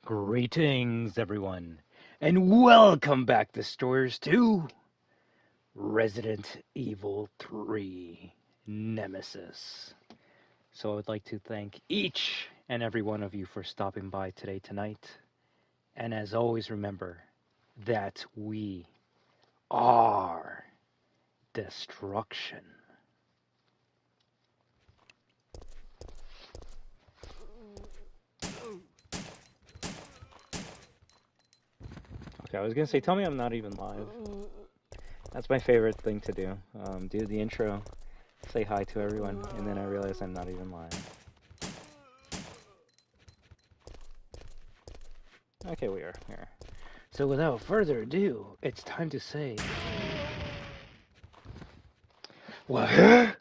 Greetings, everyone, and welcome back to Stories 2 Resident Evil 3 Nemesis. So, I would like to thank each and every one of you for stopping by tonight. And as always, remember that we are destruction. Okay, I was gonna say, tell me I'm not even live. That's my favorite thing to do. Do the intro, say hi to everyone, and then I realize I'm not even live. Okay, we are here. So without further ado, it's time to say... WAHOO!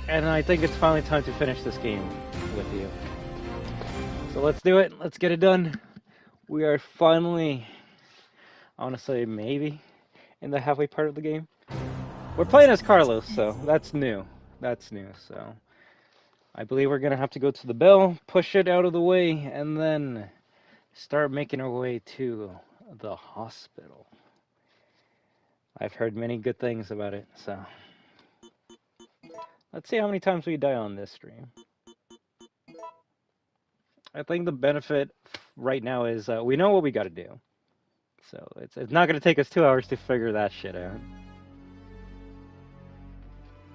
And I think it's finally time to finish this game with you. So let's do it. Let's get it done. We are finally, I want to say maybe, in the halfway part of the game. We're playing as Carlos, so that's new. That's new, so... I believe we're going to have to go to the bell, push it out of the way, and then start making our way to the hospital. I've heard many good things about it, so... Let's see how many times we die on this stream. I think the benefit right now is we know what we got to do. So it's not going to take us 2 hours to figure that shit out.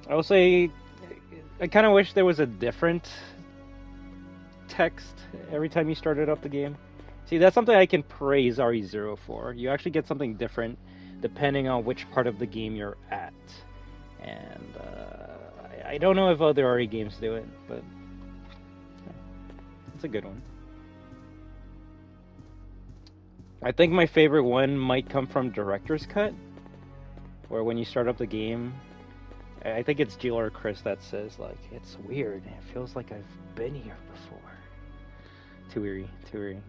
I will say, I kind of wish there was a different text every time you started up the game. See, that's something I can praise RE0 for. You actually get something different depending on which part of the game you're at. And I don't know if other RE games do it, but it's a good one. I think my favorite one might come from Director's Cut, where when you start up the game, I think it's Jill or Chris that says, like, it's weird, it feels like I've been here before. Too eerie.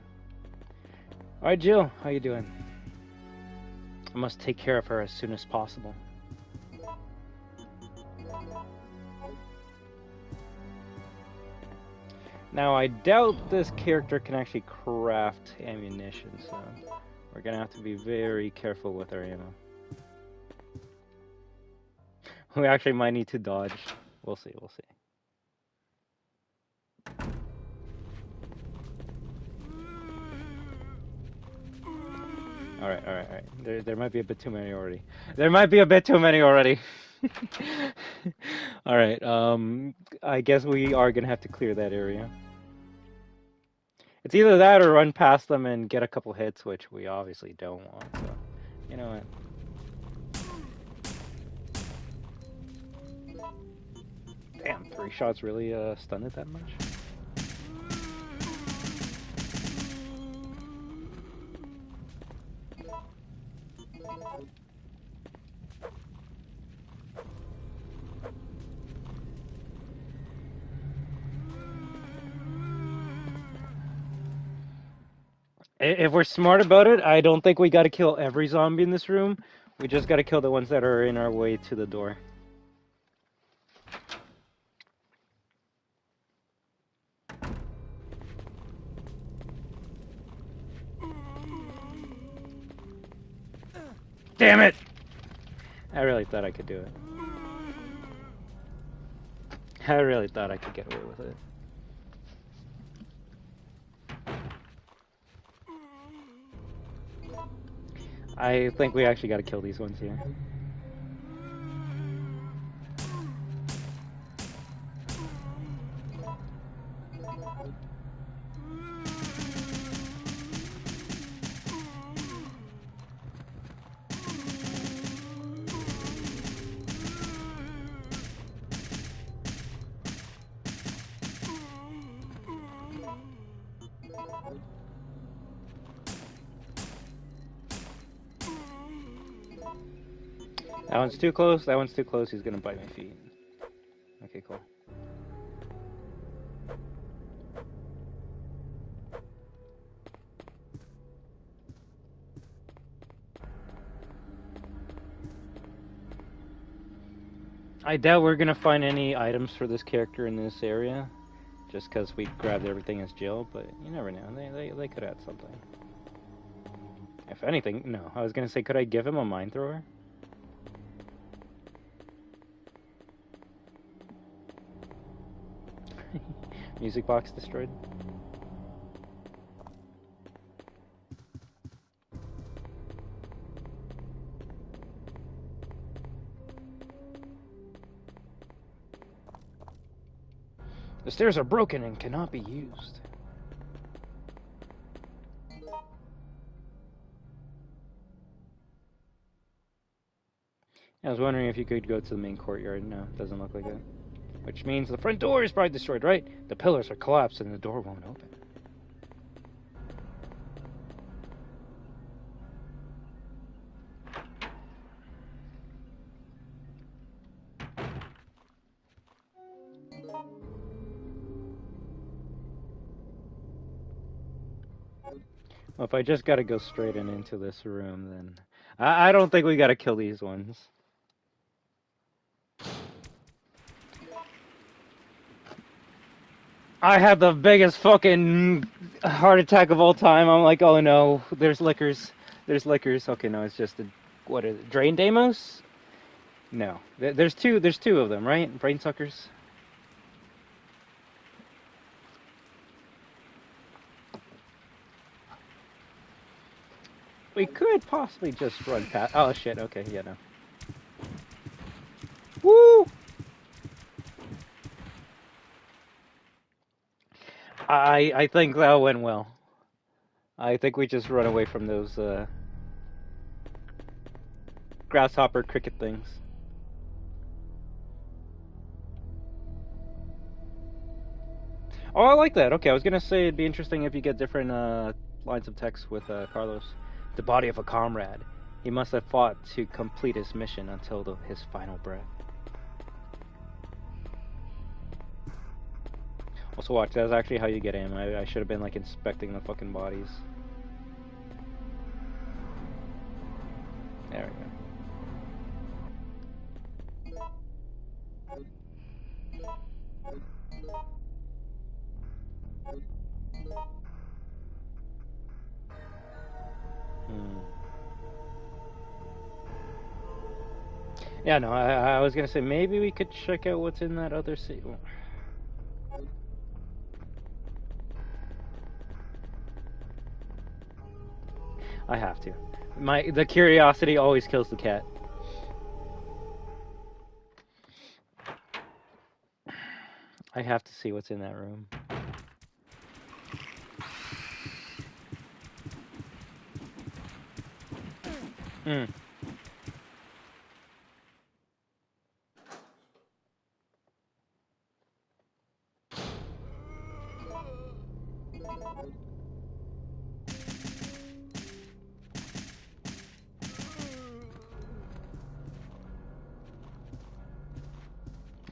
Alright, Jill, how you doing? I must take care of her as soon as possible. Now, I doubt this character can actually craft ammunition, so we're gonna have to be very careful with our ammo. We actually might need to dodge. We'll see. Alright. There might be a bit too many already. Alright, I guess we are gonna have to clear that area. It's either that or run past them and get a couple hits, which we obviously don't want, so... You know what? Damn, 3 shots really stunned it that much? If we're smart about it, I don't think we gotta kill every zombie in this room. We just gotta kill the ones that are in our way to the door. Damn it! I really thought I could do it. I really thought I could get away with it. I think we actually gotta kill these ones here. That one's too close, he's gonna bite my feet. Okay, cool. I doubt we're gonna find any items for this character in this area. just because we grabbed everything as Jill, but you never know. They could add something. If anything, no. I was gonna say, could I give him a mine thrower? Music box destroyed. The stairs are broken and cannot be used. I was wondering if you could go to the main courtyard. No, it doesn't look like it. Which means the front door is probably destroyed, right? The pillars are collapsed and the door won't open. Well, if I just gotta go straight into this room, then I don't think we gotta kill these ones. I had the biggest fucking heart attack of all time. I'm like, oh no, there's liquors. There's liquors. Okay, no, it's just a, what is it? Drain Deimos? No. There's two of them, right? Brain suckers. We could possibly just run past. Oh shit, okay, yeah, no. Woo! I think that went well. I think we just run away from those grasshopper cricket things. Oh, I like that. Okay, I was gonna say it'd be interesting if you get different lines of text with Carlos. The body of a comrade. He must have fought to complete his mission until his final breath. Also watch, that's actually how you get in. I should have been like inspecting the fucking bodies. There we go. Yeah, no, I was gonna say maybe we could check out what's in that other seat. I have to. The curiosity always kills the cat. I have to see what's in that room.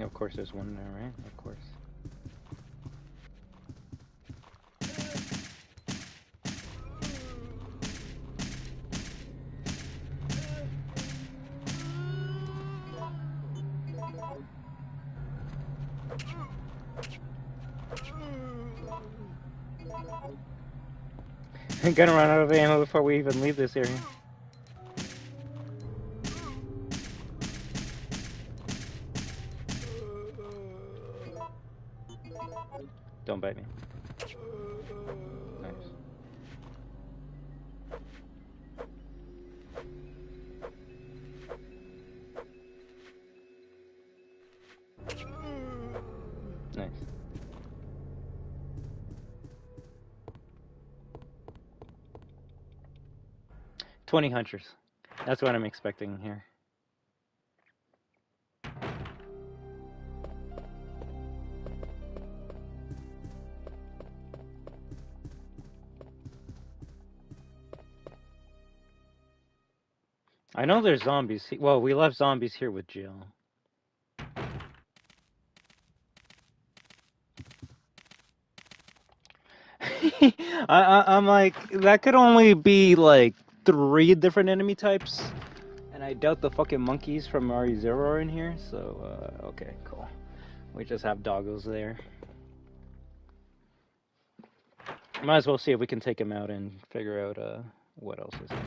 Of course there's one there, right? Of course. I'm gonna run out of ammo before we even leave this area. Don't bite me. Nice. Nice. $20 hunters. That's what I'm expecting here. I know there's zombies. Well, we left zombies here with Jill. I'm like, that could only be like 3 different enemy types. And I doubt the fucking monkeys from RE0 are in here. So, okay, cool. We just have doggos there. Might as well see if we can take him out and figure out what else is there.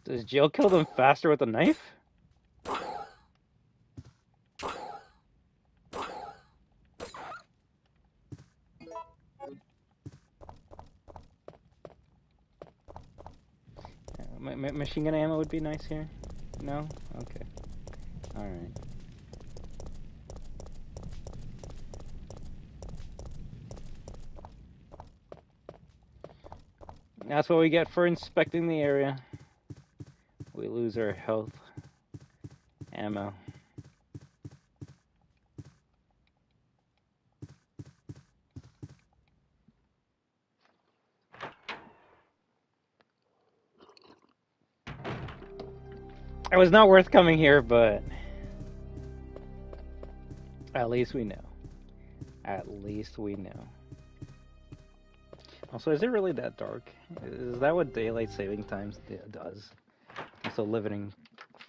Does Jill kill them faster with a knife? Machine gun ammo would be nice here. No? Okay. Alright. That's what we get for inspecting the area. We lose our health ammo. It was not worth coming here, but at least we know. At least we know. Also, is it really that dark? Is that what daylight saving time does? Also living in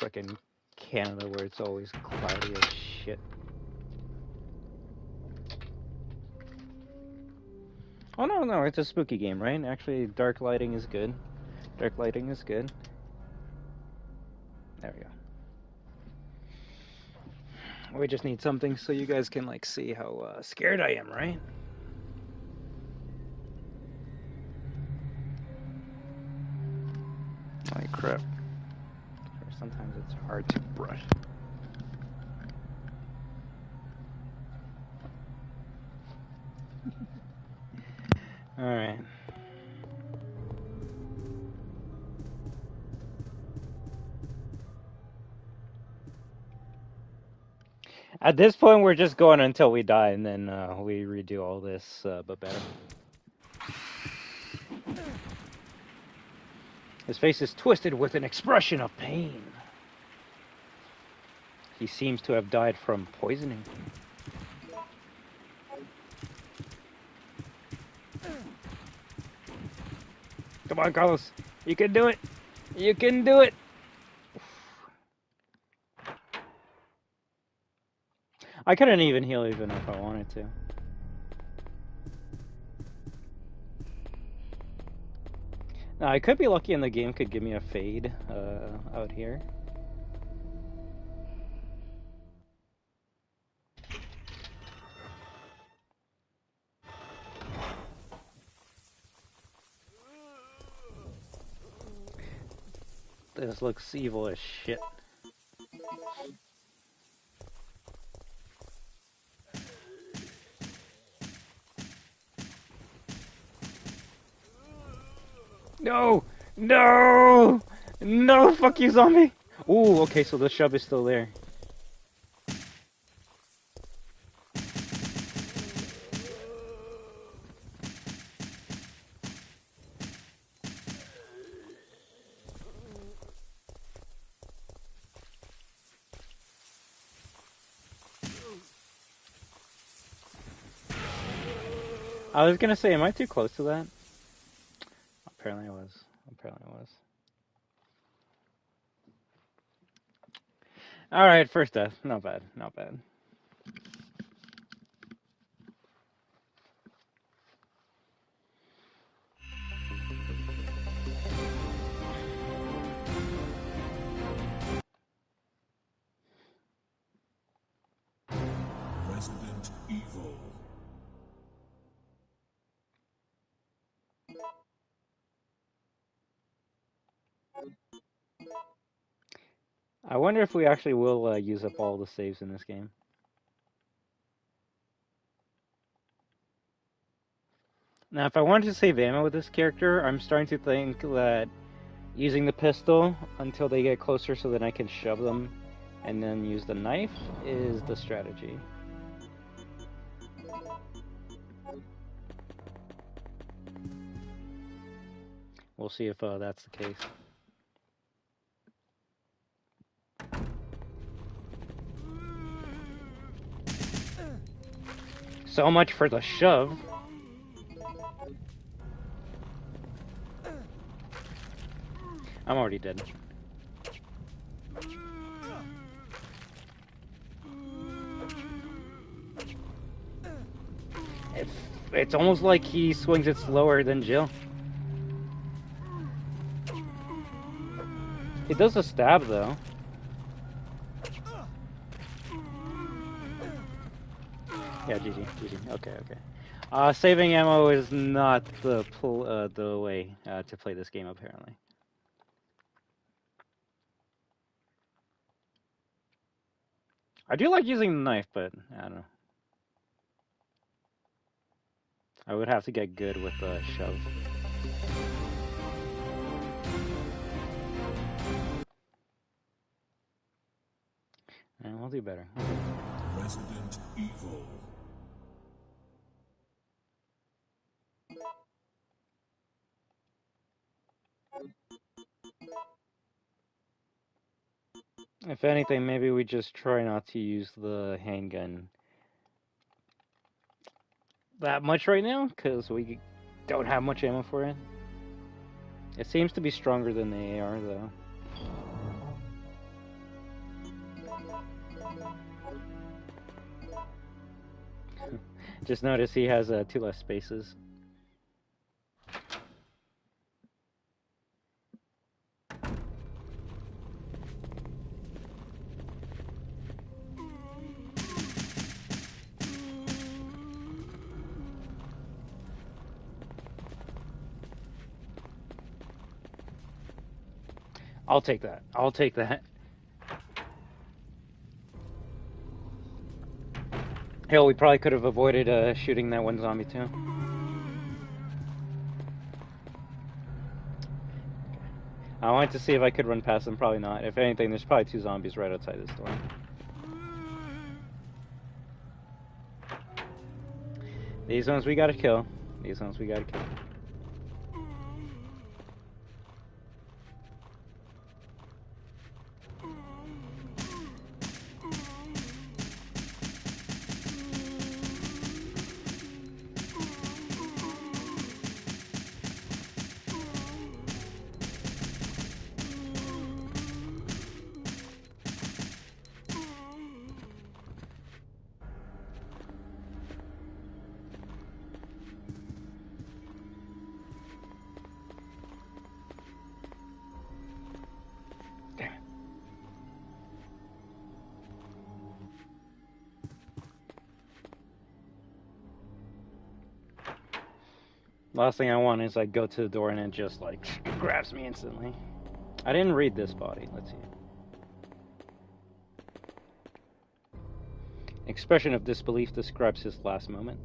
frickin' Canada where it's always cloudy as shit. Oh no, it's a spooky game, right? Actually, dark lighting is good. Dark lighting is good. There we go. We just need something so you guys can like see how scared I am, right? Holy crap. Sometimes it's hard to brush. Alright. At this point, we're just going until we die, and then we redo all this, but better. His face is twisted with an expression of pain. He seems to have died from poisoning. Come on, Carlos. You can do it. You can do it. I couldn't even heal even if I wanted to. Now, I could be lucky and the game could give me a fade out here. This looks evil as shit. No! No! No! Fuck you, zombie! Ooh, okay, so the shove is still there. I was gonna say, am I too close to that? Apparently I was. Apparently I was. Alright, first death. Not bad. Not bad. Resident Evil. I wonder if we actually will use up all the saves in this game. Now, if I wanted to save ammo with this character, I'm starting to think that using the pistol until they get closer so that I can shove them and then use the knife is the strategy. We'll see if that's the case. So much for the shove. I'm already dead. It's almost like he swings it slower than Jill. He does a stab though. Yeah, GG. Okay. Saving ammo is not the way to play this game apparently. I do like using the knife, but I don't know. I would have to get good with the shove. And we'll do better. Resident Evil. If anything, maybe we just try not to use the handgun that much right now, because we don't have much ammo for it. It seems to be stronger than the AR, though. Just notice he has 2 less spaces. I'll take that. Hell, we probably could have avoided shooting that one zombie too. I wanted to see if I could run past them. Probably not. If anything, there's probably 2 zombies right outside this door. These ones we gotta kill. Last thing I want is go to the door and it just grabs me instantly. I didn't read this body. Let's see. Expression of disbelief describes his last moment.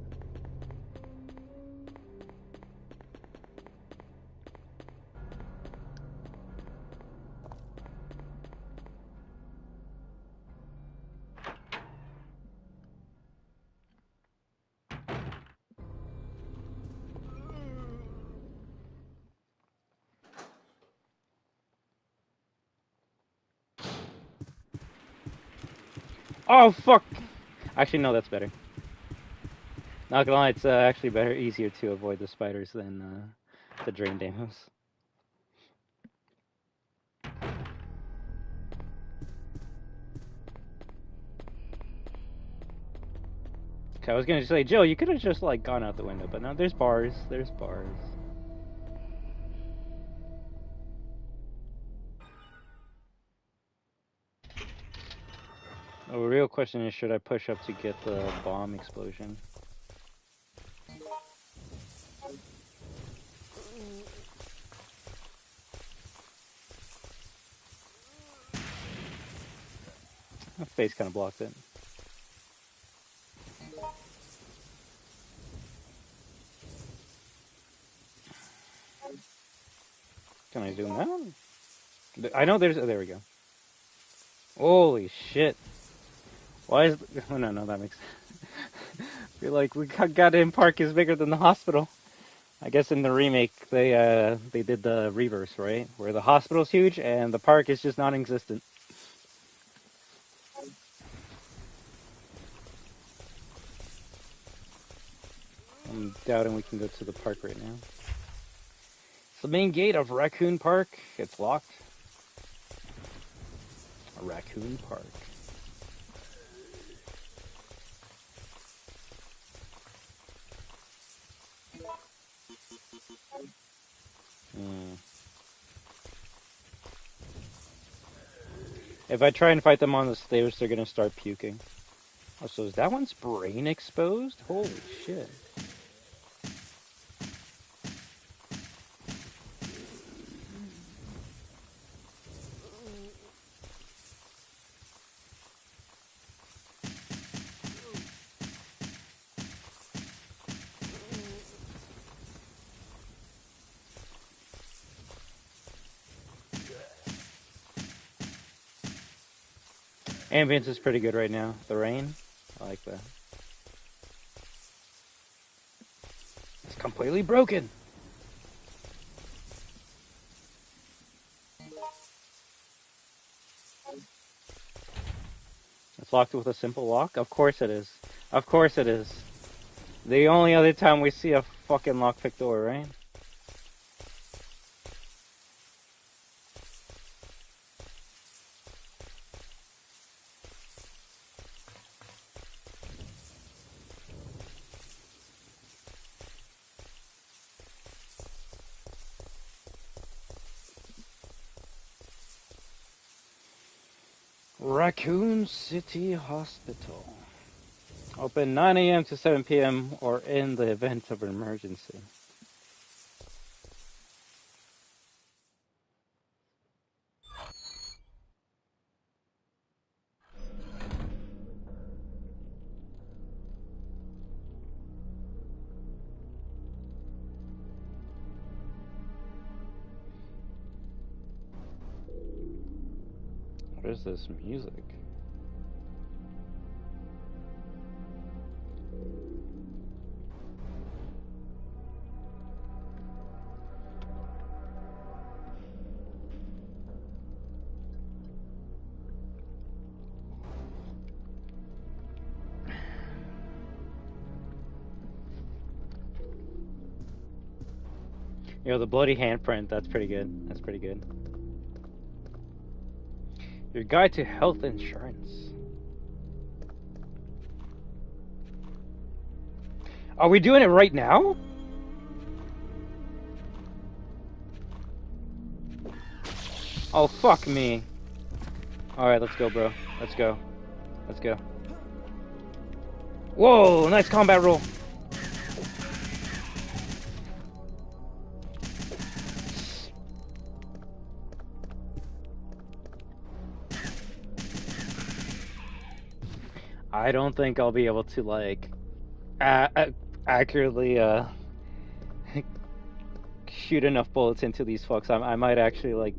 Oh, fuck! Actually, no, that's better. Not gonna lie, it's actually easier to avoid the spiders than the drain damos. Okay, I was gonna say, Jill, you could have just gone out the window, but no, there's bars. Oh, the real question is, should I push up to get the bomb explosion? My face kind of blocked it. Can I zoom out? I know there's... Oh, there we go. Holy shit. Why is... Oh, no, that makes sense. I feel like we goddamn park is bigger than the hospital. I guess in the remake, they did the reverse, right? Where the hospital's huge and the park is just non-existent. I'm doubting we can go to the park right now. It's the main gate of Raccoon Park. It's locked. Raccoon Park. If I try and fight them on the stairs, they're gonna start puking. Oh, so is that one's brain exposed? Holy shit. Ambience is pretty good right now. The rain, I like that. It's completely broken. It's locked with a simple lock? Of course it is. Of course it is. The only other time we see a fucking lockpick door, right? Raccoon City Hospital. Open 9 a.m. to 7 p.m. or in the event of an emergency. What is this music? Yo, the bloody handprint, that's pretty good. That's pretty good. Your guide to health insurance. Are we doing it right now? Oh, fuck me. Alright, let's go, bro. Let's go. Let's go. Whoa, nice combat roll. I don't think I'll be able to, like, accurately, shoot enough bullets into these fucks. I might actually, like,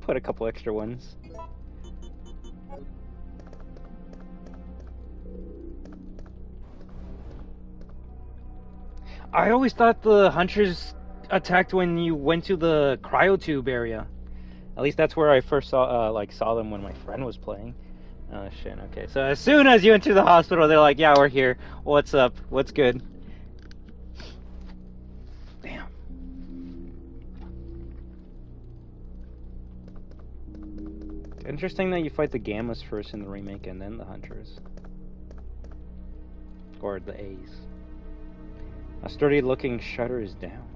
put a couple extra ones. I always thought the hunters attacked when you went to the cryotube area. At least that's where I first saw them when my friend was playing. Oh shit, okay. So as soon as you enter the hospital, they're like, yeah, we're here. What's up? What's good? Damn. Interesting that you fight the Gammas first in the remake and then the Hunters. Or the A's. A sturdy looking shutter is down.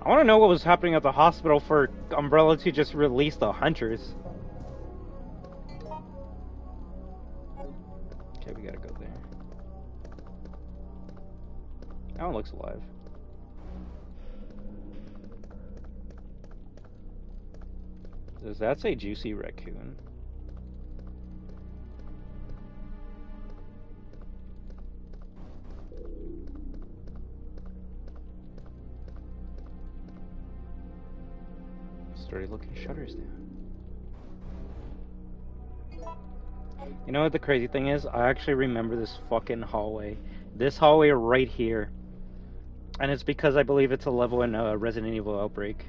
I want to know what was happening at the hospital for Umbrella to just release the Hunters. Okay, we gotta go there. That one looks alive. Does that say Juicy Raccoon? Sturdy looking shutters down. You know what the crazy thing is? I actually remember this fucking hallway. This hallway right here. And it's because I believe it's a level in Resident Evil Outbreak.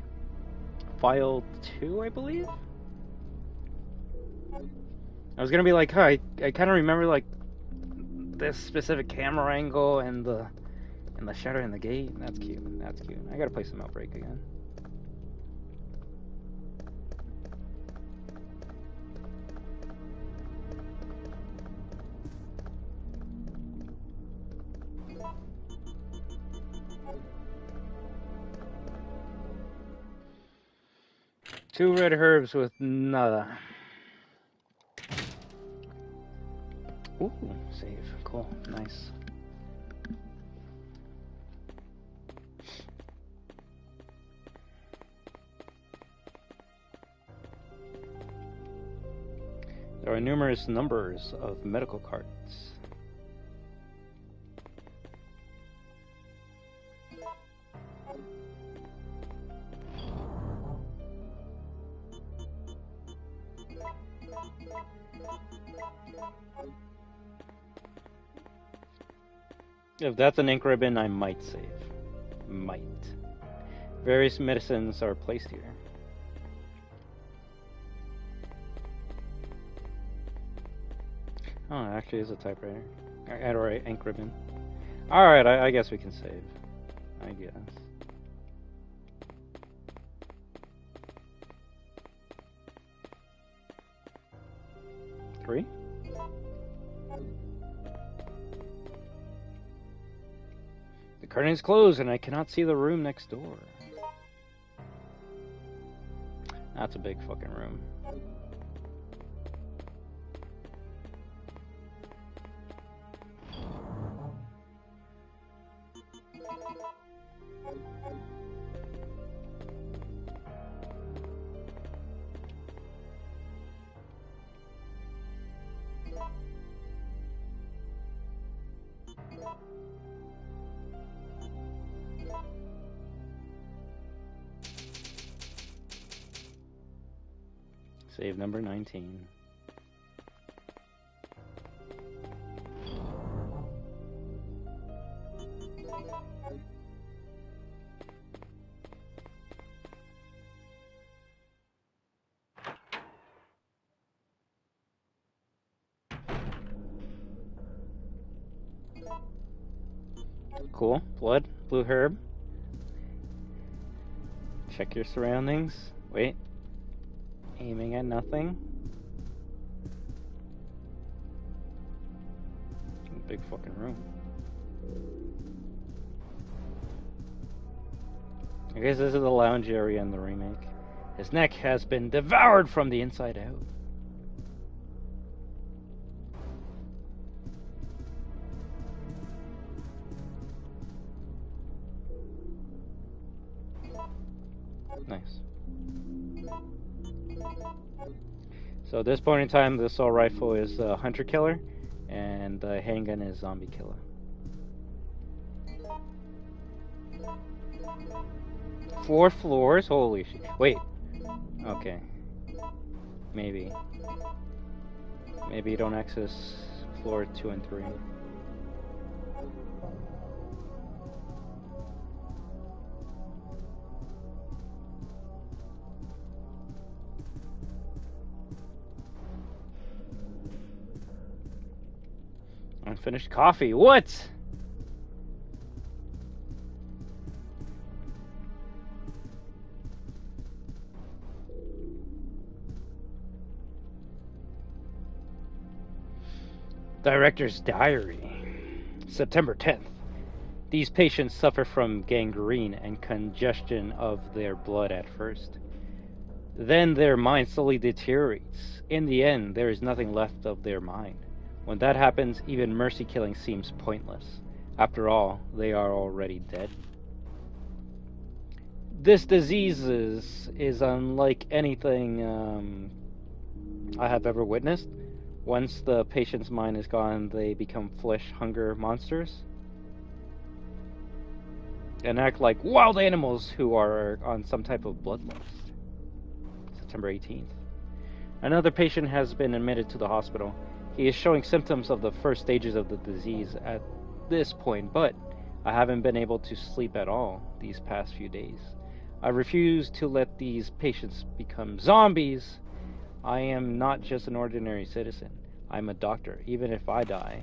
File 2, I believe? I was gonna be like, huh, I kind of remember like this specific camera angle and the shadow in the gate. That's cute. That's cute. I gotta play some Outbreak again. Two red herbs with nada. Ooh, save. Cool. Nice. There are numerous numbers of medical cards. If that's an ink ribbon, I might save. Might. Various medicines are placed here. Oh, it actually is a typewriter. Or ink ribbon. Alright, I guess we can save. I guess. Three? The curtain is closed and I cannot see the room next door. That's a big fucking room. Save number 19. Cool. Blood. Blue herb. Check your surroundings. Wait. Aiming at nothing. Big fucking room. I guess this is the lounge area in the remake. His neck has been devoured from the inside out. Nice. So at this point in time, the assault rifle is hunter killer, and the handgun is zombie killer. Four floors? Holy shit. Wait. Okay. Maybe. Maybe you don't access floor 2 and 3. Unfinished coffee. What? Director's diary. September 10th. These patients suffer from gangrene and congestion of their blood at first. Then their mind slowly deteriorates. In the end, there is nothing left of their mind. When that happens, even mercy killing seems pointless. After all, they are already dead. This disease is unlike anything I have ever witnessed. Once the patient's mind is gone, they become flesh hunger monsters and act like wild animals who are on some type of bloodlust. September 18th. Another patient has been admitted to the hospital. He is showing symptoms of the first stages of the disease at this point, but I haven't been able to sleep at all these past few days. I refuse to let these patients become zombies. I am not just an ordinary citizen. I'm a doctor. Even if I die,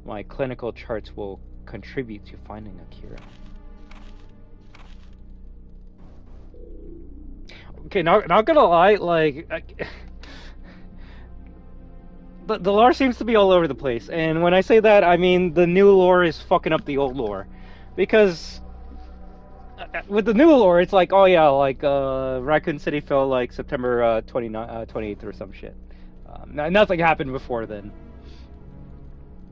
my clinical charts will contribute to finding a cure. Okay, not gonna lie, like, the lore seems to be all over the place, and when I say that, I mean the new lore is fucking up the old lore, because with the new lore, it's like, oh yeah, like Raccoon City fell like September 28th or some shit. Nothing happened before then.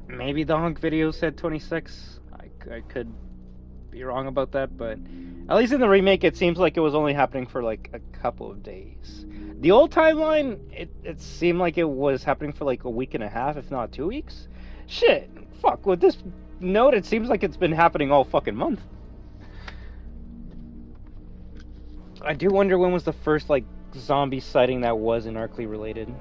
Maybe the Hunk video said 26. I could be wrong about that, but at least in the remake, it seems like it was only happening for like a couple of days. The old timeline, it seemed like it was happening for like a week and a half, if not 2 weeks. Shit, fuck, with this note, it seems like it's been happening all fucking month. I do wonder when was the first, like, zombie sighting that wasn't Arkley related.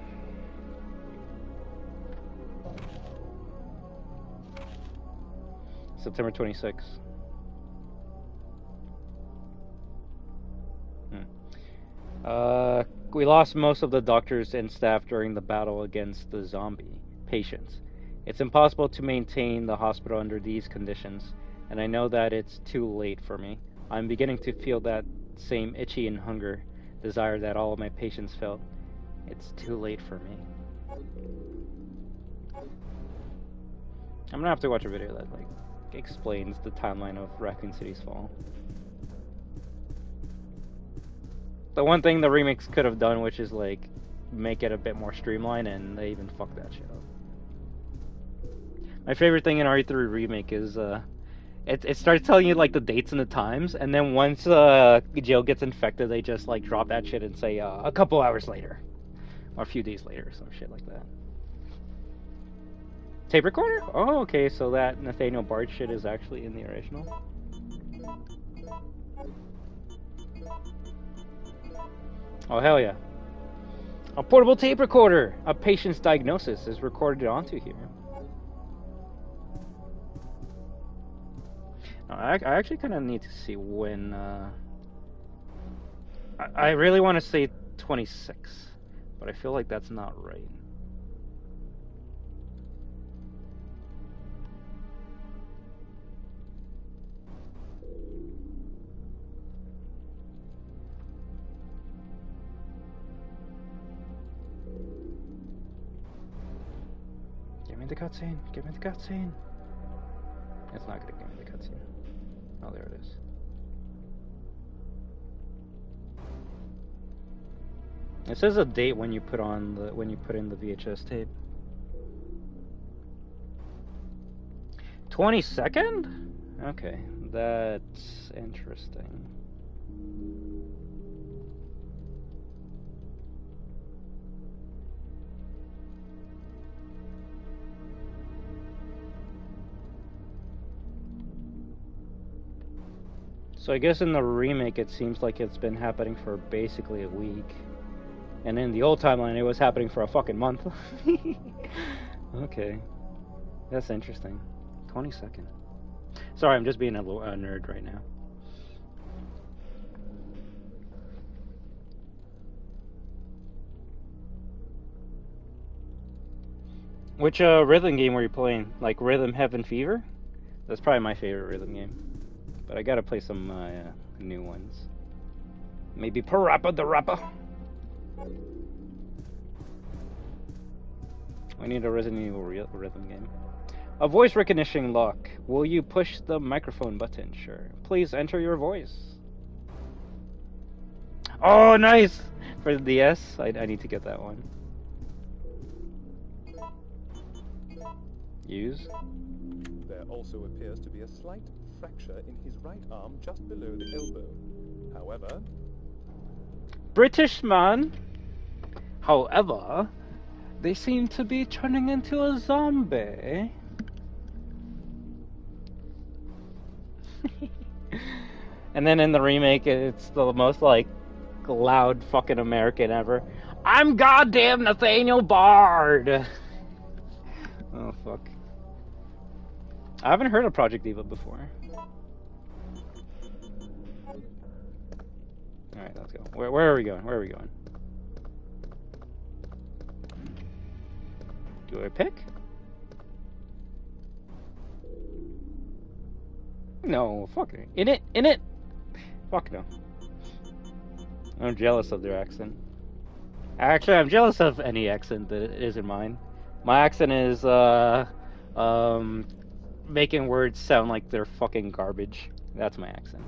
September 26th. We lost most of the doctors and staff during the battle against the zombie patients. It's impossible to maintain the hospital under these conditions, and I know that it's too late for me. I'm beginning to feel that same itchy and hunger desire that all of my patients felt. It's too late for me. I'm gonna have to watch a video that, like, explains the timeline of Raccoon City's fall. The one thing the remakes could have done, which is, like, make it a bit more streamlined, and they even fucked that shit up. My favorite thing in RE3 Remake is, it starts telling you, like, the dates and the times, and then once Jill gets infected, they just, like, drop that shit and say, a couple hours later. Or a few days later, or some shit like that. Tape recorder? Oh, okay, so that Nathaniel Bard shit is actually in the original. Oh, hell yeah. A portable tape recorder! A patient's diagnosis is recorded onto here. I actually kind of need to see when... I really want to say 26, but I feel like that's not right. Give me the cutscene. Give me the cutscene. It's not gonna give me the cutscene. Oh, there it is. It says a date when you put in the VHS tape. 22nd? Okay, that's interesting. So I guess in the remake it seems like it's been happening for basically a week. And in the old timeline it was happening for a fucking month. Okay. That's interesting. 22nd. Sorry, I'm just being a nerd right now. Which rhythm game were you playing? Like Rhythm Heaven Fever? That's probably my favorite rhythm game. But I gotta play some new ones. Maybe Parappa the Rapper. We need a Resident Evil rhythm game. A voice recognition lock. Will you push the microphone button? Sure. Please enter your voice. Oh, nice! For the DS, I need to get that one. Use. There also appears to be a slight fracture in his right arm just below the elbow. However... British man. However, they seem to be turning into a zombie. And then in the remake, it's the most, like, loud fucking American ever. I'm goddamn Nathaniel Bard! Oh, fuck. I haven't heard of Project Diva before. Alright, let's go. Where are we going? Where are we going? Do I pick? No, fuck it. In it, in it. Fuck no. I'm jealous of their accent. Actually, I'm jealous of any accent that isn't mine. My accent is um, making words sound like they're fucking garbage. That's my accent.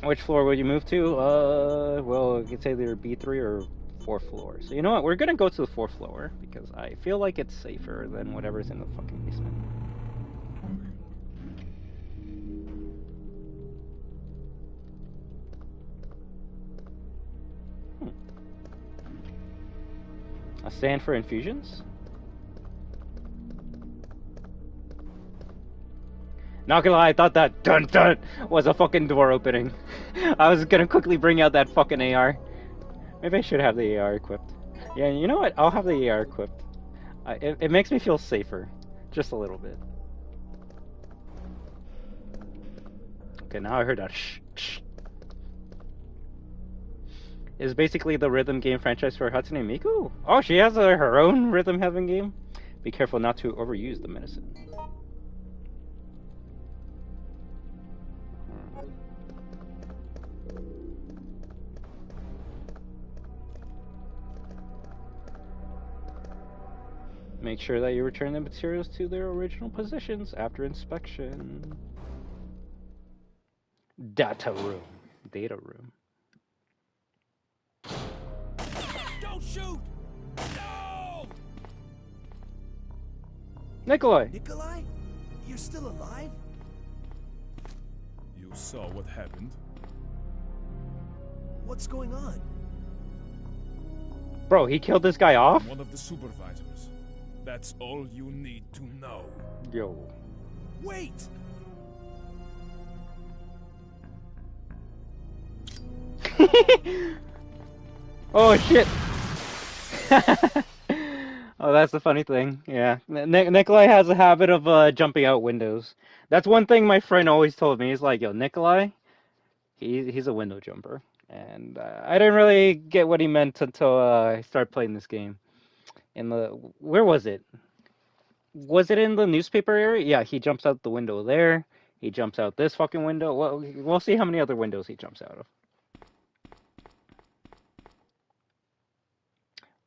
Which floor would you move to? Well, it's either B3 or 4th floor. So you know what? We're gonna go to the 4th floor because I feel like it's safer than whatever's in the fucking basement. A stand for infusions? Not gonna lie, I thought that dun dun was a fucking door opening. I was gonna quickly bring out that fucking AR. Maybe I should have the AR equipped. Yeah, you know what? I'll have the AR equipped. It makes me feel safer. Just a little bit. Okay, now I heard that shh, shh. Is basically the rhythm game franchise for Hatsune Miku? Oh, she has her own rhythm heaven game? Be careful not to overuse the medicine. Make sure that you return the materials to their original positions after inspection. Data room. Data room. Don't shoot! No! Nikolai! Nikolai? You're still alive? You saw what happened? What's going on? Bro, he killed this guy off? One of the supervisors. That's all you need to know. Yo. Wait! Oh shit! Oh, that's the funny thing. Yeah, Nikolai has a habit of jumping out windows. That's one thing my friend always told me. He's like, "Yo, Nikolai, he's a window jumper," and I didn't really get what he meant until I started playing this game. Where was it? Was it in the newspaper area? Yeah, he jumps out the window there. He jumps out this fucking window. Well, we'll see how many other windows he jumps out of.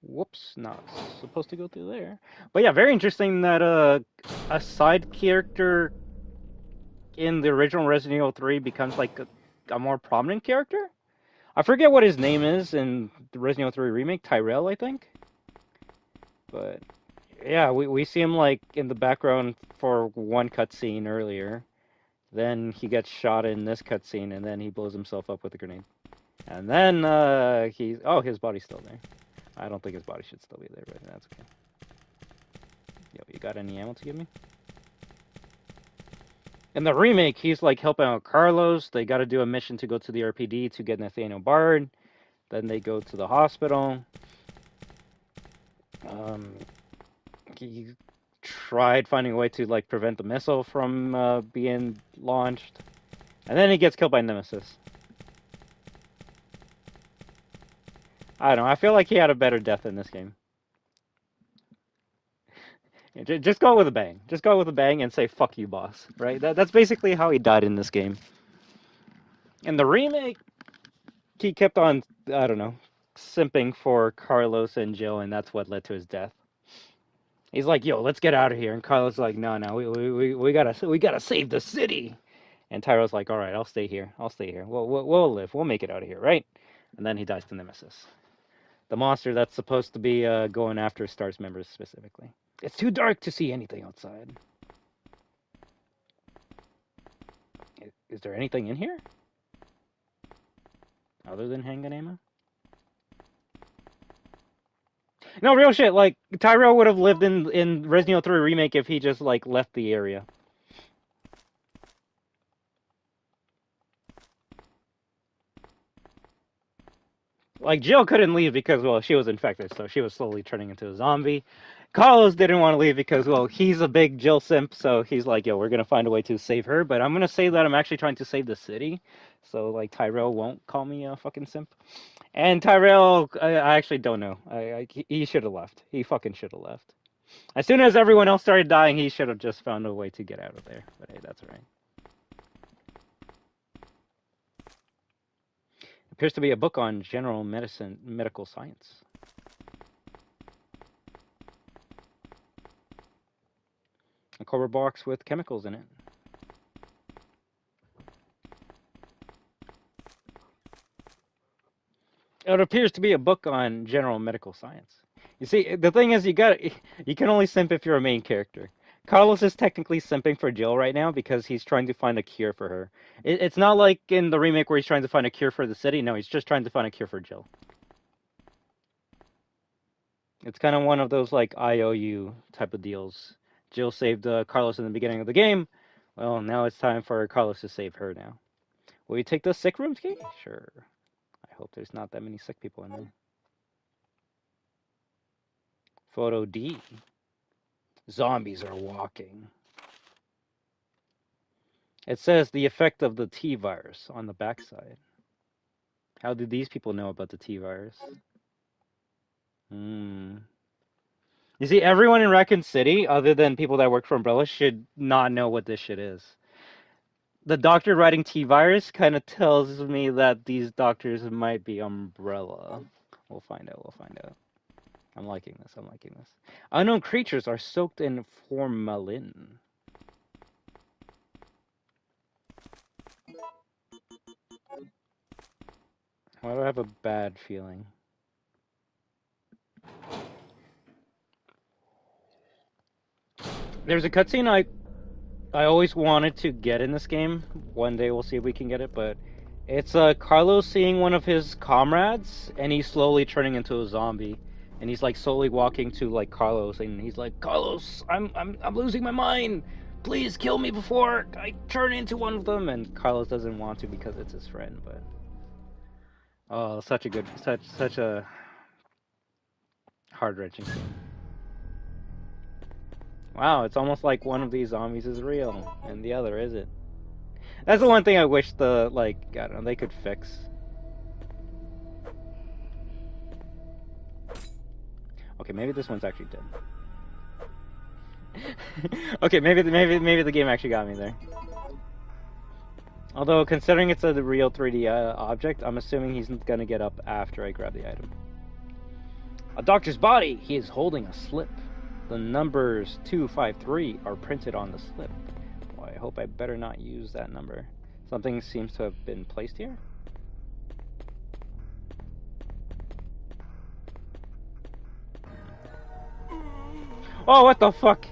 Whoops, not supposed to go through there. But yeah, very interesting that a side character in the original Resident Evil 3 becomes like a more prominent character. I forget what his name is in the Resident Evil 3 remake, Tyrell, I think. But yeah, we see him like in the background for one cutscene earlier. Then he gets shot in this cutscene, and then he blows himself up with a grenade. And then his body's still there. I don't think his body should still be there, but that's okay. Yo, you got any ammo to give me? In the remake, he's like helping out Carlos. They got to do a mission to go to the RPD to get Nathaniel Bard. Then they go to the hospital. He tried finding a way to like prevent the missile from being launched, and then he gets killed by Nemesis. I don't know. I feel like he had a better death in this game. Just go with a bang. Just go with a bang and say "fuck you, boss." Right? That's basically how he died in this game. In the remake, he kept on, I don't know, simping for Carlos and Jill, and that's what led to his death. He's like, "Yo, let's get out of here," and Carlos is like, "No, we gotta save the city." And Tyro's like, "All right, I'll stay here. I'll stay here. We'll live. We'll make it out of here, right?" And then he dies to Nemesis, the monster that's supposed to be going after STARS members specifically. It's too dark to see anything outside. Is there anything in here? Other than handgun ammo? No, real shit, like, Tyrell would have lived in Resident Evil 3 Remake if he just, like, left the area. Like, Jill couldn't leave because, well, she was infected, so she was slowly turning into a zombie. Carlos didn't want to leave because, well, he's a big Jill simp, so he's like, yo, we're gonna find a way to save her, but I'm gonna say that I'm actually trying to save the city, so, like, Tyrell won't call me a fucking simp. And Tyrell, I actually don't know. He should have left. He fucking should have left. As soon as everyone else started dying, he should have just found a way to get out of there. But hey, that's alright. Appears to be a book on general medicine, medical science. A cardboard box with chemicals in it. It appears to be a book on general medical science. You see, the thing is, you can only simp if you're a main character. Carlos is technically simping for Jill right now because he's trying to find a cure for her. It's not like in the remake where he's trying to find a cure for the city. No, he's just trying to find a cure for Jill. It's kind of one of those like IOU type of deals. Jill saved Carlos in the beginning of the game. Well, now it's time for Carlos to save her now. Will you take the sick rooms key? Sure. I hope there's not that many sick people in there. Photo D. Zombies are walking. It says the effect of the T virus on the backside. How do these people know about the T virus? You see, everyone in Raccoon City, other than people that work for Umbrella, should not know what this shit is. The doctor writing T virus kind of tells me that these doctors might be Umbrella. We'll find out. We'll find out. I'm liking this. I'm liking this. Unknown creatures are soaked in formalin. Why do I have a bad feeling? There's a cutscene I always wanted to get in this game. One day we'll see if we can get it, but it's Carlos seeing one of his comrades, and he's slowly turning into a zombie, and he's like slowly walking to like Carlos, and he's like, "Carlos, I'm losing my mind. Please kill me before I turn into one of them." And Carlos doesn't want to because it's his friend, but oh, such a heart-wrenching scene. Wow, it's almost like one of these zombies is real and the other isn't. That's the one thing I wish I don't know, they could fix. Okay, maybe this one's actually dead. Okay, maybe the game actually got me there. Although, considering it's a real 3D object, I'm assuming he's gonna get up after I grab the item. A doctor's body! He is holding a slip. The numbers 253 are printed on the slip. Well, I hope I better not use that number. Something seems to have been placed here. Oh, what the fuck?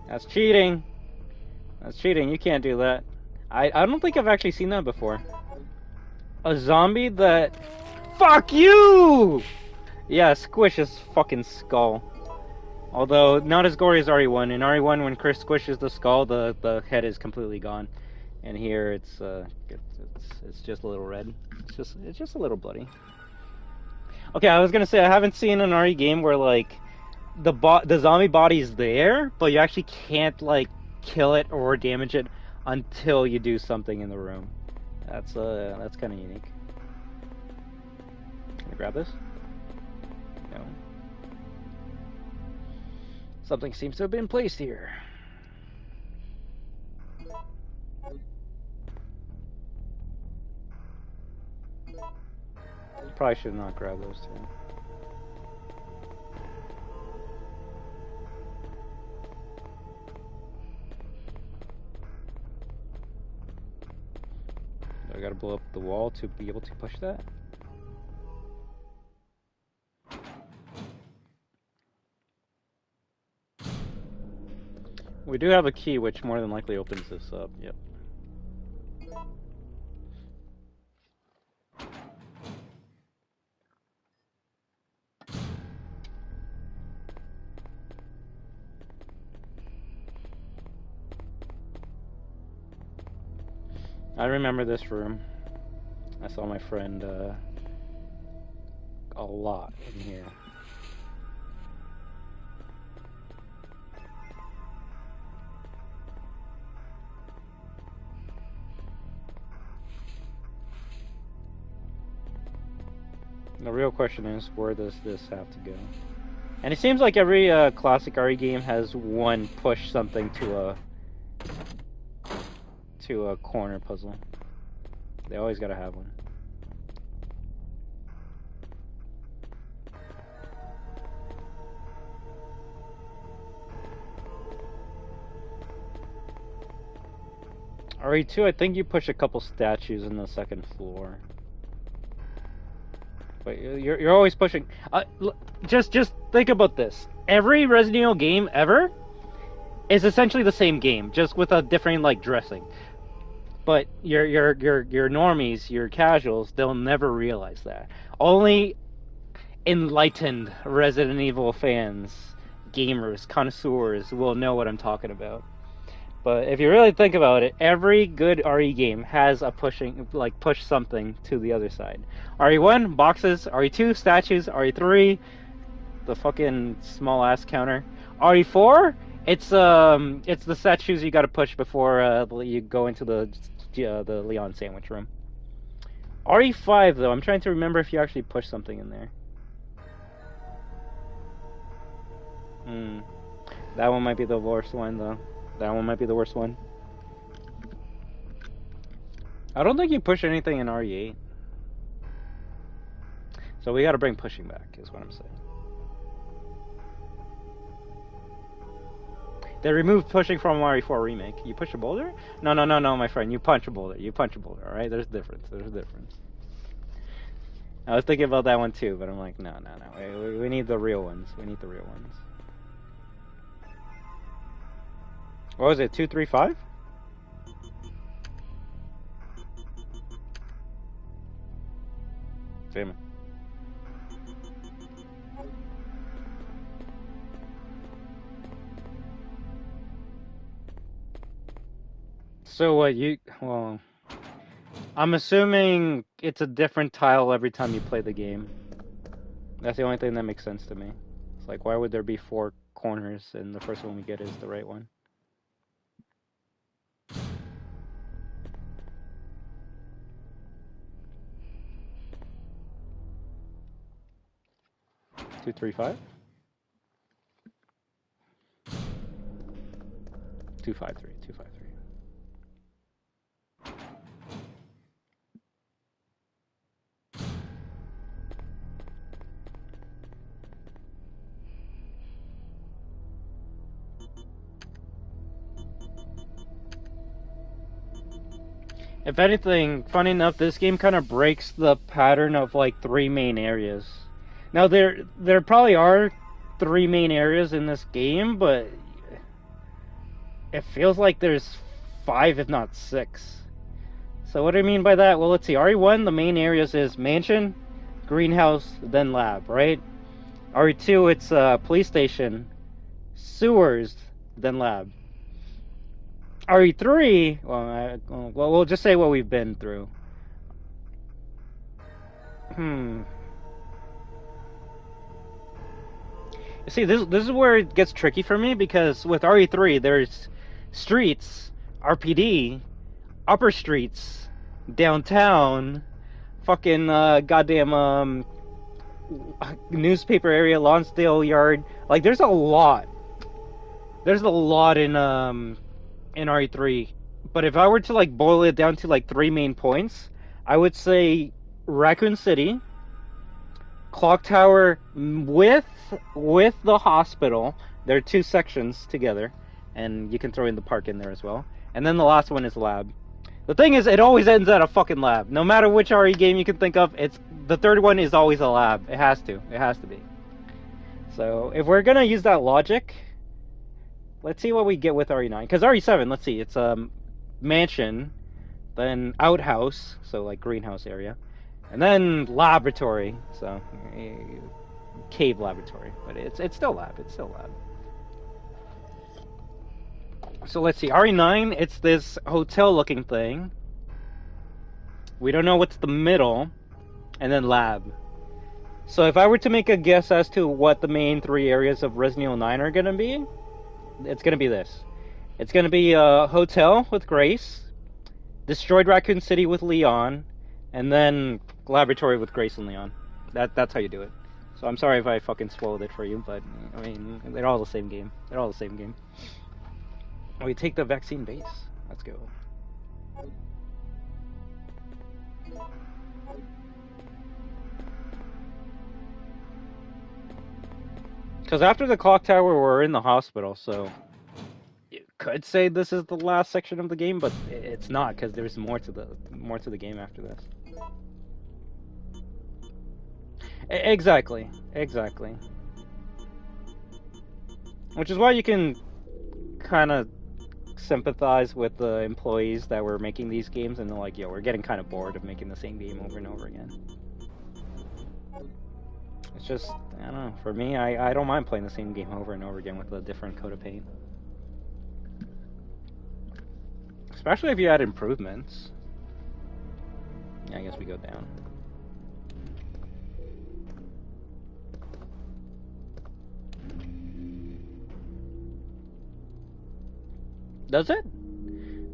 That's cheating. That's cheating. You can't do that. I don't think I've actually seen that before. A zombie that... Fuck you! Yeah, squish his fucking skull. Although, not as gory as RE1. In RE1, when Chris squishes the skull, the head is completely gone. And here, it's just a little red. It's just a little bloody. Okay, I was gonna say, I haven't seen an RE game where, like, the zombie body's there, but you actually can't, like, kill it or damage it until you do something in the room. That's kind of unique. Can I grab this? No. Something seems to have been placed here. Probably should not grab those two. I gotta blow up the wall to be able to push that. We do have a key, which more than likely opens this up. Yep. I remember this room. I saw my friend a lot in here. The real question is, where does this have to go? And it seems like every classic RE game has one push something to a corner puzzle. They always gotta have one. RE2, I think you push a couple statues in the second floor. But you're always pushing. Just think about this. Every Resident Evil game ever is essentially the same game, just with a different like dressing. But your normies, your casuals, they'll never realize that. Only enlightened Resident Evil fans, gamers, connoisseurs will know what I'm talking about. But if you really think about it, every good RE game has a push something to the other side. RE1, boxes. RE2, statues. RE3, the fucking small ass counter. RE4, it's the statues you gotta push before you go into the Leon sandwich room. RE5 though, I'm trying to remember if you actually push something in there. That one might be the worst one though. That one might be the worst one. I don't think you push anything in RE8. So we gotta bring pushing back, is what I'm saying. They removed pushing from RE4 Remake. You push a boulder? No, my friend. You punch a boulder. You punch a boulder, alright? There's a difference. There's a difference. I was thinking about that one too, but I'm like, no. We need the real ones. We need the real ones. What was it, 2, 3, 5? Damn it. So what, well, I'm assuming it's a different tile every time you play the game. That's the only thing that makes sense to me. It's like, why would there be 4 corners and the first one we get is the right one? Two, 3, 5? 2, 5, 3. 2, 5, 3. If anything, funny enough, this game kind of breaks the pattern of like 3 main areas. Now there probably are 3 main areas in this game, but it feels like there's 5 if not 6. So what do I mean by that? Well, let's see. RE1, the main areas is mansion, greenhouse, then lab, right? RE2, it's police station, sewers, then lab. RE3, well, we'll just say what we've been through. You see, this is where it gets tricky for me, because with RE3, there's streets, RPD, upper streets, downtown, fucking goddamn newspaper area, Lonsdale Yard. Like, there's a lot. There's a lot in RE3. But if I were to like boil it down to like 3 main points, I would say Raccoon City, Clock Tower with the hospital. There are 2 sections together, and you can throw in the park in there as well. And then the last one is lab. The thing is, it always ends at a fucking lab. No matter which RE game you can think of, it's the third one is always a lab. It has to. It has to be. So if we're gonna use that logic, let's see what we get with RE9. Because RE7, let's see, it's mansion, then outhouse, so like greenhouse area, and then laboratory, so cave laboratory. But it's still lab. It's still lab. So let's see, RE9, it's this hotel-looking thing. We don't know what's the middle, and then lab. So if I were to make a guess as to what the main 3 areas of Resident Evil 9 are gonna be, it's gonna be this. It's gonna be a hotel with Grace, destroyed Raccoon City with Leon, and then laboratory with Grace and Leon. That's how you do it. So I'm sorry if I fucking spoiled it for you, but I mean they're all the same game. They're all the same game. We take the vaccine base. Let's go. Because after the clock tower, we're in the hospital, so you could say this is the last section of the game, but it's not, because there's more to the game after this. Exactly. Which is why you can kind of sympathize with the employees that were making these games, and they're like, yo, we're getting kind of bored of making the same game over and over again. It's just, I don't know, for me, I don't mind playing the same game over and over again with a different coat of paint. Especially if you add improvements. Yeah, I guess we go down. Does it?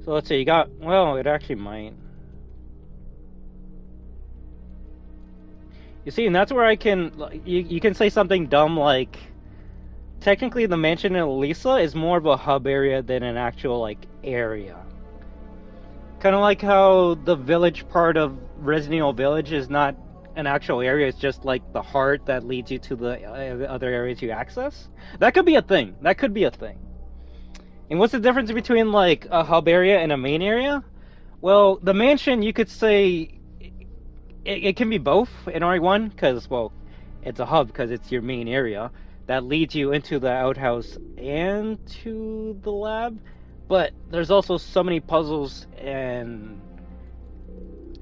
So let's see, you got, well, it actually might. You see, and that's where I can, you can say something dumb like, technically the mansion in Elisa is more of a hub area than an actual, like, area. Kind of like how the village part of Resident Evil Village is not an actual area, it's just like the heart that leads you to the other areas you access. That could be a thing. That could be a thing. And what's the difference between, like, a hub area and a main area? Well, the mansion, you could say, it can be both in RE1, because, well, it's a hub because it's your main area that leads you into the outhouse and to the lab. But there's also so many puzzles and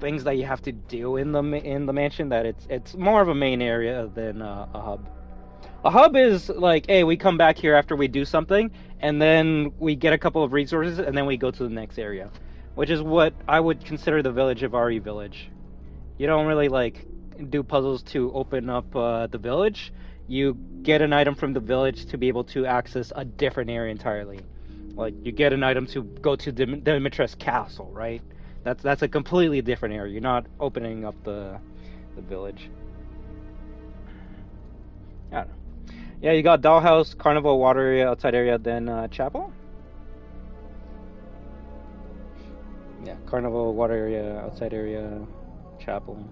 things that you have to do in the mansion that it's more of a main area than a hub. A hub is like, hey, we come back here after we do something, and then we get a couple of resources, and then we go to the next area, which is what I would consider the village of RE Village. You don't really, like, do puzzles to open up the village. You get an item from the village to be able to access a different area entirely. Like, you get an item to go to the Demetrius Castle, right? That's a completely different area. You're not opening up the village. I don't know. Yeah, you got Dollhouse, Carnival, Water Area, Outside Area, then Chapel? Yeah, Carnival, Water Area, Outside Area, Chapel.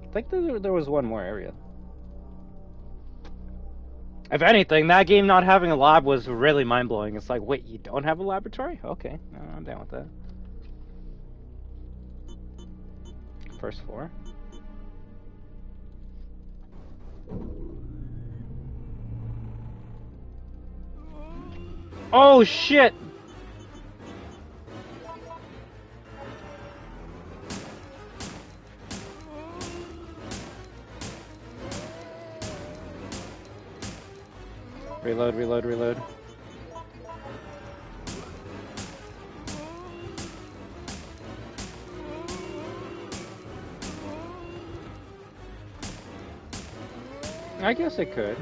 I think there was one more area. If anything, that game not having a lab was really mind-blowing. It's like, wait, you don't have a laboratory? Okay, I'm down with that. First floor. Oh, shit! Reload. I guess it could.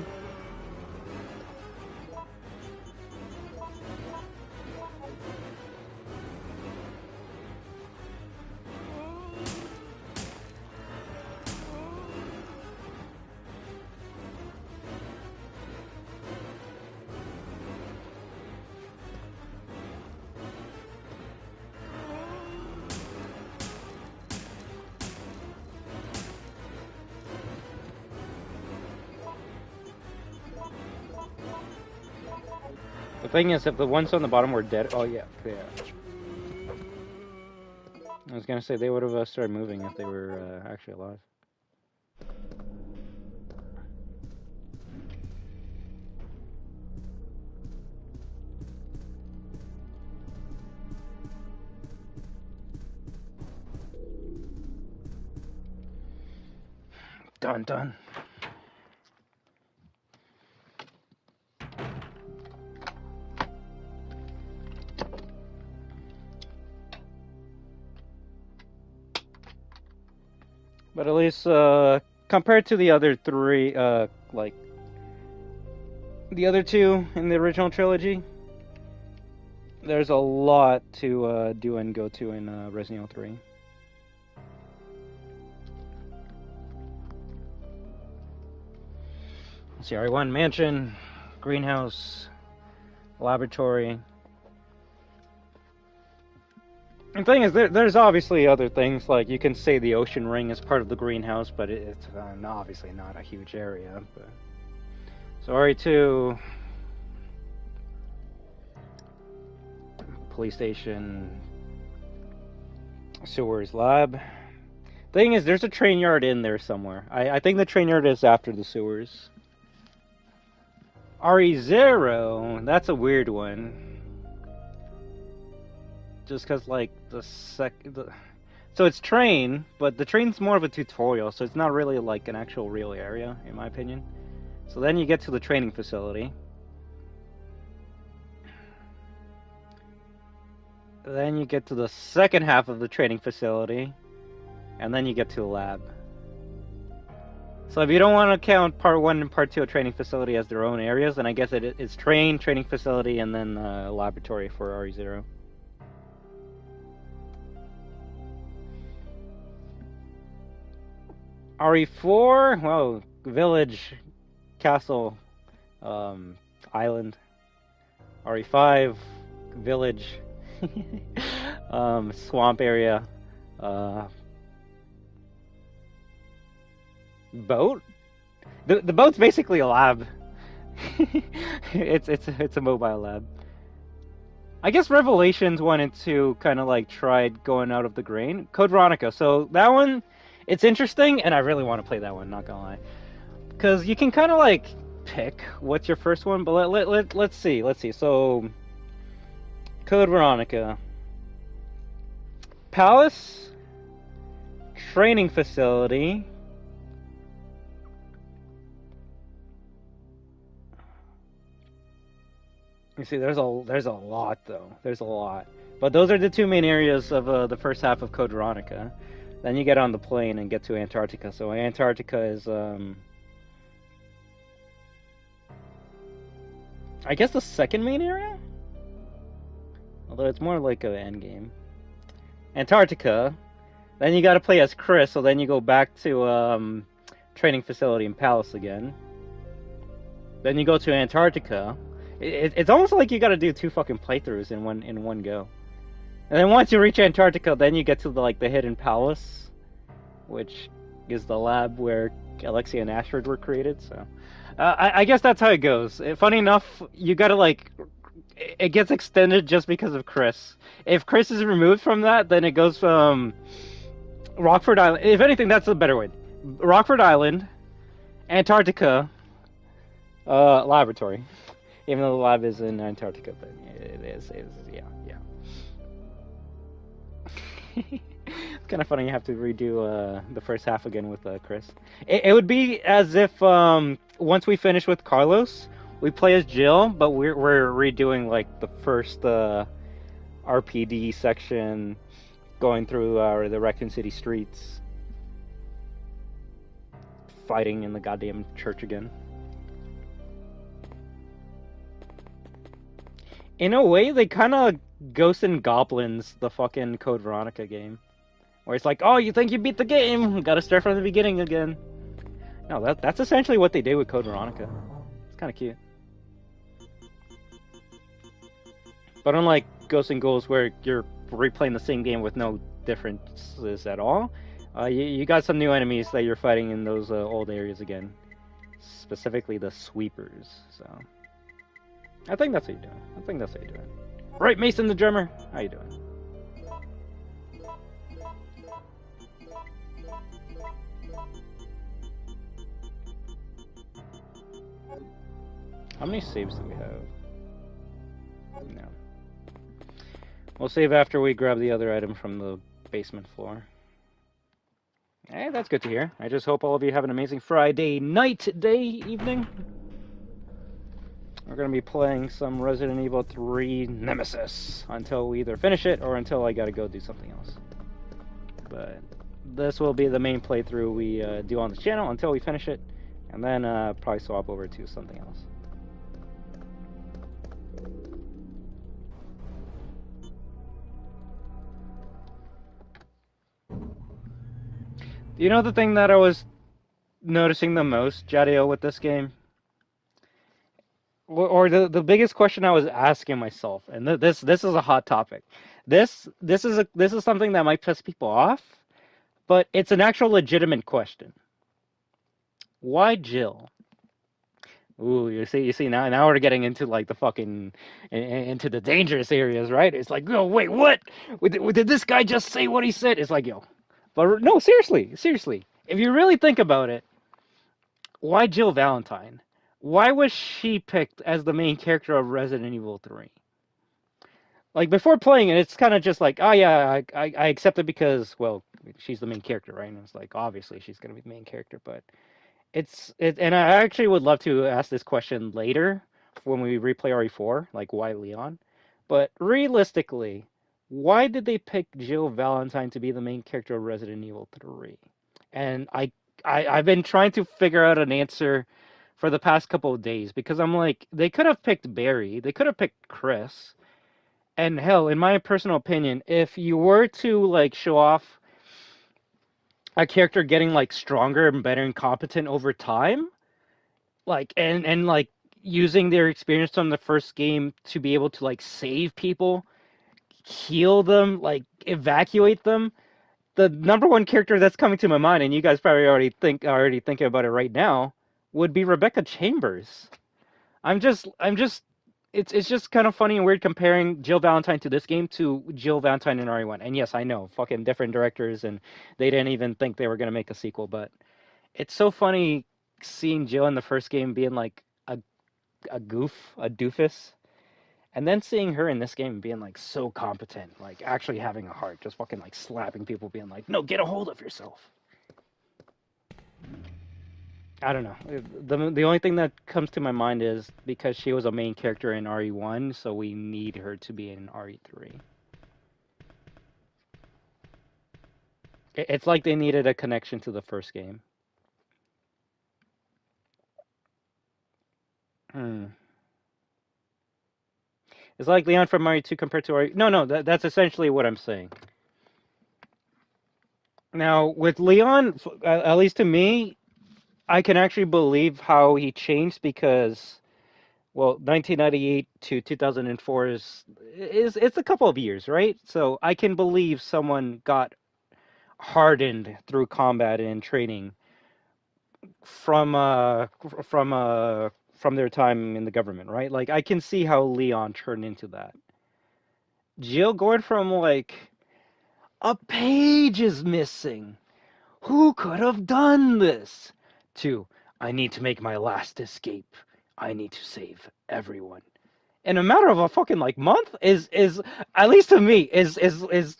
The thing is, if the ones on the bottom were dead, oh yeah. I was gonna say they would have started moving if they were actually alive. Done. But at least, compared to the other three, like, the other two in the original trilogy, there's a lot to do and go to in Resident Evil 3. CRE1 mansion, greenhouse, laboratory. The thing is, there's obviously other things, like you can say the ocean ring is part of the greenhouse, but it's obviously not a huge area. But... So RE2, police station, sewers, lab. Thing is, there's a train yard in there somewhere. I think the train yard is after the sewers. RE0, that's a weird one. Just because, like, so it's train, but the train's more of a tutorial, so it's not really, like, an actual real area, in my opinion. So then you get to the training facility. Then you get to the second half of the training facility, and then you get to the lab. So if you don't want to count Part 1 and Part 2 of training facility as their own areas, then I guess it's training facility, and then laboratory for RE0. RE4, well, village, castle, island. RE5, village, swamp area, boat. The boat's basically a lab. it's a mobile lab. I guess Revelations 1 and 2 kind of like tried going out of the grain. Code Veronica, so that one. It's interesting, and I really want to play that one, not gonna lie. Because you can kind of, like, pick what's your first one, but let's see. So, Code Veronica. Palace. Training facility. You see, there's a lot, though. There's a lot. But those are the two main areas of the first half of Code Veronica. Then you get on the plane and get to Antarctica. So Antarctica is, I guess the second main area? Although it's more like an end game. Antarctica. Then you gotta play as Chris, so then you go back to, training facility in Palace again. Then you go to Antarctica. It's almost like you gotta do 2 fucking playthroughs in one go. And then once you reach Antarctica, then you get to the hidden palace, which is the lab where Alexia and Ashford were created. So, I guess that's how it goes. Funny enough, you gotta it gets extended just because of Chris. If Chris is removed from that, then it goes from Rockford Island. If anything, that's a better way. Rockford Island, Antarctica, laboratory. Even though the lab is in Antarctica, but it is yeah. It's kind of funny you have to redo the first half again with Chris. It would be as if once we finish with Carlos, we play as Jill, but we're redoing like the first RPD section, going through the Raccoon City streets, fighting in the goddamn church again. In a way, they kind of Ghosts and Goblins the fucking Code Veronica game. Where it's like, oh, you think you beat the game? Gotta start from the beginning again. No, that's essentially what they did with Code Veronica. It's kind of cute. But unlike Ghosts and Ghouls, where you're replaying the same game with no differences at all, you got some new enemies that you're fighting in those old areas again. Specifically the sweepers, so... I think that's how you're doing. Right, Mason the drummer? How you doing? How many saves do we have? No. We'll save after we grab the other item from the basement floor. Hey, that's good to hear. I just hope all of you have an amazing Friday night, day, evening. We're going to be playing some Resident Evil 3 Nemesis until we either finish it or until I got to go do something else. But this will be the main playthrough we do on the channel until we finish it, and then probably swap over to something else. You know the thing that I was noticing the most, Jadeo, with this game? or the biggest question I was asking myself, and this is a hot topic. This is something that might piss people off, but it's an actual legitimate question. Why Jill? Ooh, you see now we're getting into like the fucking into the dangerous areas, right? It's like, oh wait, what? Did this guy just say what he said? It's like, yo, but no, seriously, if you really think about it, why Jill Valentine? Why was she picked as the main character of Resident Evil 3? Like before playing it, it's kind of just like, oh yeah, I accept it because, well, she's the main character, right? And it's like obviously she's gonna be the main character, but and I actually would love to ask this question later when we replay RE4, like why Leon? But realistically, why did they pick Jill Valentine to be the main character of Resident Evil 3? And I've been trying to figure out an answer for the past couple of days because I'm like, they could have picked Barry, they could have picked Chris, and hell, in my personal opinion, if you were to like show off a character getting like stronger and better and competent over time, like and like using their experience from the first game to be able to like save people, heal them, like evacuate them. The number one character that's coming to my mind, and you guys probably already thinking about it right now, would be Rebecca Chambers. I'm just it's just kind of funny and weird comparing Jill Valentine to this game to Jill Valentine in RE1. And yes, I know, fucking different directors and they didn't even think they were gonna make a sequel, but it's so funny seeing Jill in the first game being like a goof, a doofus, and then seeing her in this game being like so competent, like actually having a heart, just fucking like slapping people, being like, "No, get a hold of yourself." I don't know. The only thing that comes to my mind is because she was a main character in RE1, so we need her to be in RE3. It's like they needed a connection to the first game. Hmm. It's like Leon from Mario 2 compared to RE. No, that's essentially what I'm saying. Now, with Leon, at least to me, I can actually believe how he changed because, well, 1998 to 2004 is it's a couple of years, right? So I can believe someone got hardened through combat and training from from their time in the government, right? Like I can see how Leon turned into that. Jill going from like a page is missing. Who could have done this? To I need to make my last escape. I need to save everyone. In a matter of a fucking like month is at least to me is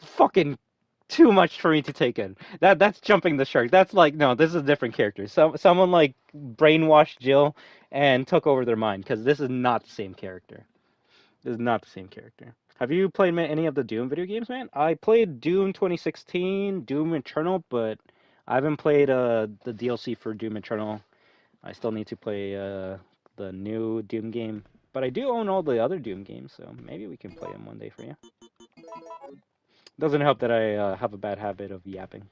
fucking too much for me to take in. That's jumping the shark. That's like no, this is a different character. Someone like brainwashed Jill and took over their mind because this is not the same character. This is not the same character. Have you played any of the Doom video games, man? I played Doom 2016, Doom Eternal, but I haven't played the DLC for Doom Eternal. I still need to play the new Doom game, but I do own all the other Doom games, so maybe we can play them one day for you. Doesn't help that I have a bad habit of yapping.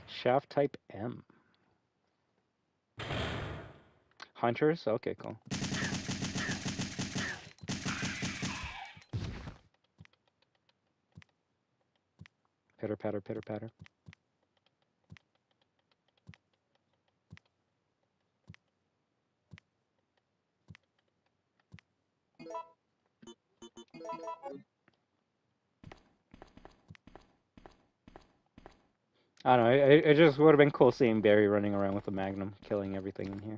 Shaft type M. Hunters? Okay, cool. Pitter patter, pitter patter. I don't know, it just would have been cool seeing Barry running around with a magnum, killing everything in here.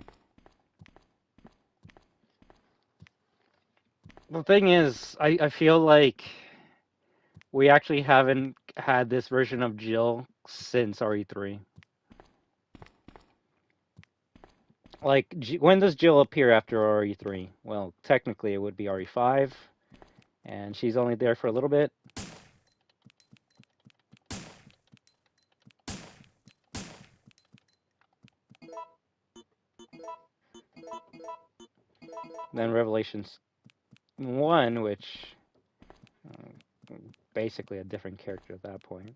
The thing is, I feel like we actually haven't had this version of Jill since RE3. Like, when does Jill appear after RE3? Well, technically it would be RE5, and she's only there for a little bit. Then Revelations 1, which basically a different character at that point.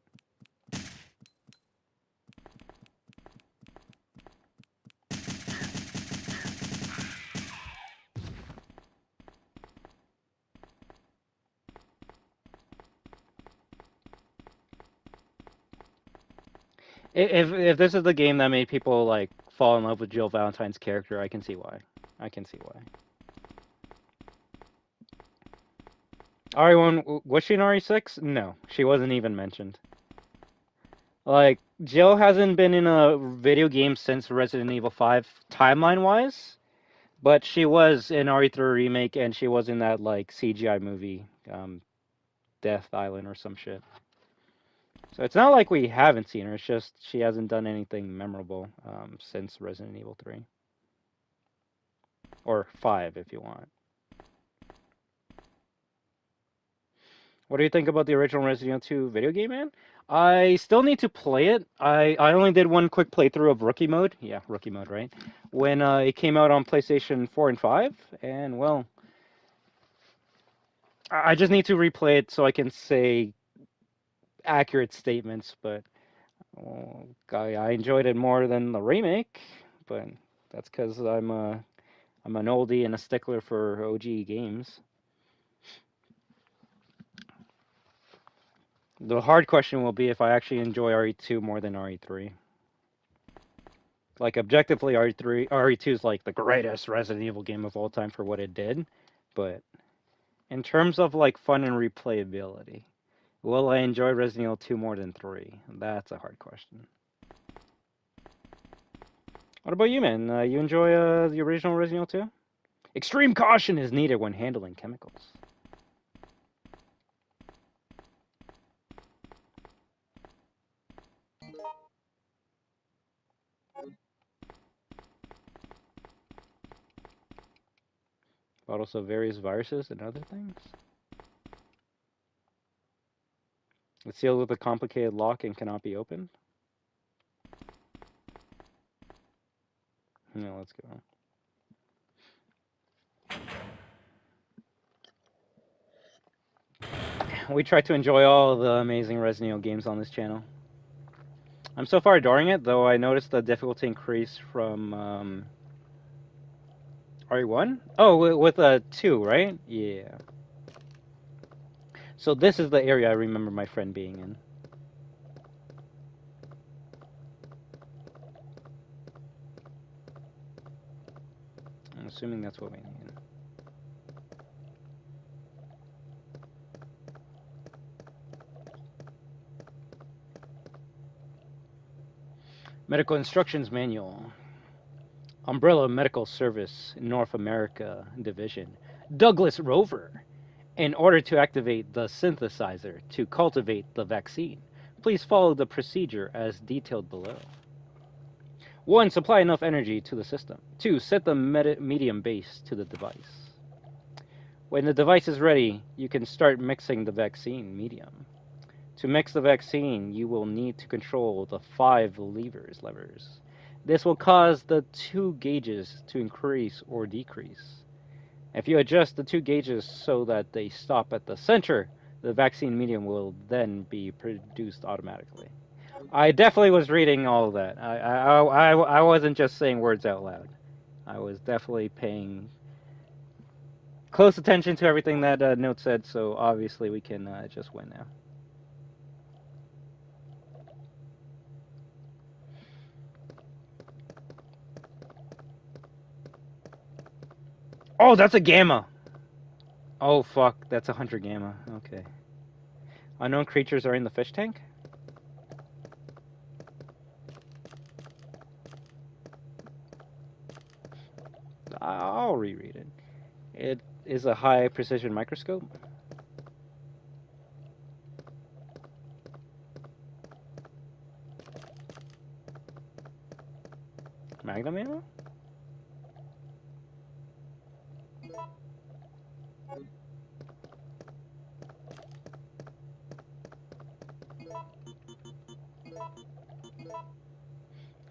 If this is the game that made people like fall in love with Jill Valentine's character, I can see why. I can see why. RE1, was she in RE6? No, she wasn't even mentioned. Like, Jill hasn't been in a video game since Resident Evil 5 timeline-wise, but she was in RE3 Remake, and she was in that, like, CGI movie, Death Island or some shit. So it's not like we haven't seen her, it's just she hasn't done anything memorable since Resident Evil 3. Or 5, if you want. What do you think about the original Resident Evil 2 video game, man? I still need to play it. I only did one quick playthrough of Rookie Mode. Yeah, Rookie Mode, right? When it came out on PlayStation 4 and 5. And, well, I just need to replay it so I can say accurate statements. But I enjoyed it more than the remake. But that's because I'm an oldie and a stickler for OG games. The hard question will be if I actually enjoy RE2 more than RE3. Like, objectively, RE2 is like the greatest Resident Evil game of all time for what it did. But in terms of like fun and replayability, will I enjoy Resident Evil 2 more than 3? That's a hard question. What about you, man? You enjoy the original Resident Evil 2? Extreme caution is needed when handling chemicals. Bottles of various viruses and other things. It's sealed with a complicated lock and cannot be opened. No, let's go. We try to enjoy all the amazing Resident Evil games on this channel. I'm so far adoring it, though I noticed the difficulty increase from RE1? Oh, with 2, right? Yeah. So this is the area I remember my friend being in. I'm assuming that's what we need. Medical Instructions Manual. Umbrella Medical Service, North America Division. Douglas Rover. In order to activate the synthesizer to cultivate the vaccine, please follow the procedure as detailed below. 1. Supply enough energy to the system. 2. Set the medium base to the device. When the device is ready, you can start mixing the vaccine medium. To mix the vaccine, you will need to control the 5 levers. This will cause the 2 gauges to increase or decrease. If you adjust the 2 gauges so that they stop at the center, the vaccine medium will then be produced automatically. I definitely was reading all of that. I wasn't just saying words out loud. I was definitely paying close attention to everything that note said, so obviously we can just win now. Oh, that's a gamma! Oh, fuck, that's a hunter gamma. Okay. Unknown creatures are in the fish tank? I'll reread it. It is a high precision microscope. Magnum ammo?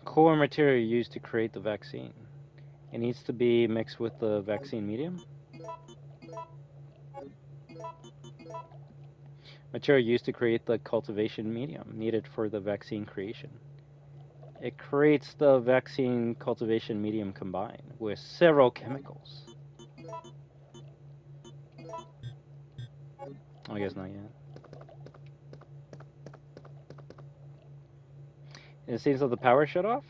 Core material used to create the vaccine. It needs to be mixed with the vaccine medium. Material used to create the cultivation medium needed for the vaccine creation. It creates the vaccine cultivation medium combined with several chemicals. I guess not yet. It seems that the power shut off.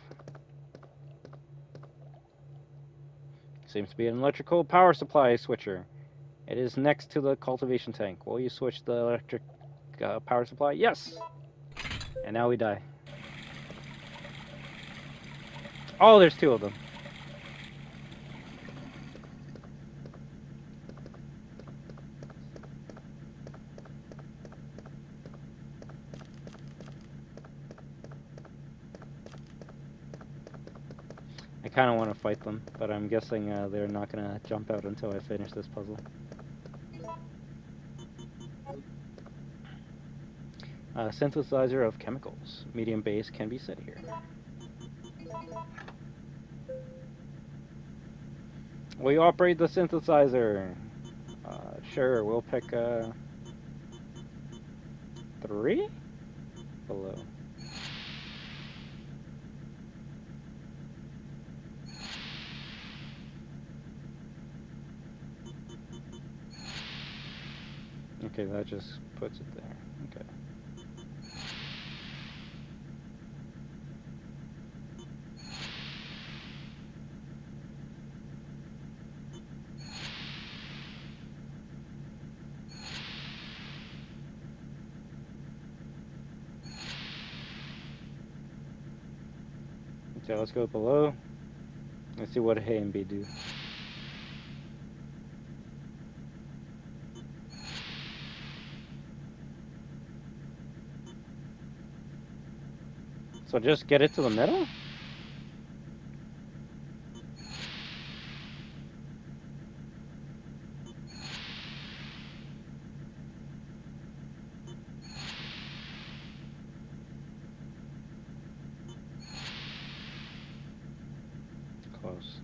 Seems to be an electrical power supply switcher. It is next to the cultivation tank. Will you switch the electric power supply? Yes! And now we die. Oh, there's two of them. I kind of want to fight them, but I'm guessing they're not going to jump out until I finish this puzzle. Synthesizer of chemicals. Medium base can be set here. Will you operate the synthesizer? Sure, we'll pick 3? Below. Okay, that just puts it there. Okay. Okay, let's go below. Let's see what A and B do. So just get it to the middle? Close.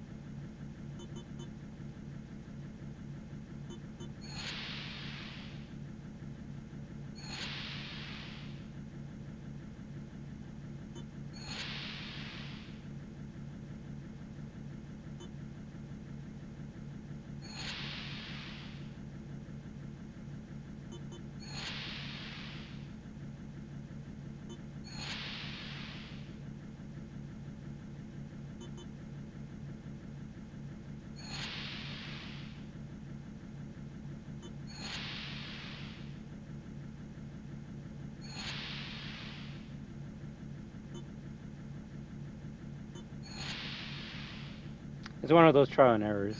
It's one of those trial and errors.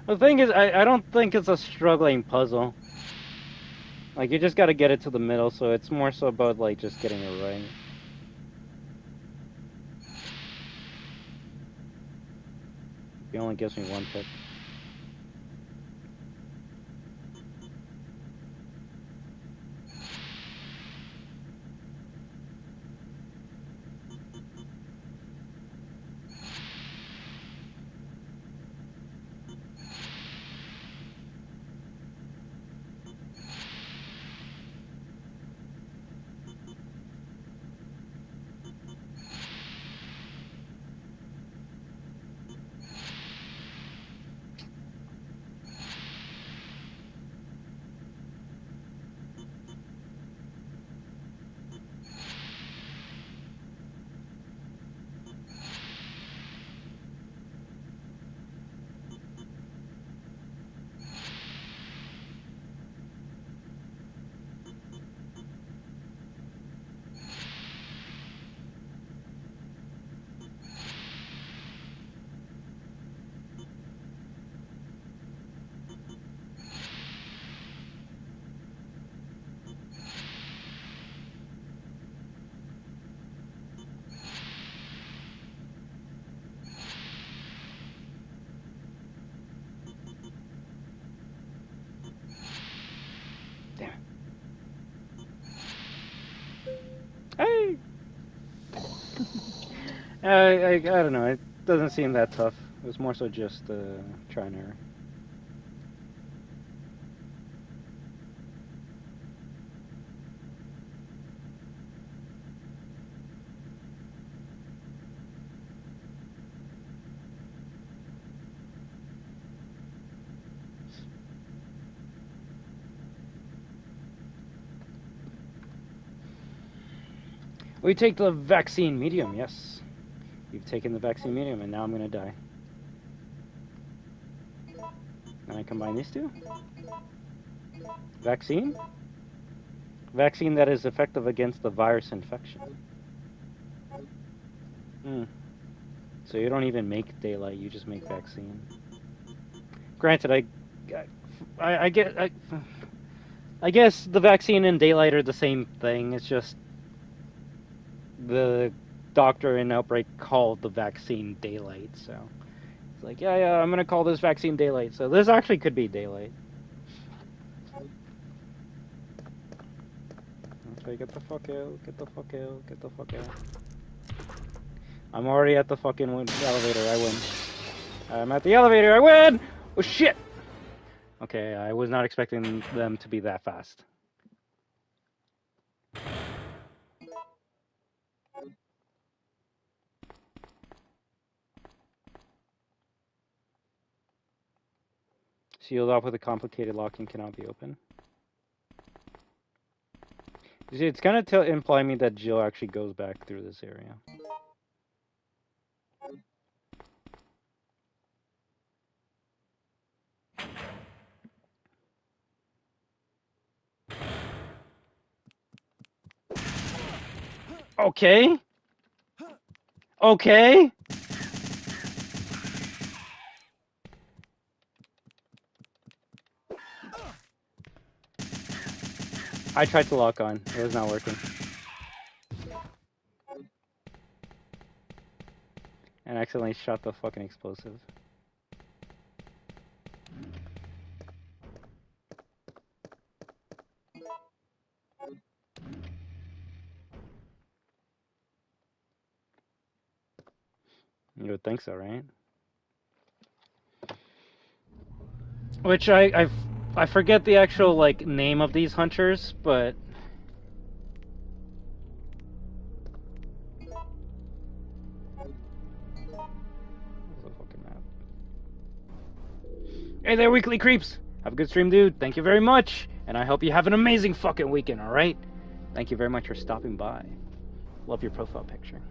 The thing is, I don't think it's a struggling puzzle. Like, you just gotta get it to the middle, so it's more so about, like, just getting it right. He only gives me one pick. Hey! I don't know, it doesn't seem that tough. It was more so just try and error. We take the vaccine medium, yes. You've taken the vaccine medium, and now I'm gonna die. Can I combine these two? Vaccine? Vaccine that is effective against the virus infection. Hmm. So you don't even make daylight, you just make vaccine. Granted, I guess the vaccine and daylight are the same thing. It's just the doctor in Outbreak called the vaccine daylight, so it's like, yeah, I'm gonna call this vaccine daylight. So this actually could be daylight. Okay, get the fuck out, get the fuck out, get the fuck out. I'm already at the fucking elevator, I win. I'm at the elevator, I win! Oh shit! Okay, I was not expecting them to be that fast. Sealed off with a complicated lock and cannot be opened. You see, it's gonna imply me that Jill actually goes back through this area. Okay. Okay. I tried to lock on. It was not working. And accidentally shot the fucking explosive. You would think so, right? Which I forget the actual like name of these hunters, but the fucking map. Hey there, weekly creeps. Have a good stream, dude. Thank you very much, and I hope you have an amazing fucking weekend. All right. Thank you very much for stopping by. Love your profile picture.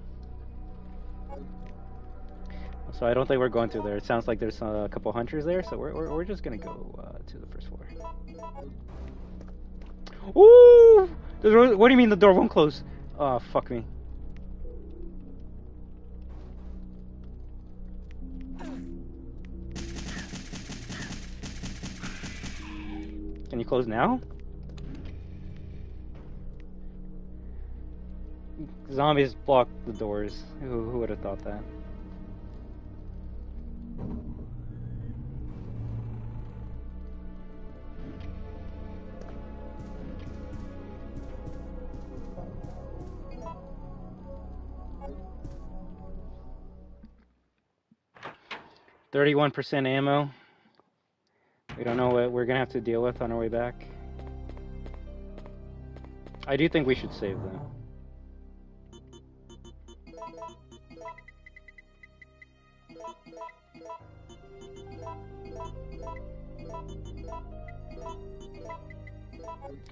So I don't think we're going through there. It sounds like there's a couple hunters there, so we're just gonna go to the first floor. Ooh! What do you mean the door won't close? Oh, fuck me. Can you close now? Zombies block the doors. Who would have thought that? %31 ammo. We don't know what we're gonna have to deal with on our way back. I do think we should save though.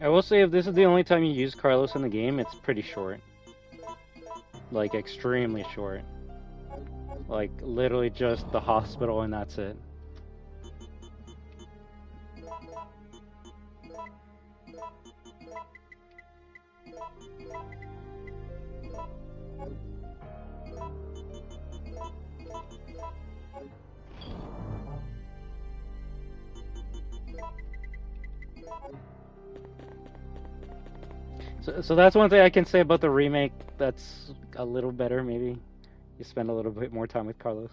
I will say if this is the only time you use Carlos in the game, it's pretty short. Like extremely short. Like literally just the hospital and that's it. So that's one thing I can say about the remake that's a little better, maybe. You spend a little bit more time with Carlos.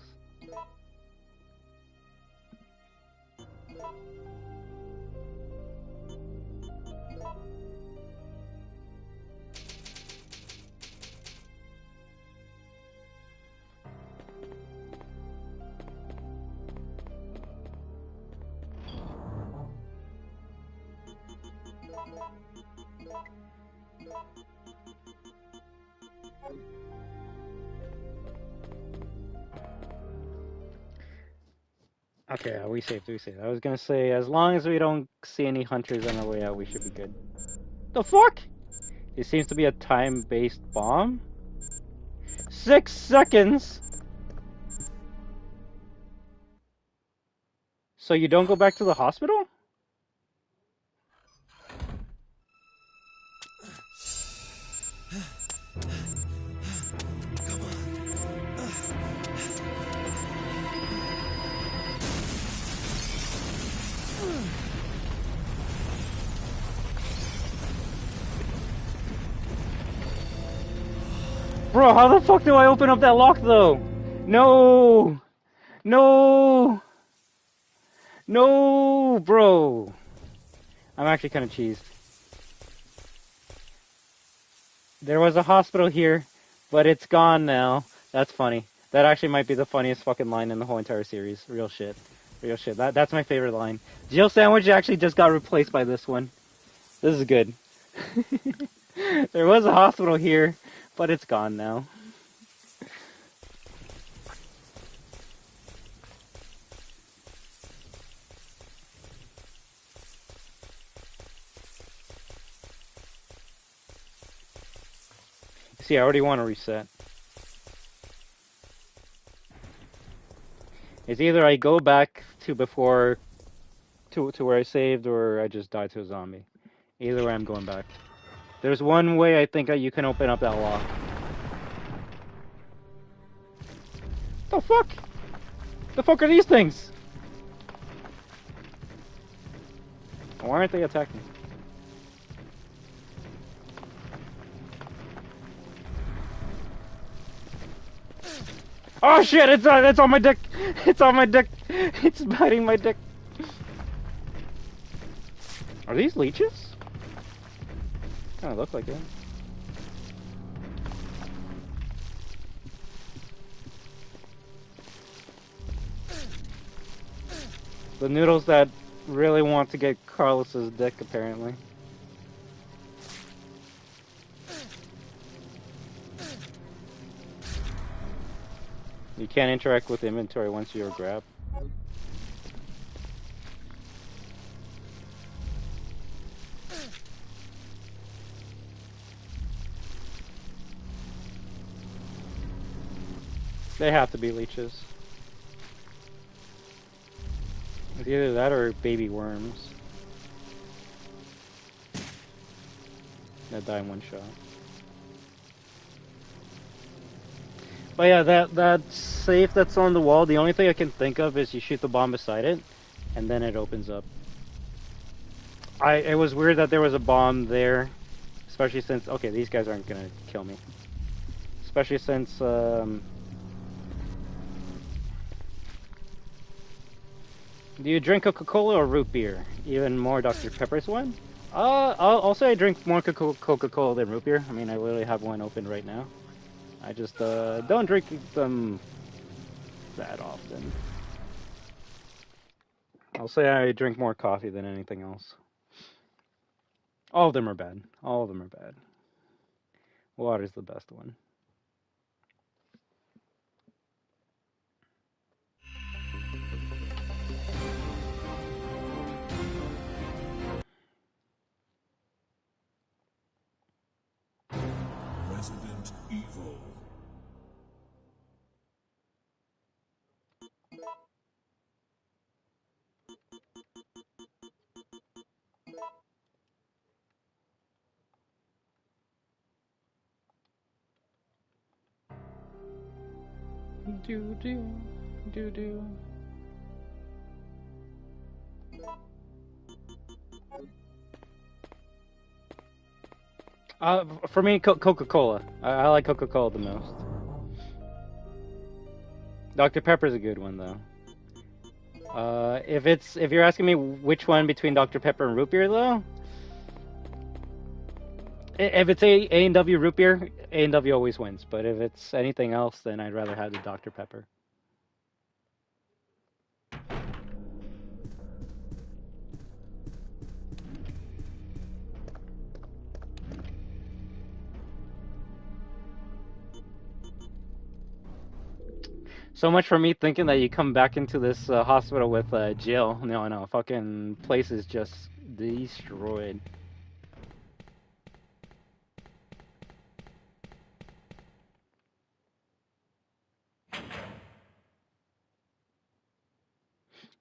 Okay, we saved, we saved. I was gonna say, as long as we don't see any hunters on our way out, we should be good. The fuck? It seems to be a time-based bomb. 6 seconds? So you don't go back to the hospital? Bro, how the fuck do I open up that lock though? No! No! No, bro! I'm actually kind of cheesed. There was a hospital here, but it's gone now. That's funny. That actually might be the funniest fucking line in the whole entire series. Real shit. Real shit. That's my favorite line. Jill Sandwich actually just got replaced by this one. This is good. There was a hospital here, but it's gone now. See, I already want to reset. It's either I go back to before, to where I saved, or I just die to a zombie. Either way, I'm going back. There's one way I think you can open up that lock. The fuck? The fuck are these things? Why aren't they attacking? Oh shit! It's on my dick. It's on my dick. It's biting my dick. Are these leeches? Kind of look like it. The noodles that really want to get Carlos's dick, apparently. You can't interact with inventory once you're grabbed. They have to be leeches. It's either that or baby worms that die in one shot. But yeah, that safe that's on the wall, the only thing I can think of is you shoot the bomb beside it, and then it opens up. It was weird that there was a bomb there, especially since, okay, these guys aren't gonna kill me. Especially since, do you drink Coca-Cola or root beer? Even more Dr. Pepper's one? I'll say I drink more Coca-Cola than root beer. I mean, I literally have one open right now. I just don't drink them that often. I'll say I drink more coffee than anything else. All of them are bad. All of them are bad. Water's the best one. Resident Evil. Do. For me, Coca-Cola. I like Coca-Cola the most. Dr. Pepper's a good one though. If you're asking me which one between Dr. Pepper and root beer though, if it's A&W root beer, A&W always wins. But if it's anything else, then I'd rather have the Dr. Pepper. So much for me thinking that you come back into this hospital with Jill. No, fucking place is just destroyed.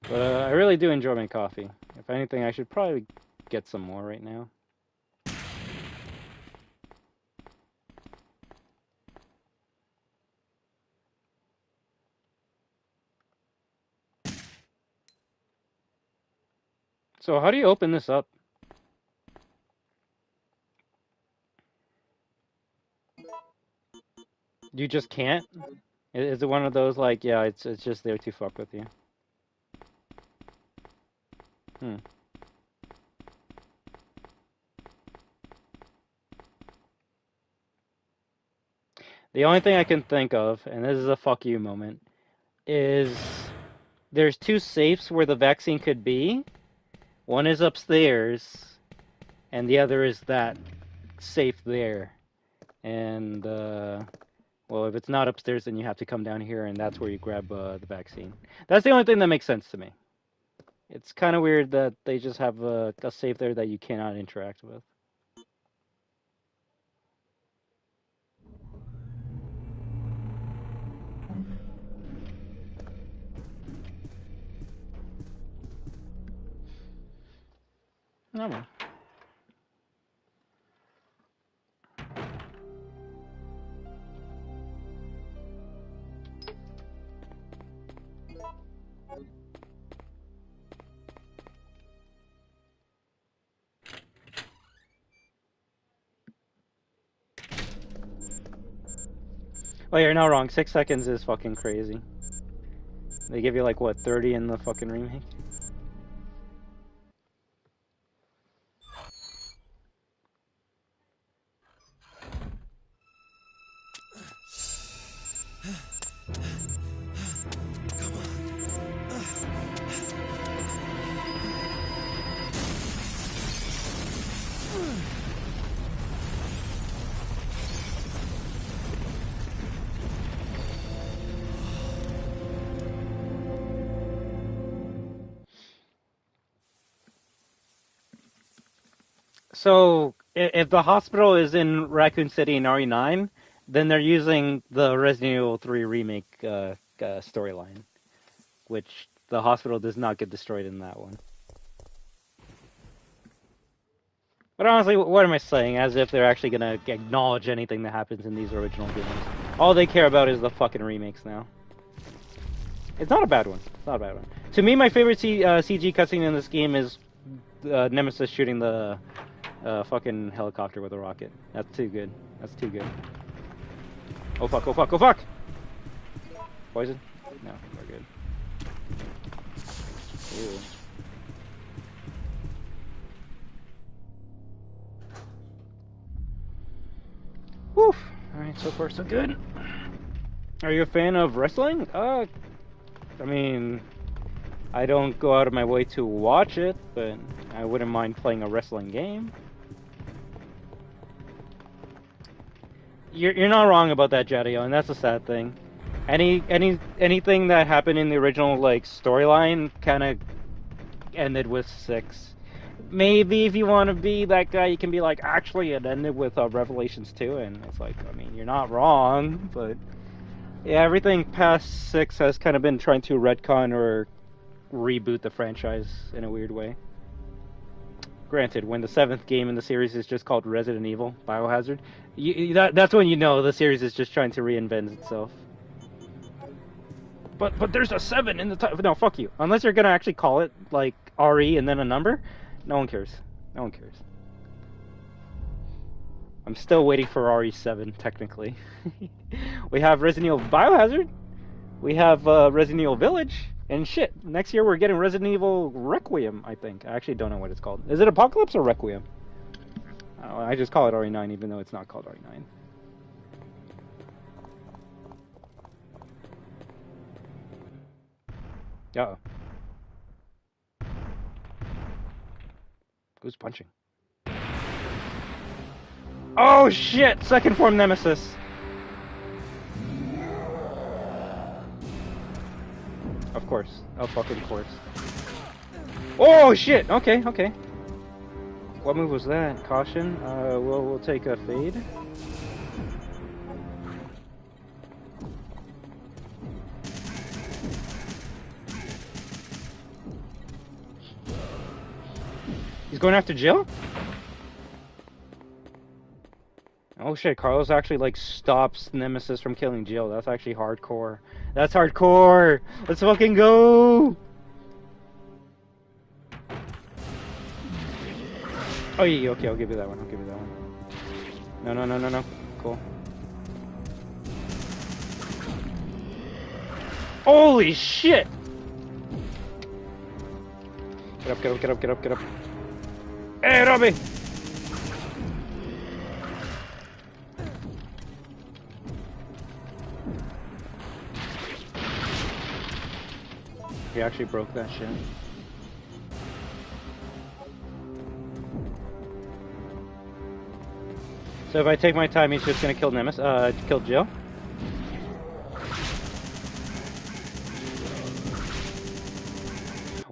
But I really do enjoy my coffee. If anything, I should probably get some more right now. So how do you open this up? You just can't? Is it one of those like, yeah, it's just there to fuck with you? Hmm. The only thing I can think of, and this is a fuck you moment, is there's two safes where the vaccine could be. One is upstairs, and the other is that safe there. And well, if it's not upstairs, then you have to come down here, and that's where you grab the vaccine. That's the only thing that makes sense to me. It's kind of weird that they just have a safe there that you cannot interact with. No, no. Oh, you're not wrong. 6 seconds is fucking crazy. They give you like what, 30 in the fucking remake? So, if the hospital is in Raccoon City in RE9, then they're using the Resident Evil 3 remake storyline, which the hospital does not get destroyed in that one. But honestly, what am I saying? As if they're actually gonna acknowledge anything that happens in these original games. All they care about is the fucking remakes now. It's not a bad one. It's not a bad one. To me, my favorite CG cutscene in this game is Nemesis shooting the fucking helicopter with a rocket. That's too good. That's too good. Oh fuck, oh fuck, oh fuck! Poison? No, we're good. Ew. Whew. Alright, so far so good. Are you a fan of wrestling? I mean, I don't go out of my way to watch it, but I wouldn't mind playing a wrestling game. You're not wrong about that, Jadio, and that's a sad thing. Anything that happened in the original like storyline kind of ended with 6. Maybe if you want to be that guy, you can be like, actually, it ended with Revelations 2, and it's like, I mean, you're not wrong, but yeah, everything past 6 has kind of been trying to retcon or reboot the franchise in a weird way. Granted, when the 7th game in the series is just called Resident Evil Biohazard, that's when you know the series is just trying to reinvent itself. But there's a 7 in the title. No, fuck you. Unless you're gonna actually call it like RE and then a number, no one cares. No one cares. I'm still waiting for RE7 technically. We have Resident Evil Biohazard. We have Resident Evil Village. And shit, next year we're getting Resident Evil Requiem, I think. I actually don't know what it's called. Is it Apocalypse or Requiem? I don't know, I just call it RE9 even though it's not called RE9. Uh-oh. Who's punching? Oh shit! Second form Nemesis! Of course. Oh fucking course. Oh shit! Okay, okay. What move was that? Caution? We'll take a fade. He's going after Jill? Oh shit, Carlos actually like stops Nemesis from killing Jill. That's actually hardcore. That's hardcore! Let's fucking go! Oh yeah, okay, I'll give you that one. I'll give you that one. No. Cool. Holy shit! Get up. Hey, Robbie! He actually broke that shit. So if I take my time, he's just gonna kill Nemesis, kill Jill?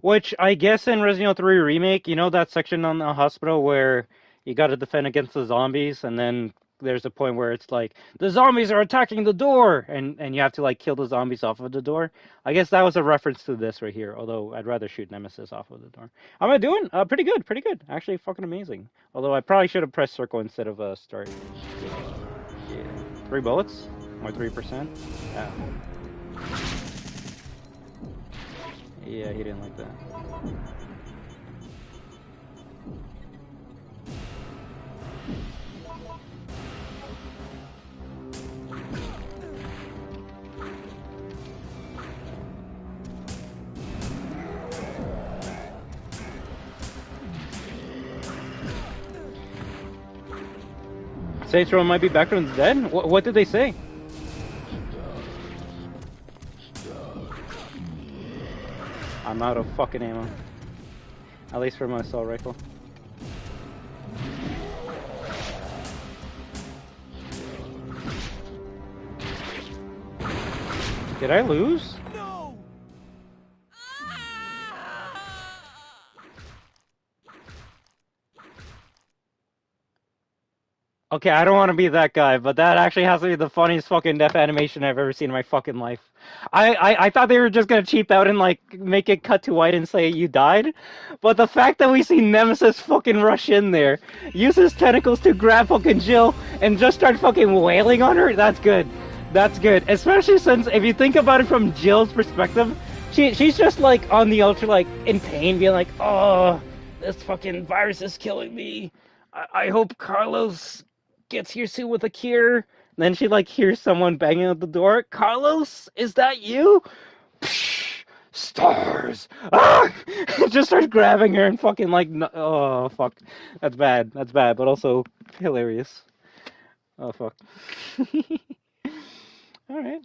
Which, I guess in Resident Evil 3 Remake, you know that section on the hospital where you gotta defend against the zombies, and then there's a point where it's like, the zombies are attacking the door! And you have to, like, kill the zombies off of the door? I guess that was a reference to this right here, although I'd rather shoot Nemesis off of the door. How am I doing? Pretty good. Actually, fucking amazing. Although I probably should have pressed circle instead of start. Yeah. 3 bullets? Or 3%? Yeah, he didn't like that. Saints Row might be back from the dead? What did they say? I'm out of fucking ammo. At least for my assault rifle. Did I lose? No! Okay, I don't want to be that guy, but that actually has to be the funniest fucking death animation I've ever seen in my fucking life. I thought they were just gonna cheap out and like make it cut to white and say you died, but the fact that we see Nemesis fucking rush in there, use his tentacles to grab fucking Jill and just start fucking wailing on her, that's good. That's good. Especially since if you think about it from Jill's perspective, she's just like on the ultra like in pain, being like, oh, this fucking virus is killing me. I hope Carlos gets here soon with a cure. And then she like hears someone banging at the door. Carlos, is that you? Psh, stars! Ah! Just starts grabbing her and fucking like, oh fuck, that's bad, but also hilarious. Oh fuck. All right.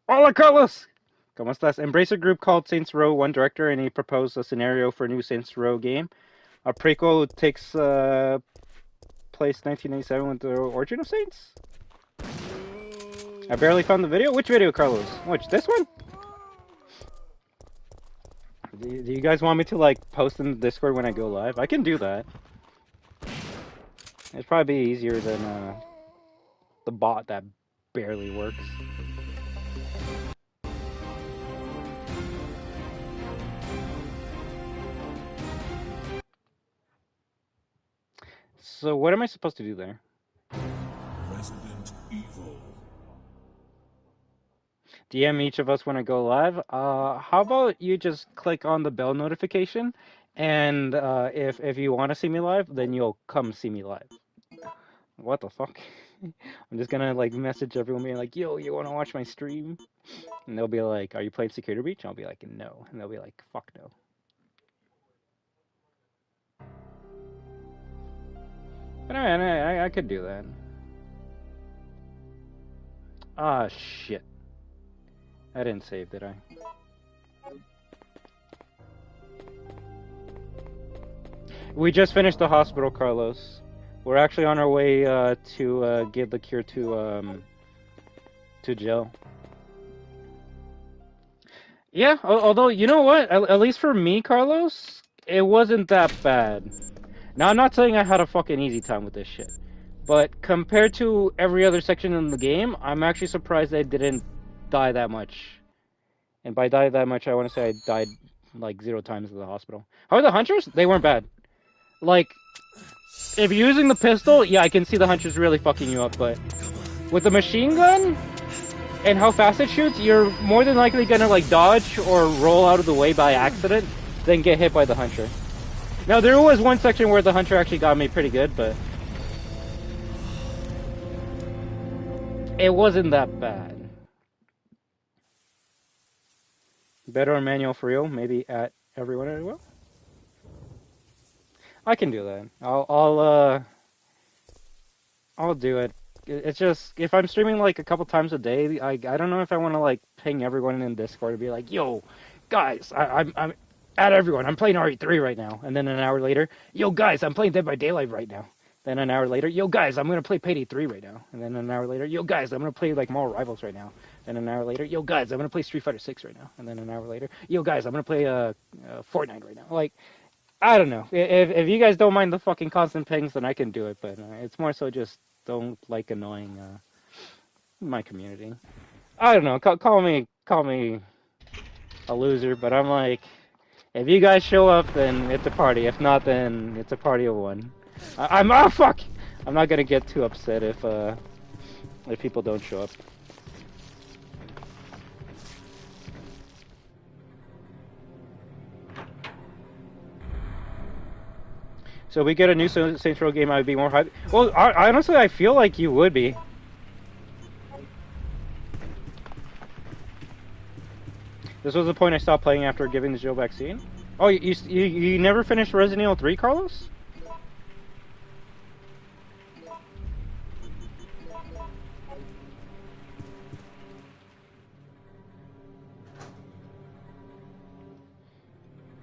Hola, Carlos. ¿Cómo estás? Embrace a group called Saints Row One Director, and he proposed a scenario for a new Saints Row game. A prequel takes place 1997 with the origin of Saints. I barely found the video. Which video, Carlos? Which, this one? Do you guys want me to like post in the Discord when I go live? I can do that. It's probably easier than the bot that barely works. So what am I supposed to do there? Resident Evil. DM each of us when I go live. How about you just click on the bell notification, and if you want to see me live, then you'll come see me live. What the fuck? I'm just gonna like message everyone being like, yo, you wanna watch my stream? And they'll be like, are you playing Security Breach? And I'll be like, no. And they'll be like, fuck no. But I could do that. Ah, shit. I didn't save, did I? We just finished the hospital, Carlos. We're actually on our way to give the cure to Jill. Yeah, although, you know what? At least for me, Carlos, it wasn't that bad. Now, I'm not saying I had a fucking easy time with this shit. But compared to every other section in the game, I'm actually surprised I didn't die that much. And by die that much, I want to say I died like 0 times to the hospital. How are the hunters? They weren't bad. Like, if you're using the pistol, yeah, I can see the hunters really fucking you up, but with the machine gun and how fast it shoots, you're more than likely gonna like dodge or roll out of the way by accident than get hit by the hunter. Now, there was one section where the hunter actually got me pretty good, but it wasn't that bad. Better on manual for real? Maybe at everyone as well? I can do that. I'll do it. It's just, if I'm streaming like a couple times a day, I don't know if I want to like ping everyone in Discord and be like, yo, guys, I'm at everyone. I'm playing RE3 right now. And then an hour later, yo, guys, I'm playing Dead by Daylight right now. Then an hour later, yo, guys, I'm going to play Payday 3 right now. And then an hour later, yo, guys, I'm going to play like Moral Rivals right now. Then an hour later, yo, guys, I'm going to play Street Fighter 6 right now. And then an hour later, yo, guys, I'm going to play Fortnite right now. Like, I don't know. If you guys don't mind the fucking constant pings, then I can do it. But it's more so just don't like annoying my community. I don't know. Call me a loser, but I'm like, if you guys show up, then it's a party. If not, then it's a party of one. Oh fuck! I'm not gonna get too upset if people don't show up. So we get a new Saints Row game, I'd be more hyped. Well, honestly, I feel like you would be. This was the point I stopped playing after giving the Jill vaccine. Oh, you never finished Resident Evil 3, Carlos?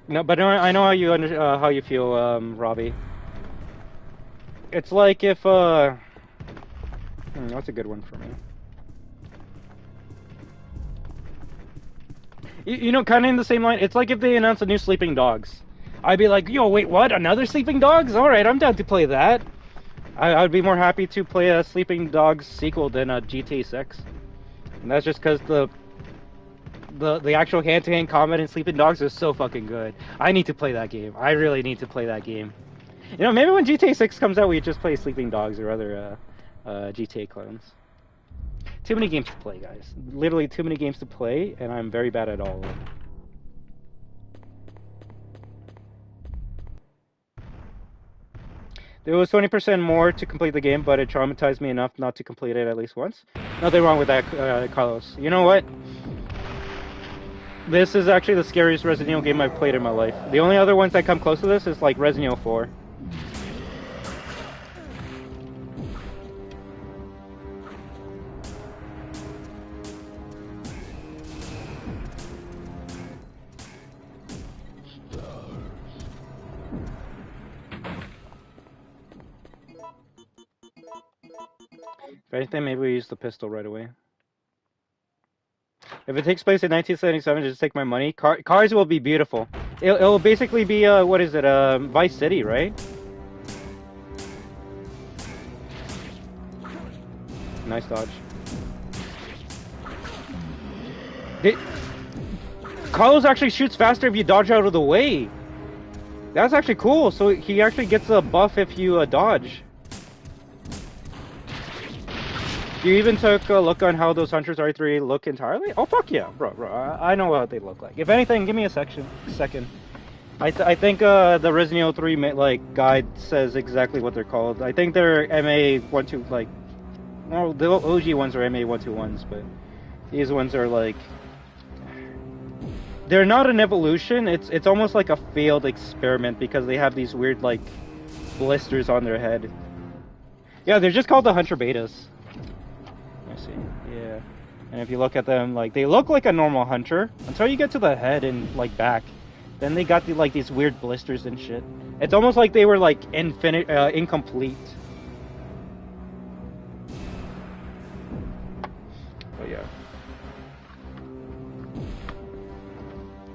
No, but I know how you feel, Robbie. It's like if that's a good one for me. You know, kind of in the same line. It's like if they announced a new Sleeping Dogs. I'd be like, yo, wait, what? Another Sleeping Dogs? All right, I'm down to play that. I'd be more happy to play a Sleeping Dogs sequel than a GTA 6. And that's just because the actual hand-to-hand combat in Sleeping Dogs is so fucking good. I need to play that game. I really need to play that game. You know, maybe when GTA 6 comes out, we just play Sleeping Dogs or other GTA clones. Too many games to play, guys. Literally too many games to play, and I'm very bad at all of them. There was 20% more to complete the game, but it traumatized me enough not to complete it at least once. Nothing wrong with that, Carlos. You know what? This is actually the scariest Resident Evil game I've played in my life. The only other ones that come close to this is like Resident Evil 4. If anything, maybe we use the pistol right away. If it takes place in 1977, just take my money. Cars will be beautiful. It'll basically be, what is it, Vice City, right? Nice dodge. Carlos actually shoots faster if you dodge out of the way. That's actually cool. So he actually gets a buff if you dodge. You even took a look on how those Hunters R3 look entirely? Oh, fuck yeah, bro. I know what they look like. If anything, give me a second. I think the Resident Evil 3 like guide says exactly what they're called. I think they're MA12, like, well, the OG ones are MA121s, but these ones are like, they're not an evolution. It's almost like a failed experiment because they have these weird like blisters on their head. Yeah, they're just called the Hunter Betas. See, yeah, and if you look at them, like, they look like a normal hunter until you get to the head and like back. Then they got like these weird blisters and shit. It's almost like they were like incomplete. But yeah,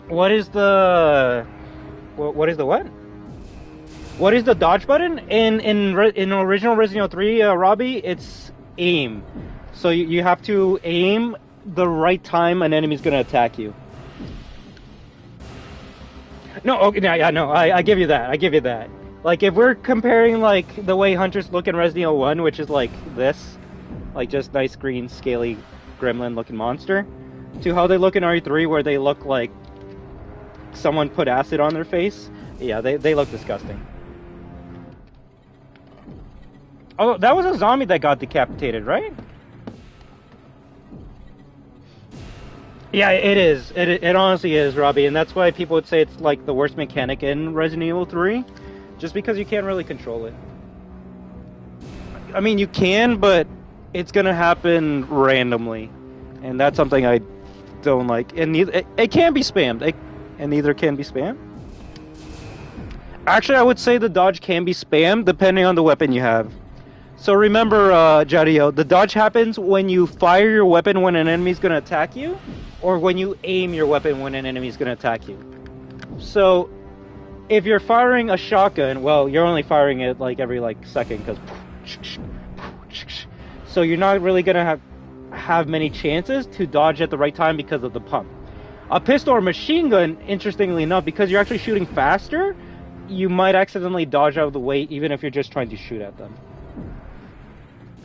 what is the what? What is the dodge button in original Resident Evil 3, Robbie? It's aim. So you have to aim the right time an enemy's gonna attack you. No, okay, yeah, no, I give you that. I give you that. Like, if we're comparing, like, the way hunters look in Resident Evil 1, which is like this, like just nice green, scaly, gremlin-looking monster, to how they look in RE3, where they look like someone put acid on their face, yeah, they look disgusting. Oh, that was a zombie that got decapitated, right? Yeah, it is. It honestly is, Robbie, and that's why people would say it's like the worst mechanic in Resident Evil 3, just because you can't really control it. I mean, you can, but it's gonna happen randomly, and that's something I don't like. And it can be spammed, and neither can be spammed. Actually, I would say the dodge can be spammed depending on the weapon you have. So remember, Jadio, the dodge happens when you fire your weapon when an enemy's gonna attack you, or when you aim your weapon when an enemy's gonna attack you. So, if you're firing a shotgun, well, you're only firing it like every second, because so you're not really gonna have many chances to dodge at the right time because of the pump. A pistol or machine gun, interestingly enough, because you're actually shooting faster, you might accidentally dodge out of the way even if you're just trying to shoot at them.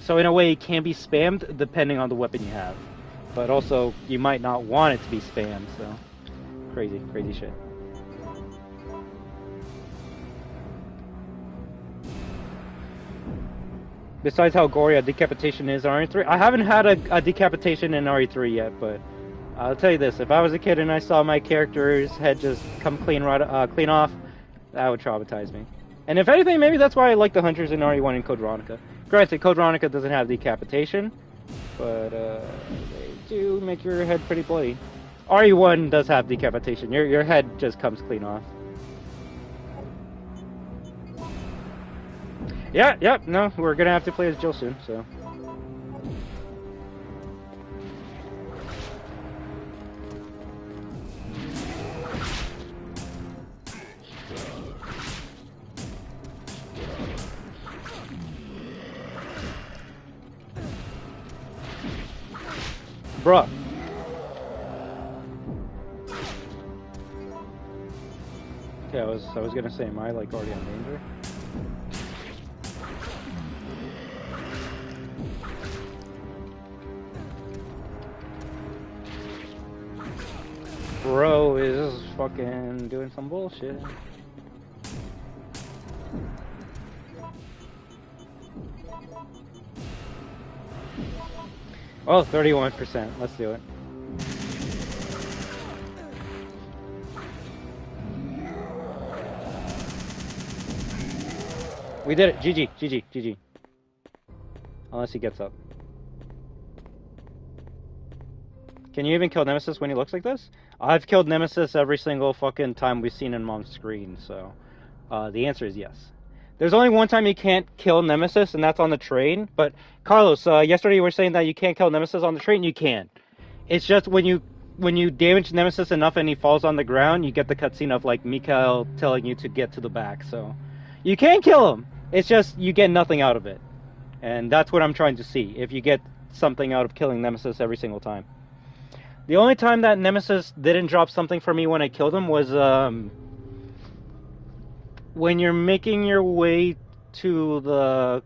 So in a way, it can be spammed depending on the weapon you have. But also, you might not want it to be spammed, so... Crazy, crazy shit. Besides how gory a decapitation is in RE3, I haven't had a decapitation in RE3 yet, but... I'll tell you this, if I was a kid and I saw my character's head just come clean off, that would traumatize me. And if anything, maybe that's why I like the hunters in RE1 and Code Veronica. Granted, Code Veronica doesn't have decapitation, but they do make your head pretty bloody. RE1 does have decapitation. Your head just comes clean off. Yeah, no, we're gonna have to play as Jill soon, so... Bruh. Okay, I was gonna say, am I already in danger? Bro is fucking doing some bullshit. Oh, 31%. Let's do it. We did it. GG. Unless he gets up. Can you even kill Nemesis when he looks like this? I've killed Nemesis every single fucking time we've seen him on screen, so... the answer is yes. There's only one time you can't kill Nemesis, and that's on the train. But, Carlos, yesterday you were saying that you can't kill Nemesis on the train. You can. It's just when you damage Nemesis enough and he falls on the ground, you get the cutscene of, Mikhail telling you to get to the back. So, you can kill him. It's just you get nothing out of it. And that's what I'm trying to see, if you get something out of killing Nemesis every single time. The only time that Nemesis didn't drop something for me when I killed him was, when you're making your way to the...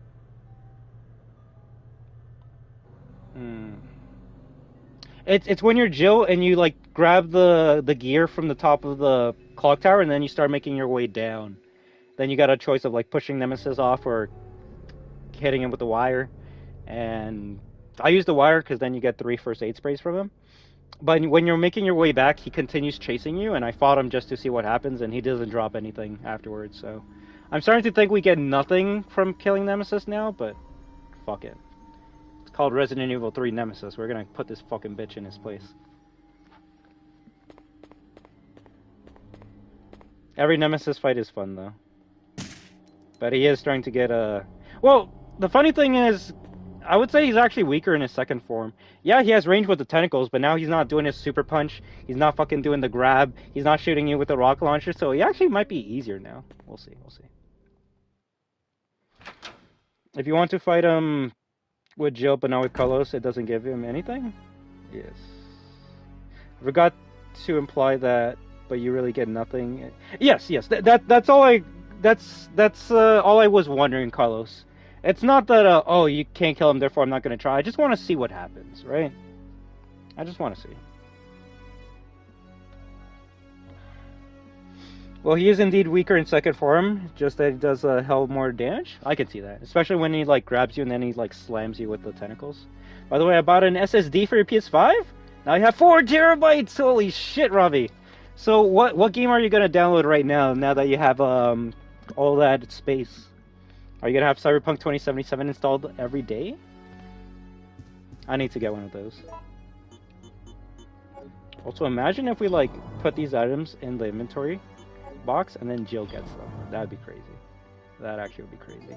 It's when you're Jill and you, grab the gear from the top of the clock tower and then you start making your way down. Then you got a choice of, pushing Nemesis off or hitting him with the wire. And I use the wire because then you get 3 first aid sprays from him. But when you're making your way back, he continues chasing you, and I fought him just to see what happens, and he doesn't drop anything afterwards, so... I'm starting to think we get nothing from killing Nemesis now, but... fuck it. It's called Resident Evil 3 Nemesis. We're gonna put this fucking bitch in his place. Every Nemesis fight is fun, though. But he is starting to get a... Well, the funny thing is... I would say he's actually weaker in his second form. Yeah, he has range with the tentacles, but now he's not doing his super punch. He's not fucking doing the grab. He's not shooting you with the rocket launcher, so he actually might be easier now. We'll see. If you want to fight him with Jill, but not with Carlos, it doesn't give him anything? Yes. I forgot to imply that but you really get nothing. Yes, that's all that's all I was wondering, Carlos. It's not that oh, you can't kill him, therefore I'm not gonna try. I just want to see what happens, right? I just want to see. Well, he is indeed weaker in second form, just that he does a hell more damage. I can see that, especially when he like grabs you and then he like slams you with the tentacles. By the way, I bought an SSD for your PS5. Now you have 4 terabytes. Holy shit, Robbie! So what game are you gonna download right now? Now that you have all that space, are you gonna have Cyberpunk 2077 installed every day? I need to get one of those. Also, imagine if we like put these items in the inventory box and then Jill gets them. That'd be crazy. That actually would be crazy.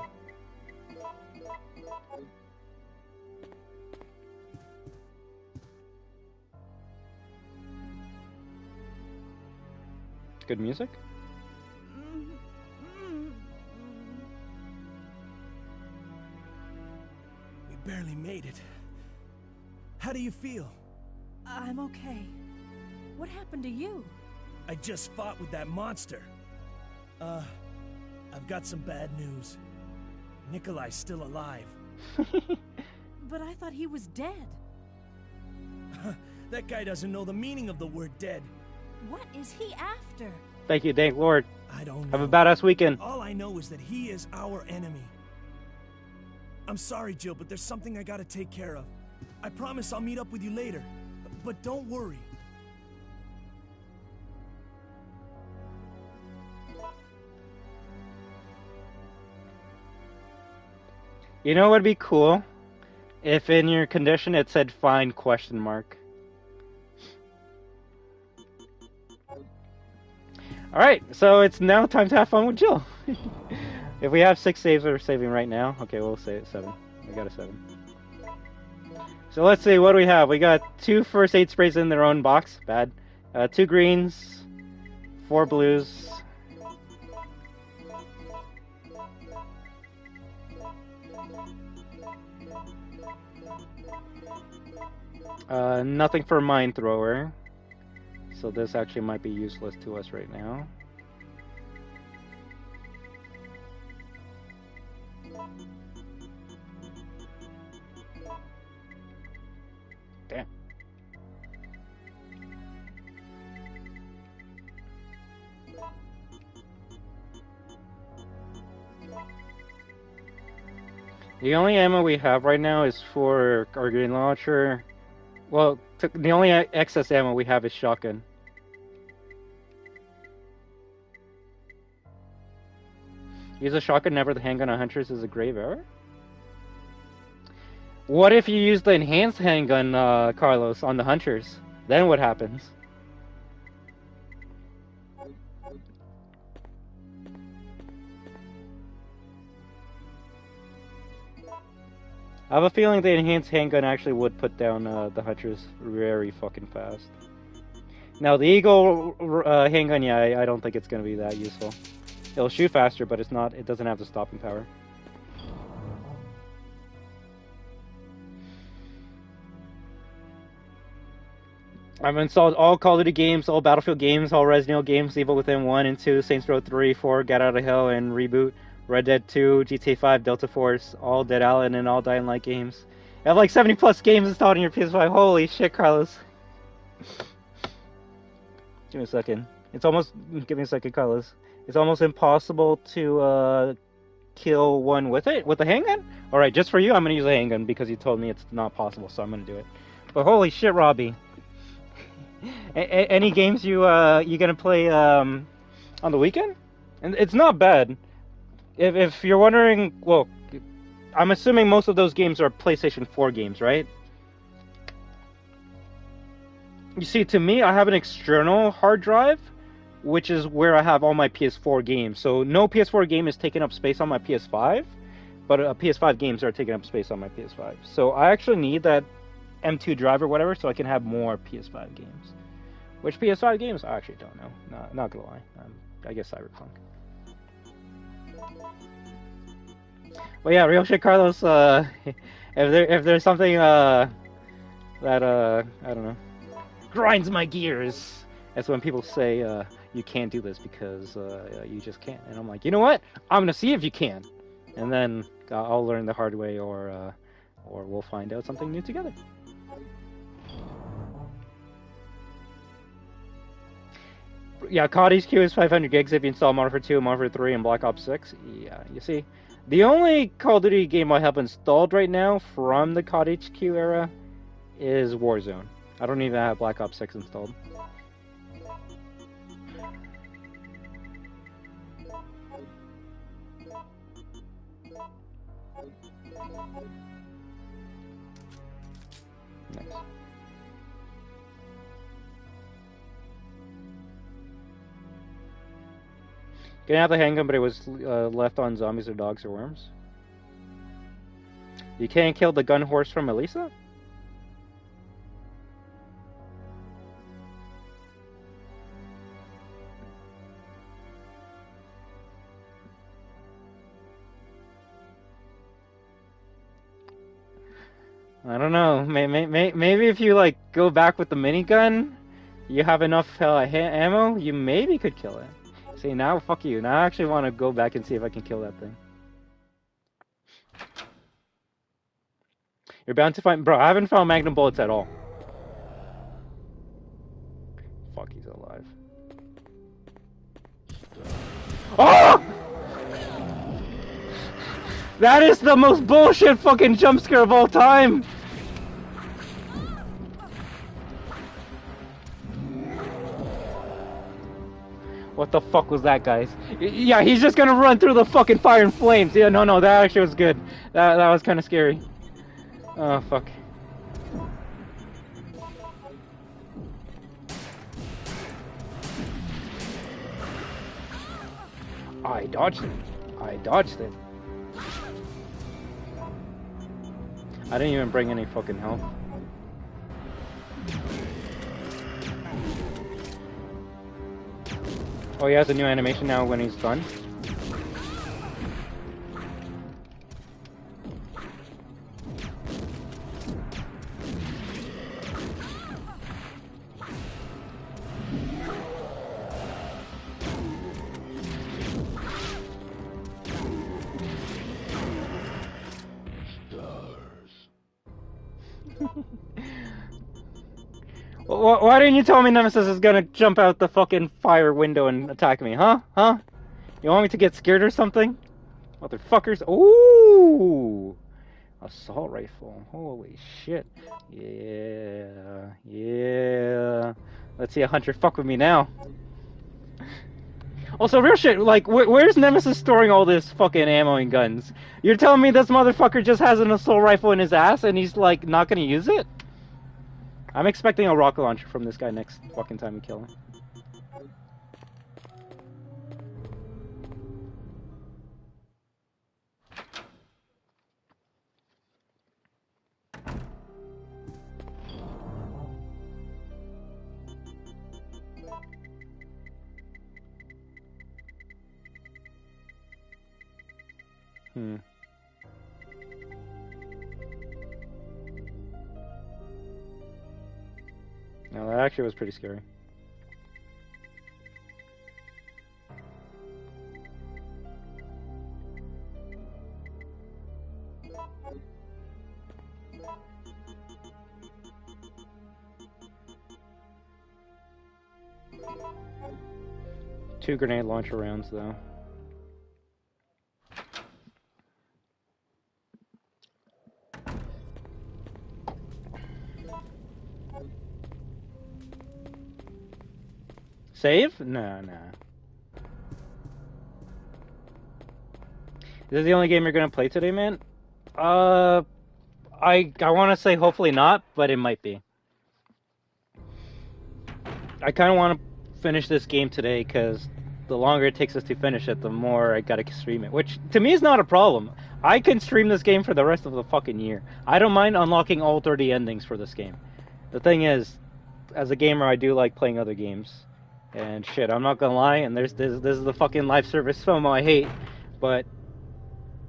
Good music? We barely made it. How do you feel? I'm okay. What happened to you? I just fought with that monster. I've got some bad news. Nikolai's still alive. But I thought he was dead. That guy doesn't know the meaning of the word dead. What is he after? Thank you, thank Lord. I don't Have know. a badass weekend. All I know is that he is our enemy. I'm sorry, Jill, but there's something I gotta take care of. I promise I'll meet up with you later. But don't worry. You know what would be cool? If in your condition it said fine question mark. Alright, so it's now time to have fun with Jill. If we have 6 saves, we're saving right now. Okay, we'll save 7. We got a 7. So let's see, what do we have? We got 2 first aid sprays in their own box. Bad. 2 greens. 4 blues. Nothing for mine thrower. So this actually might be useless to us right now. Damn. The only ammo we have right now is for our green launcher. Well, the only excess ammo we have is shotgun. Use a shotgun, never the handgun on hunters is a grave error? What if you use the enhanced handgun, Carlos, on the hunters? Then what happens? I have a feeling the enhanced handgun actually would put down the hunters very fucking fast. Now the Eagle handgun, yeah, I don't think it's gonna be that useful. It'll shoot faster, but it's not. It doesn't have the stopping power. I've installed all Call of Duty games, all Battlefield games, all Resident Evil games, Evil Within 1 and 2, Saints Row 3, 4, Get Out of Hell, and Reboot, Red Dead 2, GTA 5, Delta Force, all Dead Island, and all Dying Light games. You have like 70 plus games installed on your PS5. Holy shit, Carlos. Give me a second. It's almost... Give me a second, Carlos. It's almost impossible to kill one with it, with a handgun? Alright, just for you, I'm going to use a handgun because you told me it's not possible, so I'm going to do it. But holy shit, Robbie. Any games you gonna play on the weekend? And it's not bad. If you're wondering, well, I'm assuming most of those games are PlayStation 4 games, right? You see, to me, I have an external hard drive, which is where I have all my PS4 games. So no PS4 game is taking up space on my PS5, but PS5 games are taking up space on my PS5. So I actually need that M2 drive or whatever so I can have more PS5 games. Which PS5 games? I actually don't know. Not gonna lie. I guess Cyberpunk. Well, yeah, real shit, Carlos. If there's something that I don't know, grinds my gears That's when people say you can't do this because you just can't. And I'm like, you know what? I'm gonna see if you can, and then I'll learn the hard way, or we'll find out something new together. Yeah, COD HQ is 500 gigs if you install Modern Warfare 2, Modern Warfare 3, and Black Ops 6. Yeah, you see, the only Call of Duty game I have installed right now from the COD HQ era is Warzone. I don't even have Black Ops 6 installed. Nice. Gonna have the handgun, but it was left on zombies or dogs or worms. You can't kill the gun horse from Elisa? I don't know. Maybe if you like go back with the minigun, you have enough ammo, you maybe could kill it. See, now fuck you. Now I actually want to go back and see if I can kill that thing. You're bound to find... Bro, I haven't found magnum bullets at all. Fuck, he's alive. Oh! That is the most bullshit fucking jump scare of all time! What the fuck was that, guys? Yeah, he's just gonna run through the fucking fire and flames. Yeah, no, that actually was good. That was kind of scary. Oh, fuck. I dodged it. I dodged it. I didn't even bring any fucking health. Oh, he has a new animation now when he's done. Why didn't you tell me Nemesis is gonna jump out the fucking fire window and attack me, huh? Huh? You want me to get scared or something? Motherfuckers. Ooh! Assault rifle. Holy shit. Yeah. Yeah. Let's see a hunter fuck with me now. Also, real shit, like, where's Nemesis storing all this fucking ammo and guns? You're telling me this motherfucker just has an assault rifle in his ass and he's, like, not gonna use it? I'm expecting a rocket launcher from this guy next fucking time we kill him. No, that actually was pretty scary. Two grenade launcher rounds, though. Save? No. Is this the only game you're gonna play today, man? I want to say hopefully not, but it might be. I kind of want to finish this game today because the longer it takes us to finish it, the more I gotta stream it. Which, to me, is not a problem. I can stream this game for the rest of the fucking year. I don't mind unlocking all 30 endings for this game. The thing is, as a gamer, I do like playing other games. And shit, I'm not gonna lie, and this is the fucking live service FOMO I hate, but...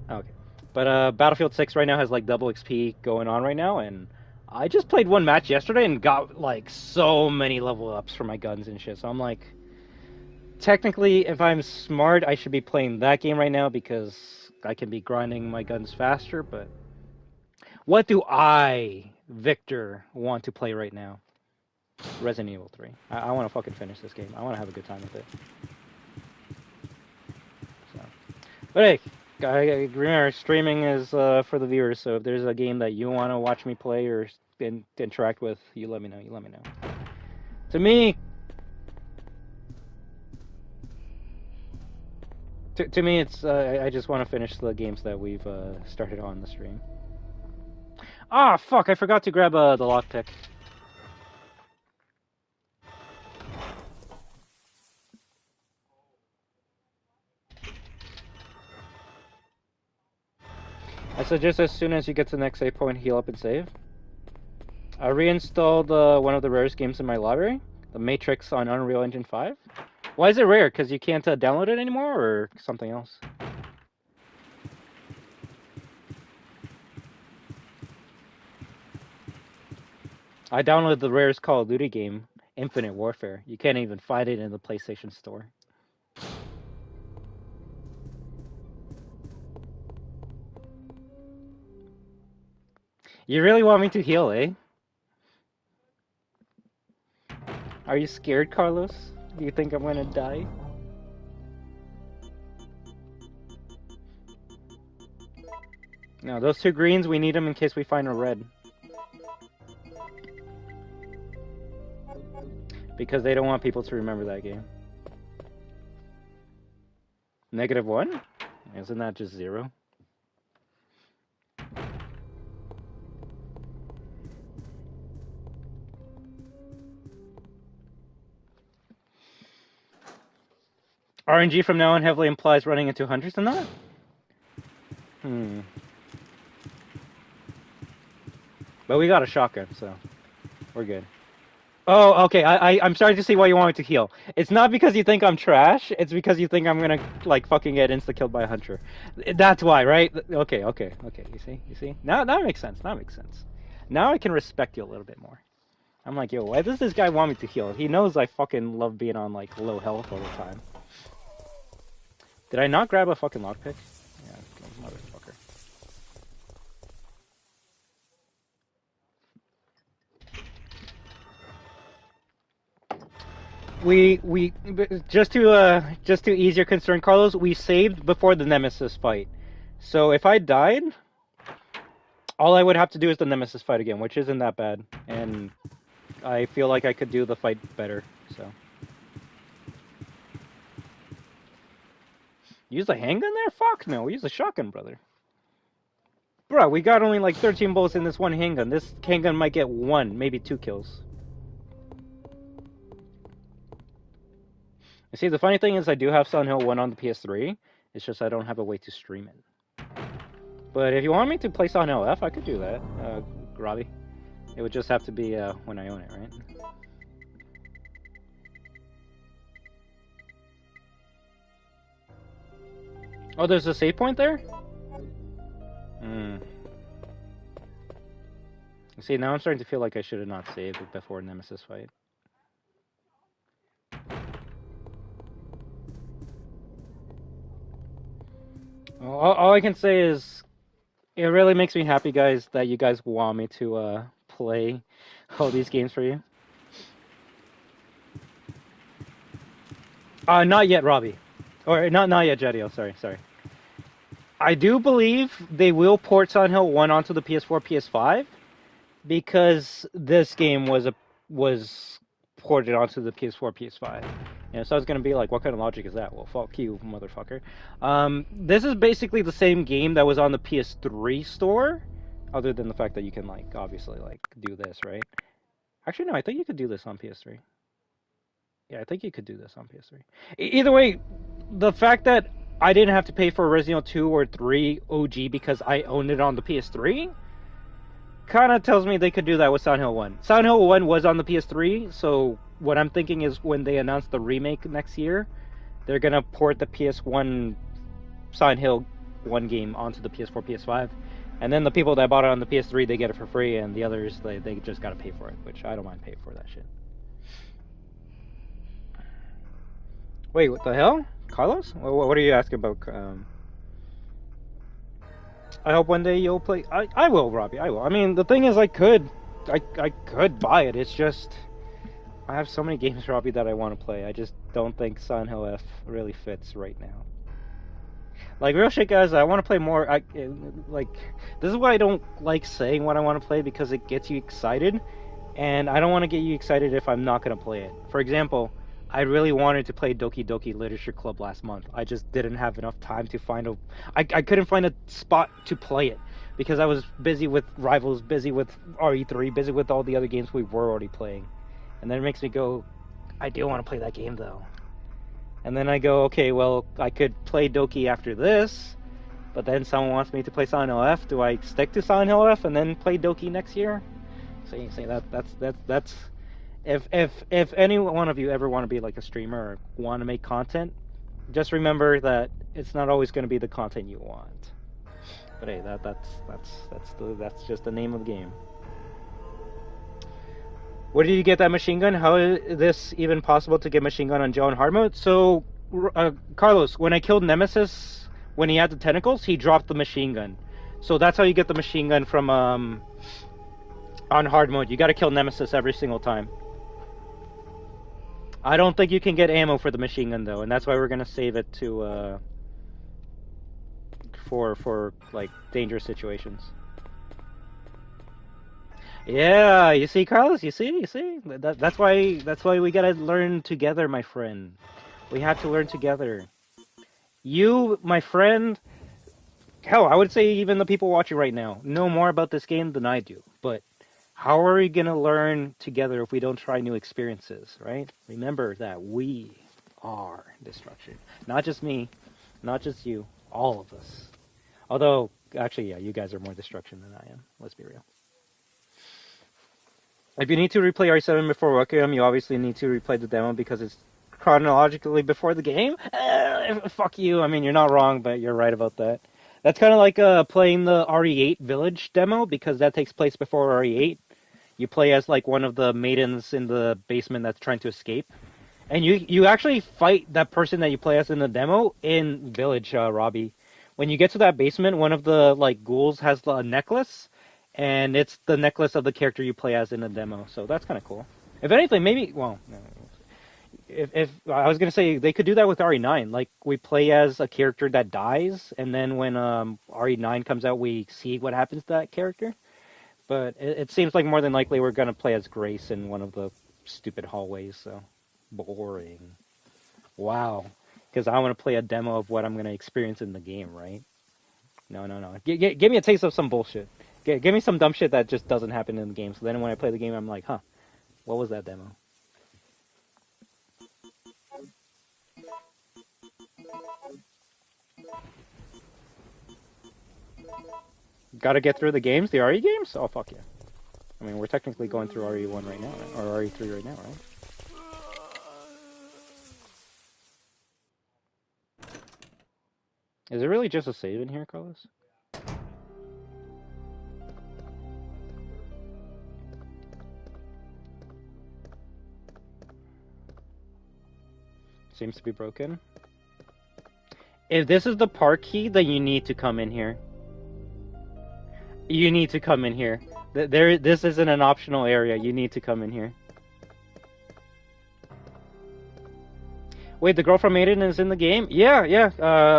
Okay. But Battlefield 6 right now has like double XP going on right now, and I just played one match yesterday and got like so many level ups for my guns and shit. So I'm like, technically, if I'm smart, I should be playing that game right now because I can be grinding my guns faster. But what do I, Victor, want to play right now? Resident Evil 3. I want to fucking finish this game. I want to have a good time with it. So. But hey, remember, streaming is for the viewers, so if there's a game that you want to watch me play or interact with, you let me know. You let me know. To me, to me, it's I just want to finish the games that we've started on the stream. Ah, fuck! I forgot to grab the lockpick. I suggest as soon as you get to the next save point, heal up and save. I reinstalled one of the rarest games in my library, The Matrix on Unreal Engine 5. Why is it rare? Because you can't download it anymore, or something else? I downloaded the rarest Call of Duty game, Infinite Warfare. You can't even find it in the PlayStation Store. You really want me to heal, eh? Are you scared, Carlos? Do you think I'm gonna die? No, those two greens, we need them in case we find a red. Because they don't want people to remember that game. -1? Isn't that just 0? RNG from now on heavily implies running into hunters and that? But we got a shotgun, so we're good. Oh, okay. I'm starting to see why you want me to heal. It's not because you think I'm trash. It's because you think I'm gonna like fucking get insta-killed by a hunter. That's why, right? Okay. You see? Now that makes sense. That makes sense. Now I can respect you a little bit more. I'm like, yo, why does this guy want me to heal? He knows I fucking love being on like low health all the time. Did I not grab a fucking lockpick? Yeah, motherfucker. We just to ease your concern, Carlos, we saved before the Nemesis fight. So if I died, all I would have to do is the Nemesis fight again, which isn't that bad, and I feel like I could do the fight better. So use a handgun there? Fuck no, we use a shotgun, brother. Bro, we got only like 13 bullets in this one handgun. This handgun might get 1, maybe 2 kills. You see, the funny thing is I do have Silent Hill 1 on the PS3. It's just I don't have a way to stream it. But if you want me to play Silent Hill F, I could do that, Robbie. It would just have to be when I own it, right? Oh, there's a save point there? See, now I'm starting to feel like I should have not saved it before Nemesis fight. All I can say is, it really makes me happy, guys, that you guys want me to play all these games for you. Not yet, Robbie. Or not yet, Jedio. Sorry. I do believe they will port Silent Hill 1 onto the PS4, PS5, because this game was ported onto the PS4, PS5. You know, so I was gonna be like, what kind of logic is that? Well, fuck you, motherfucker. This is basically the same game that was on the PS3 store, other than the fact that you can, like, obviously, like, do this, right? Actually, no, I think you could do this on PS3. Yeah, I think you could do this on PS3. Either way, the fact that I didn't have to pay for Resident Evil 2 or 3 OG because I owned it on the PS3 kind of tells me they could do that with Silent Hill 1. Silent Hill 1 was on the PS3, so what I'm thinking is when they announce the remake next year, they're going to port the PS1 Silent Hill 1 game onto the PS4, PS5. And then the people that bought it on the PS3, they get it for free, and the others, they just gotta pay for it, which I don't mind paying for that shit. Wait, what the hell? Carlos? What are you asking about? I hope one day you'll play. I will, Robbie. I will. I mean, the thing is, I could buy it. It's just I have so many games, Robbie, that I want to play. I just don't think Silent Hill F really fits right now. Like, real shit, guys, I want to play more. Like, this is why I don't like saying what I want to play, because it gets you excited, and I don't want to get you excited if I'm not going to play it. For example, I really wanted to play Doki Doki Literature Club last month. I just didn't have enough time to find I couldn't find a spot to play it, because I was busy with Rivals, busy with RE3, busy with all the other games we were already playing. And then it makes me go, I do want to play that game, though. And then I go, okay, well, I could play Doki after this, but then someone wants me to play Silent Hill F. Do I stick to Silent Hill F and then play Doki next year? So you say that's if any one of you ever want to be like a streamer or want to make content, just remember that it's not always going to be the content you want. But hey, that's just the name of the game. Where did you get that machine gun? How is this even possible to get machine gun on Joe in hard mode? So, Carlos, when I killed Nemesis, when he had the tentacles, he dropped the machine gun. So that's how you get the machine gun from on hard mode. You gotta kill Nemesis every single time. I don't think you can get ammo for the machine gun, though, and that's why we're gonna save it to for like dangerous situations. Yeah, you see, Carlos, you see. That's why we gotta learn together, my friend. We have to learn together. You, my friend, hell, I would say even the people watching right now know more about this game than I do. But how are we gonna learn together if we don't try new experiences, right? Remember that we are destruction. Not just me, not just you, all of us. Although, actually, yeah, you guys are more destruction than I am. Let's be real. If you need to replay RE7 before Requiem, you obviously need to replay the demo because it's chronologically before the game. Fuck you. I mean, you're not wrong, but you're right about that. That's kind of like playing the RE8 Village demo, because that takes place before RE8. You play as like one of the maidens in the basement that's trying to escape. And you actually fight that person that you play as in the demo in Village, Robbie. When you get to that basement, one of the like ghouls has a necklace. And it's the necklace of the character you play as in the demo, so that's kind of cool. If anything, maybe, well, if I was gonna say they could do that with RE9, like we play as a character that dies, and then when RE9 comes out, we see what happens to that character. But it seems like more than likely we're gonna play as Grace in one of the stupid hallways. So boring. Wow, because I want to play a demo of what I'm gonna experience in the game, right? No. Give me a taste of some bullshit. Give me some dumb shit that just doesn't happen in the game, so then when I play the game, I'm like, huh, what was that demo? Gotta get through the games? The RE games? Oh, fuck yeah. I mean, we're technically going through RE1 right now, or RE3 right now, right? Is it really just a save in here, Carlos? Seems to be broken. If this is the park key, then you need to come in here. You need to come in here. This isn't an optional area. You need to come in here. Wait, the girl from Maiden is in the game? Yeah.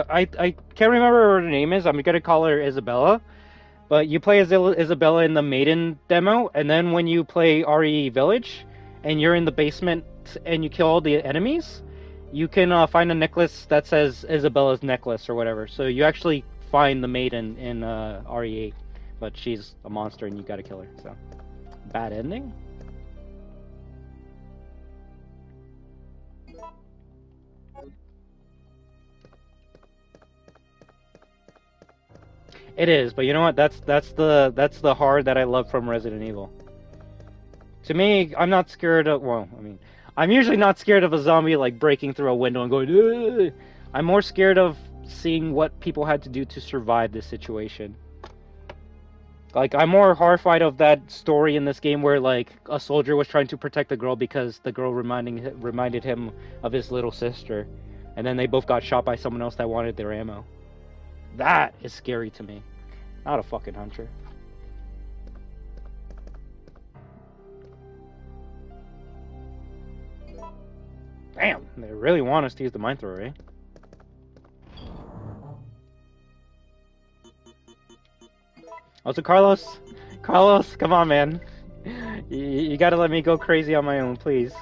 I can't remember what her name is. I'm gonna call her Isabella. But you play as Isabella in the Maiden demo, and then when you play RE Village, and you're in the basement and you kill all the enemies, you can find a necklace that says Isabella's necklace or whatever. So you actually find the maiden in RE8, but she's a monster and you gotta kill her. So, bad ending? It is, but you know what? That's the hard that I love from Resident Evil. To me, I'm not scared of, well, I mean, I'm usually not scared of a zombie like breaking through a window and going, ugh! I'm more scared of seeing what people had to do to survive this situation. Like, I'm more horrified of that story in this game where, like, a soldier was trying to protect the girl because the girl reminded him of his little sister. And then they both got shot by someone else that wanted their ammo. That is scary to me. Not a fucking hunter. Damn, they really want us to use the mine thrower, eh? Also, Carlos, come on, man. You gotta let me go crazy on my own, please.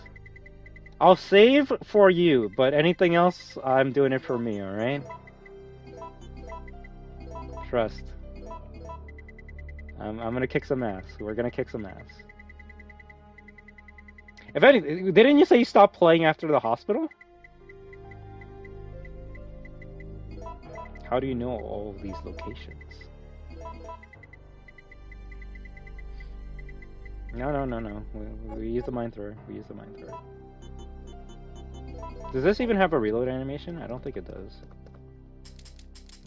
I'll save for you, but anything else, I'm doing it for me, alright? Trust. I'm gonna kick some ass. We're gonna kick some ass. If anything, didn't you say you stopped playing after the hospital? How do you know all of these locations? No. We use the mine thrower. Does this even have a reload animation? I don't think it does.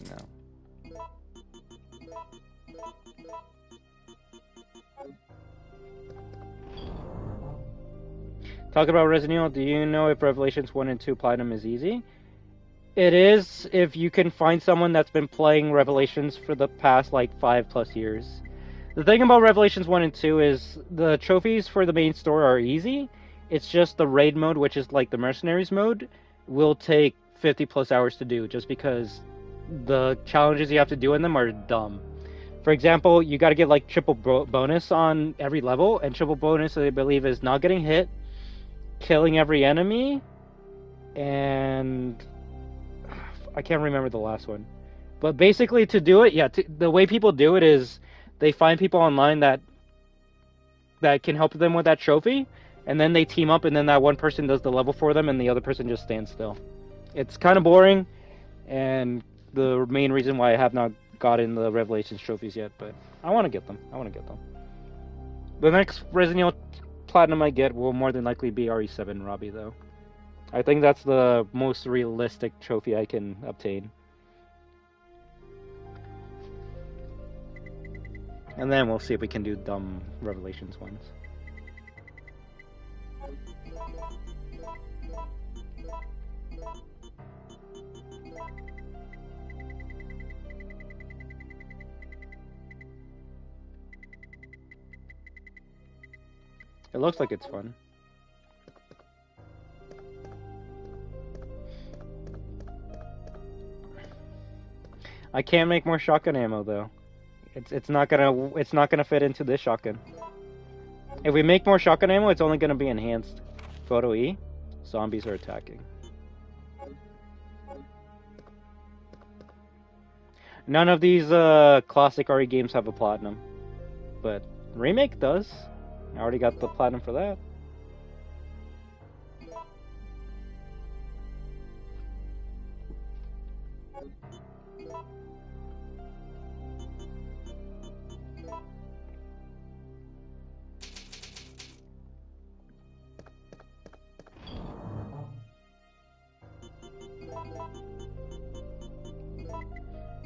No. Talk about Resident Evil. Do you know if Revelations 1 and 2 Platinum is easy? It is if you can find someone that's been playing Revelations for the past, like, 5+ years. The thing about Revelations 1 and 2 is the trophies for the main story are easy. It's just the raid mode, which is like the mercenaries mode, will take 50+ hours to do just because the challenges you have to do in them are dumb. For example, you gotta get like triple bonus on every level, and triple bonus, I believe, is not getting hit, killing every enemy, and I can't remember the last one. But basically, to do it, yeah, the way people do it is they find people online that can help them with that trophy, and then they team up, and then that one person does the level for them, and the other person just stands still. It's kind of boring, and the main reason why I have not gotten the Revelations trophies yet, but I want to get them. The next Resident Evil Platinum I get will more than likely be RE7 Robbie, though. I think that's the most realistic trophy I can obtain. And then we'll see if we can do dumb Revelations ones. It looks like it's fun. I can't make more shotgun ammo though. It's not gonna fit into this shotgun. If we make more shotgun ammo, it's only gonna be enhanced. Photo E, zombies are attacking. None of these classic RE games have a platinum, but Remake does. I already got the platinum for that.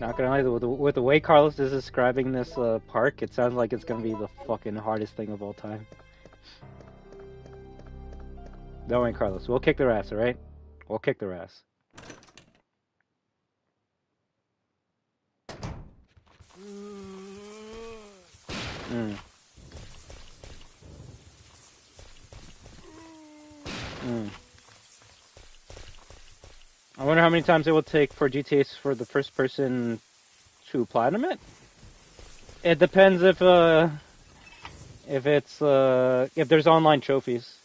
Not gonna lie, with the way Carlos is describing this park, it sounds like it's gonna be the fucking hardest thing of all time. Don't worry, Carlos. We'll kick their ass, alright? We'll kick their ass. I wonder how many times it will take for GTA for the first person to platinum it. It depends if there's online trophies.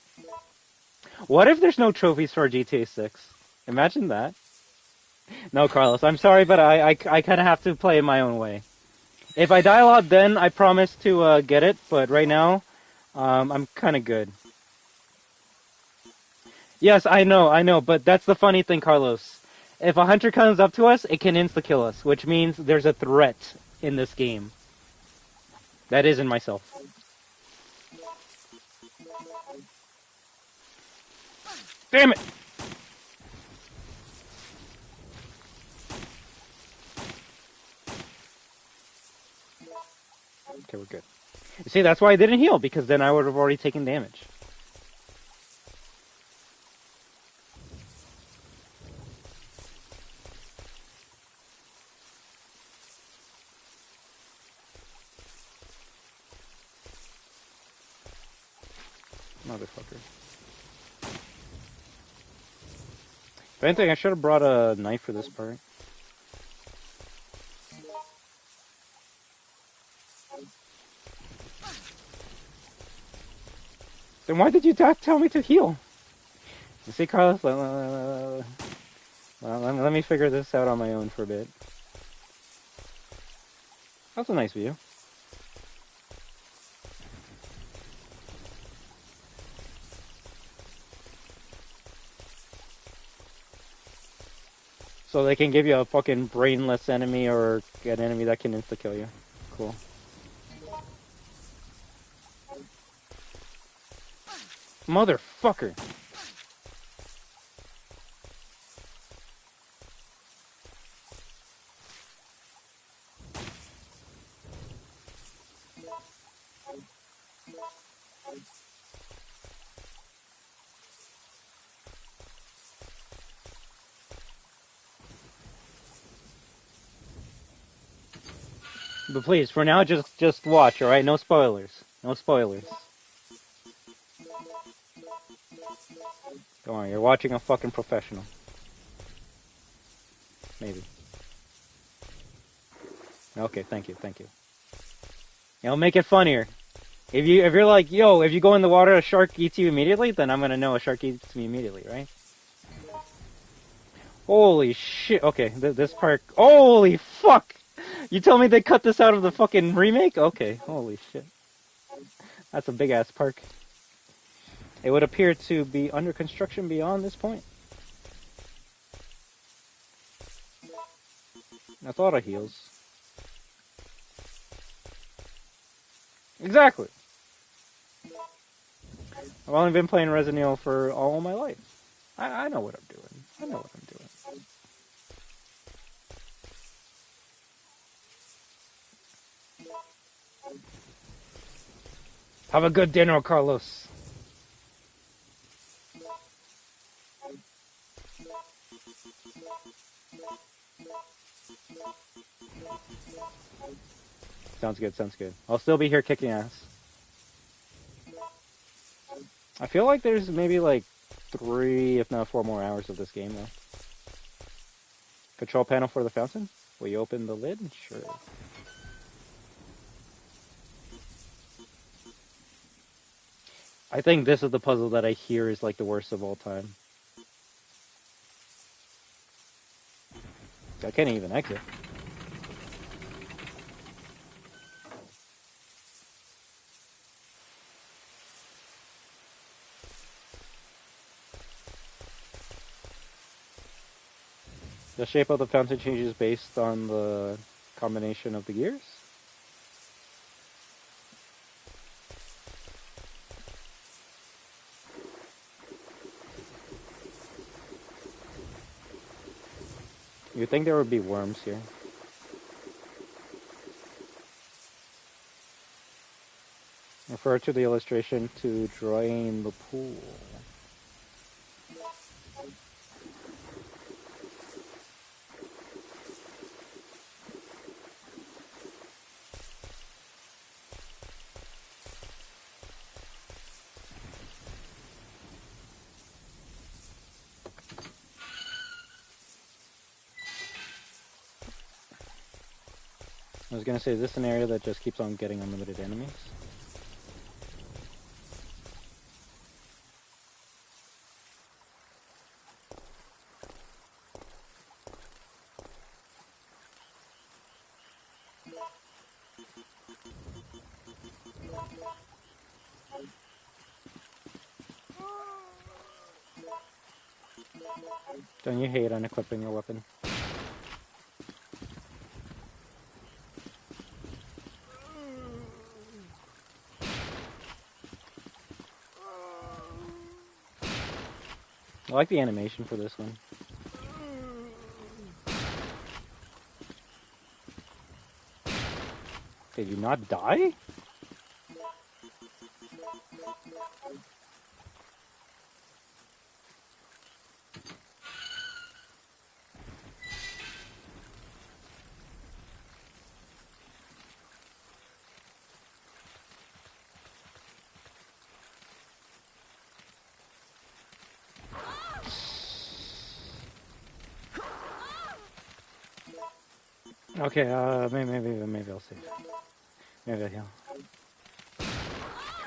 What if there's no trophies for GTA 6? Imagine that. No, Carlos, I'm sorry, but I kind of have to play it my own way. If I die a lot, then I promise to get it. But right now, I'm kind of good. Yes, I know, but that's the funny thing, Carlos. If a hunter comes up to us, it can insta-kill us, which means there's a threat in this game. That isn't myself. Damn it! Okay, we're good. You see, that's why I didn't heal, because then I would have already taken damage. Motherfucker. If anything, I should have brought a knife for this part. Then why did you tell me to heal? You see, Carlos? Let me figure this out on my own for a bit. That's a nice view. So they can give you a fucking brainless enemy or an enemy that can insta-kill you. Cool. Motherfucker! But please, for now, just watch, alright? No spoilers. No spoilers. Don't worry, you're watching a fucking professional. Maybe. Okay, thank you. It'll make it funnier. If you're like, yo, if you go in the water, a shark eats you immediately, then I'm gonna know a shark eats me immediately, right? Holy shit. Okay, this part. Holy fuck! You tell me they cut this out of the fucking remake? Okay, holy shit. That's a big ass park. It would appear to be under construction beyond this point. That's a lot of heals. Exactly. I've only been playing Resident Evil for all my life. I know what I'm doing. I know what I'm doing. Have a good dinner, Carlos. Sounds good. I'll still be here kicking ass. I feel like there's maybe like 3, if not 4 more hours of this game left. Control panel for the fountain? Will you open the lid? Sure. I think this is the puzzle that I hear is like the worst of all time. I can't even exit. The shape of the fountain changes based on the combination of the gears. You'd think there would be worms here. Refer to the illustration to drain the pool. I was gonna say, is this an area that just keeps on getting unlimited enemies? Don't you hate unequipping your weapon? I like the animation for this one. Did you not die? Okay, maybe I'll save. Maybe I'll heal.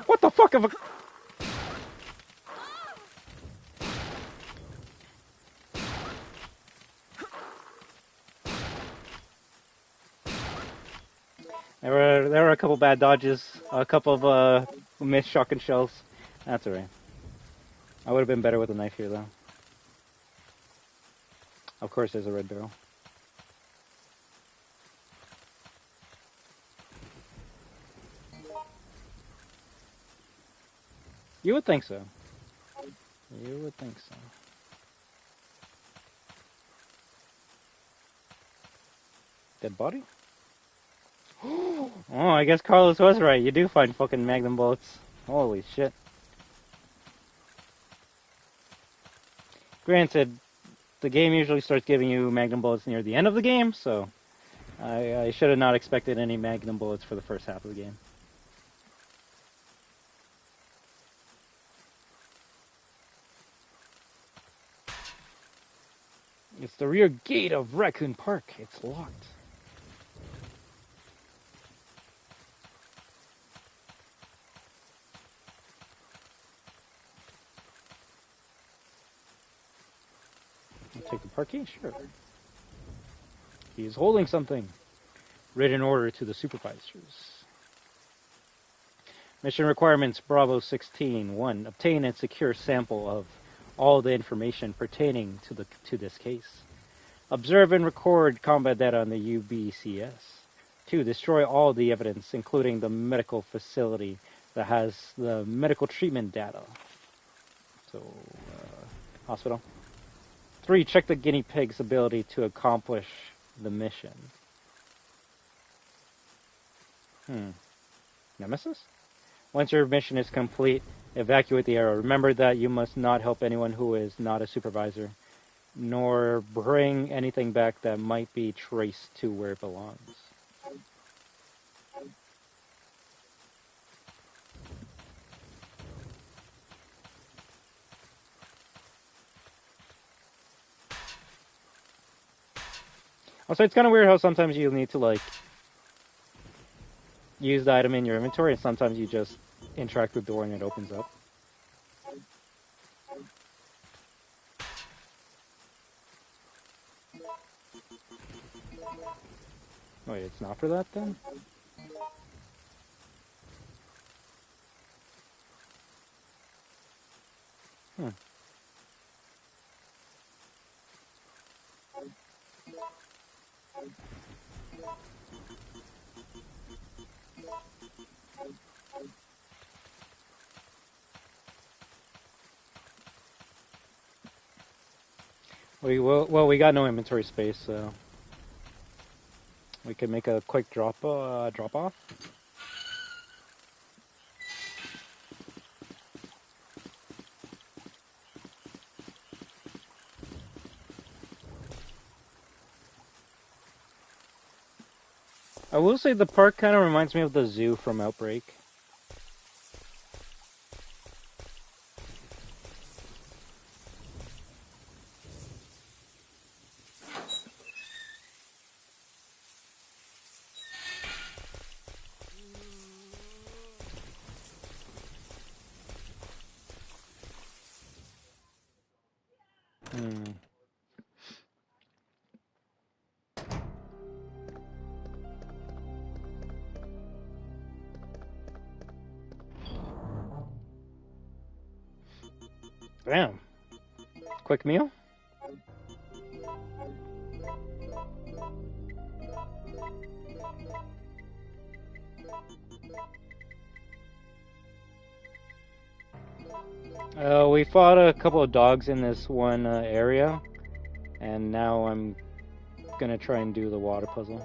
What the fuck? There were a couple bad dodges, a couple of missed shotgun shells. That's alright. I would have been better with a knife here, though. Of course, there's a red barrel. You would think so. You would think so. Dead body? Oh, I guess Carlos was right. You do find fucking magnum bullets. Holy shit. Granted, the game usually starts giving you magnum bullets near the end of the game, so I should have not expected any magnum bullets for the first half of the game. It's the rear gate of Raccoon Park. It's locked. I'll take the parking, sure. He's holding something. Written order to the supervisors. Mission requirements Bravo 16. 1. Obtain and secure sample of all the information pertaining to this case. Observe and record combat data on the UBCS. 2. Destroy all the evidence, including the medical facility that has the medical treatment data. So, hospital. 3. Check the guinea pig's ability to accomplish the mission. Nemesis? Once your mission is complete, evacuate the area. Remember that you must not help anyone who is not a supervisor, nor bring anything back that might be traced to where it belongs. Also, it's kind of weird how sometimes you need to, like, use the item in your inventory, and sometimes you just interact with the door and it opens up. Wait, it's not for that then? Well, we got no inventory space, so we could make a quick drop off. I will say the park kind of reminds me of the zoo from Outbreak. Damn. Quick meal? We fought a couple of dogs in this one area, and now I'm gonna try and do the water puzzle.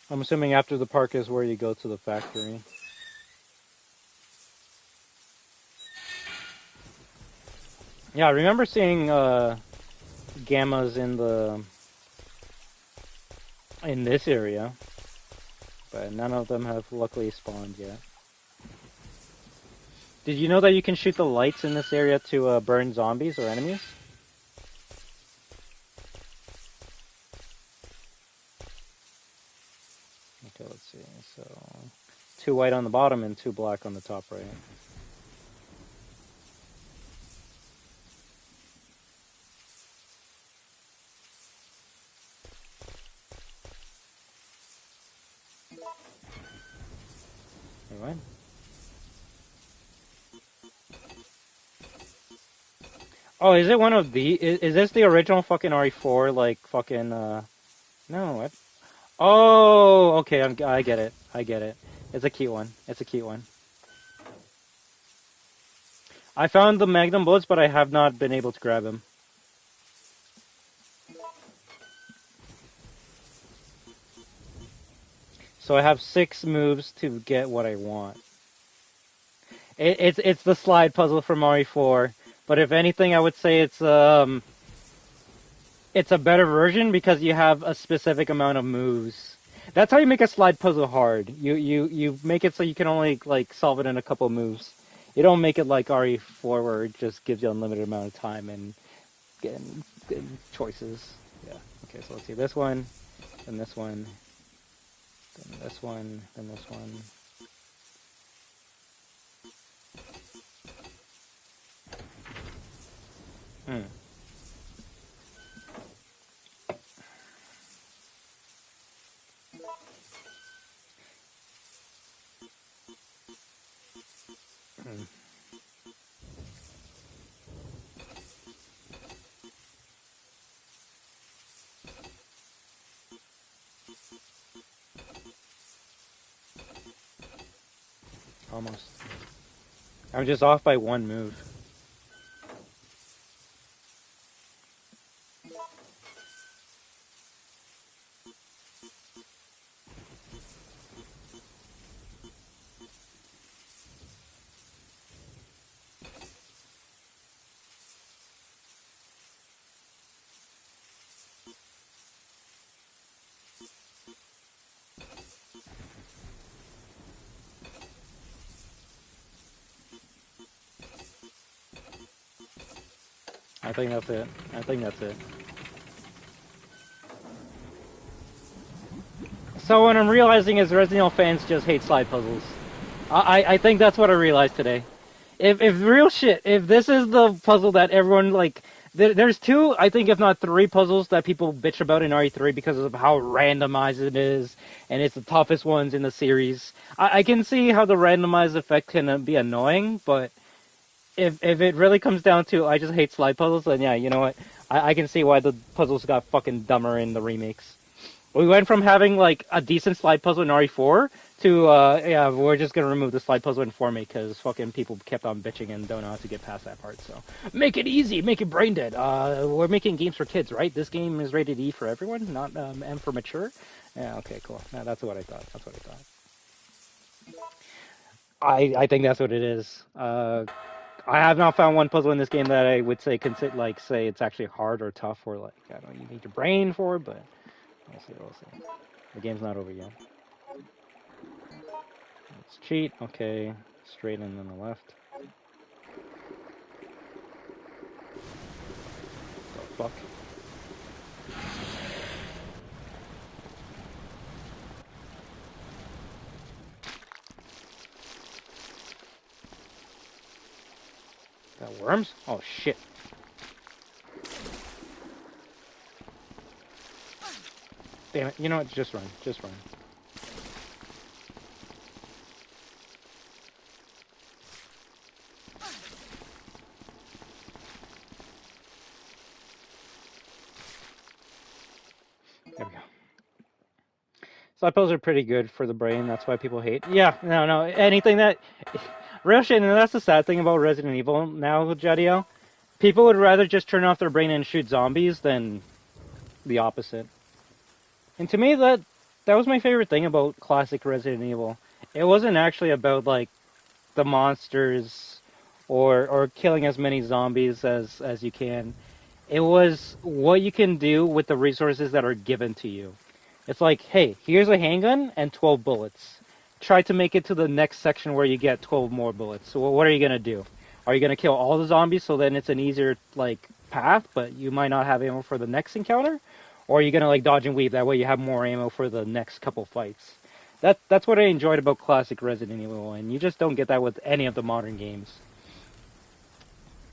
I'm assuming after the park is where you go to the factory. Yeah, I remember seeing gammas in this area, but none of them have luckily spawned yet. Did you know that you can shoot the lights in this area to burn zombies or enemies? Okay, let's see. So, 2 white on the bottom and 2 black on the top right. Alright. Oh, is it one of the? Is this the original fucking RE4? Like fucking no. What? Oh, okay. I get it. I get it. It's a cute one. It's a cute one. I found the Magnum bullets, but I have not been able to grab him. So I have 6 moves to get what I want. It's the slide puzzle from RE4, but if anything, I would say it's a better version because you have a specific amount of moves. That's how you make a slide puzzle hard. You make it so you can only like solve it in a couple moves. You don't make it like RE4 where it just gives you unlimited amount of time and choices. Yeah. Okay, so let's see this one, then this one, then this one, then this one. Almost. I'm just off by 1 move. I think that's it. I think that's it. So what I'm realizing is Resident Evil fans just hate slide puzzles. I think that's what I realized today. If real shit, if this is the puzzle that everyone like, there's 2, I think if not 3 puzzles that people bitch about in RE3 because of how randomized it is, and it's the toughest ones in the series. I can see how the randomized effect can be annoying, but if it really comes down to I just hate slide puzzles, then yeah, you know what? I can see why the puzzles got fucking dumber in the remakes. We went from having like a decent slide puzzle in RE4 to yeah, we're just gonna remove the slide puzzle in 4 because fucking people kept on bitching and don't know how to get past that part. So make it easy, make it brain dead. We're making games for kids, right? This game is rated E for everyone, not M for mature. Yeah, okay, cool. Yeah, that's what I thought. That's what I thought. I think that's what it is. I have not found one puzzle in this game that I would say say it's actually hard or tough or like I don't know, you need your brain for, but we'll see. We'll see. The game's not over yet. Let's cheat. Okay, straight and then the left. The fuck. Got worms? Oh shit. Damn it. You know what? Just run. Just run. There we go. Slide puzzles are pretty good for the brain. That's why people hate. Yeah, no. Anything that... Real shit, and that's the sad thing about Resident Evil now, Jadiel. People would rather just turn off their brain and shoot zombies than the opposite. And to me, that was my favorite thing about classic Resident Evil. It wasn't actually about like the monsters or killing as many zombies as you can. It was what you can do with the resources that are given to you. It's like, hey, here's a handgun and 12 bullets. Try to make it to the next section where you get 12 more bullets. So what are you gonna do? Are you gonna kill all the zombies so then it's an easier like path, but you might not have ammo for the next encounter? Or are you gonna like dodge and weave? That way you have more ammo for the next couple fights. That's what I enjoyed about classic Resident Evil, and you just don't get that with any of the modern games.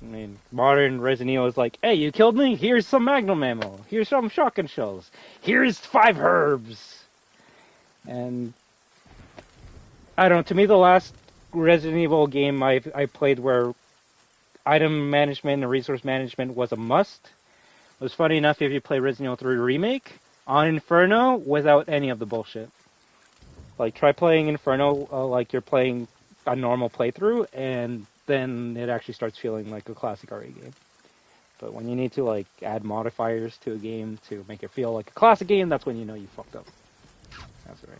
I mean, modern Resident Evil is like, hey, you killed me? Here's some Magnum ammo. Here's some shotgun shells. Here's 5 herbs. And I don't know. To me, the last Resident Evil game I played where item management and resource management was a must was, funny enough, if you play Resident Evil 3 Remake on Inferno without any of the bullshit. Like, try playing Inferno like you're playing a normal playthrough, and then it actually starts feeling like a classic RE game. But when you need to like add modifiers to a game to make it feel like a classic game, that's when you know you fucked up. That's right.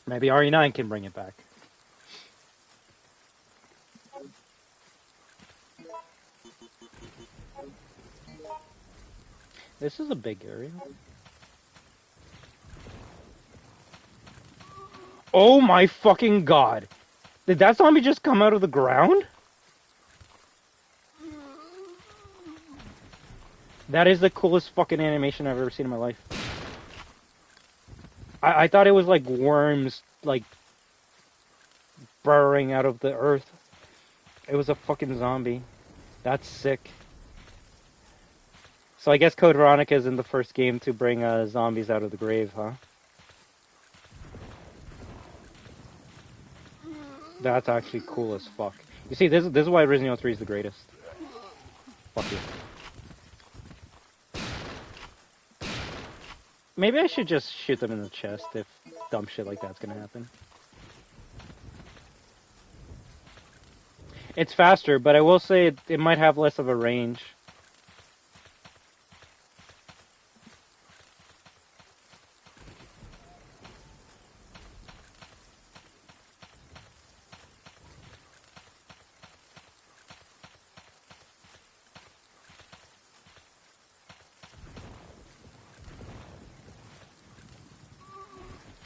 Maybe RE9 can bring it back. This is a big area. Oh my fucking god! Did that zombie just come out of the ground? That is the coolest fucking animation I've ever seen in my life. I thought it was like worms, like, burrowing out of the earth. It was a fucking zombie. That's sick. So I guess Code Veronica is in the first game to bring zombies out of the grave, huh? That's actually cool as fuck. You see, this is why Resident Evil 3 is the greatest. Fuck you. Maybe I should just shoot them in the chest if dumb shit like that's gonna happen. It's faster, but I will say it might have less of a range.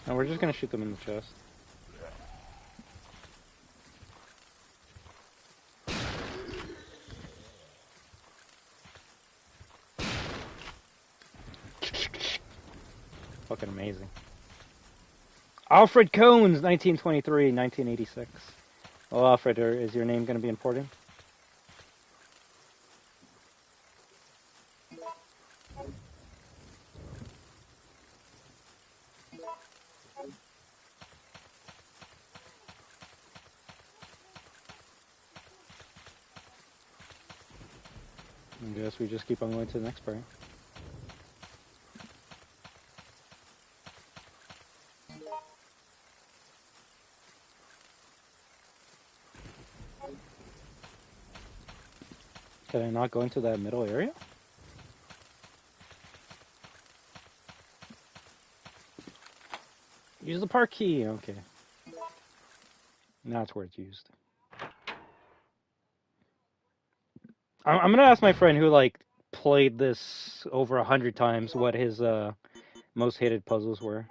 And we're just gonna shoot them in the chest. Fucking amazing. Alfred Cones, 1923, 1986. Well, Alfred, is your name gonna be important? I guess we just keep on going to the next part. Can I not go into that middle area? Use the park key, okay. Now it's where it's used. I'm gonna ask my friend who like played this over 100 times what his most hated puzzles were.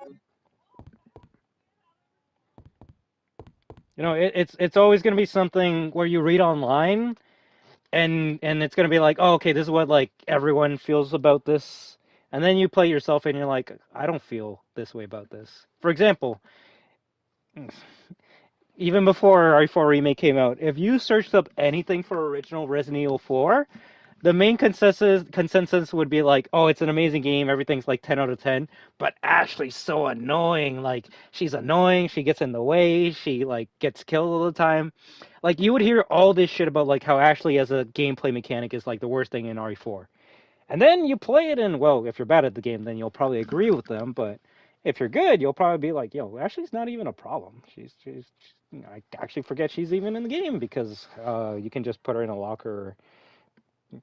You know, it's always gonna be something where you read online, and it's gonna be like, oh, okay, this is what like everyone feels about this, and then you play yourself and you're like, I don't feel this way about this. For example, even before RE4 Remake came out, if you searched up anything for original Resident Evil 4, the main consensus would be like, oh, it's an amazing game, everything's like 10 out of 10, but Ashley's so annoying. Like, she's annoying, she gets in the way, she like gets killed all the time. Like, you would hear all this shit about like how Ashley as a gameplay mechanic is like the worst thing in RE4. And then you play it, and well, if you're bad at the game, then you'll probably agree with them, but if you're good, you'll probably be like, yo, Ashley's not even a problem. She's you know, I actually forget she's even in the game because you can just put her in a locker, or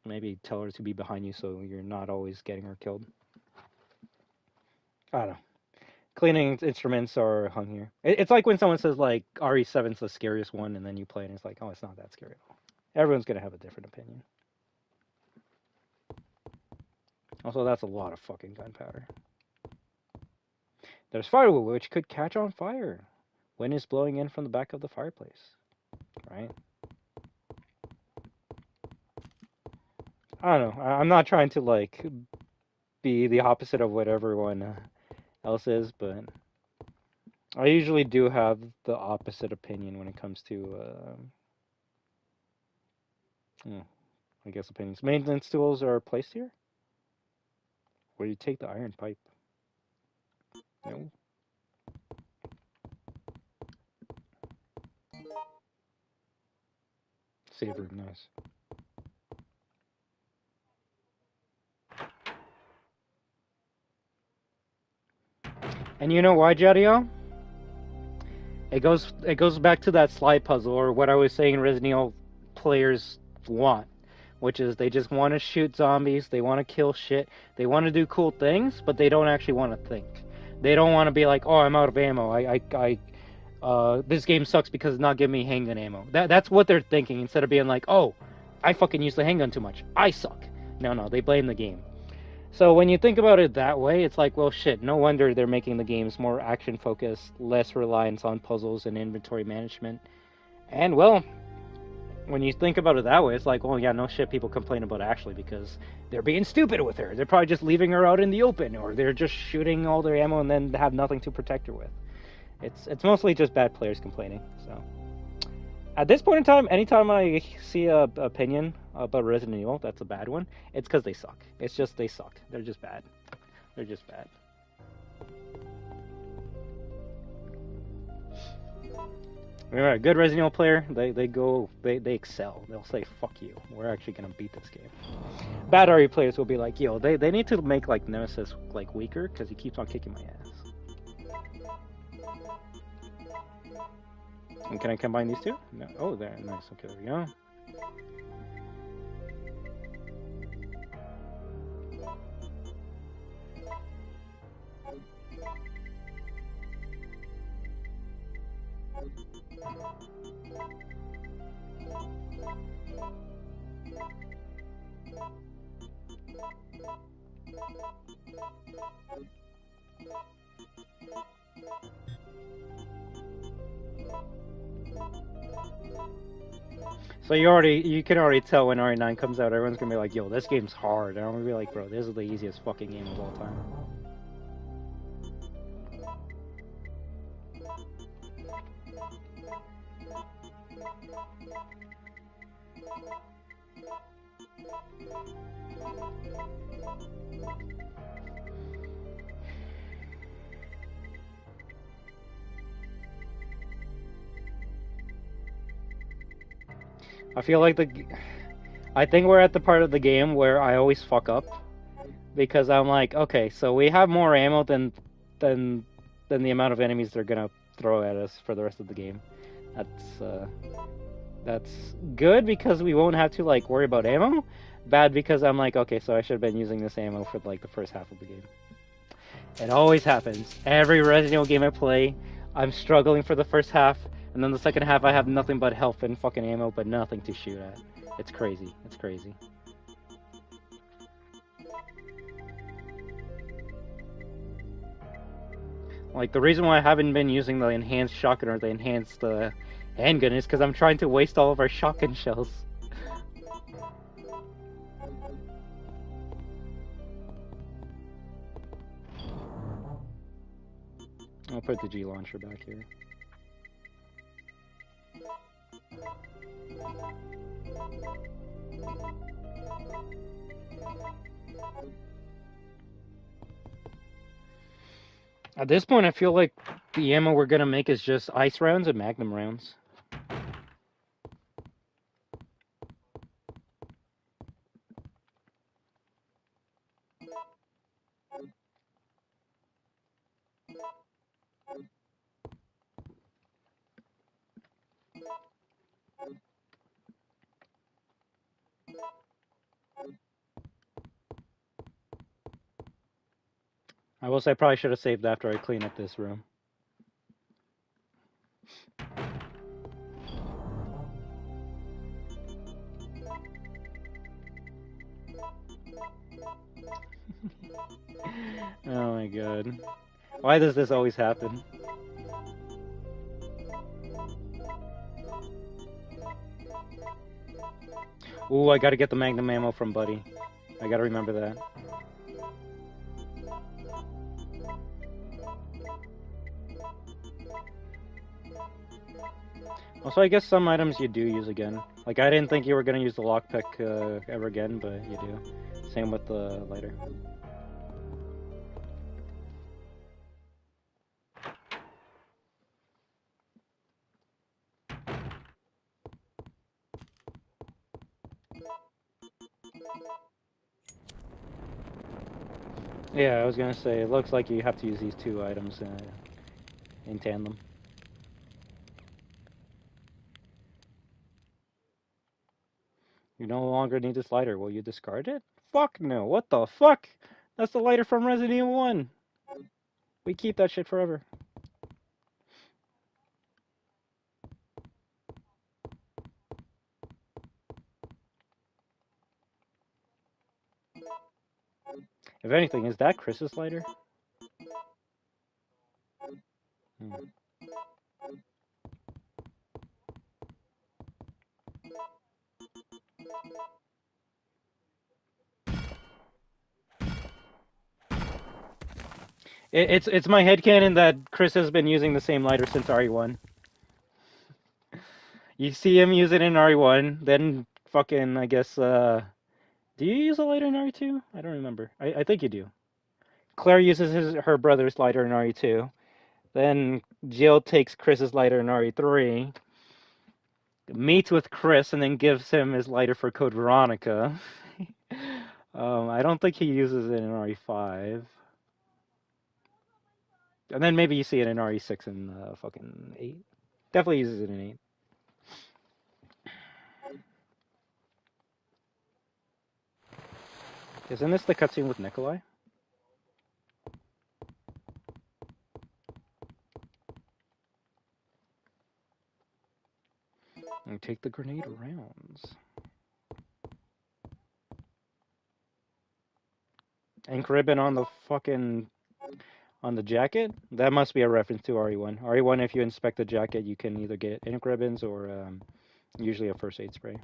maybe tell her to be behind you so you're not always getting her killed. I don't know. Cleaning instruments are hung here. It's like when someone says like RE7's the scariest one, and then you play and it's like, oh, it's not that scary at all. Everyone's gonna have a different opinion. Also, that's a lot of fucking gunpowder. There's firewood, which could catch on fire. Wind is blowing in from the back of the fireplace. Right? I don't know. I'm not trying to like be the opposite of what everyone else is, but I usually do have the opposite opinion when it comes to, I guess opinions. Maintenance tools are placed here. Where do you take the iron pipe? No. Save room, nice. And you know why, Jadio? It goes back to that slide puzzle, or what I was saying Resident Evil players want, which is they just want to shoot zombies, they want to kill shit, they want to do cool things, but they don't actually want to think. They don't want to be like, oh, I'm out of ammo. This game sucks because it's not giving me handgun ammo. That's what they're thinking instead of being like, oh, I fucking use the handgun too much. I suck. No, they blame the game. So when you think about it that way, it's like, well, shit, no wonder they're making the games more action-focused, less reliance on puzzles and inventory management. And, well, when you think about it that way, it's like, well, yeah, no shit, people complain about Ashley because they're being stupid with her. They're probably just leaving her out in the open, or they're just shooting all their ammo and then have nothing to protect her with. It's mostly just bad players complaining, so... At this point in time, anytime I see a opinion about Resident Evil that's a bad one, it's because they suck. It's just they suck. They're just bad. They're just bad. Alright, a good Resident Evil player, they excel. They'll say, fuck you. We're actually gonna beat this game. Bad RE players will be like, yo, they need to make like Nemesis like weaker because he keeps on kicking my ass. And can I combine these two? No. Oh, there. Nice. Okay, there we go. So you can already tell when RE9 comes out, everyone's gonna be like, yo, this game's hard. And I'm gonna be like, bro, this is the easiest fucking game of all time. I feel like I think we're at the part of the game where I always fuck up because I'm like, okay, so we have more ammo than the amount of enemies they're gonna throw at us for the rest of the game. That's good because we won't have to like worry about ammo. Bad because I'm like, okay, so I should have been using this ammo for like the first half of the game. It always happens. Every Resident Evil game I play, I'm struggling for the first half. And then the second half, I have nothing but health and fucking ammo, but nothing to shoot at. It's crazy. It's crazy. Like, the reason why I haven't been using the enhanced shotgun or the enhanced handgun is because I'm trying to waste all of our shotgun shells. I'll put the G launcher back here. At this point, I feel like the ammo we're gonna make is just ice rounds and magnum rounds. I will say I probably should have saved after I clean up this room. Oh my god. Why does this always happen? Ooh, I gotta get the magnum ammo from Buddy. I gotta remember that. Also, I guess some items you do use again. Like, I didn't think you were gonna use the lockpick ever again, but you do. Same with the lighter. Yeah, I was gonna say, it looks like you have to use these two items in tandem. You no longer need this lighter. Will you discard it? Fuck no. What the fuck? That's the lighter from Resident Evil 1. We keep that shit forever. If anything, is that Chris's lighter? Hmm. It's my headcanon that Chris has been using the same lighter since RE1. You see him use it in RE1, then fucking, I guess, do you use a lighter in RE2? I don't remember. I think you do. Claire uses her brother's lighter in RE2. Then Jill takes Chris's lighter in RE3. Meets with Chris and then gives him his lighter for Code Veronica. I don't think he uses it in RE5. And then maybe you see it in RE6 and fucking 8. Definitely uses it in 8. Isn't this the cutscene with Nikolai? And take the grenade rounds. Ink ribbon on the fucking... on the jacket? That must be a reference to RE1. RE1, if you inspect the jacket, you can either get ink ribbons or usually a first aid spray.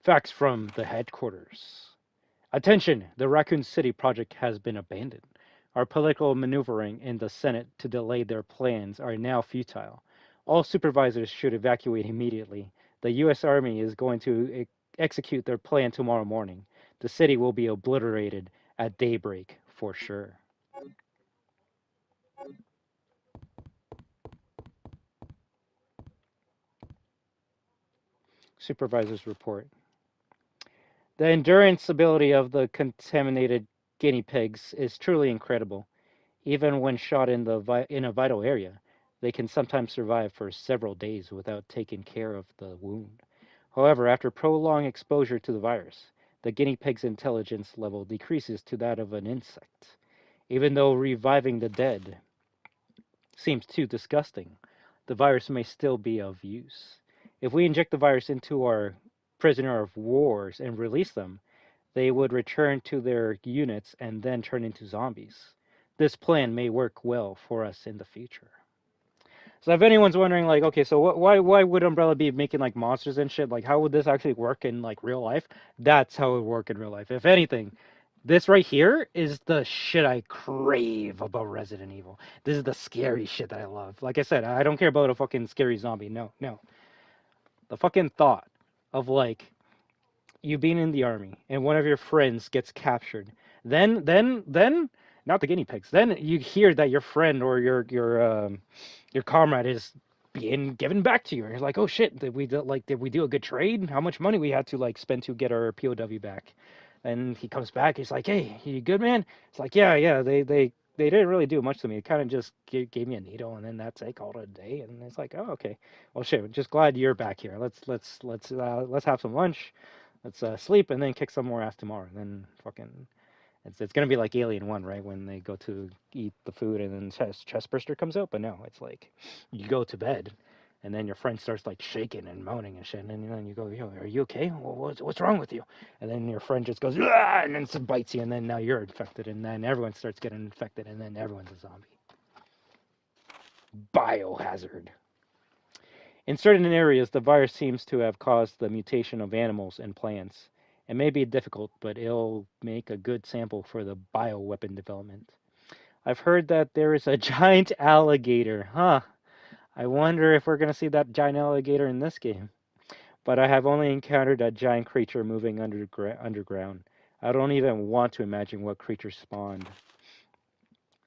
Facts from the headquarters. Attention! The Raccoon City project has been abandoned. Our political maneuvering in the Senate to delay their plans are now futile. All supervisors should evacuate immediately. The U.S. Army is going to execute their plan tomorrow morning. The city will be obliterated at daybreak for sure. Supervisors report. The endurance ability of the contaminated guinea pigs is truly incredible. Even when shot in a vital area, they can sometimes survive for several days without taking care of the wound. However, after prolonged exposure to the virus, the guinea pig's intelligence level decreases to that of an insect. Even though reviving the dead seems too disgusting, the virus may still be of use. If we inject the virus into our prisoner of wars and release them, they would return to their units and then turn into zombies. This plan may work well for us in the future. So if anyone's wondering, like, okay, so why would Umbrella be making like monsters and shit? Like, how would this actually work in like real life? That's how it would work in real life. If anything, this right here is the shit I crave about Resident Evil. This is the scary shit that I love. Like I said, I don't care about a fucking scary zombie. No. The fucking thought of like you being in the army and one of your friends gets captured, then not the guinea pigs. Then you hear that your friend or your comrade is being given back to you. And you're like, oh shit, did we do a good trade? How much money we had to like spend to get our POW back? And he comes back. He's like, hey, you good, man? It's like, yeah. They they didn't really do much to me. It kind of just gave me a needle, and then that's it, called it a day. And it's like, oh, okay. Well, shit. Just glad you're back here. Let's have some lunch. Let's sleep, and then kick some more ass tomorrow. And then fucking, it's gonna be like Alien One, right? When they go to eat the food, and then chestburster comes out. But no, it's like you go to bed, and then your friend starts like shaking and moaning and shit, and then you go, yo, are you okay? Well, what's wrong with you? And then your friend just goes, ah, and then some bites you, and then now you're infected, and then everyone starts getting infected, and then everyone's a zombie. Biohazard. In certain areas, the virus seems to have caused the mutation of animals and plants. It may be difficult, but it'll make a good sample for the bioweapon development. I've heard that there is a giant alligator. Huh. I wonder if we're going to see that giant alligator in this game. But I have only encountered a giant creature moving underground. I don't even want to imagine what creature spawned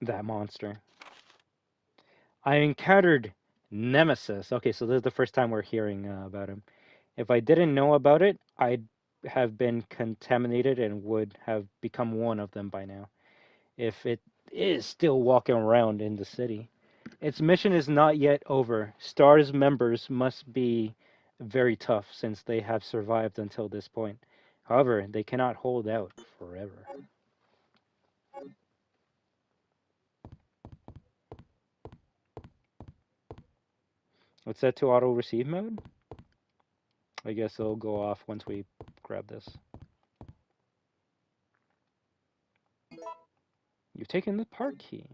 that monster. I encountered Nemesis. Okay, so this is the first time we're hearing about him. If I didn't know about it, I'd have been contaminated and would have become one of them by now. If it is still walking around in the city. Its mission is not yet over. STAR's members must be very tough since they have survived until this point. However, they cannot hold out forever. Let's set to auto receive mode. I guess it'll go off once we grab this. You've taken the park key.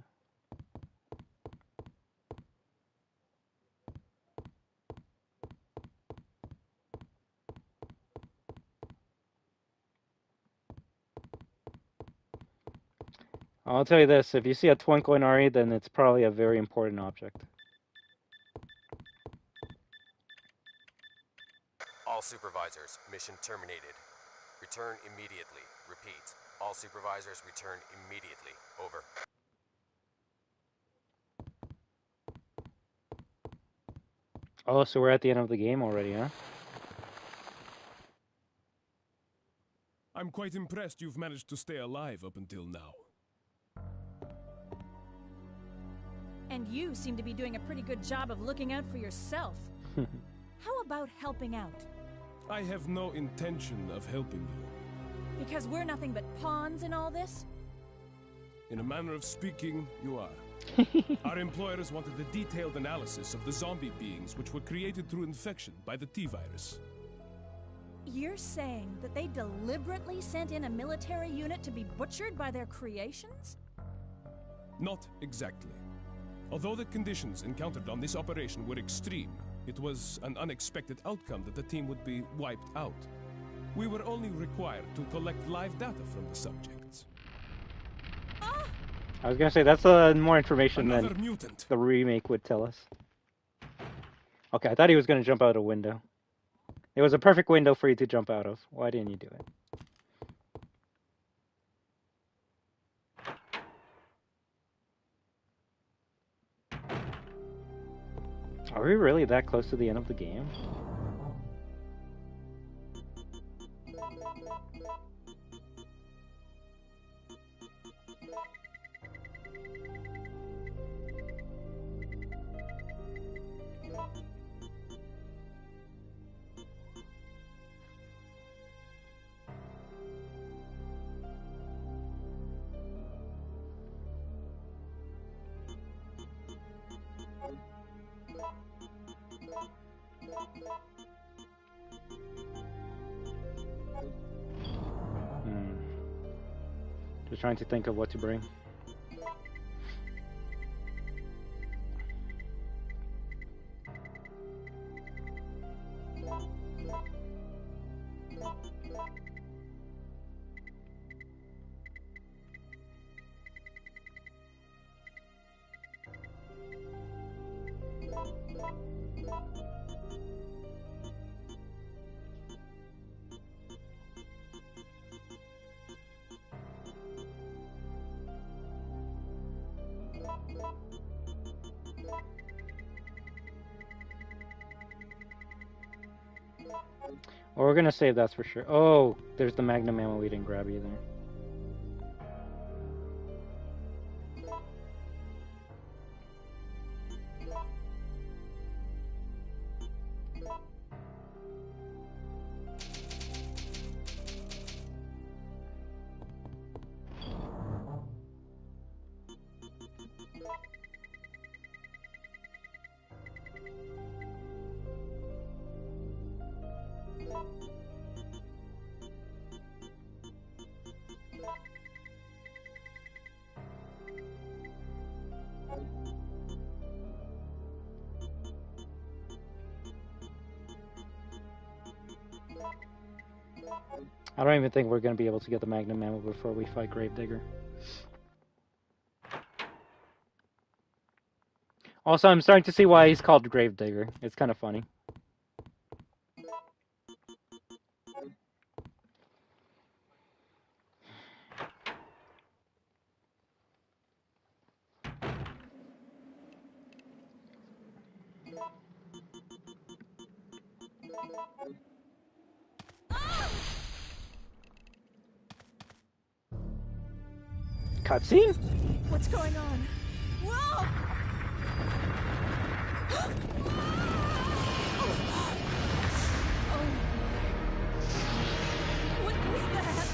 I'll tell you this, if you see a twinkling RE, then it's probably a very important object. All supervisors, mission terminated. Return immediately. Repeat. All supervisors return immediately. Over. Oh, so we're at the end of the game already, huh? I'm quite impressed you've managed to stay alive up until now. And you seem to be doing a pretty good job of looking out for yourself. How about helping out? I have no intention of helping you. Because we're nothing but pawns in all this? In a manner of speaking, you are. Our employers wanted a detailed analysis of the zombie beings which were created through infection by the T-virus. You're saying that they deliberately sent in a military unit to be butchered by their creations? Not exactly. Although the conditions encountered on this operation were extreme, it was an unexpected outcome that the team would be wiped out. We were only required to collect live data from the subjects. I was gonna say, that's more information Another than mutant. the remake would tell us. Okay, I thought he was gonna jump out a window. It was a perfect window for you to jump out of. Why didn't you do it? Are we really that close to the end of the game? Just trying to think of what to bring. Well, we're gonna save, that's for sure. Oh, there's the Magnum ammo we didn't grab either. I don't even think we're going to be able to get the Magnum ammo before we fight Gravedigger. Also, I'm starting to see why he's called Gravedigger. It's kind of funny. Cutscene? What's going on? Whoa! Oh my. What is that?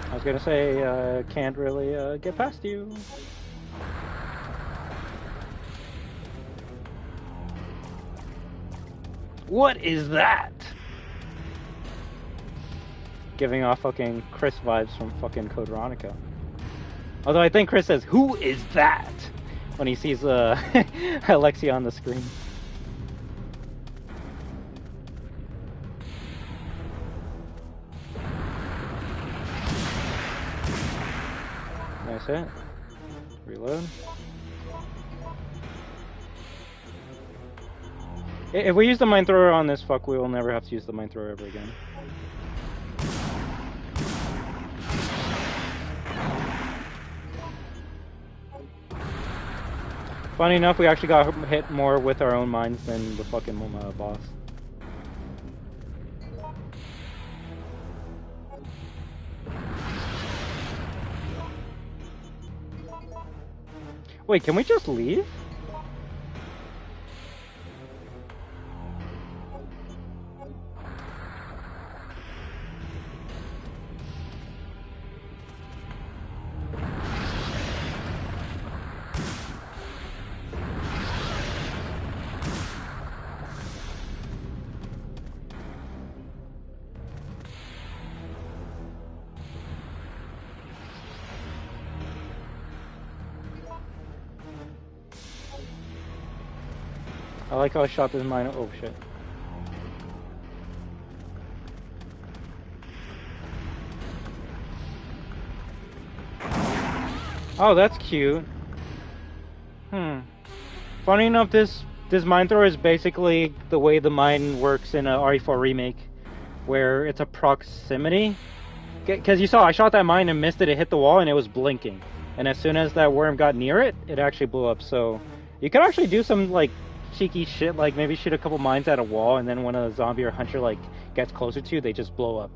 I was going to say, can't really get past you. What is that? Giving off fucking Chris vibes from fucking Code Veronica. Although I think Chris says, "Who is that?" when he sees Alexia on the screen. Nice hit. Reload. If we use the mine thrower on this fuck, we will never have to use the mine thrower ever again. Funny enough, we actually got hit more with our own mines than the fucking boss. Wait, can we just leave? I like how I shot this mine. Oh shit. Oh, that's cute. Funny enough, this mine thrower is basically the way the mine works in a RE4 remake, where it's a proximity. Because you saw, I shot that mine and missed it. It hit the wall and it was blinking. And as soon as that worm got near it, it actually blew up. So you could actually do some like cheeky shit, like maybe shoot a couple mines at a wall, and then when a zombie or hunter like gets closer to you, they just blow up.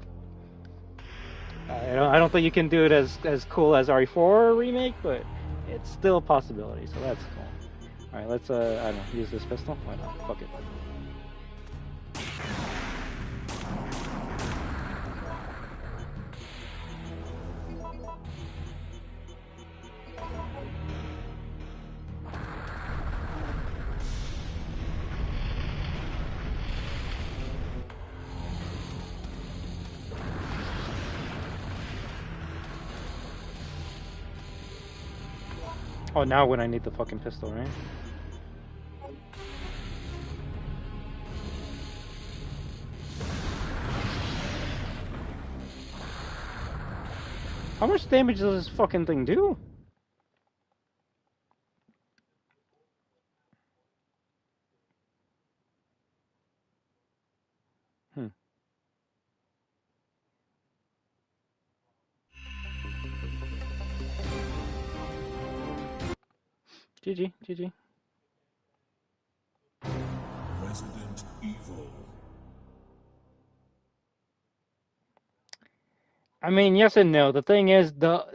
I don't think you can do it as cool as RE4 remake, but it's still a possibility. So that's cool. All right, let's I don't know, use this pistol. Why not? Fuck it. Oh, now when I need the fucking pistol, right? How much damage does this fucking thing do? GG, GG. Resident Evil. I mean, yes and no. The thing is, the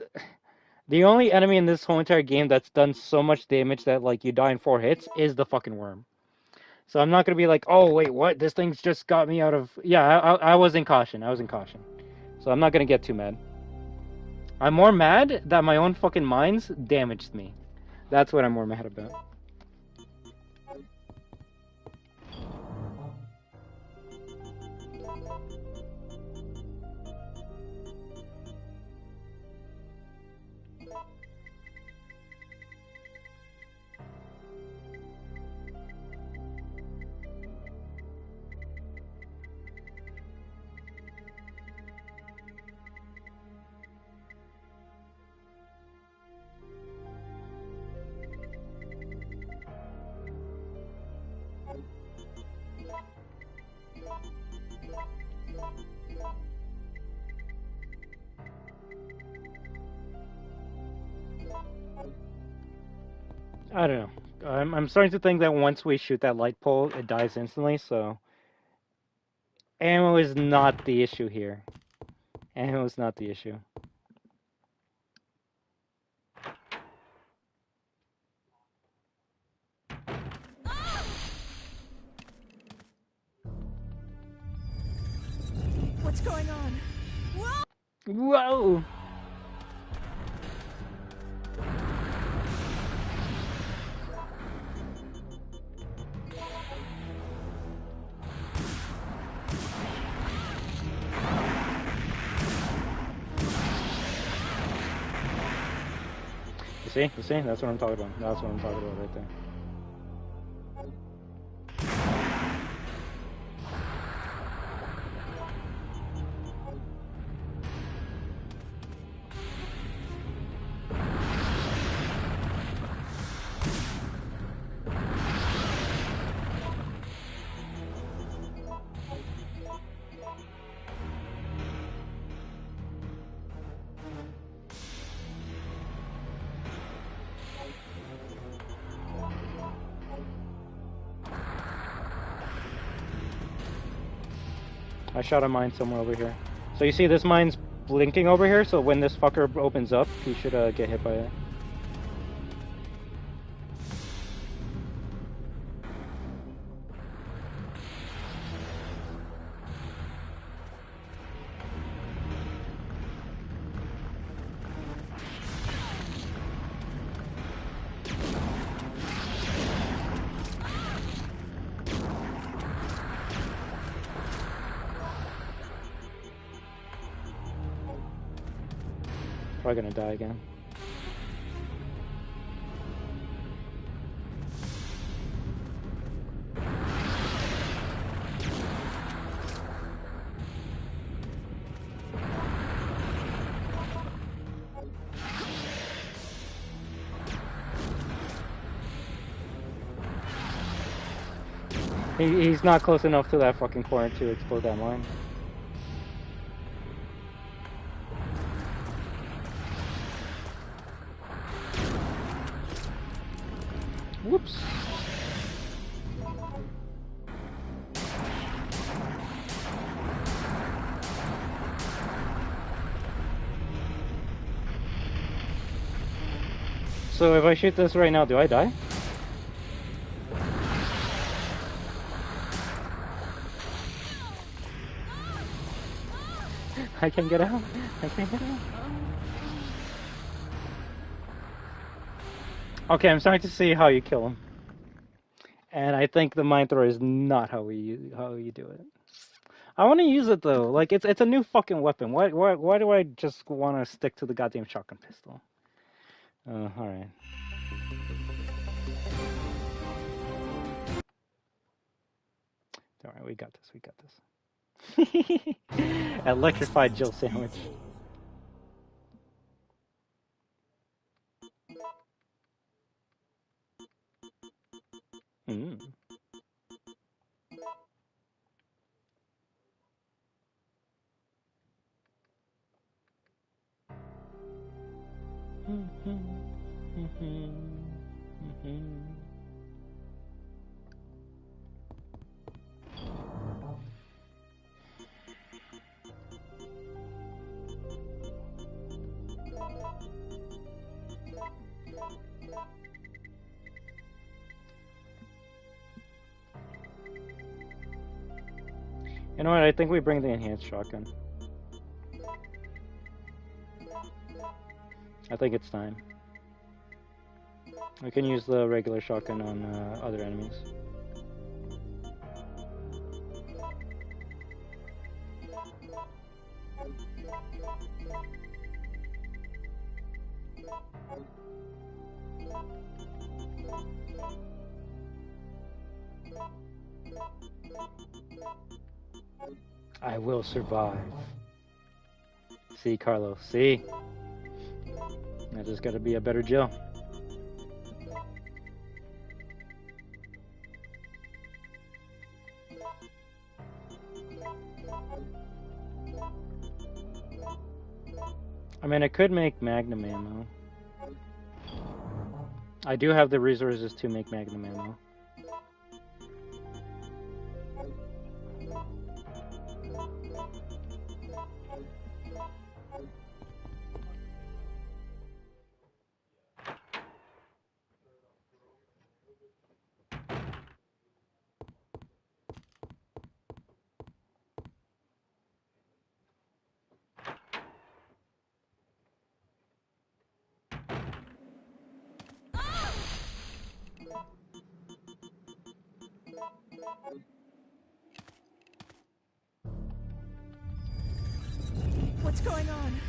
only enemy in this whole entire game that's done so much damage that like you die in 4 hits is the fucking worm. So I'm not gonna be like, oh wait, what? This thing's just got me out of. Yeah, I was in caution. I was in caution. So I'm not gonna get too mad. I'm more mad that my own fucking mines damaged me. That's what I'm more mad about. I don't know. I'm starting to think that once we shoot that light pole, it dies instantly, so... Ammo is not the issue here. Ammo is not the issue. What's going on? Whoa! Whoa! You see? That's what I'm talking about. That's what I'm talking about right there. I shot a mine somewhere over here. So you see this mine's blinking over here, so when this fucker opens up, he should get hit by it. Probably gonna die again. He's not close enough to that fucking corner to explode that mine. Whoops. So if I shoot this right now, do I die? I can't get out. I can't get out. Okay, I'm starting to see how you kill him. And I think the mine thrower is not how you do it. I want to use it though. Like it's a new fucking weapon. Why do I just want to stick to the goddamn shotgun pistol? All right. All right, we got this. We got this. Electrified Jill sandwich. Mm. You know what? I think we bring the enhanced shotgun. I think it's time. We can use the regular shotgun on other enemies. I will survive. See, Carlos, see? I just gotta be a better Jill. I mean, I could make Magnum ammo. I do have the resources to make magnum ammo. What's going on?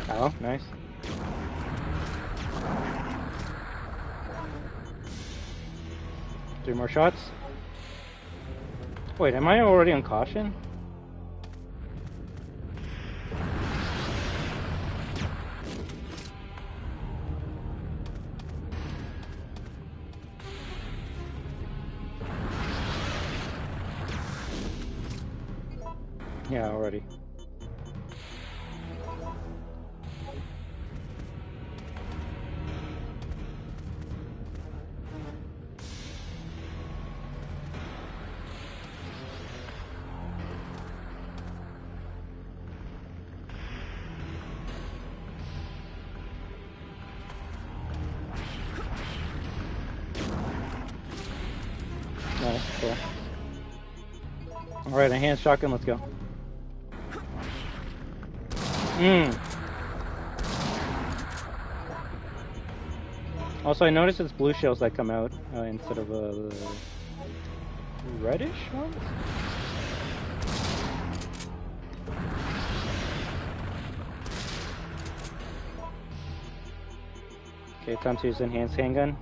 Oh, nice. Three more shots. Wait, am I already on caution? Yeah, already. Nice, cool. Alright, a hand shotgun, let's go. Also, I noticed it's blue shells that come out instead of the reddish ones? Okay, time to use enhanced handgun.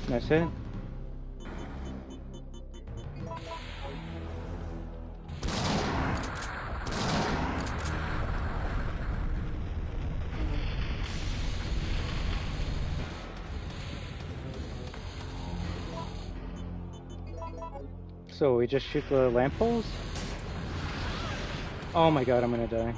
Nice hit. So we just shoot the lampposts? Oh my god, I'm gonna die.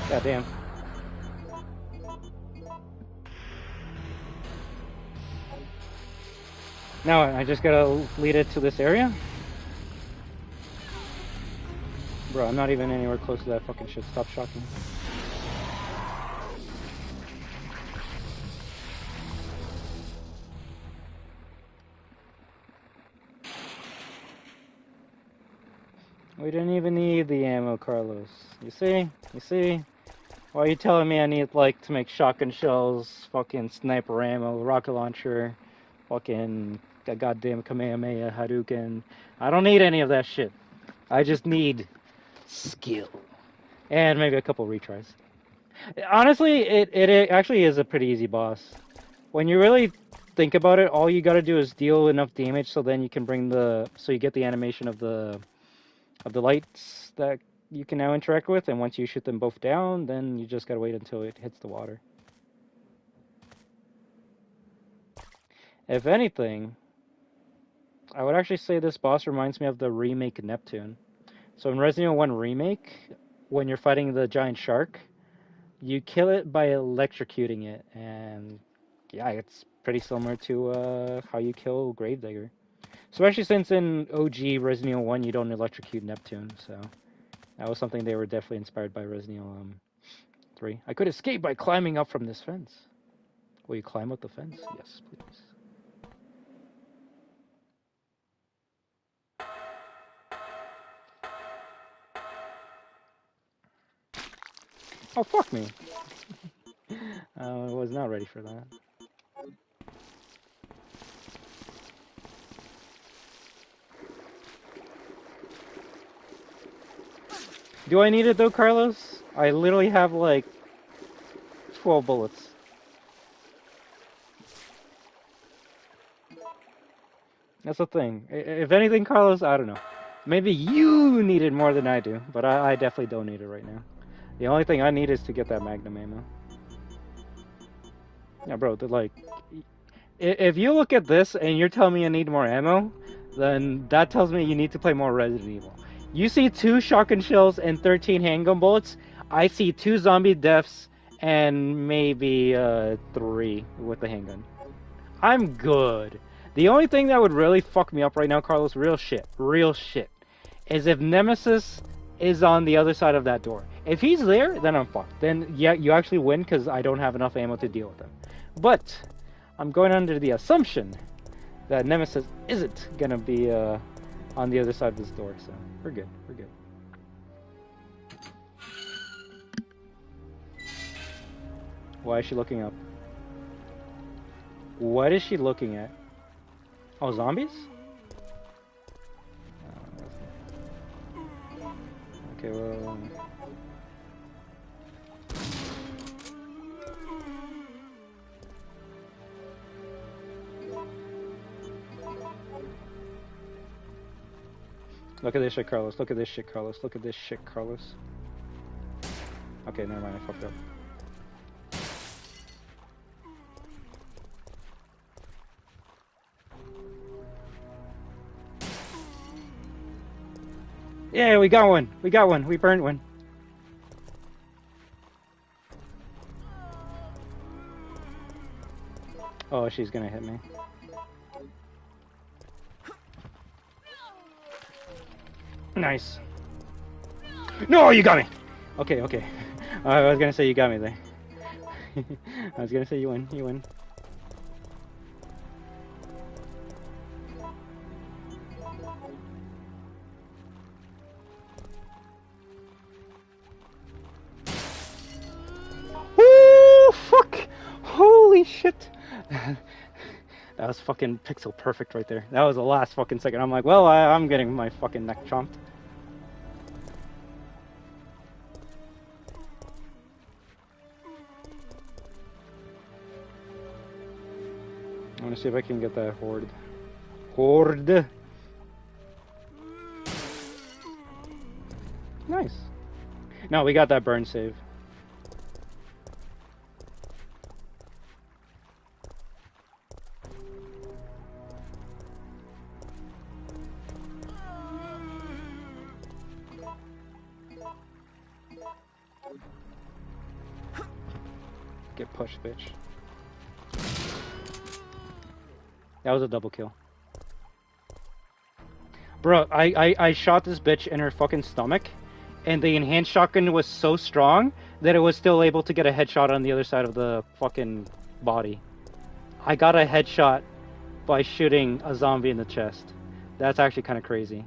God damn. Now I just gotta lead it to this area? Bro, I'm not even anywhere close to that fucking shit. Stop shocking. We didn't even need the ammo, Carlos. You see? You see? Why are you telling me I need, like, to make shotgun shells, fucking sniper ammo, rocket launcher, fucking a goddamn Kamehameha, Hadouken? I don't need any of that shit. I just need skill. And maybe a couple retries. Honestly, it actually is a pretty easy boss. When you really think about it, all you gotta do is deal enough damage so then you can bring so you get the animation of the lights that you can now interact with, and once you shoot them both down, then you just gotta wait until it hits the water. If anything, I would actually say this boss reminds me of the remake Neptune. So in Resident Evil 1 Remake, when you're fighting the giant shark, you kill it by electrocuting it, and yeah, it's pretty similar to how you kill Gravedigger. Especially since in OG Resident Evil 1 you don't electrocute Neptune, so that was something they were definitely inspired by Resident Evil 3. I could escape by climbing up from this fence. Will you climb up the fence? Yes, please. Oh, fuck me. I was not ready for that. Do I need it though, Carlos? I literally have like 12 bullets. That's the thing. If anything, Carlos, I don't know. Maybe you need it more than I do, but I definitely don't need it right now. The only thing I need is to get that Magnum ammo. Yeah, bro, like, if you look at this and you're telling me I need more ammo, then that tells me you need to play more Resident Evil. You see 2 shotgun shells and 13 handgun bullets. I see 2 zombie deaths and maybe 3 with the handgun. I'm good. The only thing that would really fuck me up right now, Carlos, real shit, is if Nemesis is on the other side of that door. If he's there, then I'm fucked. Then, yeah, you actually win because I don't have enough ammo to deal with him. But I'm going under the assumption that Nemesis isn't gonna be on the other side of this door, so we're good. We're good. Why is she looking up? What is she looking at? Oh, zombies? Okay, well... Look at this shit, Carlos. Look at this shit, Carlos. Look at this shit, Carlos. Okay, never mind. I fucked up. Yeah, we got one. We got one. We burned one. Oh, she's gonna hit me. Nice. No, you got me! Okay, okay. I was gonna say you got me there. I was gonna say you win. You win. Woo! Fuck! Holy shit! That was fucking pixel perfect right there. That was the last fucking second. I'm like, well, I'm getting my fucking neck chomped. I want to see if I can get that horde. Horde! Nice. No, we got that burn save. Get pushed, bitch. That was a double kill. Bro, I shot this bitch in her fucking stomach, and the enhanced shotgun was so strong that it was still able to get a headshot on the other side of the fucking body. I got a headshot by shooting a zombie in the chest. That's actually kind of crazy.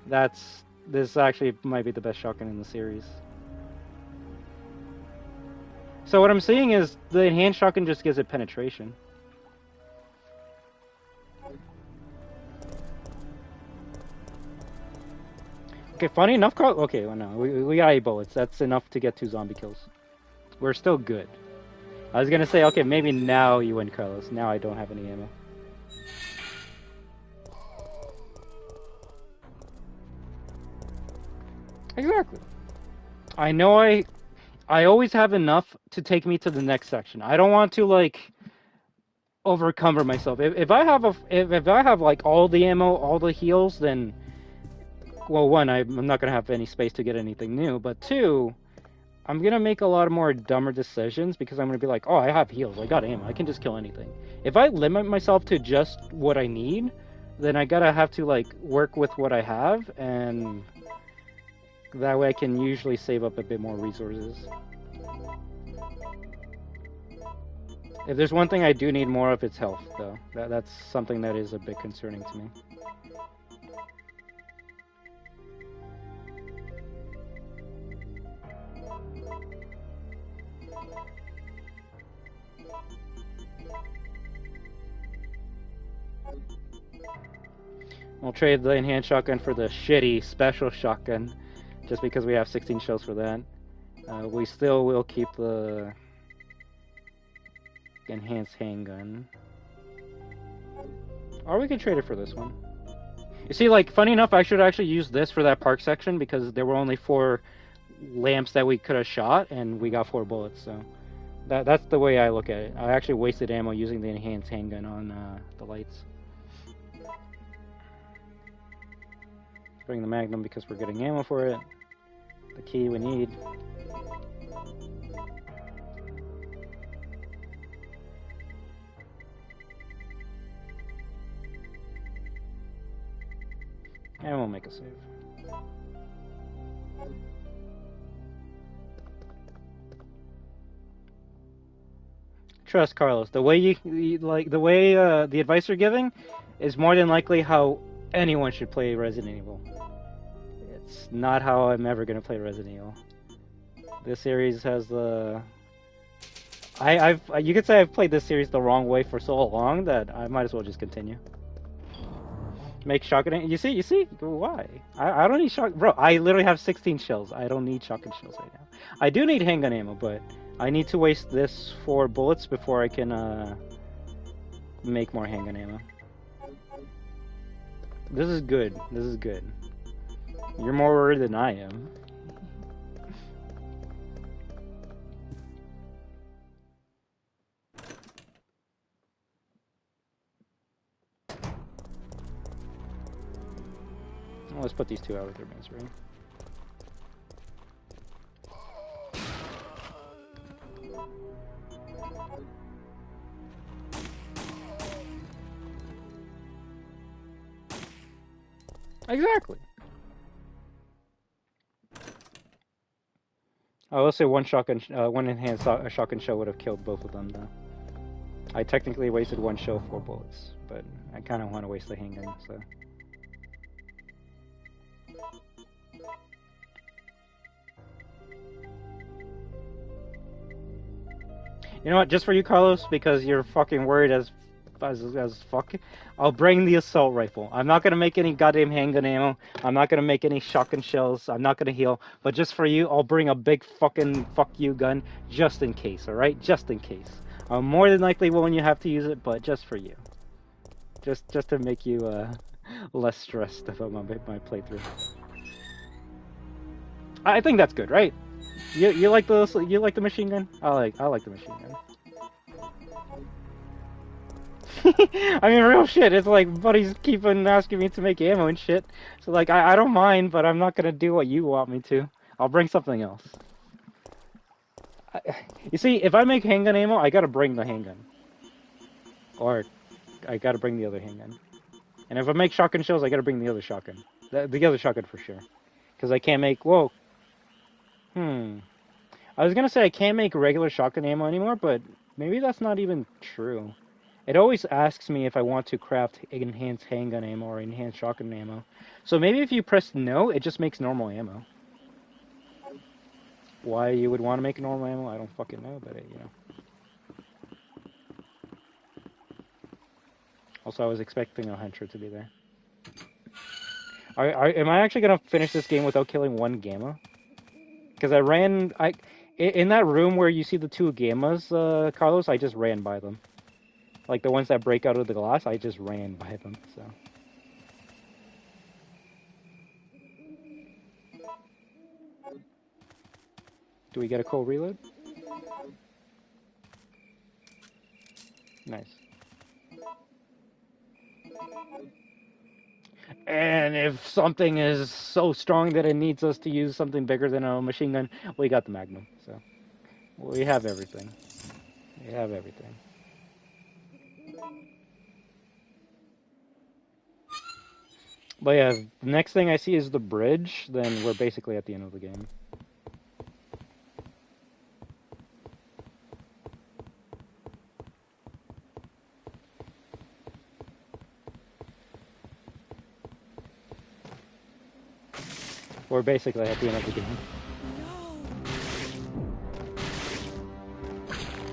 This actually might be the best shotgun in the series. So what I'm seeing is the enhanced shotgun just gives it penetration. Okay, funny enough, Carl. Okay, well, no, we got 8 bullets. That's enough to get 2 zombie kills. We're still good. I was gonna say, okay, maybe now you win, Carlos. Now I don't have any ammo. Exactly. I know I always have enough to take me to the next section. I don't want to like overcumber myself. If I have like all the ammo, all the heals, then well, one, I'm not gonna have any space to get anything new, but 2, I'm gonna make a lot of more dumber decisions because I'm gonna be like, oh, I have heals, I got ammo, I can just kill anything. If I limit myself to just what I need, then I gotta have to like work with what I have, and that way I can usually save up a bit more resources. If there's one thing I do need more of, it's health, though. That's something that is a bit concerning to me. We'll trade the enhanced shotgun for the shitty special shotgun, just because we have 16 shells for that. We still will keep the enhanced handgun. Or we could trade it for this one. You see, like, funny enough, I should actually use this for that park section, because there were only 4 lamps that we could have shot, and we got 4 bullets, so... That's the way I look at it. I actually wasted ammo using the enhanced handgun on the lights. Bring the Magnum because we're getting ammo for it. The key we need. And we'll make a save. Trust Carlos. The way the way the advice you're giving is more than likely how anyone should play Resident Evil. It's not how I'm ever gonna play Resident Evil. This series has the... you could say I've played this series the wrong way for so long that I might as well just continue. Make shotgun... You see? Why? I don't need shotgun... Bro, I literally have 16 shells. I don't need shotgun shells right now. I do need handgun ammo, but I need to waste this 4 bullets before I can make more handgun ammo. This is good. This is good. You're more worried than I am. Well, let's put these 2 out of their misery. Exactly. I will say one enhanced shotgun shell would have killed both of them, though. I technically wasted 1 shell, 4 bullets, but I kind of want to waste the handgun, so. You know what? Just for you, Carlos, because you're fucking worried as fuck, I'll bring the assault rifle. I'm not gonna make any goddamn handgun ammo. I'm not gonna make any shotgun shells. I'm not gonna heal. But just for you, I'll bring a big fucking fuck you gun, just in case. All right, just in case. More than likely when you have to use it, but just for you. Just to make you less stressed about my playthrough. I think that's good, right? You like the machine gun? I like the machine gun. I mean, real shit. It's like buddies keep on asking me to make ammo and shit. So like, I don't mind, but I'm not gonna do what you want me to. I'll bring something else. You see, if I make handgun ammo, I gotta bring the handgun, or I gotta bring the other handgun. And if I make shotgun shells, I gotta bring the other shotgun. The other shotgun for sure, because I can't make. Whoa. I was gonna say I can't make regular shotgun ammo anymore, but maybe that's not even true. It always asks me if I want to craft enhanced handgun ammo or enhanced shotgun ammo. So maybe if you press no, it just makes normal ammo. Why you would want to make normal ammo, I don't fucking know, but you know. Also, I was expecting a hunter to be there. Am I actually gonna finish this game without killing 1 gamma? Because in that room where you see the 2 gammas, Carlos, I just ran by them. Like the ones that break out of the glass, I just ran by them, so. Do we get a cold reload? Nice. And if something is so strong that it needs us to use something bigger than a machine gun, we got the Magnum, so. We have everything. We have everything. But yeah, the next thing I see is the bridge, then we're basically at the end of the game. We're basically at the end of the game.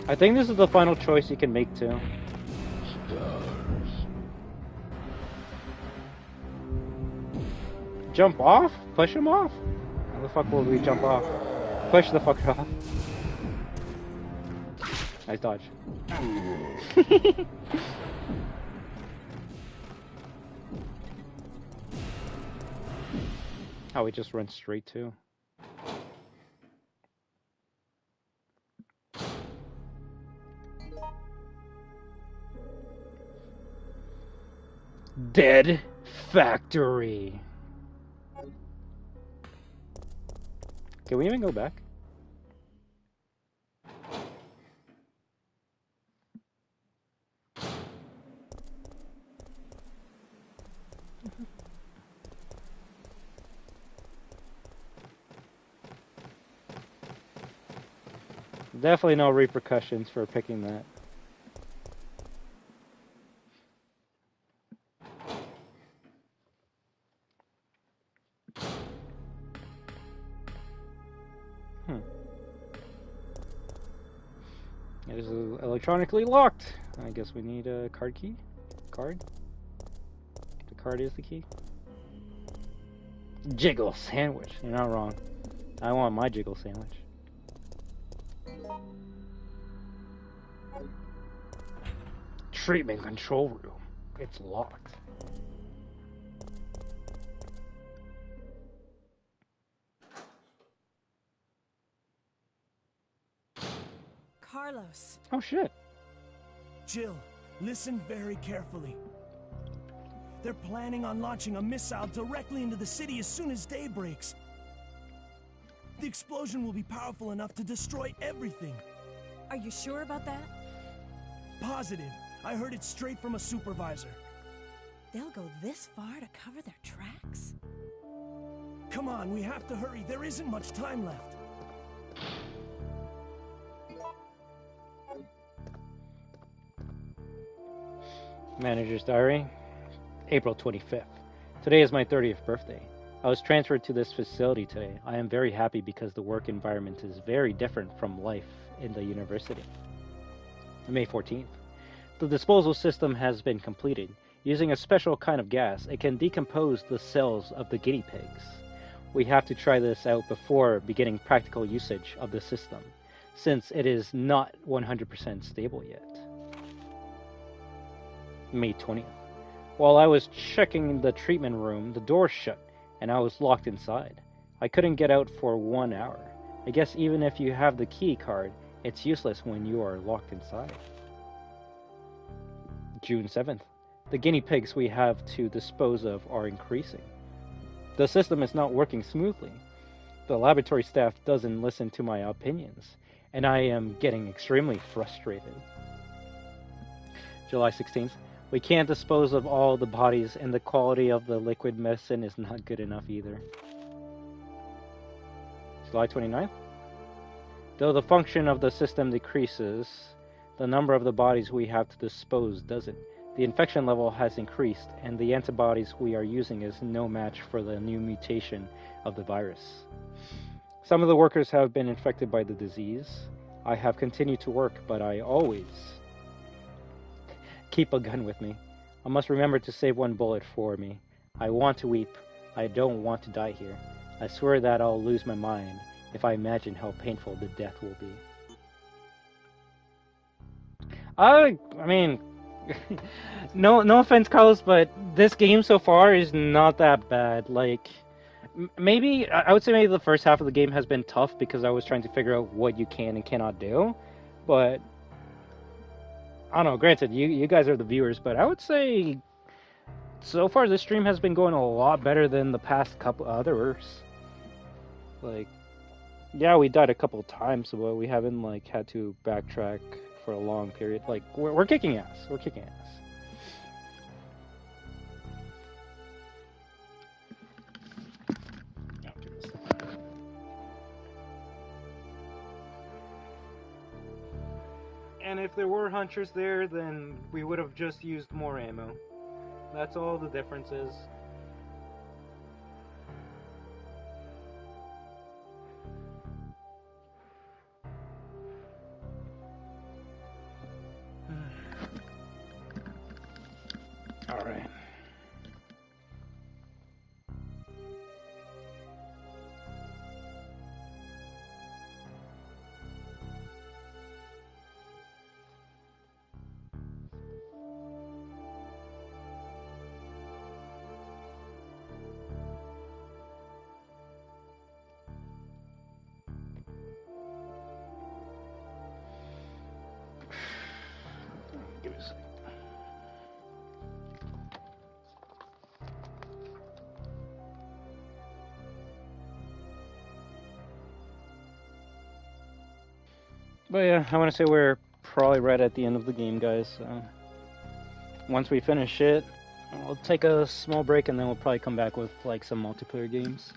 I think this is the final choice you can make too. Jump off? Push him off? How the fuck will we jump off? Push the fucker off. Nice dodge. Oh, we just run straight to. Dead Factory. Can we even go back? Definitely no repercussions for picking that. It is electronically locked. I guess we need a card key. Card? The card is the key. Jiggle sandwich. You're not wrong. I want my jiggle sandwich. Treatment control room. It's locked. Carlos. Oh shit. Jill, listen very carefully. They're planning on launching a missile directly into the city as soon as day breaks. The explosion will be powerful enough to destroy everything. Are you sure about that? Positive. I heard it straight from a supervisor. They'll go this far to cover their tracks? Come on, we have to hurry. There isn't much time left. Manager's diary, April 25th. Today is my 30th birthday. I was transferred to this facility today. I am very happy because the work environment is very different from life in the university. May 14th. The disposal system has been completed. Using a special kind of gas, it can decompose the cells of the guinea pigs. We have to try this out before beginning practical usage of the system, since it is not 100% stable yet. May 20th. While I was checking the treatment room, the door shut, and I was locked inside. I couldn't get out for 1 hour. I guess even if you have the key card, it's useless when you are locked inside. June 7th. The guinea pigs we have to dispose of are increasing. The system is not working smoothly. The laboratory staff doesn't listen to my opinions, and I am getting extremely frustrated. July 16th. We can't dispose of all the bodies, and the quality of the liquid medicine is not good enough either. July 29th. Though the function of the system decreases, the number of the bodies we have to dispose doesn't. The infection level has increased, and the antibodies we are using is no match for the new mutation of the virus. Some of the workers have been infected by the disease. I have continued to work, but I always keep a gun with me. I must remember to save one bullet for me. I want to weep. I don't want to die here. I swear that I'll lose my mind if I imagine how painful the death will be. I mean, no offense, Carlos, but this game so far is not that bad. Like, maybe, I would say maybe the first half of the game has been tough because I was trying to figure out what you can and cannot do. But, I don't know, granted, you guys are the viewers, but I would say so far this stream has been going a lot better than the past couple others. Like, yeah, we died a couple times, but we haven't, like, had to backtrack for a long period. Like, we're kicking ass. We're kicking ass. And if there were hunters there, then we would have just used more ammo. That's all the difference is. All right. Give me a second. But yeah, I want to say we're probably right at the end of the game, guys. Once we finish it, we'll take a small break and then we'll probably come back with like some multiplayer games.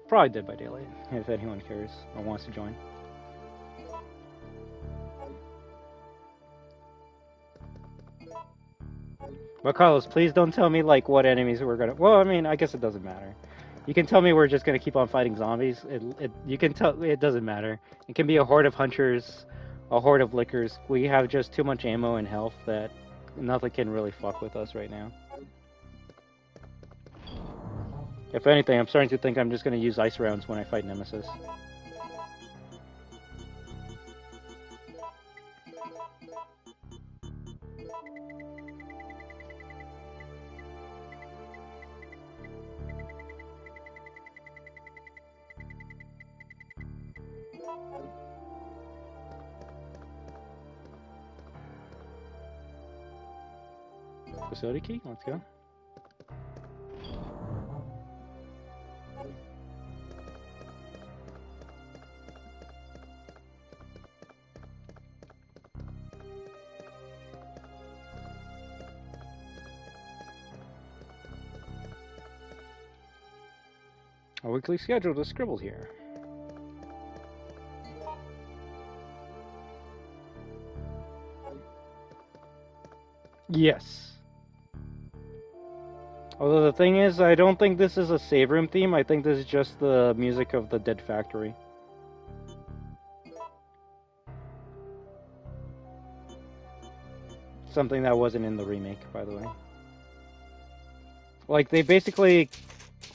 Probably Dead by Daylight, if anyone cares or wants to join. But Carlos, please don't tell me like what enemies we're gonna. Well, I mean, I guess it doesn't matter. You can tell me we're just gonna keep on fighting zombies. You can tell it doesn't matter. It can be a horde of hunters, a horde of lickers. We have just too much ammo and health that nothing can really fuck with us right now. If anything, I'm starting to think I'm just gonna use ice rounds when I fight Nemesis. Facility key, let's go. Our weekly schedule is scribbled here. Yes. Although the thing is, I don't think this is a save room theme. I think this is just the music of the Dead Factory. Something that wasn't in the remake, by the way. Like, they basically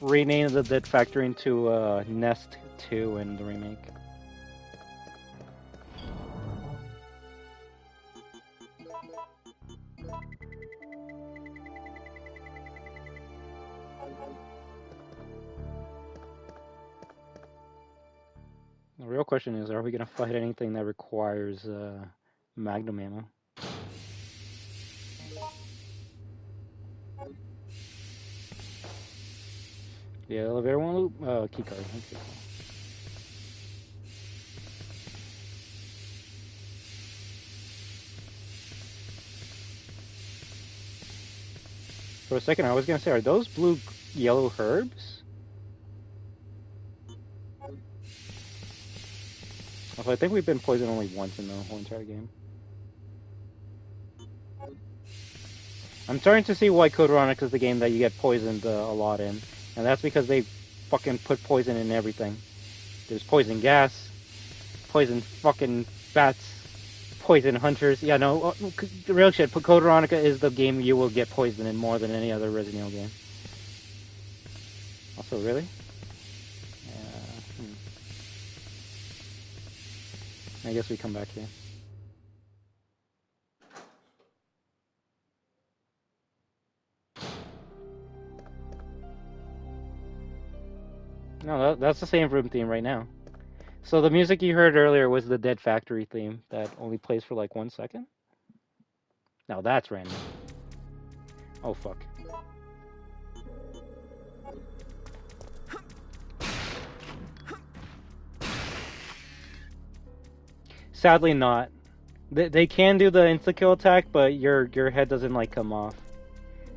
renamed the Dead Factory into Nest 2 in the remake. The real question is, are we going to fight anything that requires Magnum ammo? The elevator won't loop? Keycard. Okay. For a second, I was going to say, are those blue-yellow herbs? Also, I think we've been poisoned only once in the whole entire game. I'm starting to see why Code Veronica is the game that you get poisoned a lot in. And that's because they fucking put poison in everything. There's poison gas, poison fucking bats, poison hunters. Yeah, no, real shit. Code Veronica is the game you will get poisoned in more than any other Resident Evil game. Also, really? I guess we come back here. No, that's the same room theme right now. So the music you heard earlier was the Dead Factory theme that only plays for like 1 second. Now that's random. Oh fuck. Sadly not. They can do the insta-kill attack, but your head doesn't like come off.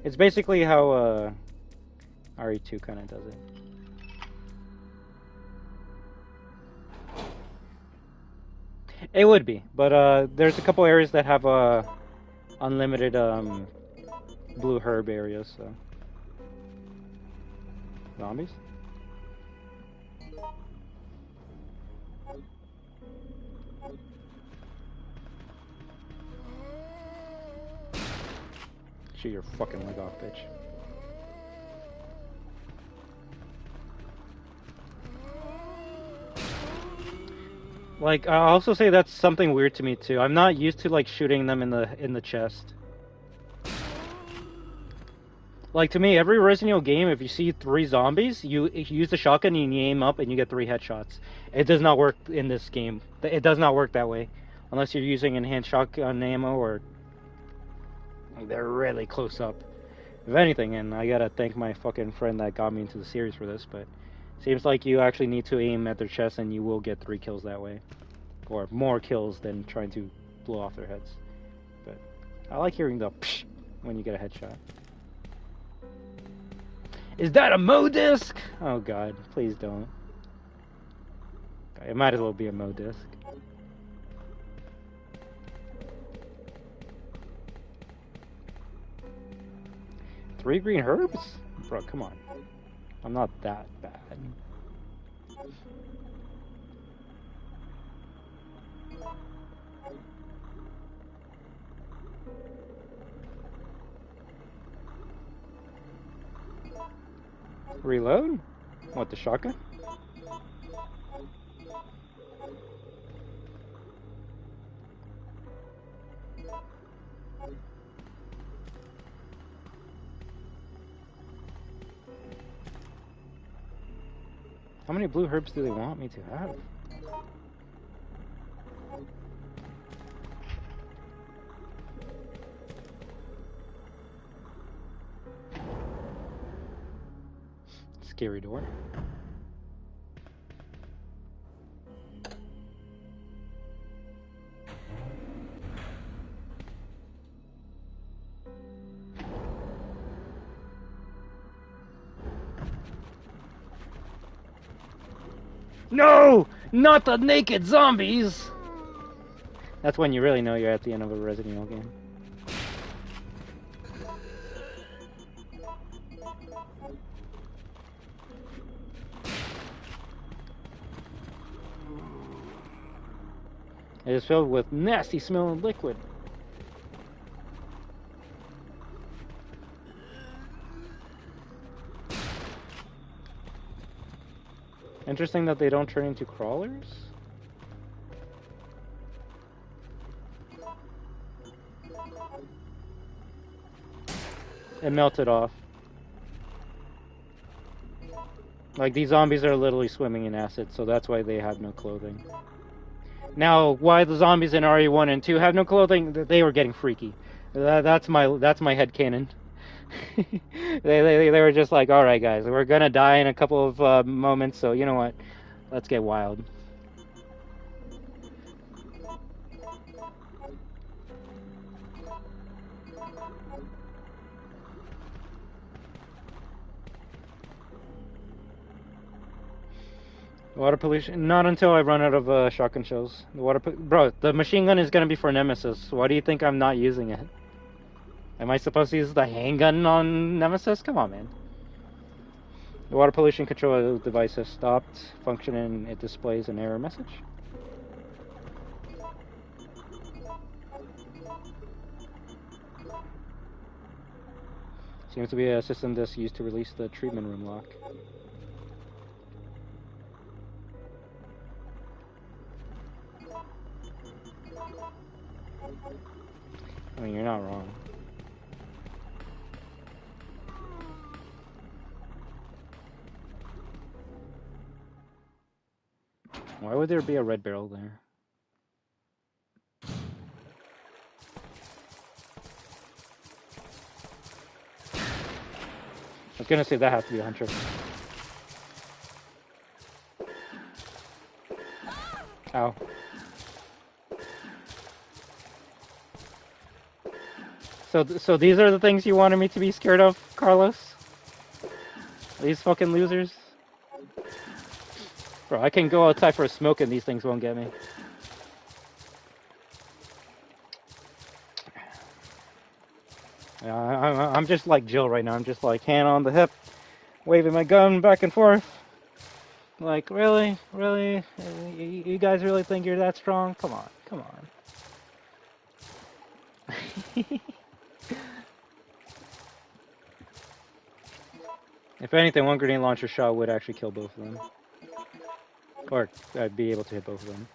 It's basically how RE2 kind of does it. It would be, but there's a couple areas that have unlimited blue herb areas. So zombies. Shoot your fucking leg off, bitch. Like, I'll also say that's something weird to me too. I'm not used to like shooting them in the chest. Like, to me, every Resident Evil game, if you see 3 zombies, you use the shotgun and you aim up and you get 3 headshots. It does not work in this game. It does not work that way. Unless you're using enhanced shotgun ammo or they're really close up. If anything, and I gotta thank my fucking friend that got me into the series for this, but seems like you actually need to aim at their chest and you will get 3 kills that way. Or more kills than trying to blow off their heads. But I like hearing the psh when you get a headshot. Is that a Mo disc? Oh god, please don't. It might as well be a Mo disc. Three green herbs? Bro, come on. I'm not that bad. Reload? What, the shotgun? How many blue herbs do they want me to have? Scary door. No! Not the naked zombies! That's when you really know you're at the end of a Resident Evil game. It is filled with nasty smelling liquid. Interesting that they don't turn into crawlers. It melted off. Like, these zombies are literally swimming in acid, so that's why they have no clothing. Now, why the zombies in RE1 and 2 have no clothing? They were getting freaky. That's my headcanon. they were just like, all right, guys, we're gonna die in a couple of moments, so you know what? Let's get wild. Water pollution? Not until I run out of shotgun shells. Bro, the machine gun is gonna be for Nemesis. Why do you think I'm not using it? Am I supposed to use the handgun on Nemesis? Come on, man. The water pollution control device has stopped functioning. It displays an error message. Seems to be a system that's used to release the treatment room lock. I mean, you're not wrong. Why would there be a red barrel there? I was gonna say that has to be a hunter. Ow. So these are the things you wanted me to be scared of, Carlos? These fucking losers? Bro, I can go outside for a smoke and these things won't get me. I'm just like Jill right now. I'm just like hand on the hip, waving my gun back and forth. Like, really? Really? You guys really think you're that strong? Come on. Come on. If anything, one grenade launcher shot would actually kill both of them. Or I'd be able to hit both of them.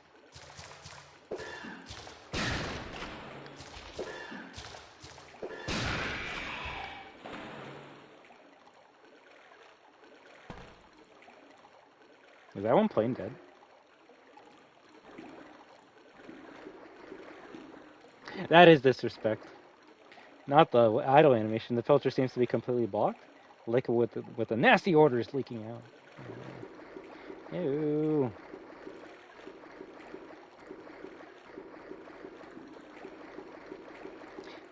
Is that one plane dead? That is disrespect. Not the idle animation. The filter seems to be completely blocked. Like with the nasty orders leaking out. Ew.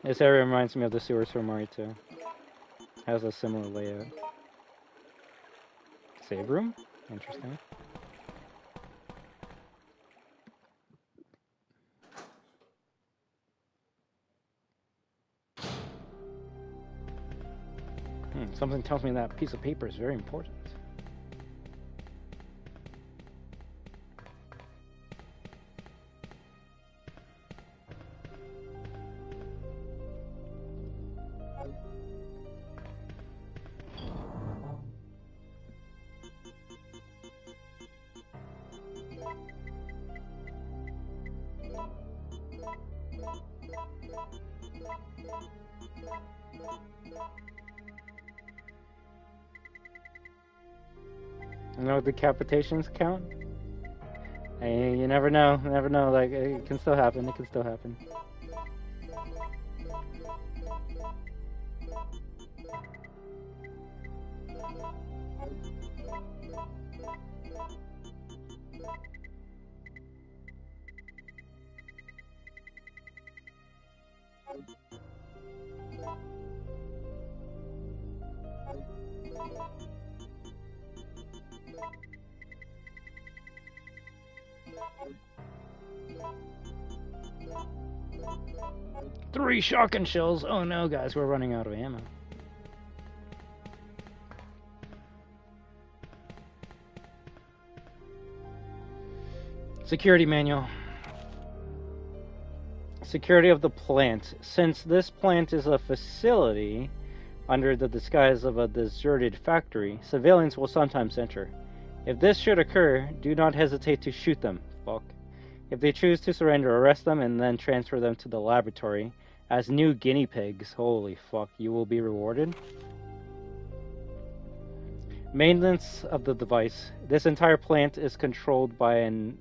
This area reminds me of the sewers from Mario 2. Has a similar layout. Save room? Interesting. Something tells me that piece of paper is very important. You know decapitations count? Hey, you never know. You never know. Like, it can still happen. It can still happen. Three shotgun shells. Oh no, guys, we're running out of ammo. Security manual. Security of the plant. Since this plant is a facility under the disguise of a deserted factory, civilians will sometimes enter. If this should occur, do not hesitate to shoot them. Fuck. If they choose to surrender, arrest them and then transfer them to the laboratory as new guinea pigs. Holy fuck, you will be rewarded. Maintenance of the device. This entire plant is controlled by an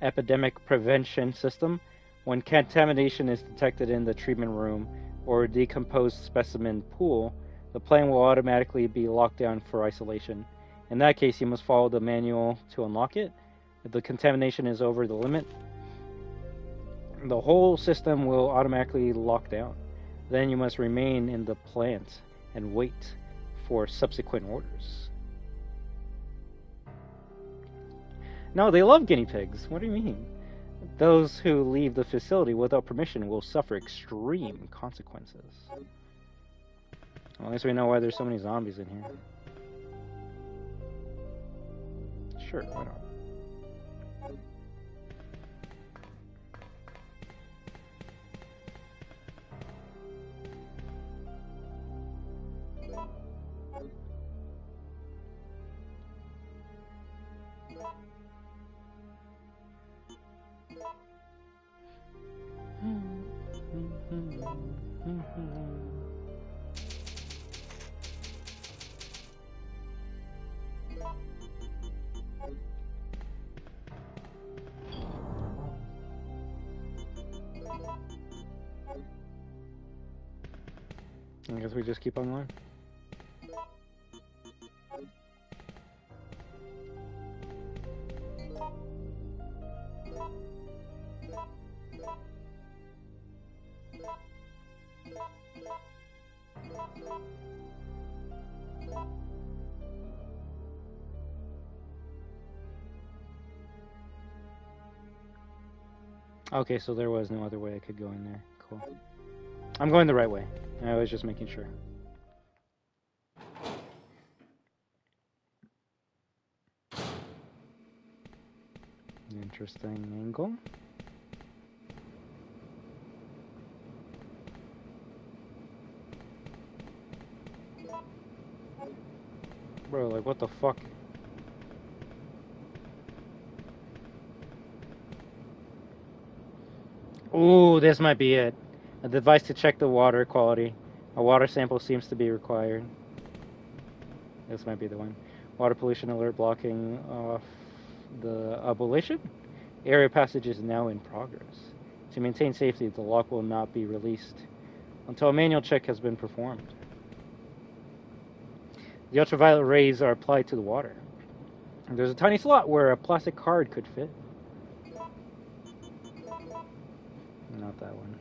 epidemic prevention system. When contamination is detected in the treatment room or decomposed specimen pool, the plant will automatically be locked down for isolation. In that case, you must follow the manual to unlock it. If the contamination is over the limit, the whole system will automatically lock down. Then you must remain in the plant and wait for subsequent orders. No, they love guinea pigs. What do you mean? Those who leave the facility without permission will suffer extreme consequences. Well, at least we know why there's so many zombies in here. Sure, why not? I guess we just keep on going. Okay, so there was no other way I could go in there. Cool. I'm going the right way. I was just making sure. Interesting angle. Bro, like, what the fuck? Ooh, this might be it. A device to check the water quality. A water sample seems to be required. This might be the one. Water pollution alert blocking off the abolition. Area passage is now in progress. To maintain safety, the lock will not be released until a manual check has been performed. The ultraviolet rays are applied to the water. There's a tiny slot where a plastic card could fit. Not that one.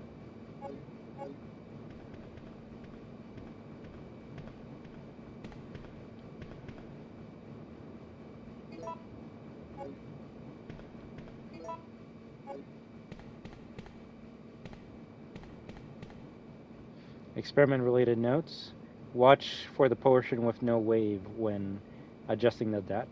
Experiment-related notes. Watch for the portion with no wave when adjusting the data.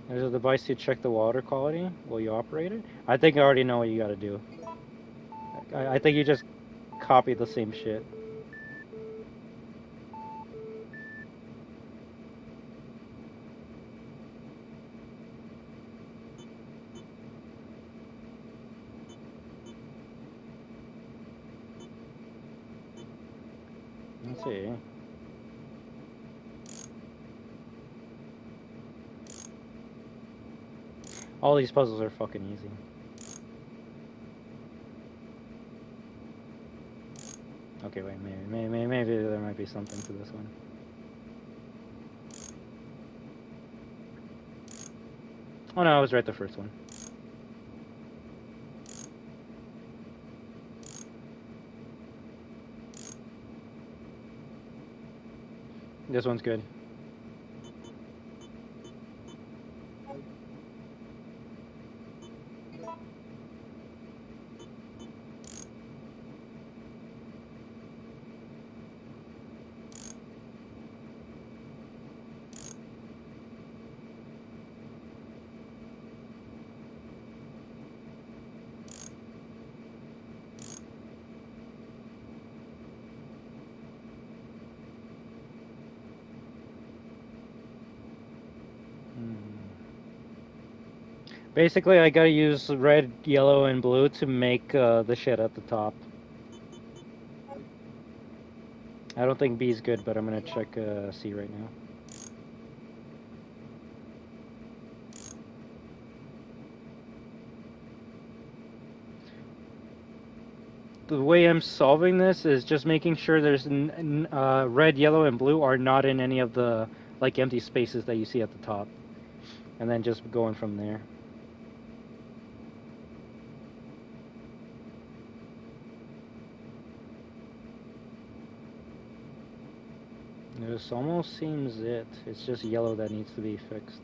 There's a device to check the water quality. Will you operate it? I think I already know what you gotta do. I think you just copy the same shit. Let's see. All these puzzles are fucking easy. Okay, wait, maybe there might be something to this one. Oh no, I was right the first one. This one's good. Basically, I gotta use red, yellow, and blue to make the shit at the top. I don't think B is good, but I'm gonna check C right now. The way I'm solving this is just making sure there's red, yellow, and blue are not in any of the like empty spaces that you see at the top, and then just going from there. This almost seems it. It's just yellow that needs to be fixed.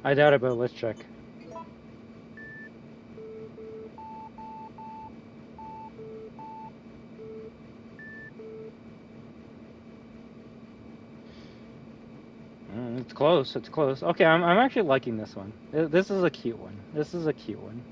I doubt it, but let's check. It's close. It's close. Okay, I'm actually liking this one. This is a cute one. This is a cute one.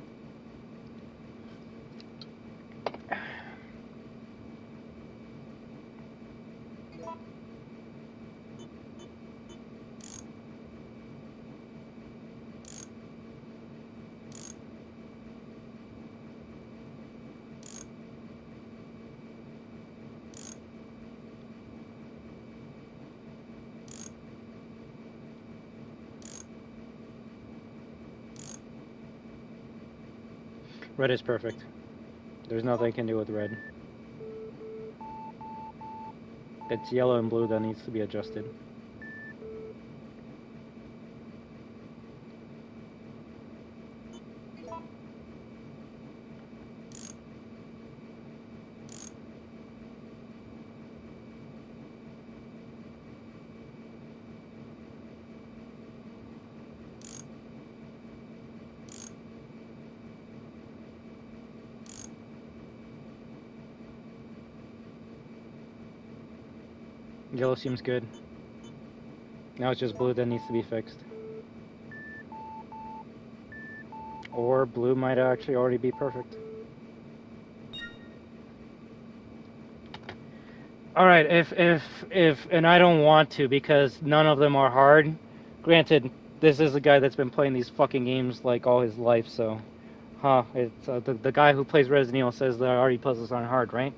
Red is perfect. There's nothing I can do with red. It's yellow and blue that needs to be adjusted. Yellow seems good. Now it's just blue that needs to be fixed. Or blue might actually already be perfect. Alright, if, and I don't want to because none of them are hard. Granted, this is a guy that's been playing these fucking games like all his life, so... it's the guy who plays Resident Evil says the RE puzzles aren't hard, right?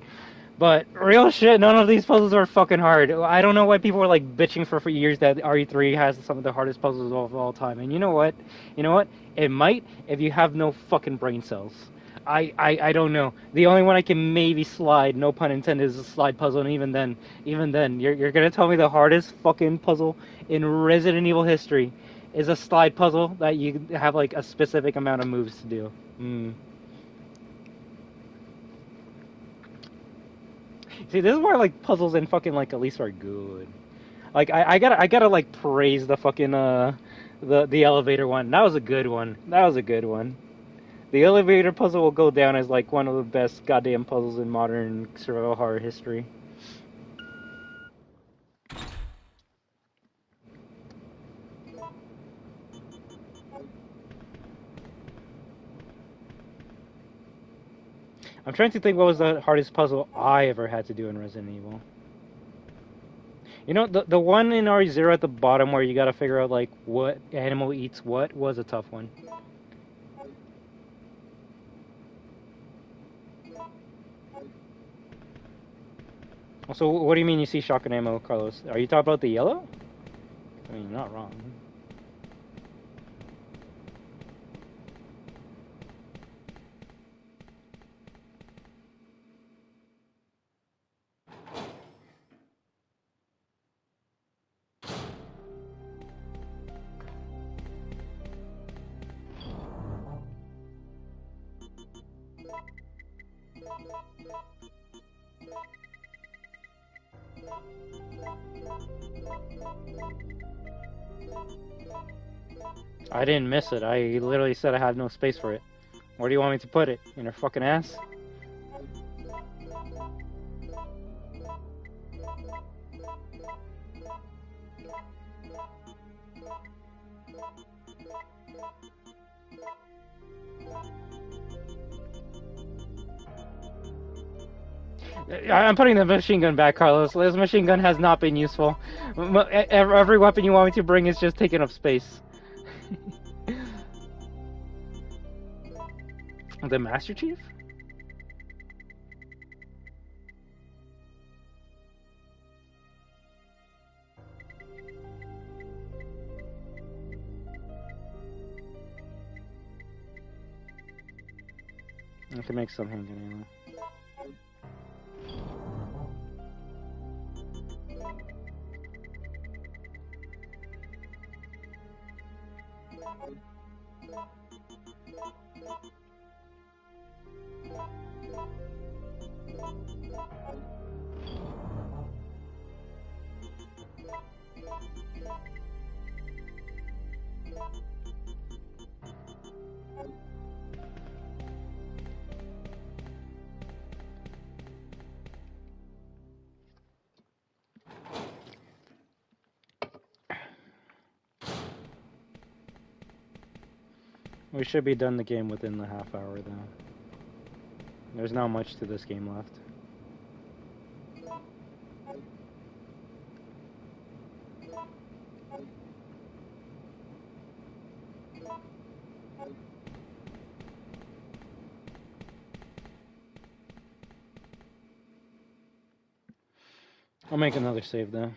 But real shit, none of these puzzles are fucking hard. I don't know why people are like bitching for years that RE3 has some of the hardest puzzles of all time. And you know what? You know what? It might if you have no fucking brain cells. I don't know. The only one I can maybe slide, no pun intended, is a slide puzzle, and even then, you're gonna tell me the hardest fucking puzzle in Resident Evil history is a slide puzzle that you have like a specific amount of moves to do. See, this is why like puzzles in fucking like Elise are good. Like I gotta like praise the fucking the elevator one. That was a good one. That was a good one. The elevator puzzle will go down as like one of the best goddamn puzzles in modern survival horror history. I'm trying to think what was the hardest puzzle I ever had to do in Resident Evil. You know, the one in RE0 at the bottom where you gotta figure out like what animal eats what was a tough one. So what do you mean you see shotgun ammo, Carlos? Are you talking about the yellow? I mean, you're not wrong. I didn't miss it. I literally said I had no space for it. Where do you want me to put it? In her fucking ass? I'm putting the machine gun back, Carlos. This machine gun has not been useful. Every weapon you want me to bring is just taking up space. The Master Chief? I can make some handgun ammo. We should be done the game within the half hour, though. There's not much to this game left. I'll make another save, though.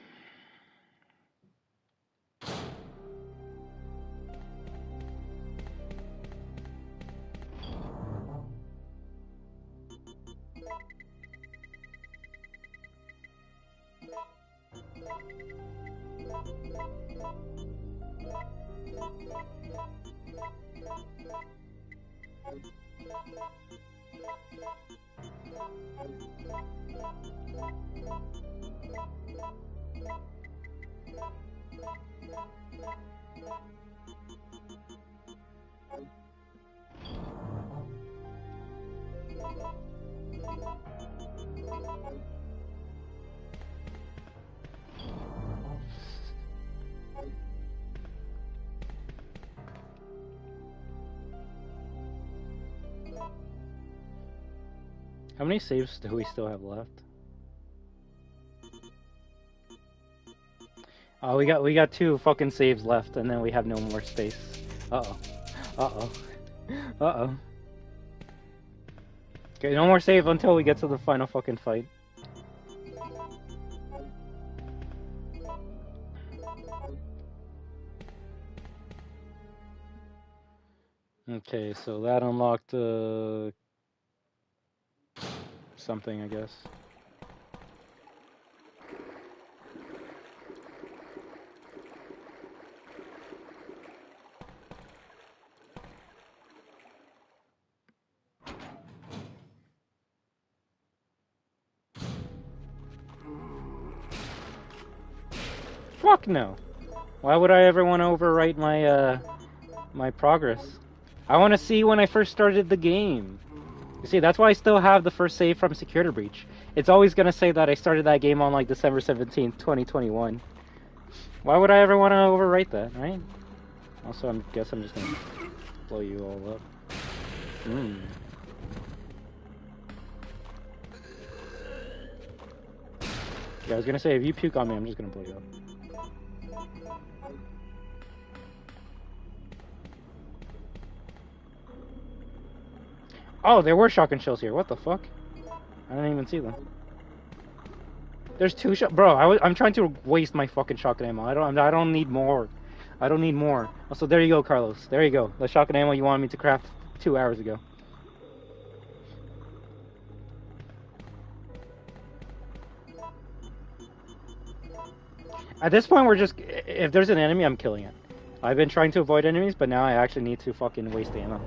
How many saves do we still have left? Oh, we got 2 fucking saves left, and then we have no more space. Uh-oh. Uh-oh. Uh-oh. Okay, no more save until we get to the final fucking fight. Okay, so that unlocked something, I guess. Fuck no. Why would I ever want to overwrite my my progress? I want to see when I first started the game. You see, that's why I still have the first save from Security Breach. It's always gonna say that I started that game on like December 17th, 2021. Why would I ever want to overwrite that, right? Also, I guess I'm just gonna blow you all up. Yeah, I was gonna say, if you puke on me, I'm just gonna blow you up. Oh, there were shotgun shells here. What the fuck? I didn't even see them. There's 2 shot. Bro, I'm trying to waste my fucking shotgun ammo. I don't need more. I don't need more. Also, there you go, Carlos. There you go. The shotgun ammo you wanted me to craft 2 hours ago. At this point, we're just... If there's an enemy, I'm killing it. I've been trying to avoid enemies, but now I actually need to fucking waste ammo.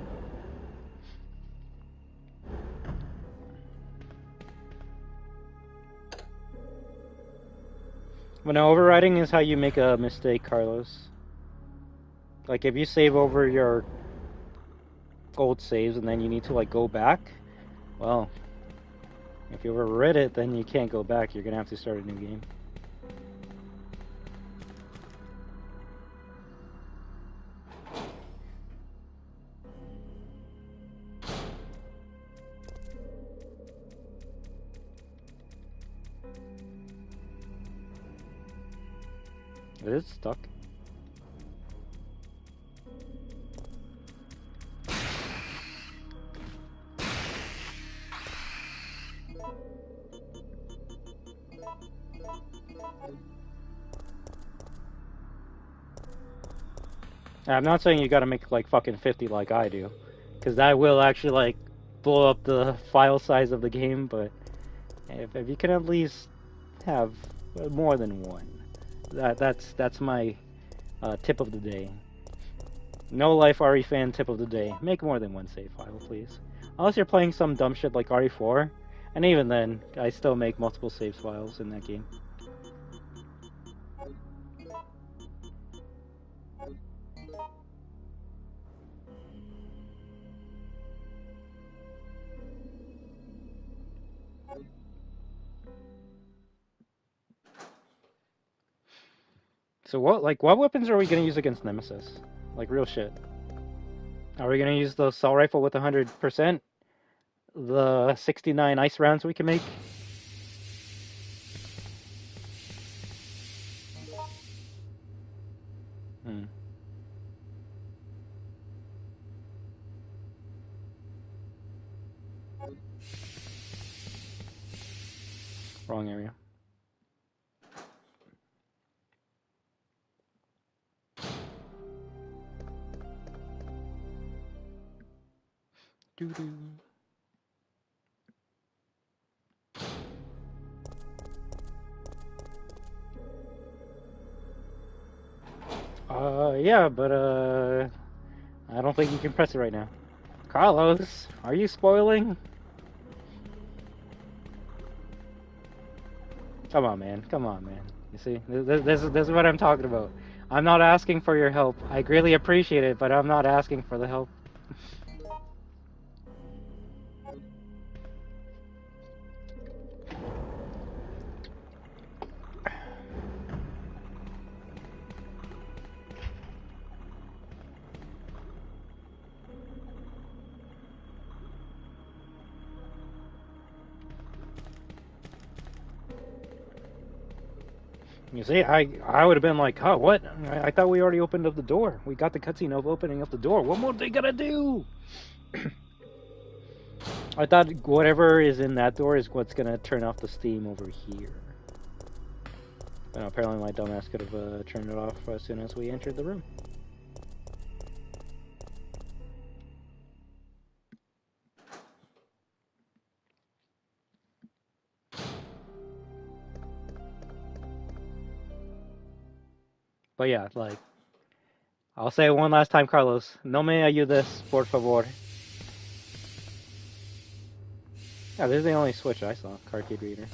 But no, overriding is how you make a mistake, Carlos. Like, if you save over your old saves and then you need to, like, go back, well, if you overrid it, then you can't go back. You're gonna have to start a new game. It is stuck. I'm not saying you gotta make like fucking 50 like I do, because that will actually like blow up the file size of the game, but if you can at least have more than one, that's my tip of the day. No Life RE fan tip of the day. Make more than one save file, please. Unless you're playing some dumb shit like RE4, and even then, I still make multiple save files in that game. So what weapons are we gonna use against Nemesis? Like real shit. Are we gonna use the assault rifle with 100%? The 69 ice rounds we can make? Wrong area. Doo-doo. Yeah, but I don't think you can press it right now. Carlos, are you spoiling? Come on, man. Come on, man. You see, this is what I'm talking about. I'm not asking for your help. I greatly appreciate it, but I'm not asking for the help. You see, I would have been like, oh, what? I thought we already opened up the door. We got the cutscene of opening up the door. What more they gotta do? I thought whatever is in that door is what's gonna turn off the steam over here. But apparently my dumbass could have turned it off as soon as we entered the room. But yeah, like, I'll say it one last time, Carlos. No me ayudes, por favor. Yeah, this is the only switch I saw, Cartridge reader.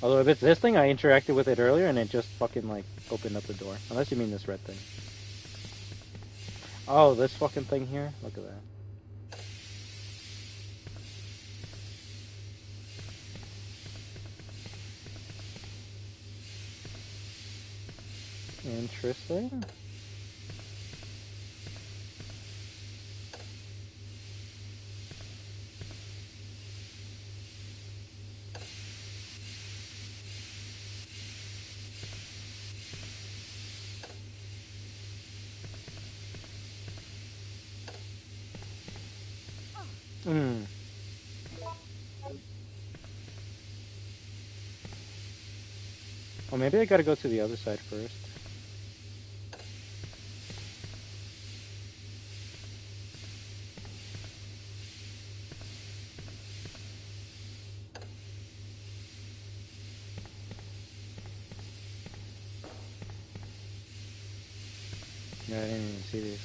Although if it's this thing, I interacted with it earlier and it just fucking, like, opened up the door. Unless you mean this red thing. Oh, this fucking thing here? Look at that. Interesting. Hmm. Well, maybe I gotta go to the other side first. Yeah, I didn't even see this.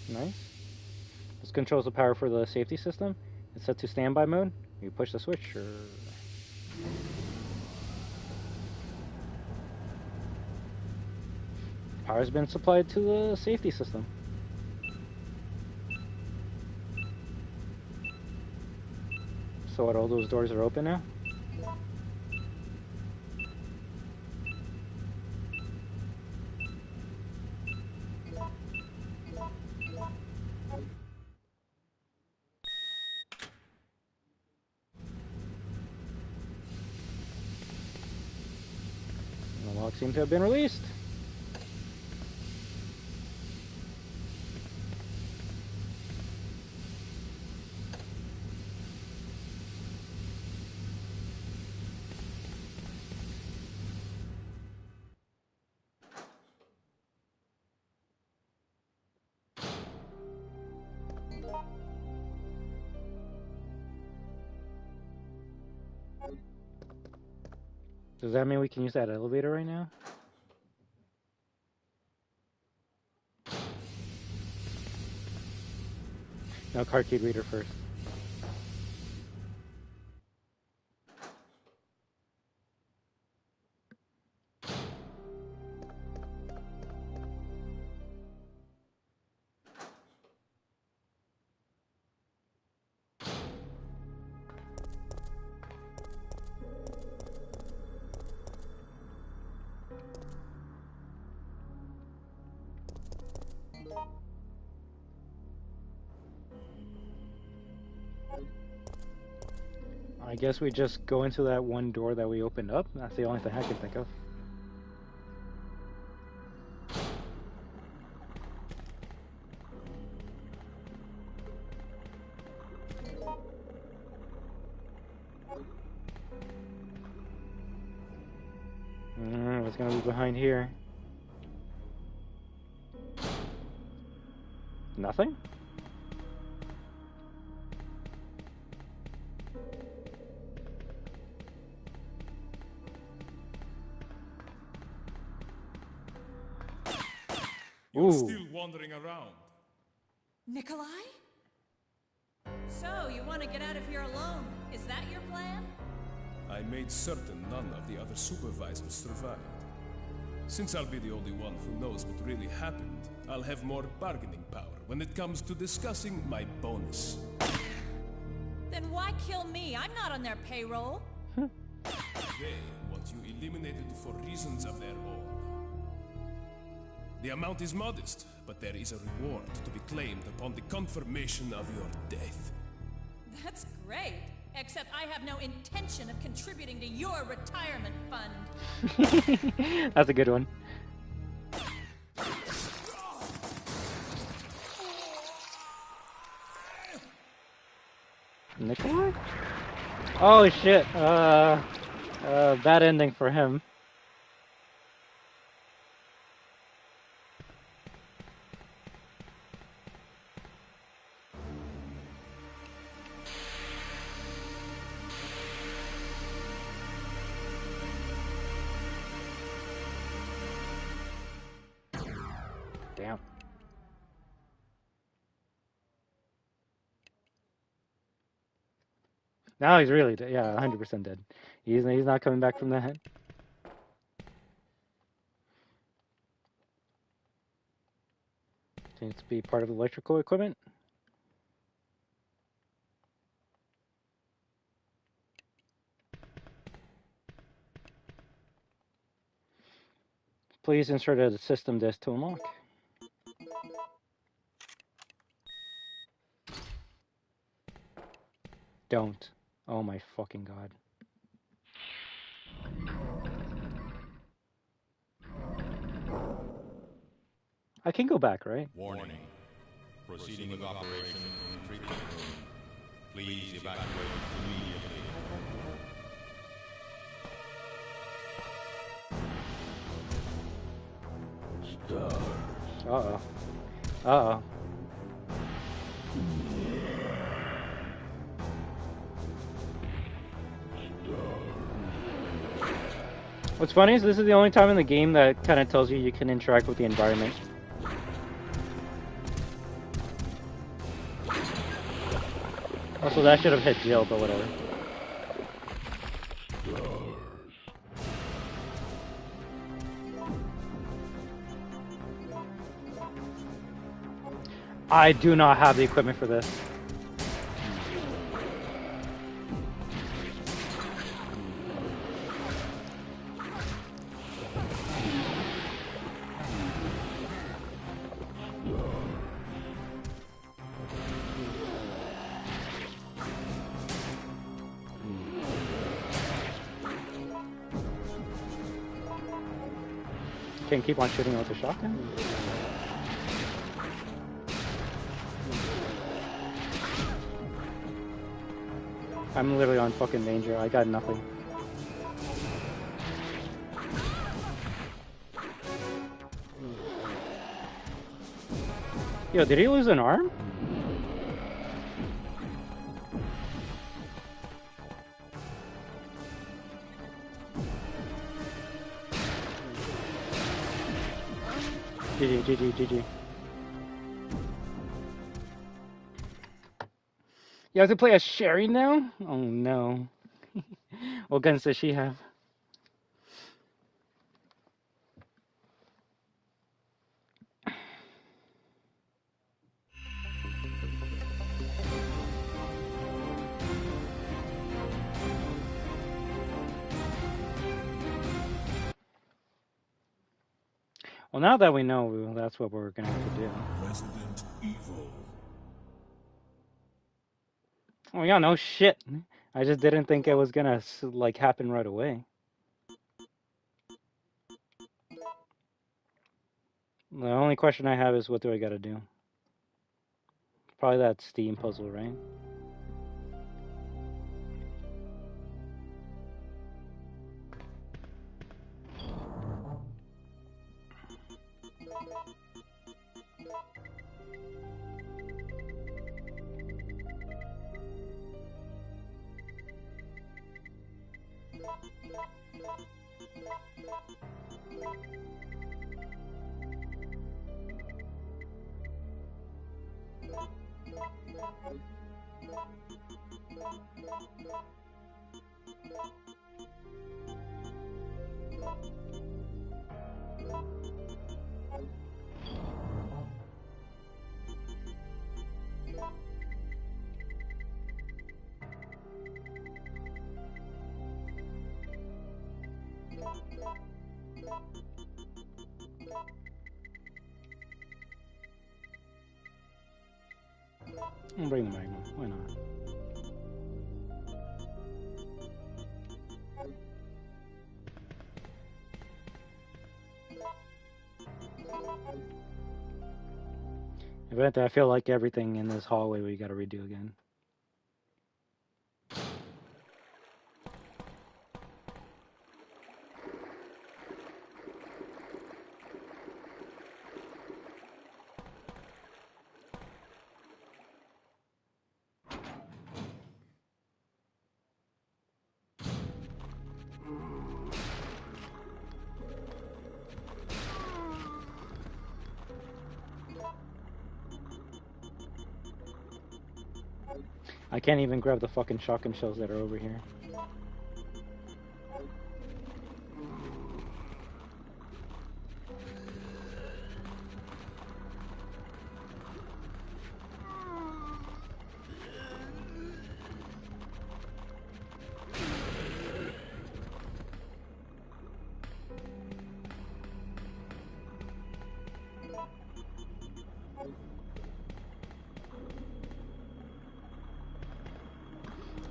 Nice. This controls the power for the safety system. It's set to standby mode. You push the switch, or... Power's been supplied to the safety system. So what, all those doors are open now? The lock seems to have been released. Does that mean we can use that elevator right now? No, card key reader first. I guess we just go into that one door that we opened up. That's the only thing I can think of. What's gonna be behind here? Nothing? You're Ooh. still wandering around. Nikolai? So, you want to get out of here alone? Is that your plan? I made certain none of the other supervisors survived. Since I'll be the only one who knows what really happened, I'll have more bargaining power when it comes to discussing my bonus. Then why kill me? I'm not on their payroll. They want you eliminated for reasons of their own. The amount is modest, but there is a reward to be claimed upon the confirmation of your death. That's great. Except I have no intention of contributing to your retirement fund. That's a good one. Nikolai? Oh shit. Bad ending for him. Damn. Now he's really dead. Yeah, 100% dead. He's not coming back from that. Seems to be part of electrical equipment. Please insert a system disk to unlock. Don't. Oh my fucking god. I can go back, right? Warning. Proceeding with operation in the treatment room. Please evacuate immediately. Uh-oh. Uh-oh. What's funny is this is the only time in the game that kind of tells you can interact with the environment. Also, that should have hit Jill, but whatever. I do not have the equipment for this. Can't keep on shooting with the shotgun. I'm literally on fucking danger. I got nothing. Yo, did he lose an arm? GG. You have to play as Sherry now? Oh no. What guns does she have? Well, now that we know, that's what we're gonna have to do. Resident Evil. Oh yeah, no shit. I just didn't think it was gonna like happen right away. The only question I have is what do I gotta do? Probably that Steam puzzle, right? I'll bring the Magnum. Why not? But I feel like everything in this hallway we gotta redo again. I can't even grab the fucking shotgun shells that are over here.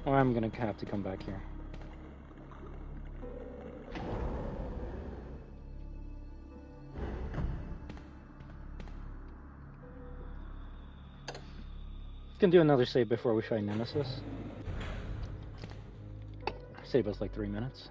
Or I'm gonna have to come back here. Can do another save before we find Nemesis. Save us like 3 minutes.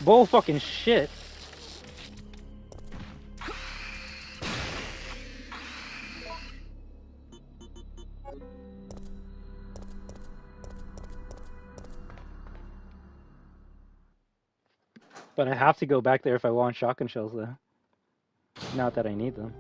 Bull fucking shit. But I have to go back there if I want shotgun shells though. Not that I need them.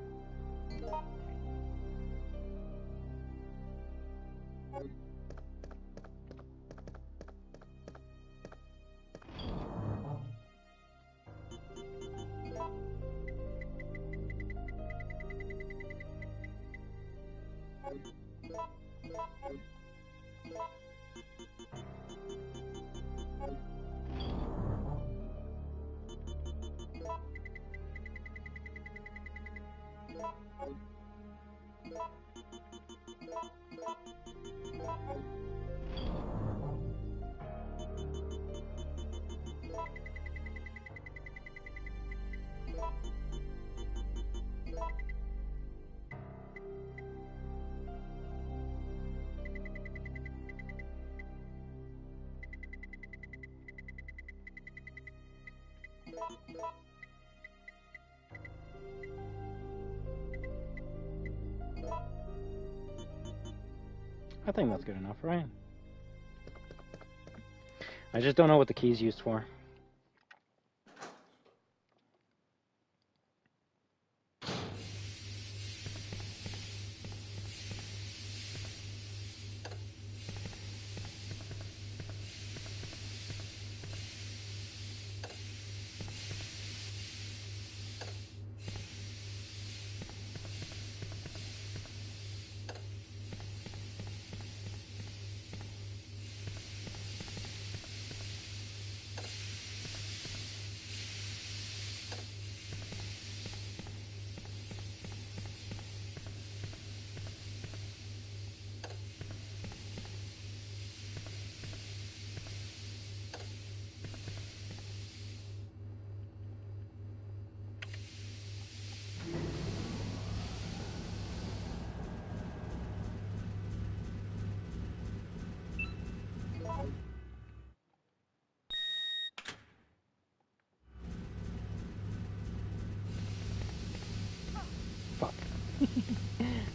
I think that's good enough, right? I just don't know what the key's used for.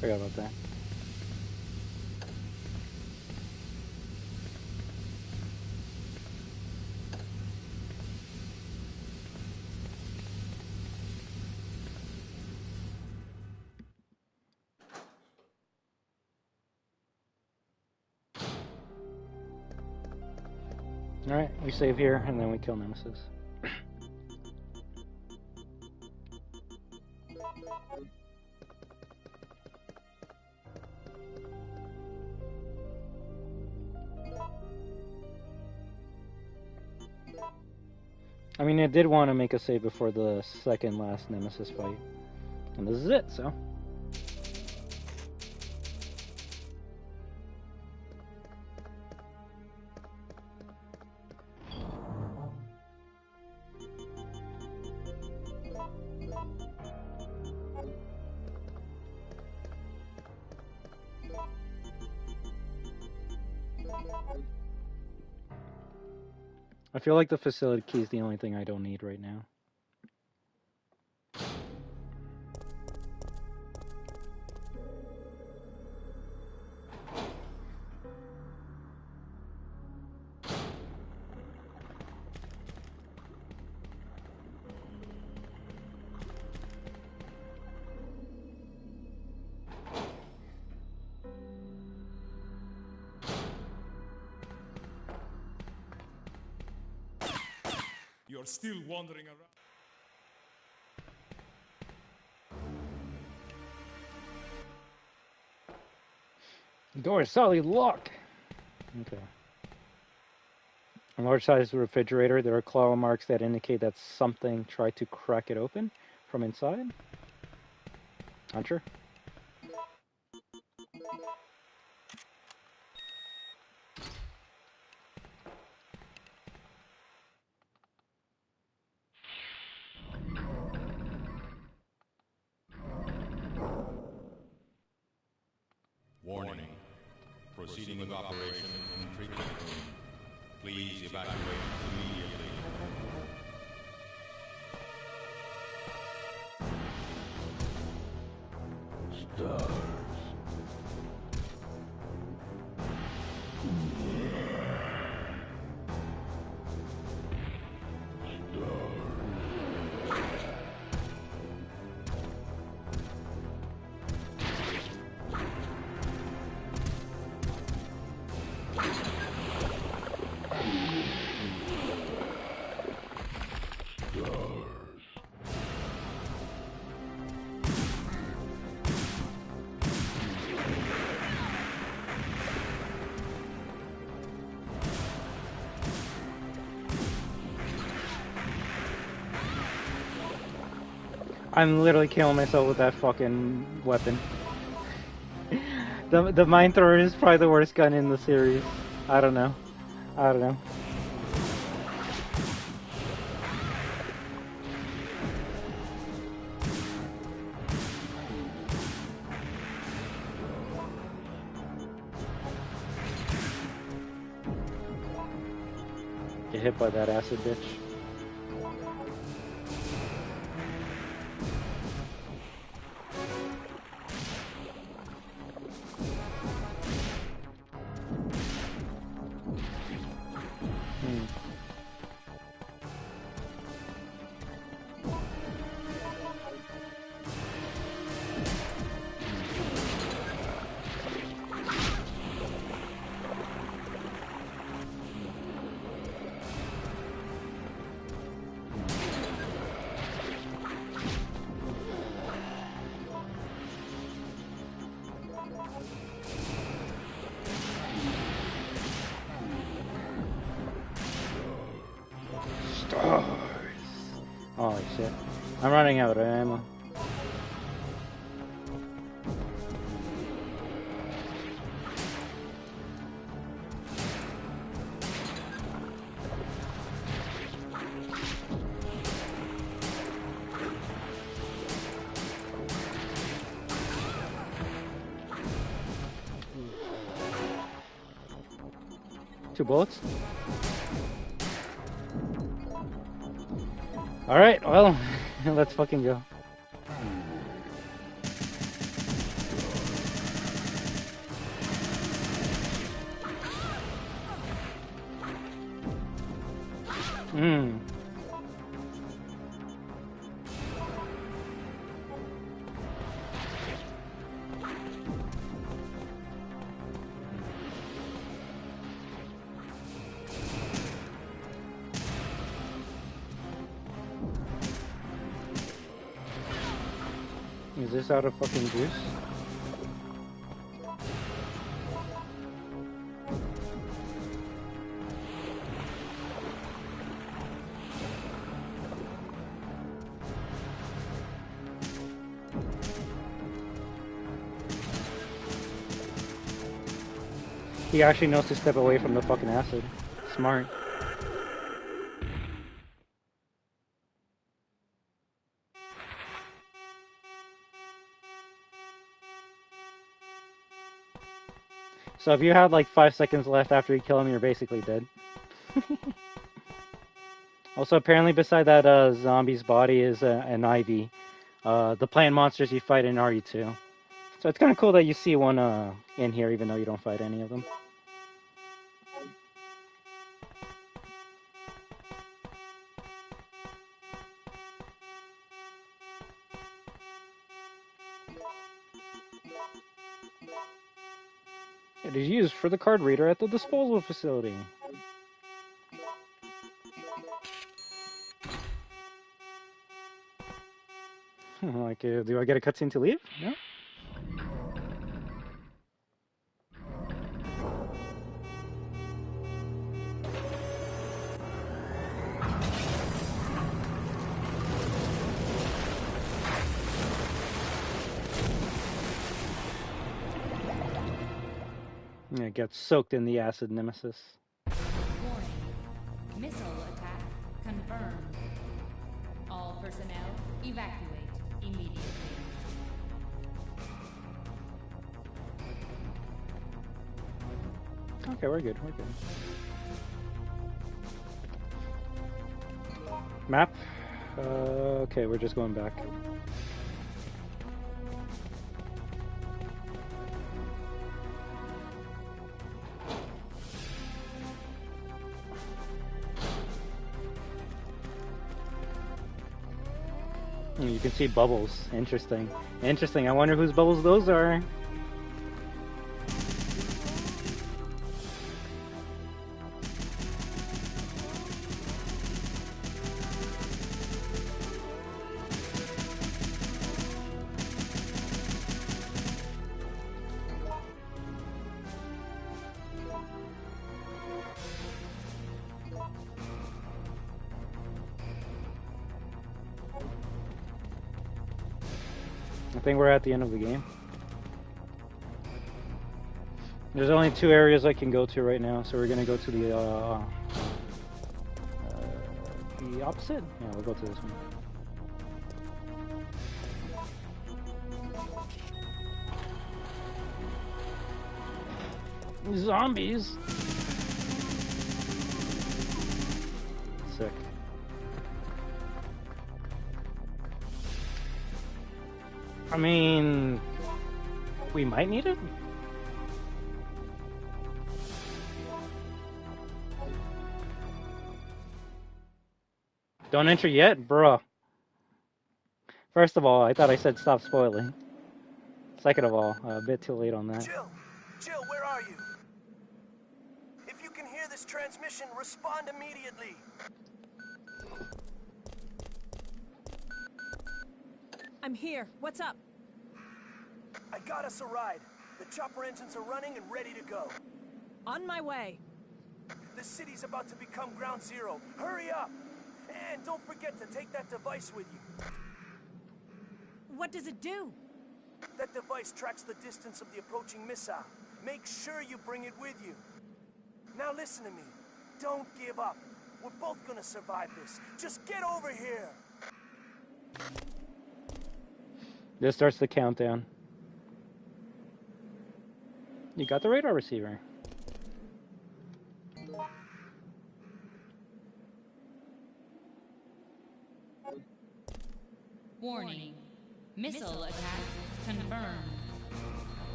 Forgot about that. Alright, we save here and then we kill Nemesis. I mean, I did want to make a save before the second last Nemesis fight. And this is it, so. I feel like the facility key is the only thing I don't need right now. You're still wandering around. Door is solid locked. Okay. A large-sized refrigerator. There are claw marks that indicate that something tried to crack it open from inside. Not sure. Warning. Proceeding with operation in treatment room. Please evacuate immediately. I'm literally killing myself with that fucking weapon. The mine thrower is probably the worst gun in the series. I don't know. I don't know. Get hit by that acid bitch. Holy shit. I'm running out of ammo. Two bullets? Alright, well, let's fucking go. Hmm. Is this out of fucking juice? He actually knows to step away from the fucking acid. Smart. So if you had like 5 seconds left after you kill him, you're basically dead. Also, apparently beside that zombie's body is an IV. The plant monsters you fight in RE2. So it's kind of cool that you see one in here, even though you don't fight any of them. It is used for the card reader at the disposal facility. Like, do I get a cutscene to leave? No? Yeah, it gets soaked in the acid, Nemesis. Warning. Missile attack confirmed. All personnel evacuate immediately. Okay, we're good, we're good. Map? Okay, we're just going back. You can see bubbles. Interesting. Interesting. I wonder whose bubbles those are. I think we're at the end of the game. There's only 2 areas I can go to right now, so we're gonna go to the opposite? Yeah, we'll go to this one. Zombies! Sick. I mean, we might need it. Don't enter yet, bruh. First of all, I thought I said stop spoiling. Second of all, a bit too late on that. Jill, where are you? If you can hear this transmission, respond immediately. I'm here. What's up? I got us a ride. The chopper engines are running and ready to go. On my way. The city's about to become ground zero. Hurry up! And don't forget to take that device with you. What does it do? That device tracks the distance of the approaching missile. Make sure you bring it with you. Now listen to me. Don't give up. We're both gonna survive this. Just get over here! This starts the countdown. You got the radar receiver. Warning. Missile attack confirmed.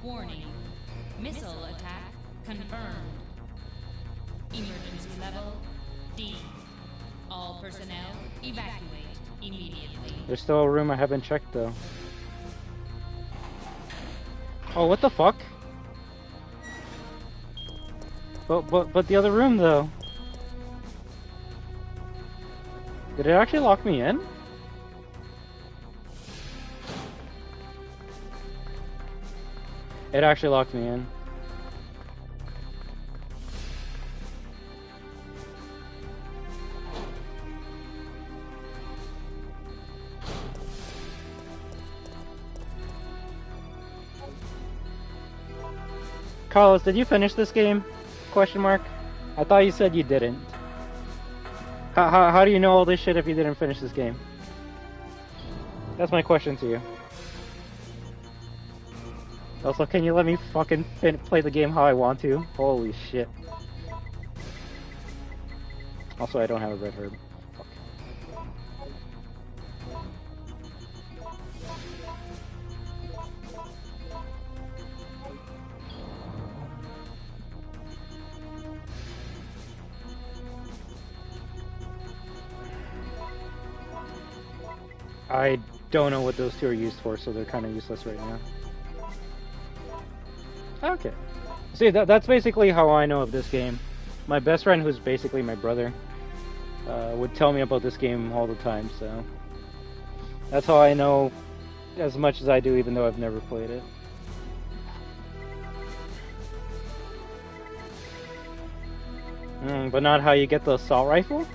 Warning. Missile attack confirmed. Emergency level D. All personnel, evacuate immediately. There's still a room I haven't checked though. Oh, what the fuck? But the other room though. Did it actually lock me in? It actually locked me in. Carlos, did you finish this game? Question mark. I thought you said you didn't. How do you know all this shit if you didn't finish this game? That's my question to you. Also, can you let me fucking play the game how I want to? Holy shit. Also, I don't have a red herb. Fuck. I don't know what those two are used for, so they're kind of useless right now. Okay. See, that's basically how I know of this game. My best friend, who's basically my brother, would tell me about this game all the time, so... That's how I know as much as I do, even though I've never played it. But not how you get the assault rifle?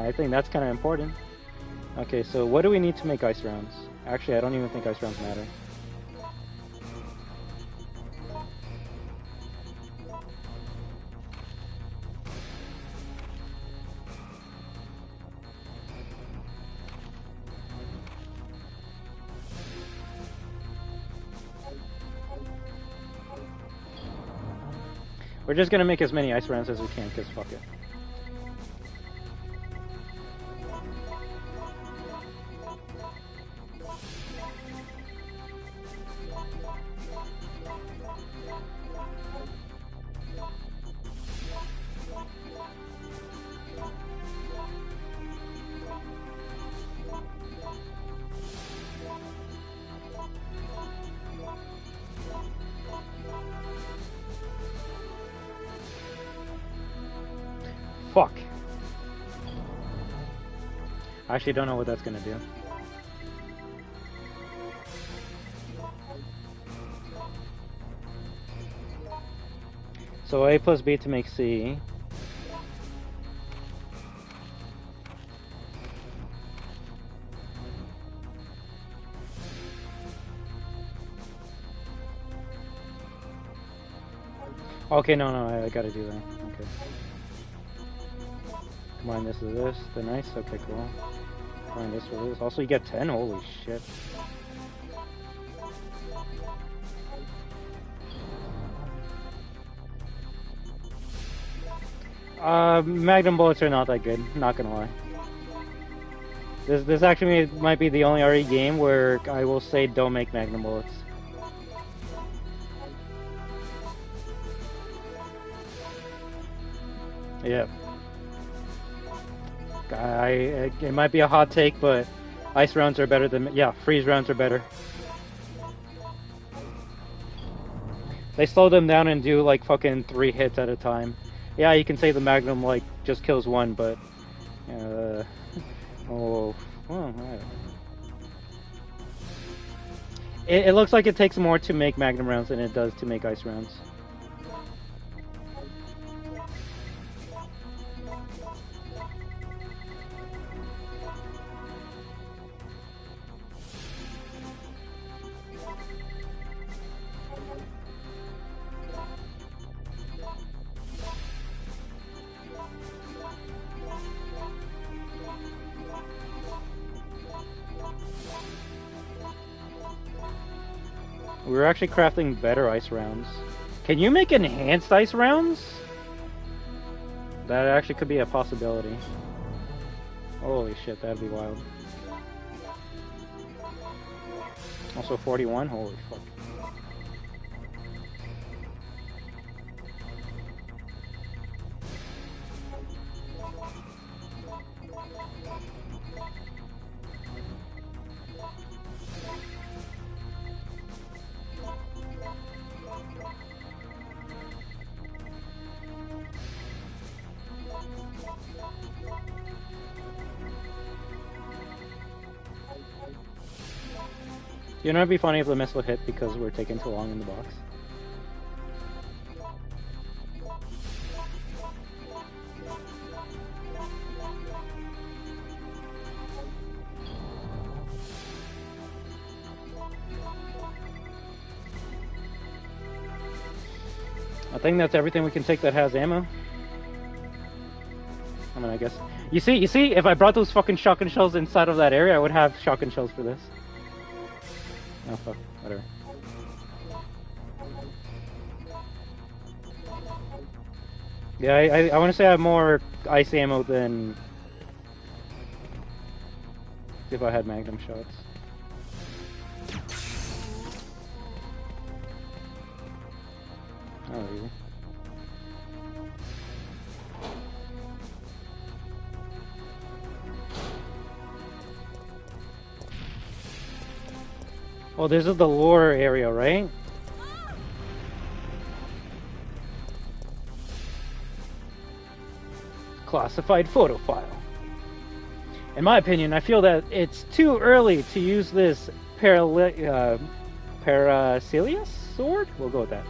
I think that's kind of important. Okay, so what do we need to make ice rounds? Actually, I don't even think ice rounds matter. We're just gonna make as many ice rounds as we can, because fuck it. Fuck. I actually don't know what that's gonna do. So A plus B to make C. Okay, no, I gotta do that. Okay. Combine this with this, the nice, okay, cool. Combine this with this. Also, you get 10, holy shit. Magnum bullets are not that good, not gonna lie. This actually might be the only RE game where I will say don't make Magnum bullets. Yeah. It might be a hot take, but ice rounds are better than... Yeah, freeze rounds are better. They slow them down and do like fucking 3 hits at a time. Yeah, you can say the Magnum like just kills one, but... oh... Well, it looks like it takes more to make Magnum rounds than it does to make ice rounds. We're actually crafting better ice rounds. Can you make enhanced ice rounds? That actually could be a possibility. Holy shit, that'd be wild. Also 41, holy fuck. You know, it'd be funny if the missile hit because we're taking too long in the box. I think that's everything we can take that has ammo. I mean, I guess. You see, if I brought those fucking shotgun shells inside of that area, I would have shotgun shells for this. Oh fuck, whatever. Yeah, I want to say I have more ice ammo than if I had magnum shots. Oh, really? Oh, this is the lore area, right? Classified photo file. In my opinion, I feel that it's too early to use this Paracelius sword? We'll go with that.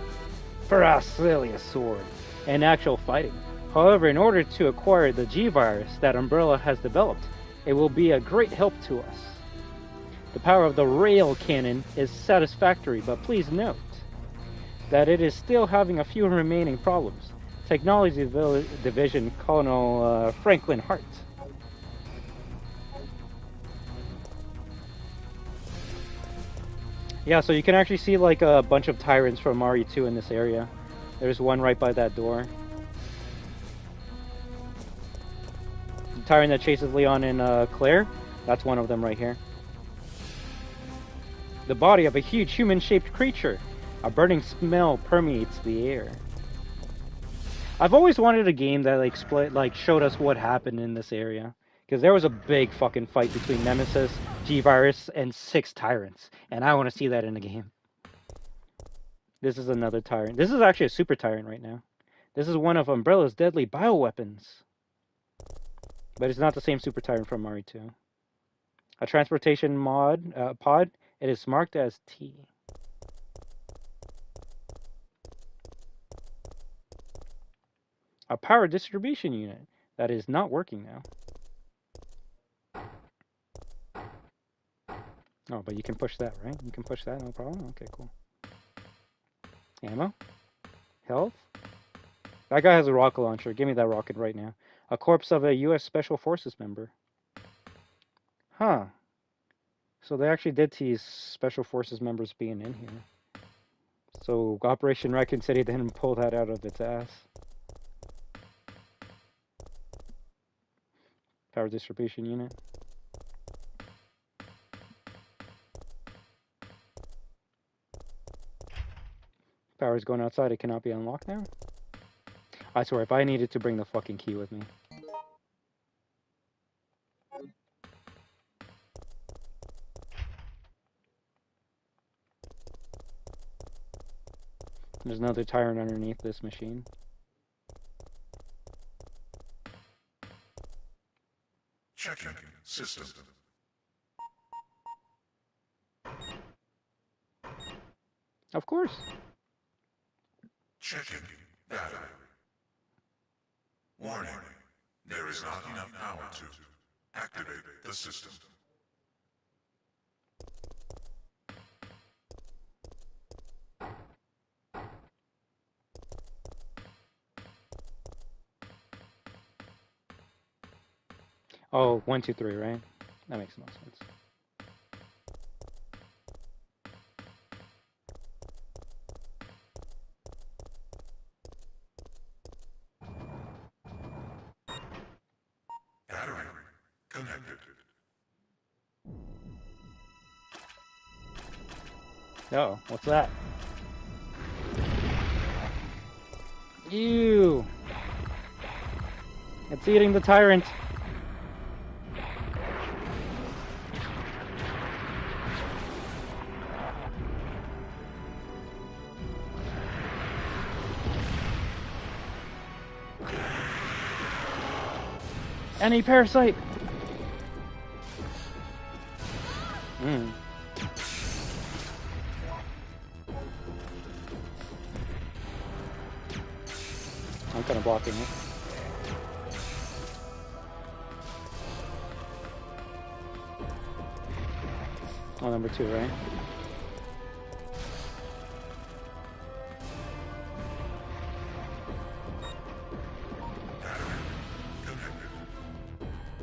Paracelius sword in actual fighting. However, in order to acquire the G-Virus that Umbrella has developed, it will be a great help to us. The power of the rail cannon is satisfactory, but please note that it is still having a few remaining problems. Technology Division Colonel Franklin Hart. Yeah, so you can actually see like a bunch of tyrants from RE2 in this area. There's one right by that door. The tyrant that chases Leon and Claire, that's one of them right here. The body of a huge human-shaped creature. A burning smell permeates the air. I've always wanted a game that like showed us what happened in this area. Because there was a big fucking fight between Nemesis, G-Virus, and 6 tyrants. And I want to see that in the game. This is another tyrant. This is actually a super tyrant right now. This is one of Umbrella's deadly bioweapons. But it's not the same super tyrant from RE2. A transportation pod. It is marked as T. A power distribution unit. That is not working now. Oh, but you can push that, right? You can push that, no problem? Okay, cool. Ammo? Health? That guy has a rocket launcher. Give me that rocket right now. A corpse of a U.S. Special Forces member. Huh. So they actually did tease Special Forces members being in here. So Operation Raccoon City didn't pull that out of its ass. Power distribution unit. Power's going outside. It cannot be unlocked now. I swear, if I needed to bring the fucking key with me. There's another tyrant underneath this machine. Checking system. Of course. Checking battery. Warning, there is not enough power to activate the system. Oh, 1, 2, 3, right? That makes no sense. Battery connected. Oh, what's that? Ew! It's eating the tyrant. Any parasite! blocking it. Oh, number 2, right?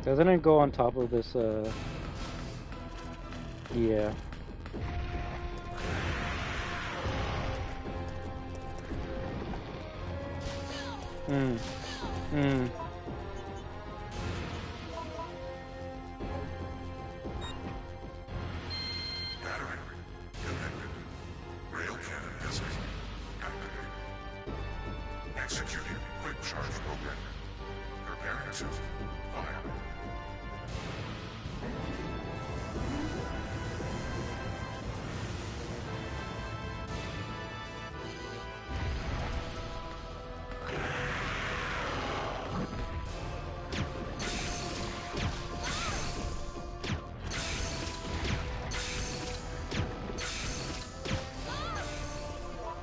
Doesn't it go on top of this, yeah. Hmm. Hmm. Battery connected. Rail cannon missing. Activated. Executing quick charge program. Preparing to fire.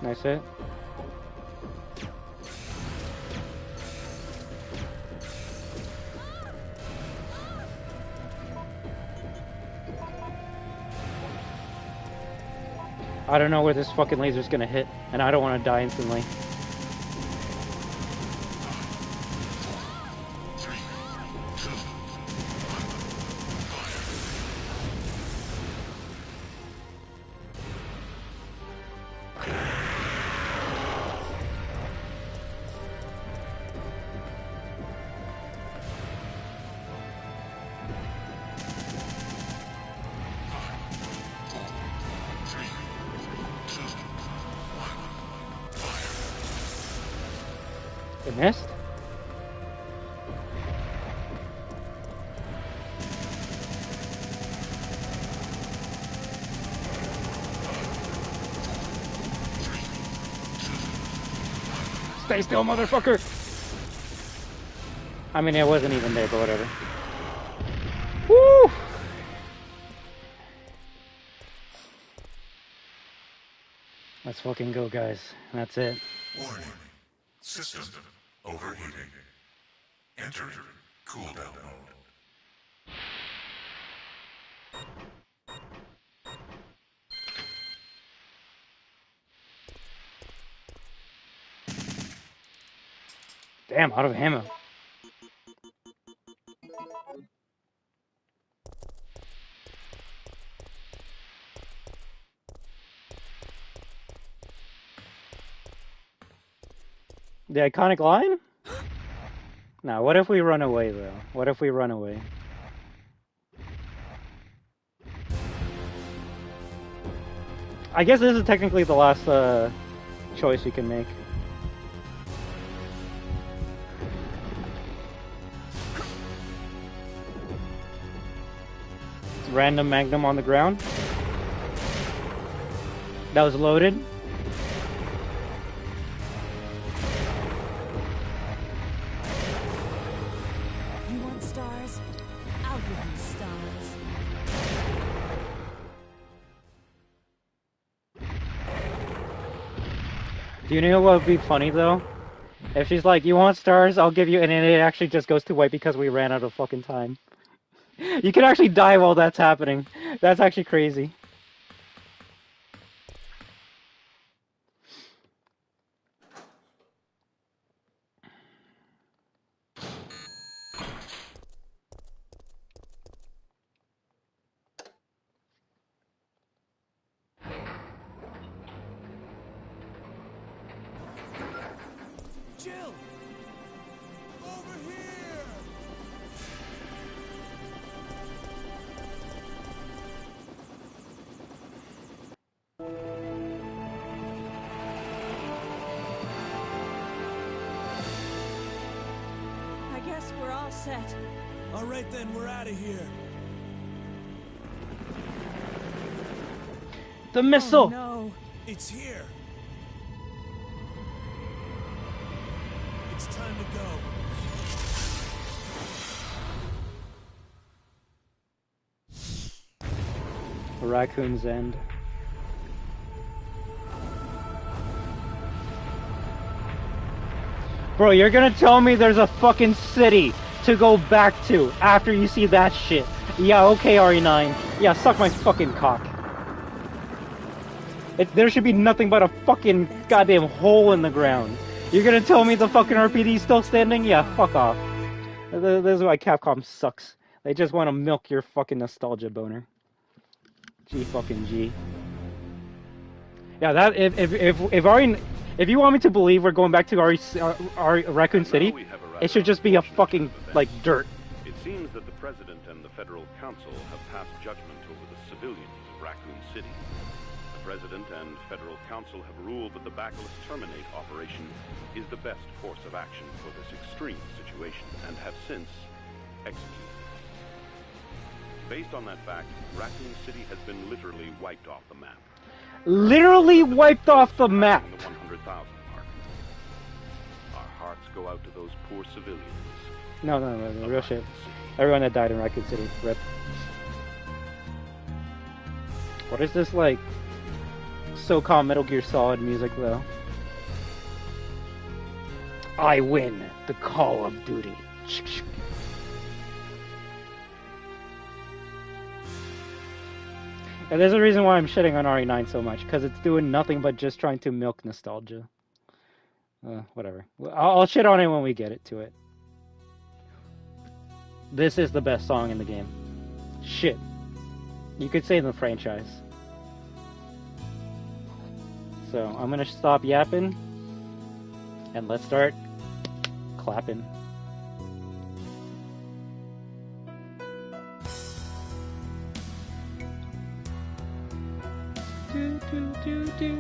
Nice hit. I don't know where this fucking laser's gonna hit, and I don't want to die instantly. It missed? Stay still, motherfucker! I mean, it wasn't even there, but whatever. Woo! Let's fucking go, guys. That's it. Warning. System overheating. Entering cooldown mode. Damn, out of ammo. The iconic line? Now, what if we run away, though? What if we run away? I guess this is technically the last choice you can make. It's random magnum on the ground. That was loaded. You want stars? I'll give you stars. Do you know what would be funny, though? If she's like, you want stars, I'll give you, and then it actually just goes to white because we ran out of fucking time. You can actually die while that's happening. That's actually crazy. Jill! Over here! I guess we're all set. All right then, we're out of here. The missile! Oh, no. It's here. It's time to go. The raccoon's end. Bro, you're gonna tell me there's a fucking city to go back to after you see that shit. Yeah, okay, RE9. Yeah, suck my fucking cock. There should be nothing but a fucking goddamn hole in the ground. You're gonna tell me the fucking RPD's still standing? Yeah, fuck off. This is why Capcom sucks. They just want to milk your fucking nostalgia boner. G fucking G. Yeah, that if you want me to believe we're going back to Raccoon City, it should just be a fucking like dirt. It seems that the President and the Federal Council have passed judgment over the civilians of Raccoon City. The President and Federal Council have ruled that the Bacillus Terminate operation is the best course of action for this extreme situation, and have since executed. Based on that fact, Raccoon City has been literally wiped off the map. Literally wiped off the map. The 100,000 mark. Our hearts go out to those poor civilians. No, real shit. Everyone that died in Raccoon City, rip. What is this like so-called Metal Gear Solid music though? I win the Call of Duty. And there's a reason why I'm shitting on RE9 so much, because it's doing nothing but just trying to milk nostalgia. Whatever. I'll shit on it when we get it to it. This is the best song in the game. Shit. You could say in the franchise. So, I'm gonna stop yapping, and let's start clapping. Do.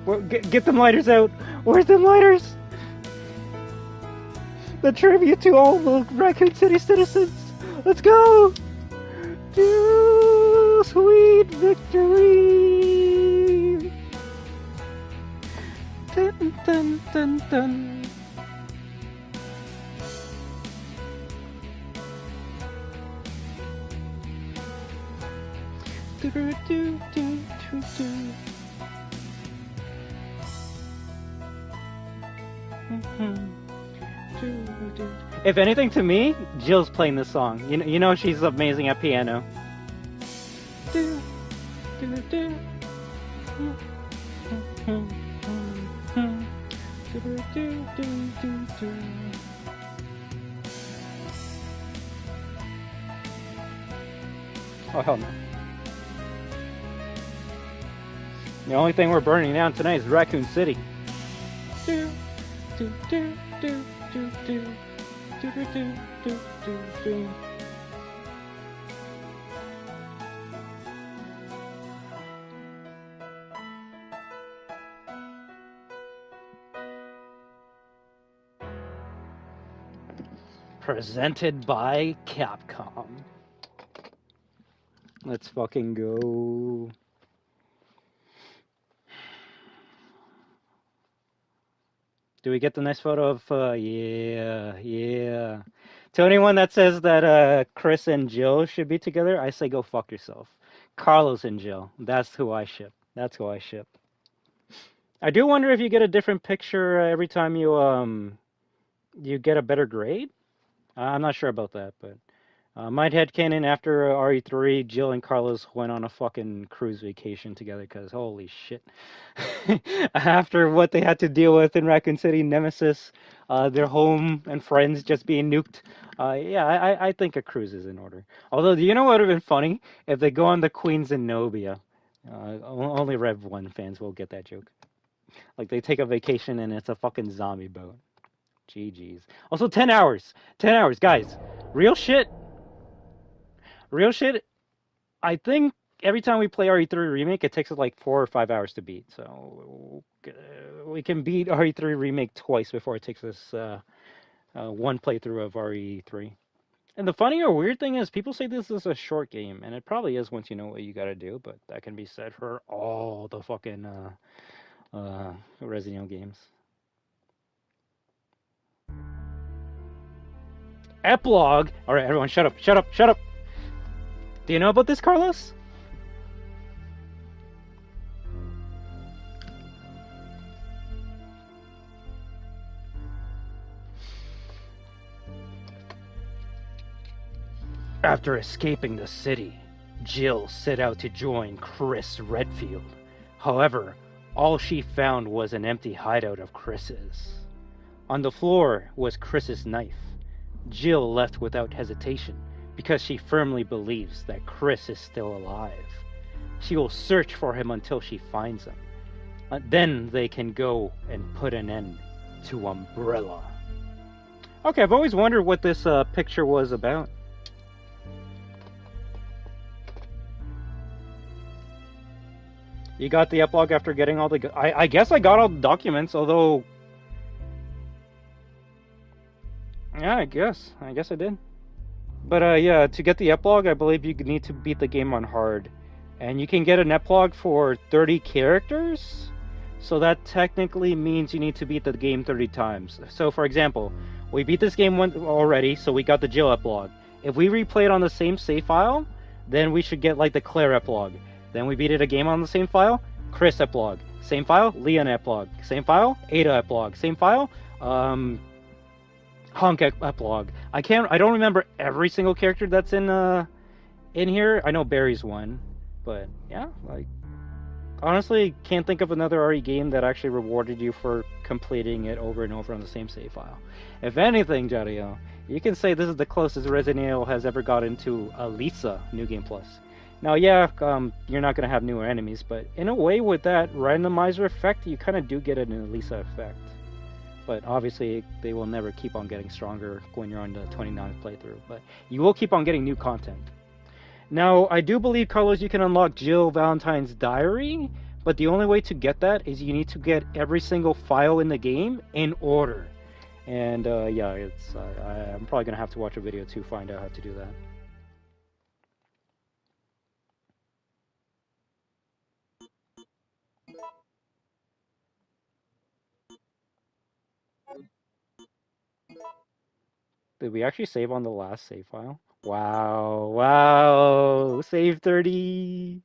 Well, get them lighters out. Where's them lighters? The tribute to all the Raccoon City citizens. Let's go. To sweet victory. Dun, dun, dun, dun. If anything, to me, Jill's playing this song. You know she's amazing at piano. Oh hell no. The only thing we're burning down tonight is Raccoon City. Presented by Capcom. Let's fucking go. Do we get the nice photo of, yeah. To anyone that says that Chris and Jill should be together, I say go fuck yourself. Carlos and Jill, that's who I ship. That's who I ship. I do wonder if you get a different picture every time you get a better grade. I'm not sure about that, but my headcanon after RE3, Jill and Carlos went on a fucking cruise vacation together because holy shit. After what they had to deal with in Raccoon City, Nemesis, their home and friends just being nuked, yeah, I think a cruise is in order. Although, do you know what would have been funny? If they go on the Queen Zenobia. Only Rev 1 fans will get that joke. Like, they take a vacation and it's a fucking zombie boat. GG's. Also, 10 hours. 10 hours, guys. Real shit. Real shit. I think every time we play RE3 Remake, it takes us like 4 or 5 hours to beat. So we can beat RE3 Remake twice before it takes us one playthrough of RE3. And the funny or weird thing is, people say this is a short game, and it probably is once you know what you gotta do, but that can be said for all the fucking Resident Evil games. Epilogue. All right, everyone, shut up, shut up, shut up. Do you know about this, Carlos? After escaping the city, Jill set out to join Chris Redfield. However, all she found was an empty hideout of Chris's. On the floor was Chris's knife. Jill left without hesitation because she firmly believes that Chris is still alive. She will search for him until she finds him. Then they can go and put an end to Umbrella. Okay, I've always wondered what this picture was about. You got the epilogue after getting all the... I guess I got all the documents, although... Yeah, I guess I did. But yeah, to get the epilogue, I believe you need to beat the game on hard. And you can get an epilogue for 30 characters? So that technically means you need to beat the game 30 times. So for example, we beat this game once already, so we got the Jill epilogue. If we replay it on the same save file, then we should get like the Claire epilogue. Then we beat it a game on the same file, Chris epilogue. Same file, Leon epilogue. Same file, Ada epilogue. Same file, Honk epilogue. I don't remember every single character that's in here. I know Barry's one, but yeah, like honestly, can't think of another RE game that actually rewarded you for completing it over and over on the same save file. If anything, Jario, you can say this is the closest Resident Evil has ever gotten to a Lisa New Game Plus. Now, yeah, you're not going to have newer enemies, but in a way with that randomizer effect, you kind of do get an Elisa effect. But obviously, they will never keep on getting stronger when you're on the 29th playthrough. But you will keep on getting new content. Now, I do believe, Carlos, you can unlock Jill Valentine's diary, but the only way to get that is you need to get every single file in the game in order. And yeah, I'm probably going to have to watch a video to find out how to do that. Did we actually save on the last save file? Wow, save 30.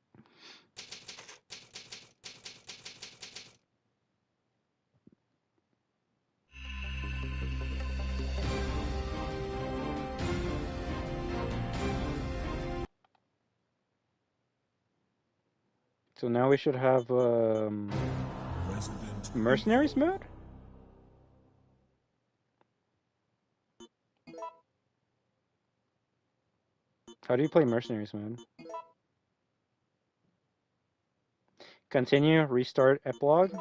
So now we should have Mercenaries mode? How do you play Mercenaries mode? Continue, restart epilogue.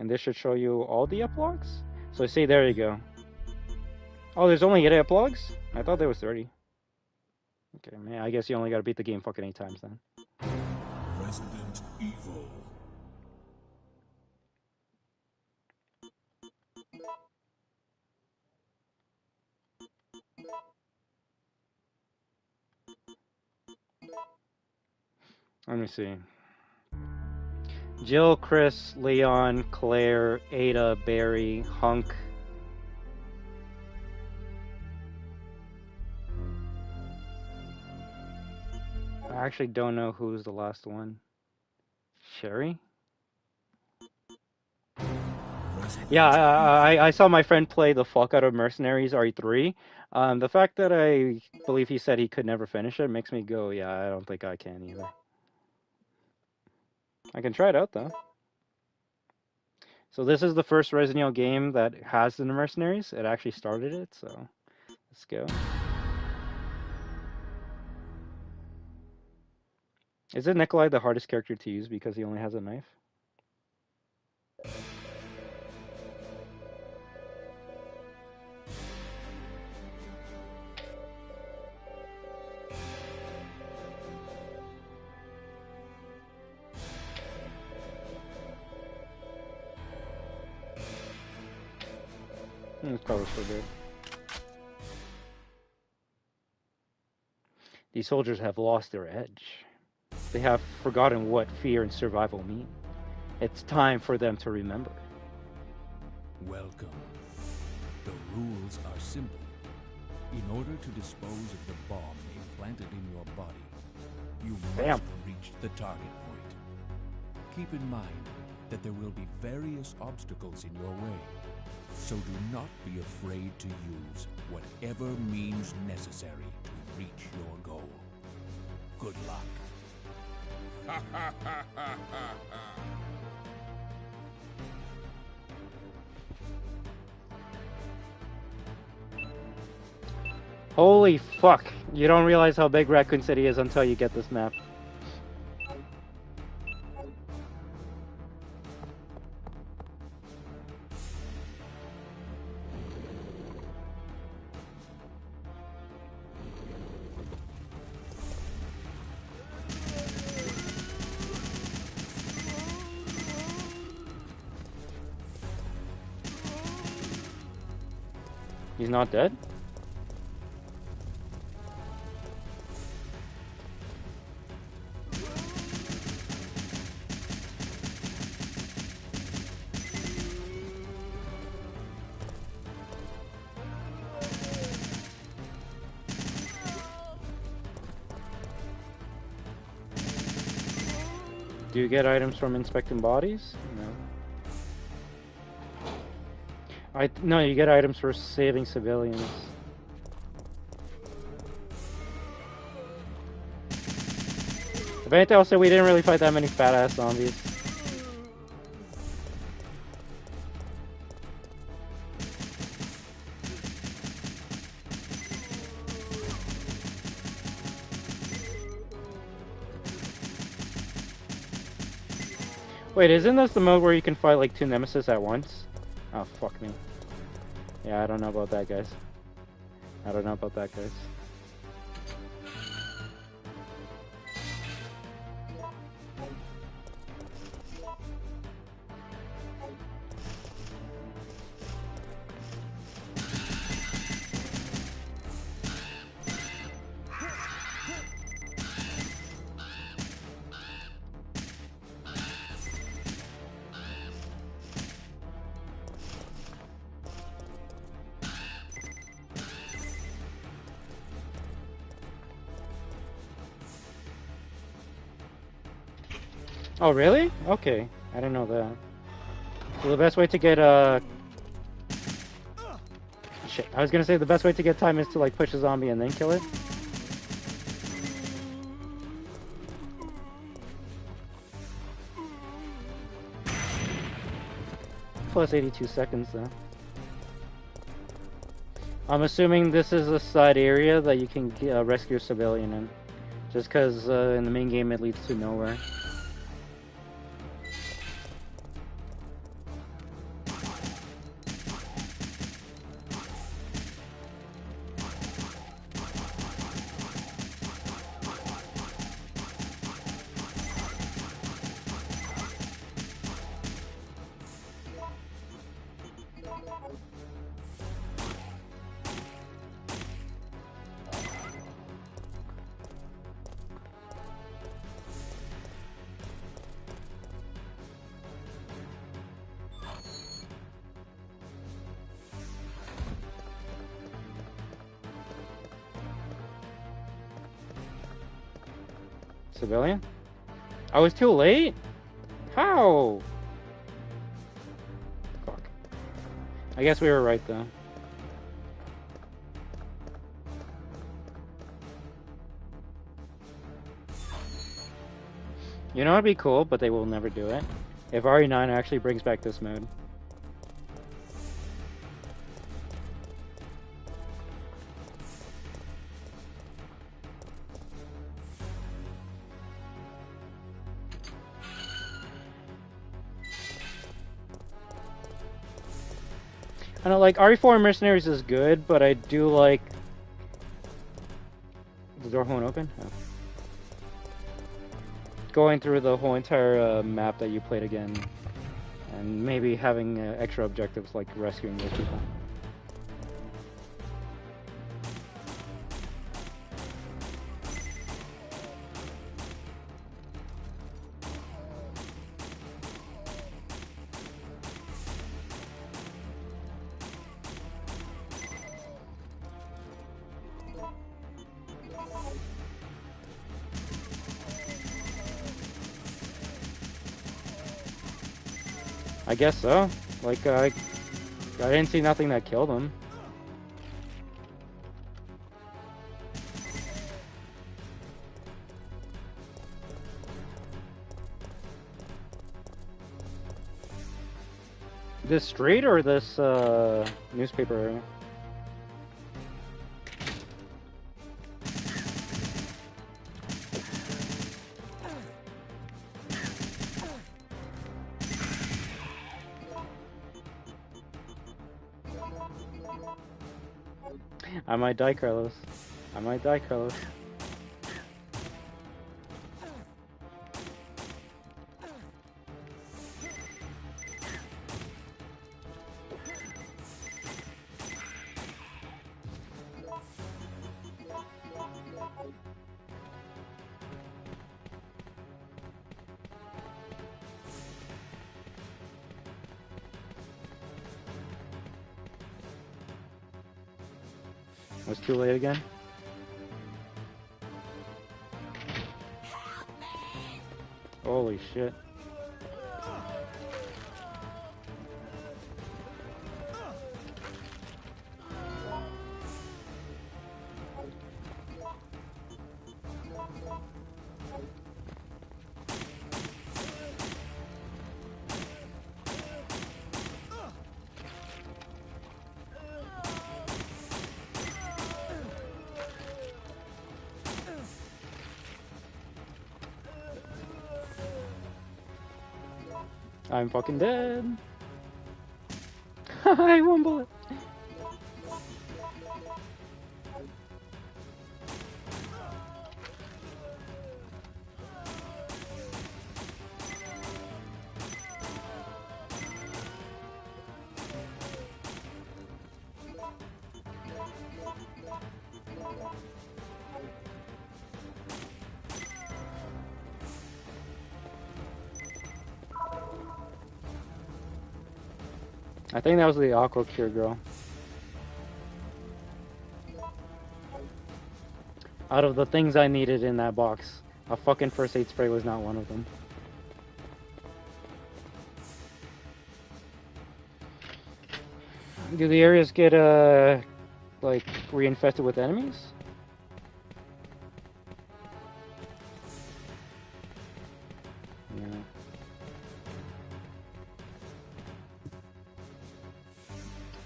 And this should show you all the epilogues? So see, there you go. Oh, there's only 8 epilogues? I thought there was 30. Okay, man, I guess you only gotta beat the game fucking 8 times then. Resident Evil. Let me see. Jill, Chris, Leon, Claire, Ada, Barry, Hunk. I actually don't know who's the last one. Sherry? Yeah, I saw my friend play the fuck out of Mercenaries RE3. The fact that I believe he said he could never finish it makes me go, yeah, I don't think I can either. I can try it out, though. So this is the first Resident Evil game that has the Mercenaries. It actually started it, so let's go. Isn't Nikolai the hardest character to use because he only has a knife? It's probably so good. These soldiers have lost their edge. They have forgotten what fear and survival mean. It's time for them to remember. Welcome. The rules are simple. In order to dispose of the bomb implanted in your body, you must reach the target point. Keep in mind that there will be various obstacles in your way. So do not be afraid to use whatever means necessary to reach your goal. Good luck. Holy fuck. You don't realize how big Raccoon City is until you get this map. He's not dead? Do you get items from inspecting bodies? No. No, you get items for saving civilians. If anything, also we didn't really fight that many fat-ass zombies. Wait, isn't this the mode where you can fight like 2 Nemesis at once? Oh, fuck me. Yeah, I don't know about that, guys. I don't know about that, guys. Oh, really? Okay. I didn't know that. So the best way to get, shit. I was gonna say the best way to get time is to, like, push a zombie and then kill it. Plus 82 seconds, though. I'm assuming this is a side area that you can rescue a civilian in. Just because in the main game it leads to nowhere. Civilian? I was too late? How? Fuck. I guess we were right though. You know what'd be cool, but they will never do it? If RE9 actually brings back this mode. I know, like, RE4 Mercenaries is good, but I do like... Is the door won't open? Oh. Going through the whole entire map that you played again. And maybe having extra objectives like rescuing those people. I guess so. Like, I didn't see nothing that killed him. This street or this newspaper area? I might die, Carlos. I might die, Carlos. Was too late again? Holy shit. I'm fucking dead. I one bullet. I think that was the Aqua Cure girl. Out of the things I needed in that box, a fucking first aid spray was not one of them. Do the areas get, like, reinfested with enemies? Yeah.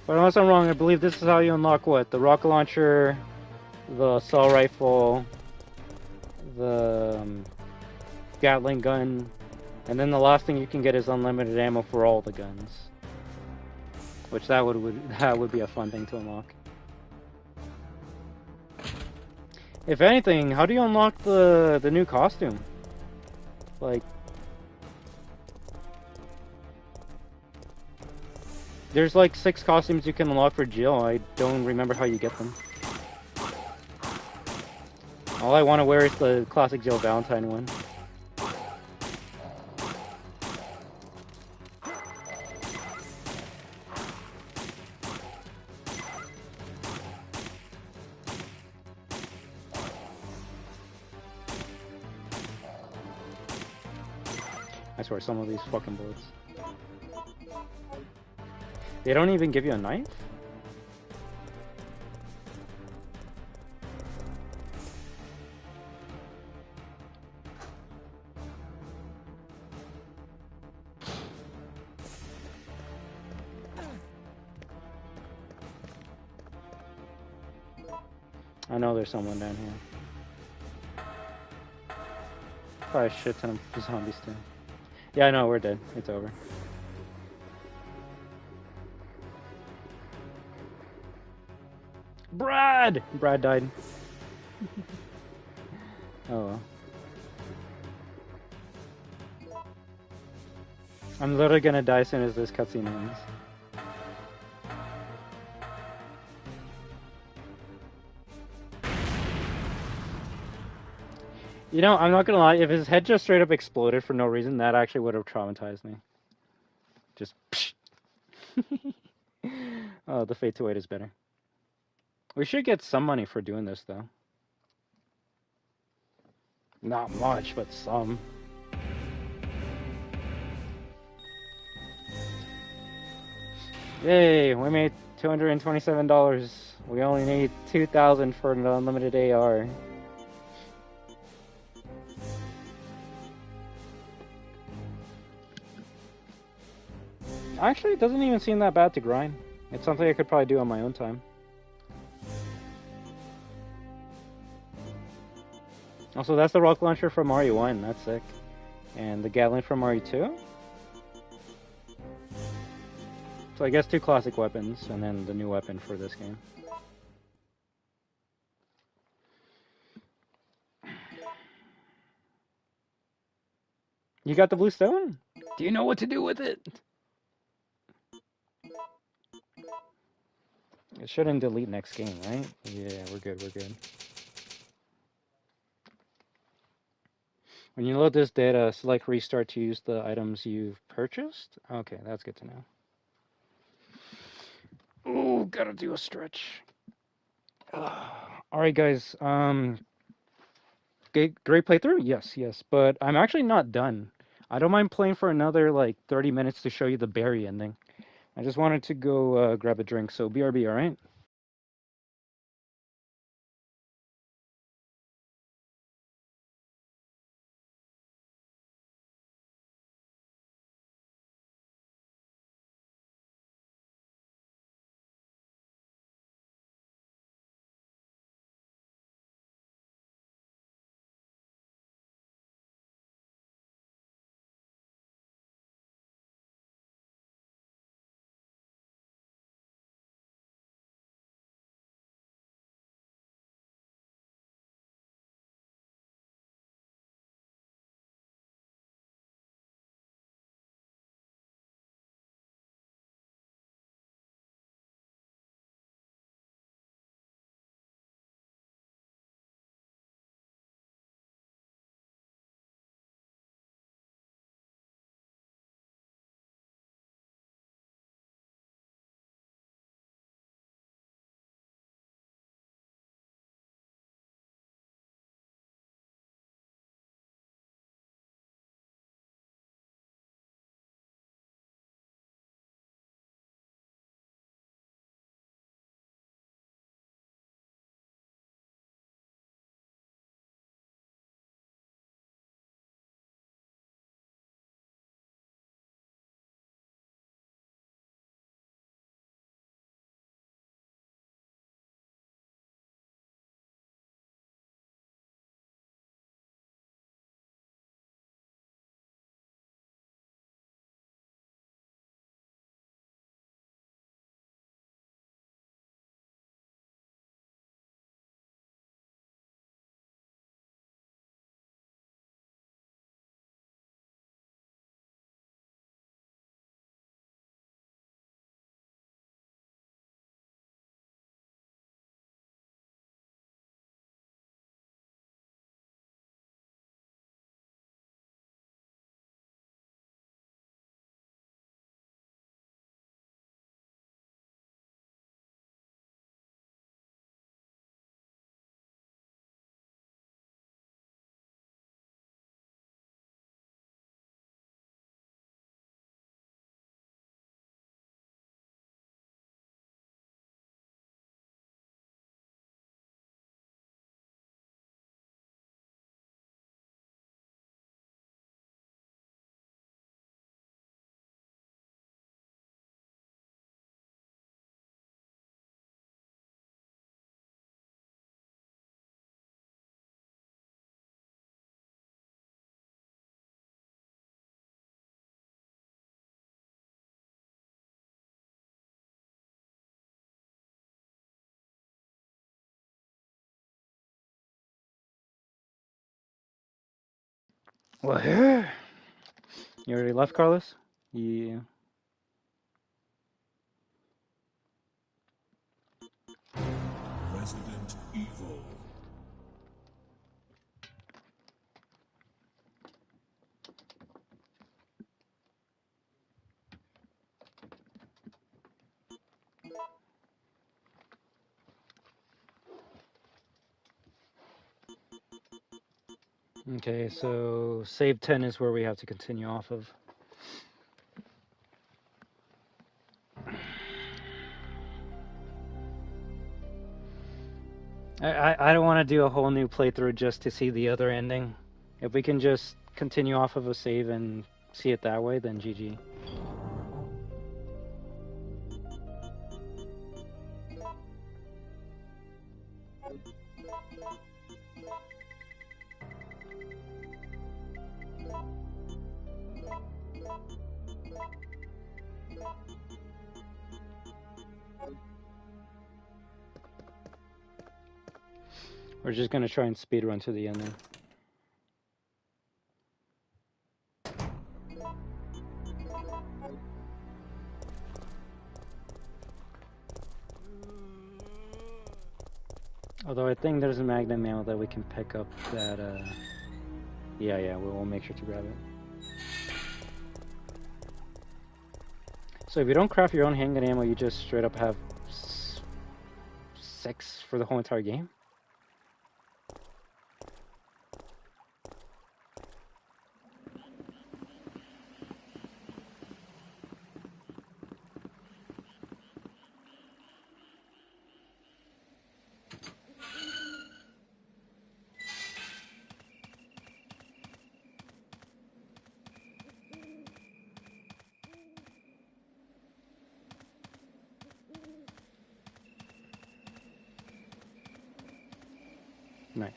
But unless I'm wrong, I believe this is how you unlock what? The rocket launcher, the assault rifle, the Gatling gun, and then the last thing you can get is unlimited ammo for all the guns. Which that would be a fun thing to unlock. If anything, how do you unlock the new costume? Like, there's like 6 costumes you can unlock for Jill. I don't remember how you get them. All I want to wear is the classic Jill Valentine one. I swear, some of these fucking bullets. They don't even give you a knife? I know there's someone down here. Probably a shit ton of zombies too. Yeah, I know, we're dead. It's over. Brad! Brad died. Oh well. I'm literally gonna die as soon as this cutscene ends. You know, I'm not gonna lie, if his head just straight up exploded for no reason, that actually would have traumatized me. Just psh. Oh, the fate to wait is better. We should get some money for doing this, though. Not much, but some. Yay, we made $227. We only need 2,000 for an unlimited AR. Actually, it doesn't even seem that bad to grind. It's something I could probably do on my own time. Also, that's the rocket launcher from Mario 1. That's sick. And the Gatling from Mario 2. So I guess 2 classic weapons, and then the new weapon for this game. You got the blue stone? Do you know what to do with it? It shouldn't delete next game, right? Yeah, we're good, we're good. When you load this data, select restart to use the items you've purchased? Okay, that's good to know. Ooh, gotta do a stretch. Alright guys, great playthrough? Yes, but I'm actually not done. I don't mind playing for another like 30 minutes to show you the berry ending. I just wanted to go grab a drink, so BRB, alright? Well, here. You already left, Carlos? Yeah. Resident Evil. Okay, so save 10 is where we have to continue off of. I don't want to do a whole new playthrough just to see the other ending. If we can just continue off of a save and see it that way, then GG. We're just gonna try and speedrun to the ending. Although I think there's a magnet mail that we can pick up that, yeah, we'll make sure to grab it. So if you don't craft your own handgun ammo, you just straight up have 6 for the whole entire game? Nice.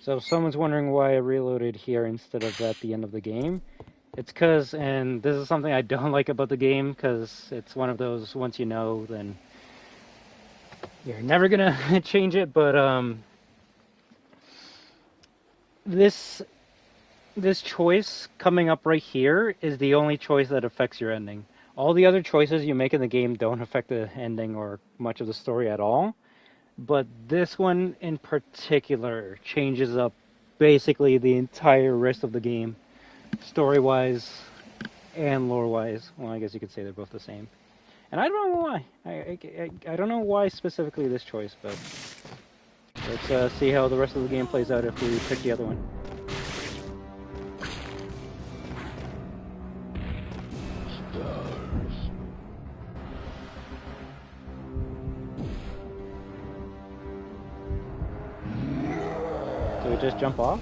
So if someone's wondering why I reloaded here instead of at the end of the game, it's because, and this is something I don't like about the game, because it's one of those, once you know, then you're never gonna change it, but this choice coming up right here is the only choice that affects your ending. All the other choices you make in the game don't affect the ending or much of the story at all. But this one in particular changes up basically the entire rest of the game, story-wise and lore-wise. Well, I guess you could say they're both the same. And I don't know why. I don't know why specifically this choice, but let's see how the rest of the game plays out if we pick the other one. Do we just jump off?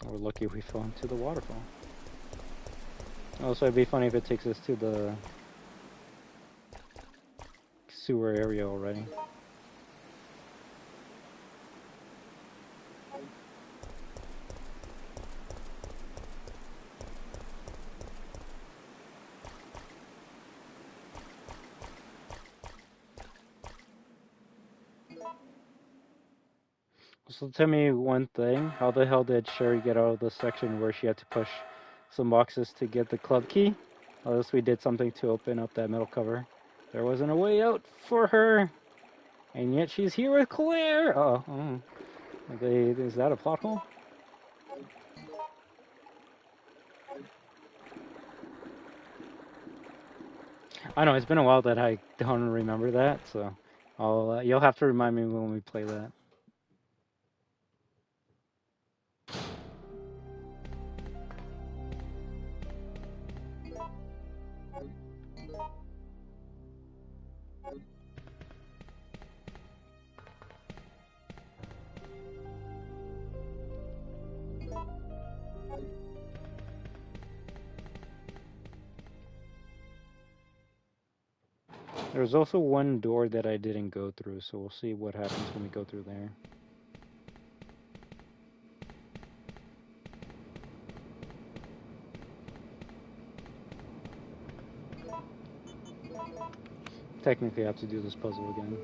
We're lucky we fell into the waterfall. Also, it'd be funny if it takes us to the sewer area already. So tell me one thing, how the hell did Sherry get out of the section where she had to push some boxes to get the club key? Unless we did something to open up that metal cover. There wasn't a way out for her, and yet she's here with Claire! Is that a plot hole? I know, it's been a while that I don't remember that, so you'll have to remind me when we play that. There's also one door that I didn't go through, so we'll see what happens when we go through there. Technically, I have to do this puzzle again.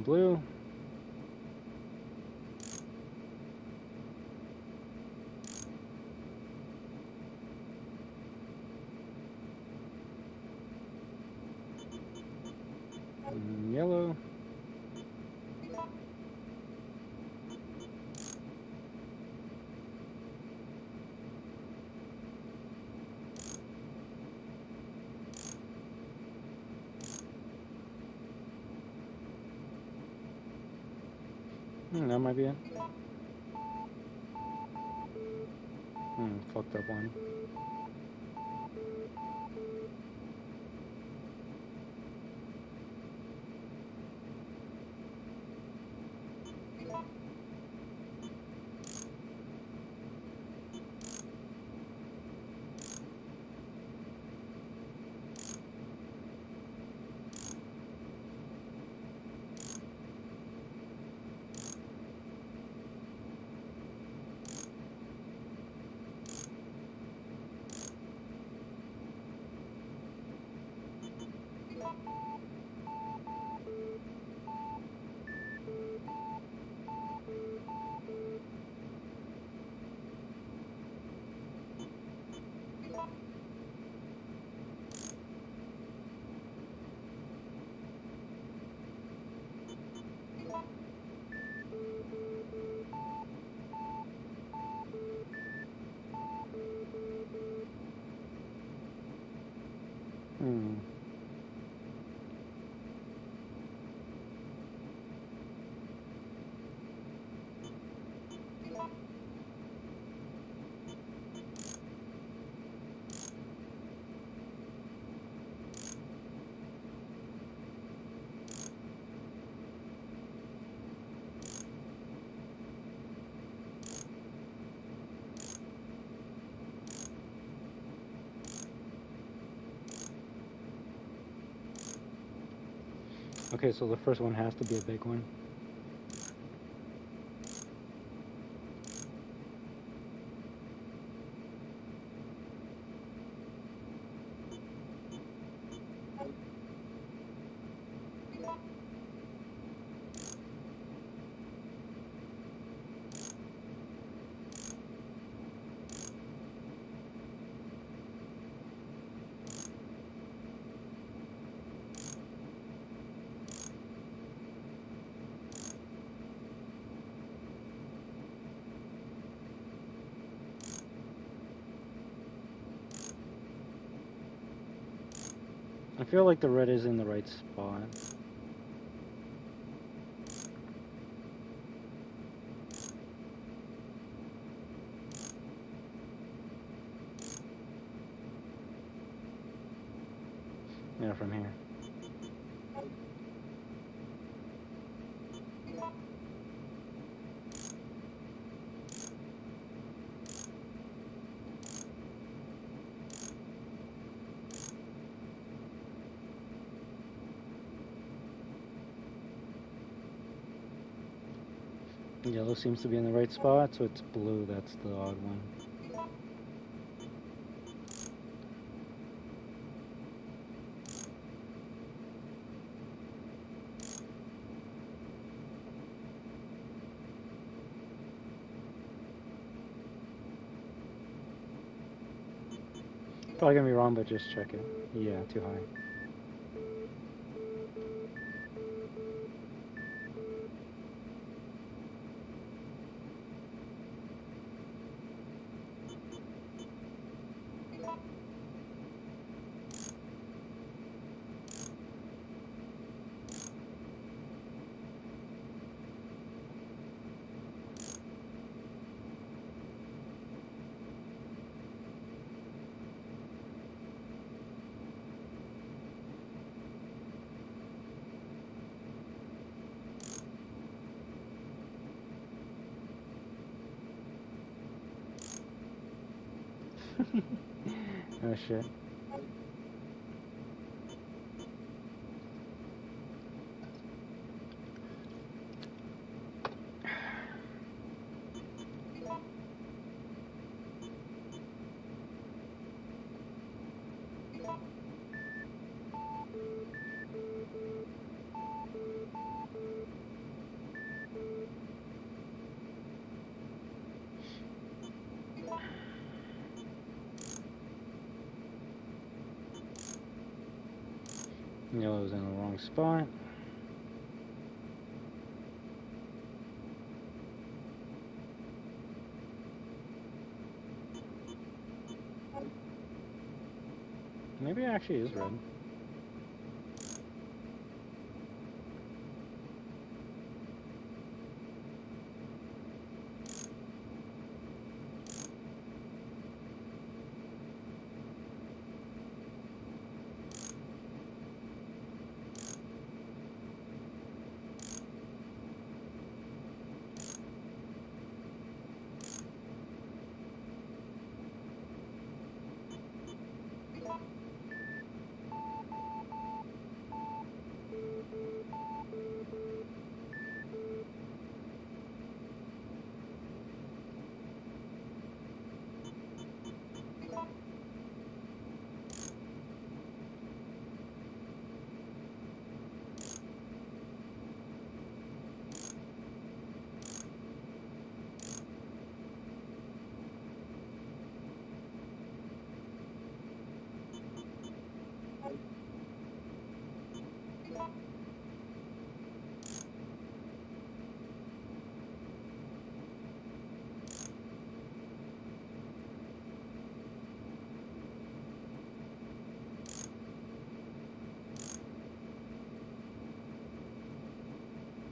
blue. Yellow. That might be it. Fucked up one. Okay, so the first one has to be a big one. I feel like the red is in the right spot. Yeah, from here. Yellow seems to be in the right spot, so it's blue that's the odd one. Probably gonna be wrong, but just check it. Yeah, too high. Oh shit. No, it was in the wrong spot. Maybe it actually is red.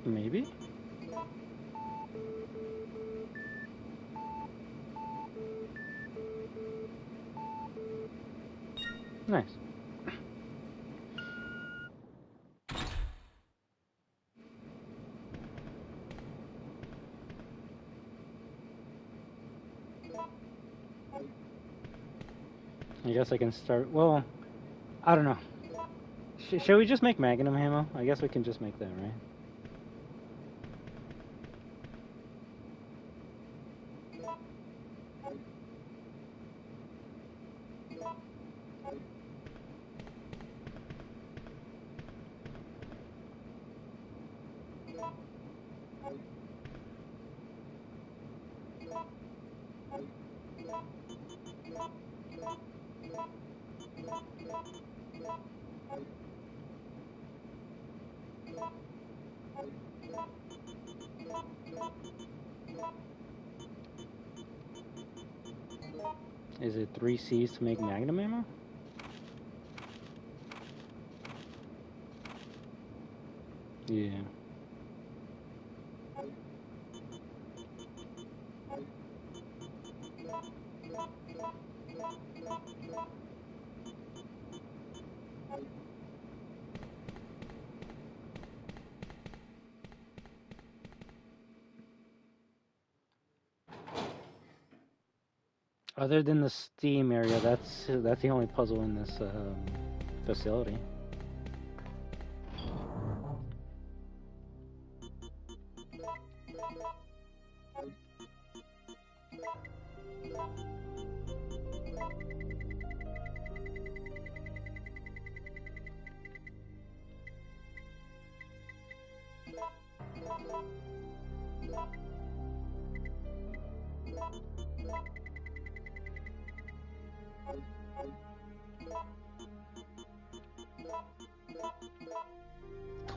Maybe? Nice. I guess I can start. Well, I don't know. Should we just make Magnum ammo? I guess we can just make that, right? Is it 3 C's to make Magnum ammo? Yeah. Other than the Steam area, that's the only puzzle in this facility.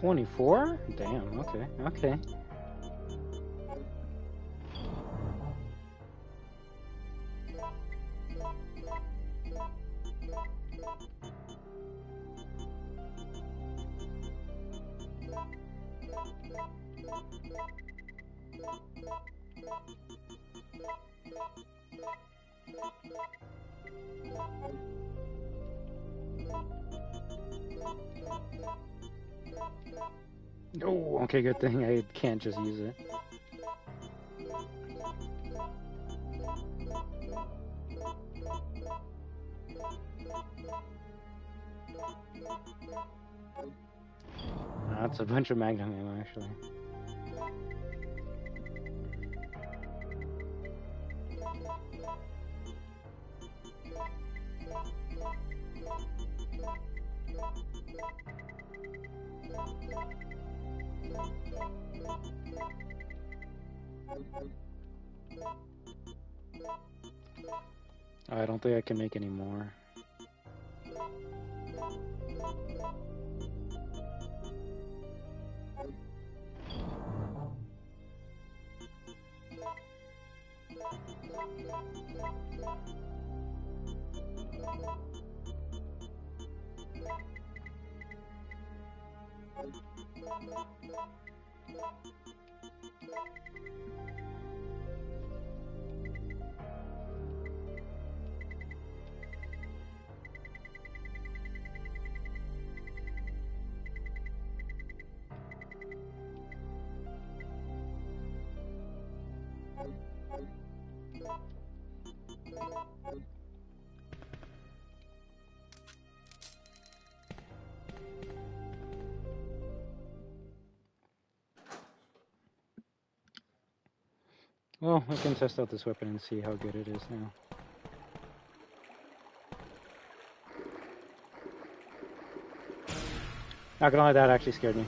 $24? Damn, okay, okay. Oh, okay, good thing I can't just use it. That's a bunch of Magnum ammo, actually. I don't think I can make any more. Well, I can test out this weapon and see how good it is now. Not gonna lie, that actually scared me.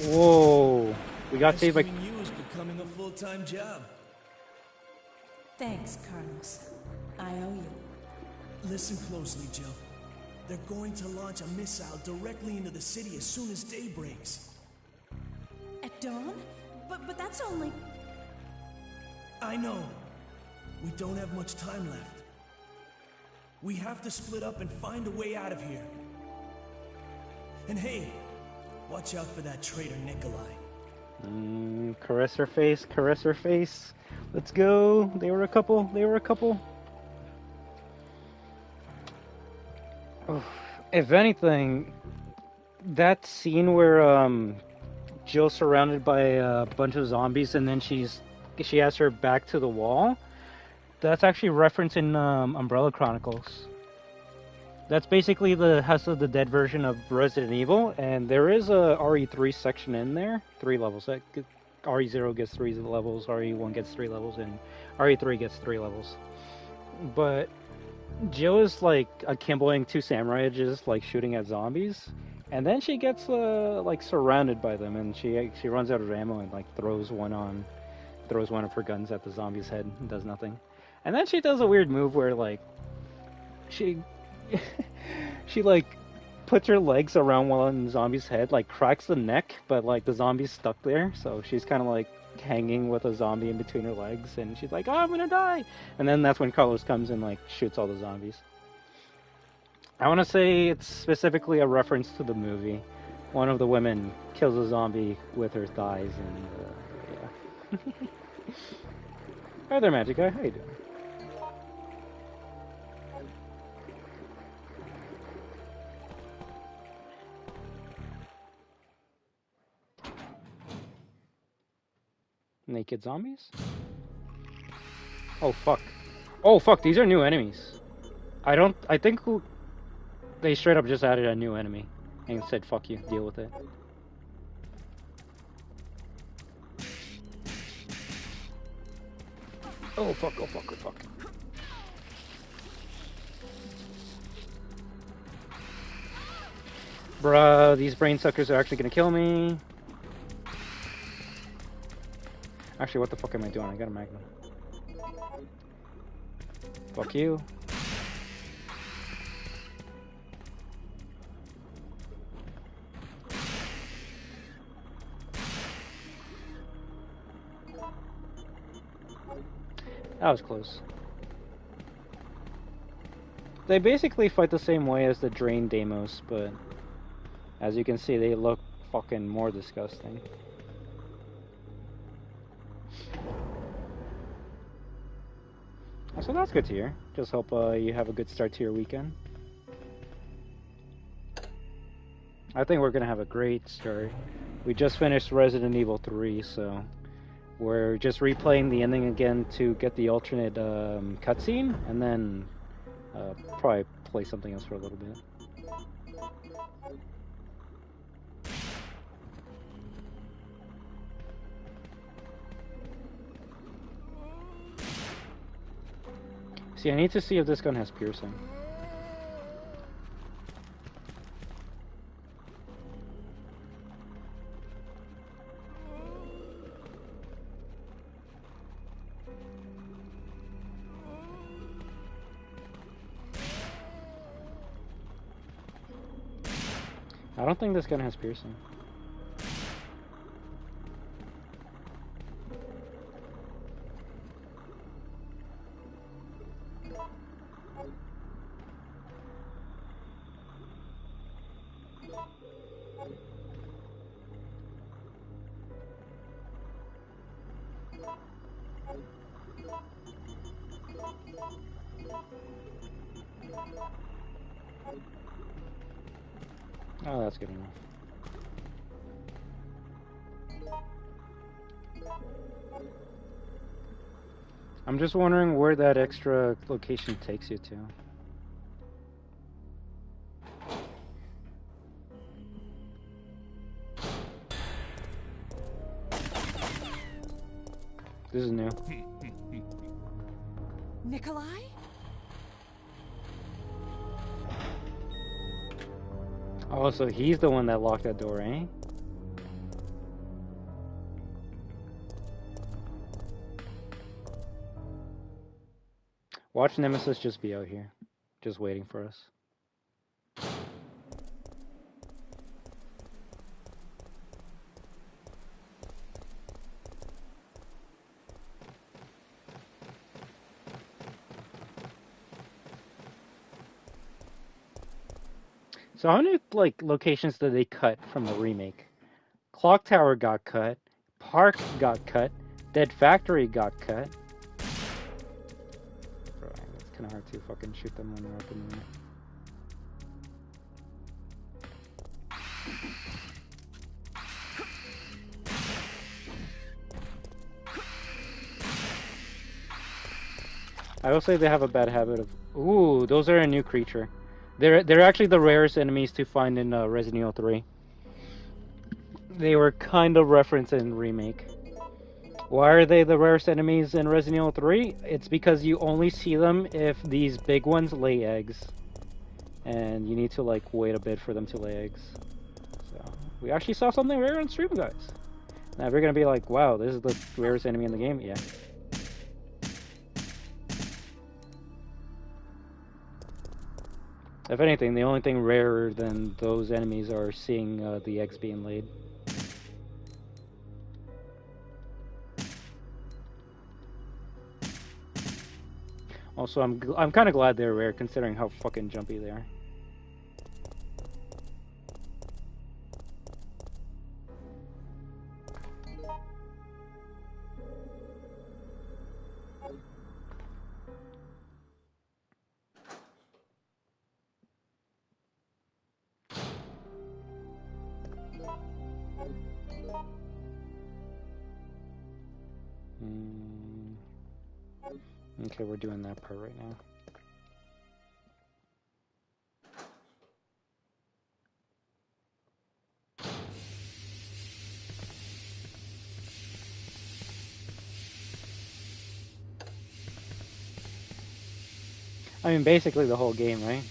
Whoa! We got saved by... Rescuing you is becoming a full-time job. Thanks, Carlos. I owe you. Listen closely, Jill. They're going to launch a missile directly into the city as soon as day breaks. At dawn? But that's only... I know. We don't have much time left. We have to split up and find a way out of here. And hey, watch out for that traitor Nikolai. Caress her face, caress her face. Let's go. They were a couple, they were a couple. Oh, if anything, that scene where Jill's surrounded by a bunch of zombies and then she has her back to the wall, that's actually referenced in Umbrella Chronicles. That's basically the House of the Dead version of Resident Evil, and there is a RE3 section in there, 3 levels. RE0 gets 3 levels, RE1 gets 3 levels, and RE3 gets 3 levels. But Jill is like akimboing 2 samurai just like shooting at zombies, and then she gets like surrounded by them, and she runs out of ammo and like throws one of her guns at the zombie's head and does nothing. And then she does a weird move where like she like puts her legs around one zombie's head, like cracks the neck, but like the zombie's stuck there, so she's kind of like hanging with a zombie in between her legs, and she's like, "Oh, I'm gonna die!" And then that's when Carlos comes and like shoots all the zombies. I want to say it's specifically a reference to the movie. One of the women kills a zombie with her thighs, and yeah. Hi there, Magic Guy. How you doing? Naked zombies? Oh fuck. Oh fuck, these are new enemies. I think they straight up just added a new enemy and said fuck you, deal with it. Oh fuck, oh fuck, oh fuck. Bruh, these brain suckers are actually gonna kill me. Actually, what the fuck am I doing? I got a magnum. Fuck you. That was close. They basically fight the same way as the Drain Deimos, but as you can see, they look fucking more disgusting. So that's good to hear. Just hope you have a good start to your weekend. I think we're gonna have a great start. We just finished Resident Evil 3, so we're just replaying the ending again to get the alternate cutscene, and then probably play something else for a little bit. See, I need to see if this gun has piercing. I don't think this gun has piercing. Oh, that's good enough. I'm just wondering where that extra location takes you to. This is new. Nikolai? Oh, so he's the one that locked that door, eh? Watch Nemesis just be out here, just waiting for us. So how many like locations did they cut from the remake? Clock Tower got cut, Park got cut, Dead Factory got cut. Bro, it's kind of hard to fucking shoot them when they're up in the air. I will say they have a bad habit of... Ooh, those are a new creature. They're actually the rarest enemies to find in Resident Evil 3. They were kind of referenced in Remake. Why are they the rarest enemies in Resident Evil 3? It's because you only see them if these big ones lay eggs. And you need to like wait a bit for them to lay eggs. So, we actually saw something rare on stream, guys. Now, if you're gonna be like, wow, this is the rarest enemy in the game, yeah. If anything, the only thing rarer than those enemies are seeing the eggs being laid. Also, I'm kind of glad they're rare, considering how fucking jumpy they are. Okay, we're doing that part right now. I mean, basically the whole game, right?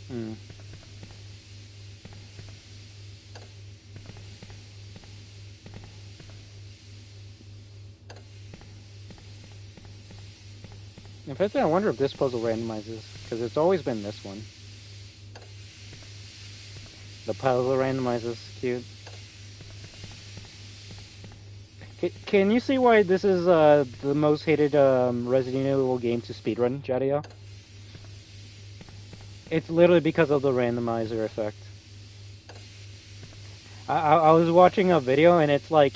Hmm. In fact, I wonder if this puzzle randomizes, because it's always been this one. The puzzle randomizes, cute. Can you see why this is the most hated Resident Evil game to speedrun, Jadiel? It's literally because of the randomizer effect. I was watching a video and it's like,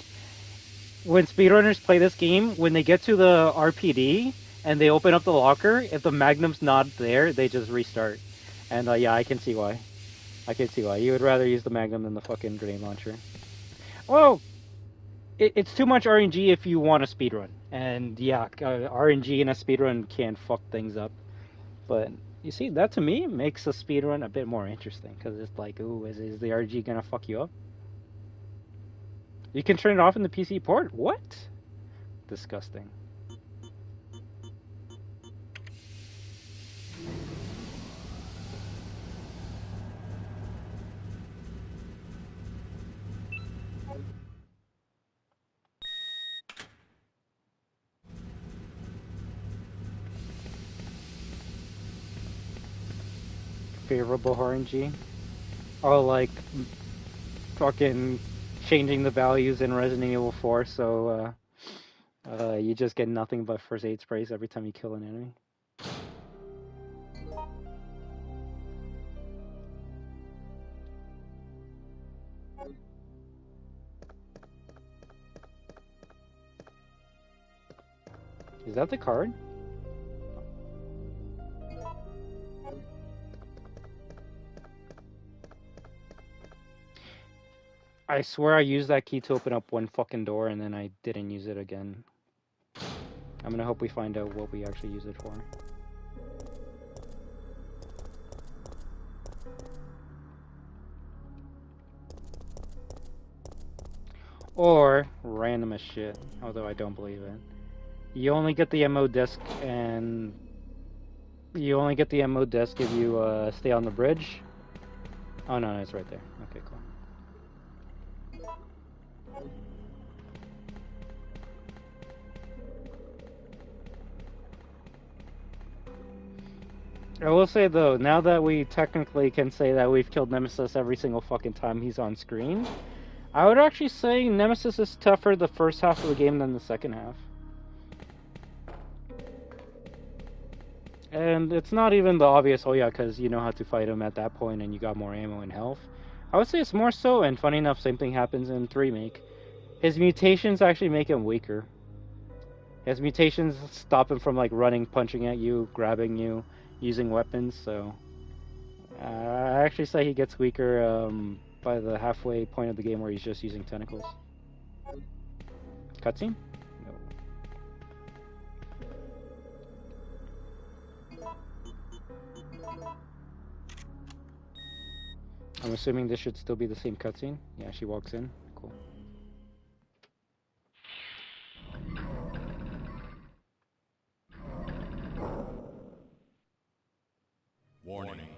when speedrunners play this game, when they get to the RPD and they open up the locker, if the Magnum's not there, they just restart. And yeah, I can see why. I can see why. You would rather use the Magnum than the fucking grenade launcher. Well, it's too much RNG if you want a speedrun. And yeah, RNG in a speedrun can fuck things up. But you see, that to me makes a speedrun a bit more interesting. Because it's like, ooh, is the RNG gonna fuck you up? You can turn it off in the PC port? What? Disgusting. Favorable RNG? Oh, like fucking changing the values in Resident Evil 4, so you just get nothing but first aid sprays every time you kill an enemy. Is that the card? I swear I used that key to open up one fucking door and then I didn't use it again. I'm gonna hope we find out what we actually use it for. Or random as shit, although I don't believe it. You only get the MO disc and you only get the MO disc if you stay on the bridge. Oh no, it's right there. Okay, cool. I will say though, now that we technically can say that we've killed Nemesis every single fucking time he's on screen, I would actually say Nemesis is tougher the first half of the game than the second half. And it's not even the obvious, oh yeah, because you know how to fight him at that point and you got more ammo and health. I would say it's more so, and funny enough, same thing happens in 3 Make. His mutations actually make him weaker. His mutations stop him from like running, punching at you, grabbing you, using weapons, so... I actually say he gets weaker by the halfway point of the game where he's just using tentacles. Cutscene? No. I'm assuming this should still be the same cutscene. Yeah, she walks in. Cool. Warning.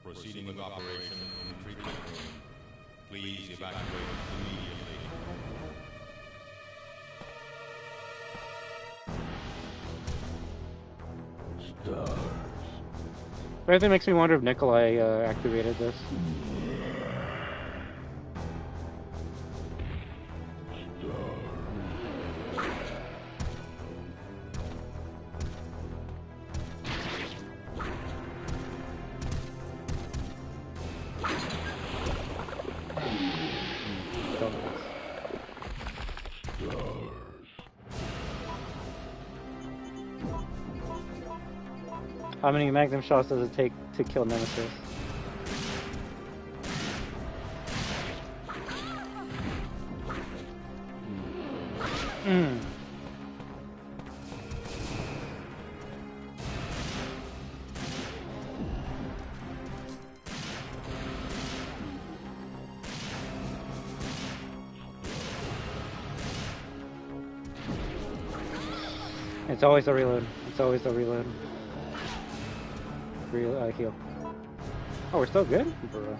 Proceeding with operation in the treatment room. Please evacuate immediately. Stars. But that makes me wonder if Nikolai activated this. How many magnum shots does it take to kill Nemesis? It's always a reload. It's always a reload. Heal. Oh, we're still good? Bro.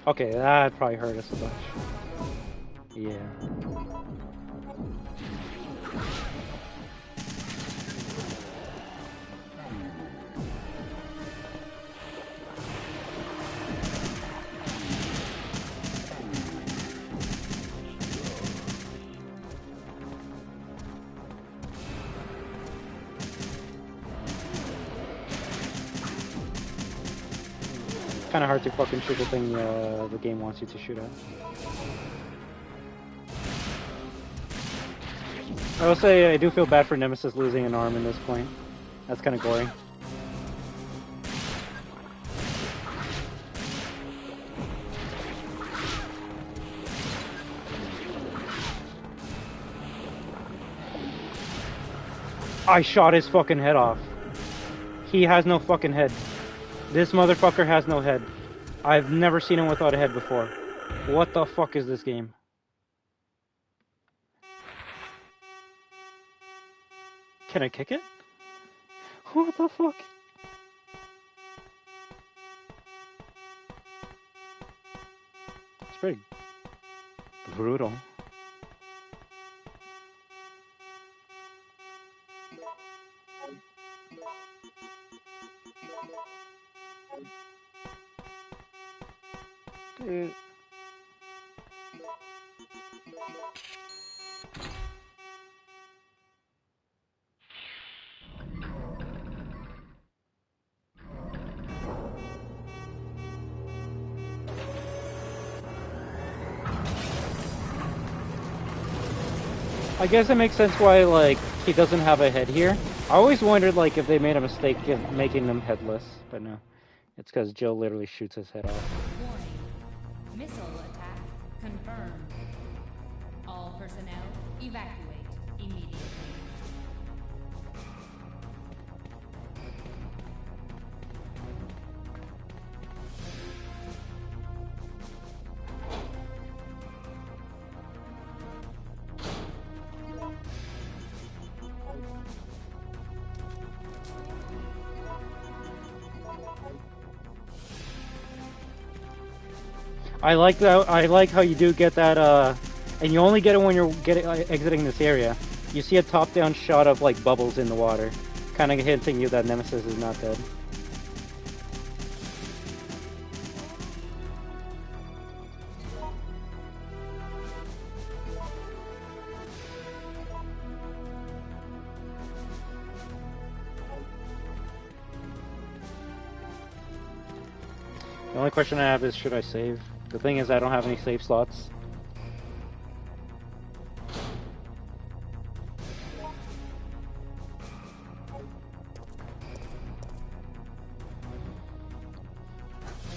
Okay, that probably hurt us a bunch. Yeah. Kind of hard to fucking shoot the thing the game wants you to shoot at. I will say I do feel bad for Nemesis losing an arm in this point. That's kind of gory. I shot his fucking head off. He has no fucking head. This motherfucker has no head. I've never seen him without a head before. What the fuck is this game? Can I kick it? What the fuck? It's pretty brutal. Dude. I guess it makes sense why, like, he doesn't have a head here. I always wondered, like, if they made a mistake in making him headless, but no. It's because Jill literally shoots his head off. Warning. Missile attack confirmed. All personnel evacuate immediately. I like that. I like how you do get that, and you only get it when you're exiting this area. You see a top-down shot of like bubbles in the water, kind of hinting you that Nemesis is not dead. The only question I have is, should I save? The thing is, I don't have any save slots.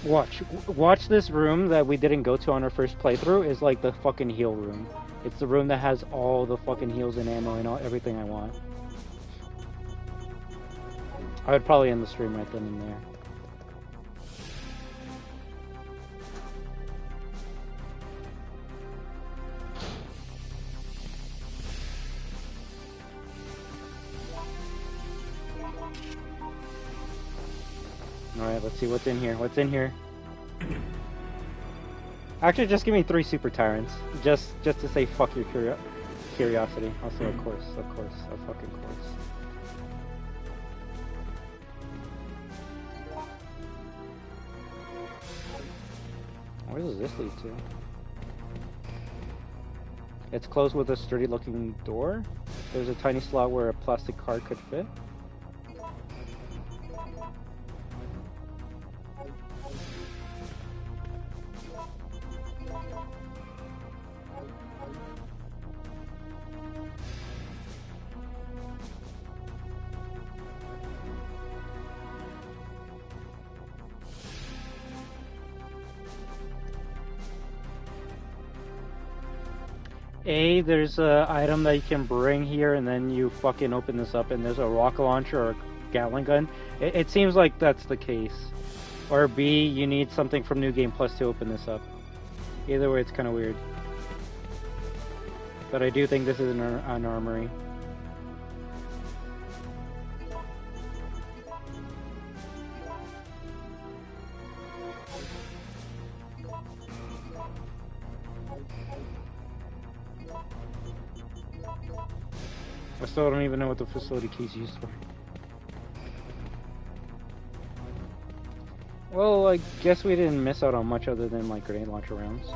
Watch this room that we didn't go to on our first playthrough is like the fucking heal room. It's the room that has all the fucking heals and ammo and everything I want. I would probably end the stream right then and there. Alright, let's see what's in here. What's in here? Actually, just give me 3 super tyrants. Just to say fuck your curiosity. Also, of course, of fucking course. Where does this lead to? It's closed with a sturdy looking door. There's a tiny slot where a plastic card could fit. There's a item that you can bring here, and then you fucking open this up, and there's a rocket launcher or a Gatling gun. It seems like that's the case. Or B, you need something from New Game Plus to open this up. Either way, it's kind of weird. But I do think this is an armory. I still don't even know what the facility key's used for. Well, I guess we didn't miss out on much other than like grenade launcher rounds.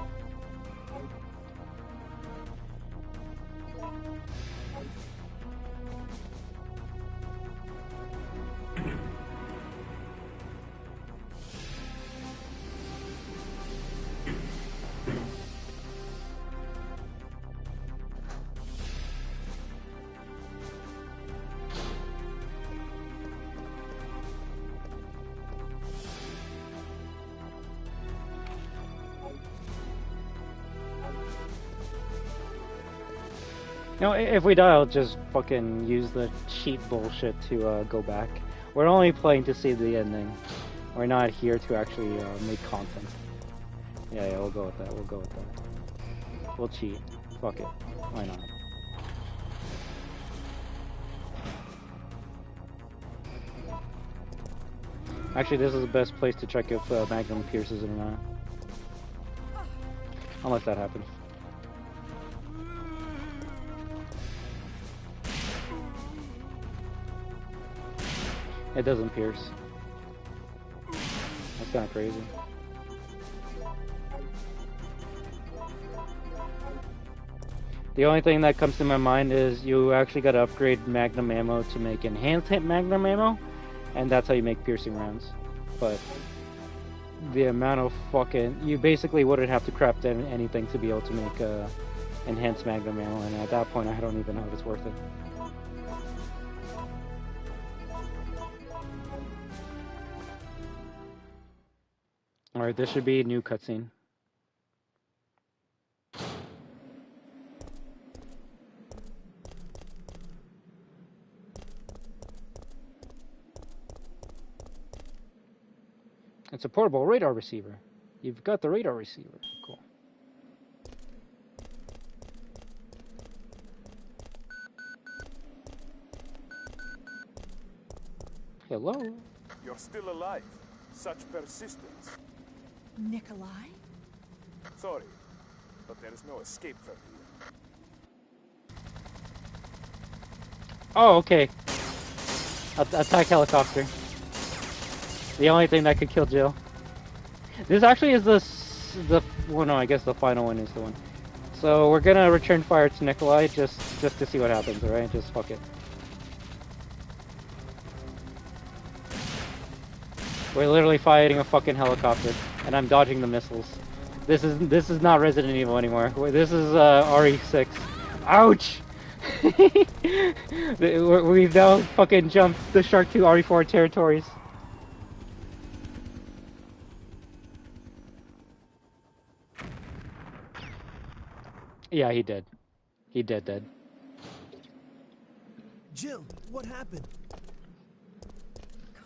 You know, if we die, I'll just fucking use the cheat bullshit to go back. We're only playing to see the ending. We're not here to actually make content. Yeah, we'll go with that. We'll go with that. We'll cheat. Fuck it. Why not? Actually, this is the best place to check if Magnum pierces it or not. Unless that happens. It doesn't pierce. That's kind of crazy. The only thing that comes to my mind is you actually got to upgrade Magnum ammo to make enhanced hit Magnum ammo, and that's how you make piercing rounds. But the amount of fucking... You basically wouldn't have to craft anything to be able to make enhanced magnum ammo, and at that point I don't even know if it's worth it. Alright, this should be a new cutscene. It's a portable radar receiver. You've got the radar receiver. Cool. Hello? You're still alive. Such persistence. Nikolai? Sorry, but there is no escape from here. Oh, okay. Attack helicopter. The only thing that could kill Jill. This actually is well, no, I guess the final one is the one. So we're gonna return fire to Nikolai just to see what happens, alright? Just fuck it. We're literally fighting a fucking helicopter, and I'm dodging the missiles. This is not Resident Evil anymore. This is RE6. Ouch! We've now fucking jumped the Shark 2 RE4 territories. Yeah, he did. He dead. Jill, what happened?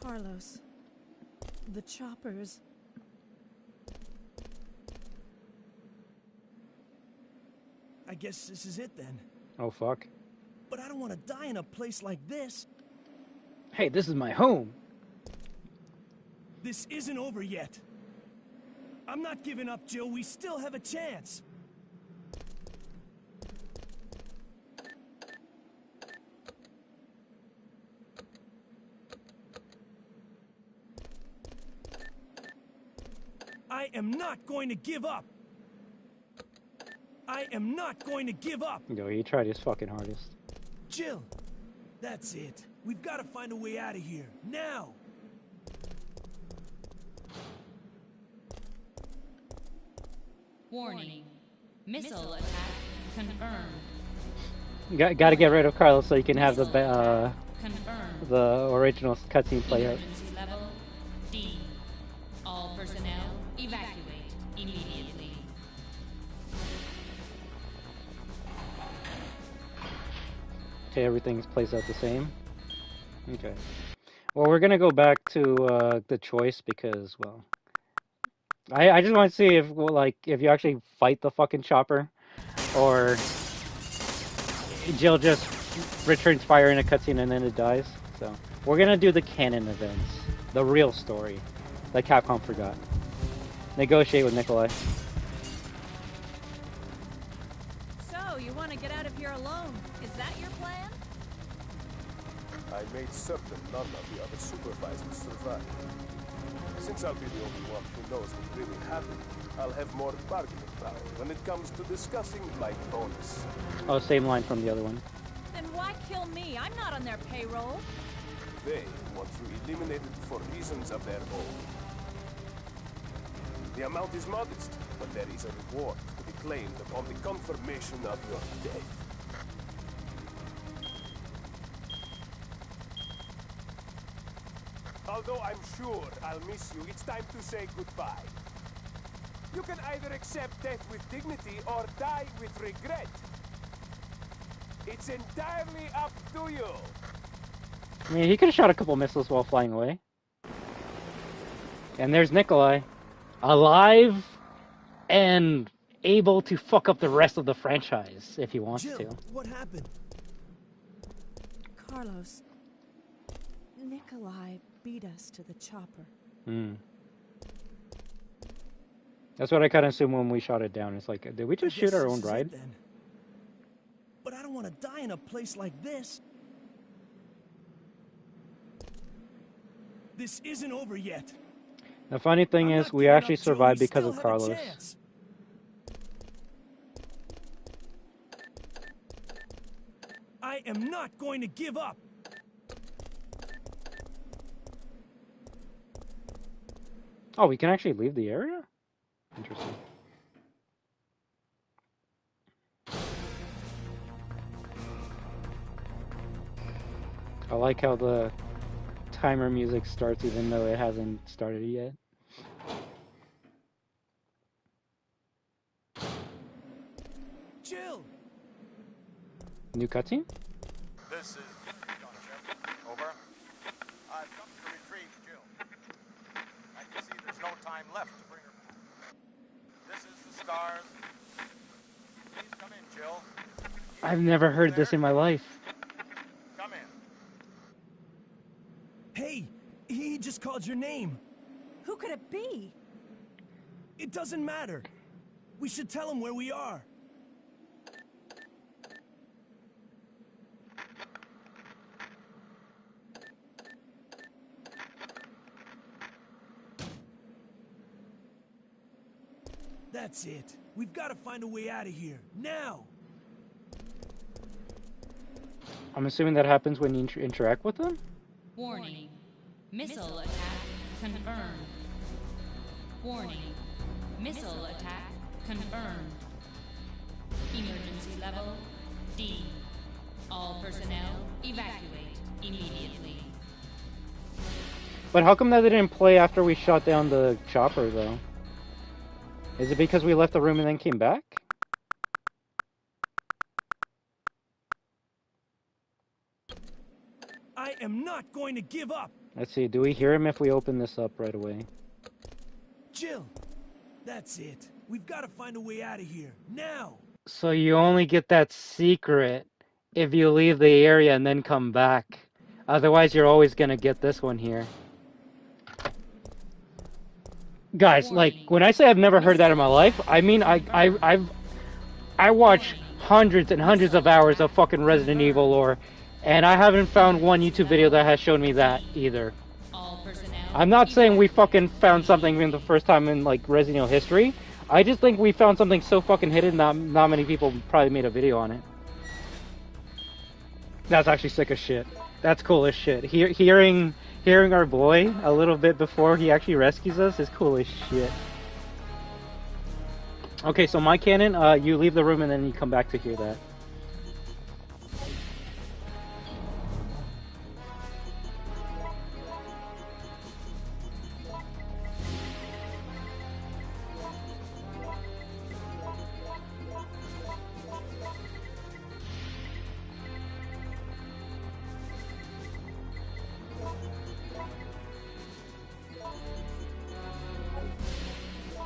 Carlos. The choppers. I guess this is it then. Oh, fuck. But I don't want to die in a place like this. Hey, this is my home. This isn't over yet. I'm not giving up, Jill. We still have a chance. I am not going to give up. I am not going to give up. Yo, he tried his fucking hardest. Jill, that's it. We've got to find a way out of here. Now! Warning. Missile attack confirmed. Got to get rid of Carlos so you can have Confirmed. the original cutscene play out. Emergency level D. All personnel evacuate immediately. Okay, everything plays out the same. Okay. Well, we're gonna go back to the choice because, well, I just want to see if, well, like, if you actually fight the fucking chopper, or Jill just returns fire in a cutscene and then it dies. So we're gonna do the canon events, the real story that Capcom forgot. Negotiate with Nikolai. So, you want to get out of here alone? Is that your plan? I made certain none of the other supervisors survived. Since I'll be the only one who knows what really happened, I'll have more bargaining power when it comes to discussing my bonus. Oh, same line from the other one. Then why kill me? I'm not on their payroll. They want you eliminated for reasons of their own. The amount is modest, but there is a reward to be claimed upon the confirmation of your death. Although I'm sure I'll miss you, it's time to say goodbye. You can either accept death with dignity or die with regret. It's entirely up to you. I mean, he could have shot a couple missiles while flying away. And there's Nikolai, alive and able to fuck up the rest of the franchise if he wants Jill, to. What happened? Carlos. Nikolai beat us to the chopper. Hmm. That's what I kind of assumed when we shot it down. It's like, did we just shoot our own ride? But I don't want to die in a place like this. This isn't over yet. The funny thing is, we actually survived because of Carlos. I am not going to give up. Oh, we can actually leave the area? Interesting. I like how the timer music starts even though it hasn't started yet. Jill! New cutscene? This is John Shep. Over. I've come to retrieve Jill. I can see there's no time left to bring her back. This is the stars. Please come in, Jill. I've never heard this in my life. Come in. Hey, he just called your name. Who could it be? It doesn't matter. We should tell him where we are. That's it. We've got to find a way out of here. Now! I'm assuming that happens when you interact with them? Warning. Missile attack confirmed. Warning. Missile attack confirmed. Emergency level D. All personnel evacuate immediately. But how come that didn't play after we shot down the chopper, though? Is it because we left the room and then came back? I am not going to give up! Let's see, do we hear him if we open this up right away? Jill! That's it. We've got to find a way out of here. Now! So you only get that secret if you leave the area and then come back. Otherwise, you're always gonna get this one here. Guys, like, when I say I've never heard that in my life, I mean I watch hundreds and hundreds of hours of fucking Resident Evil lore, and I haven't found one YouTube video that has shown me that either. I'm not saying we fucking found something in the first time in, like, Resident Evil history. I just think we found something so fucking hidden that not many people probably made a video on it. That's actually sick as shit. That's cool as shit. Hearing our boy a little bit before he actually rescues us is cool as shit. Okay, so my canon, you leave the room and then you come back to hear that.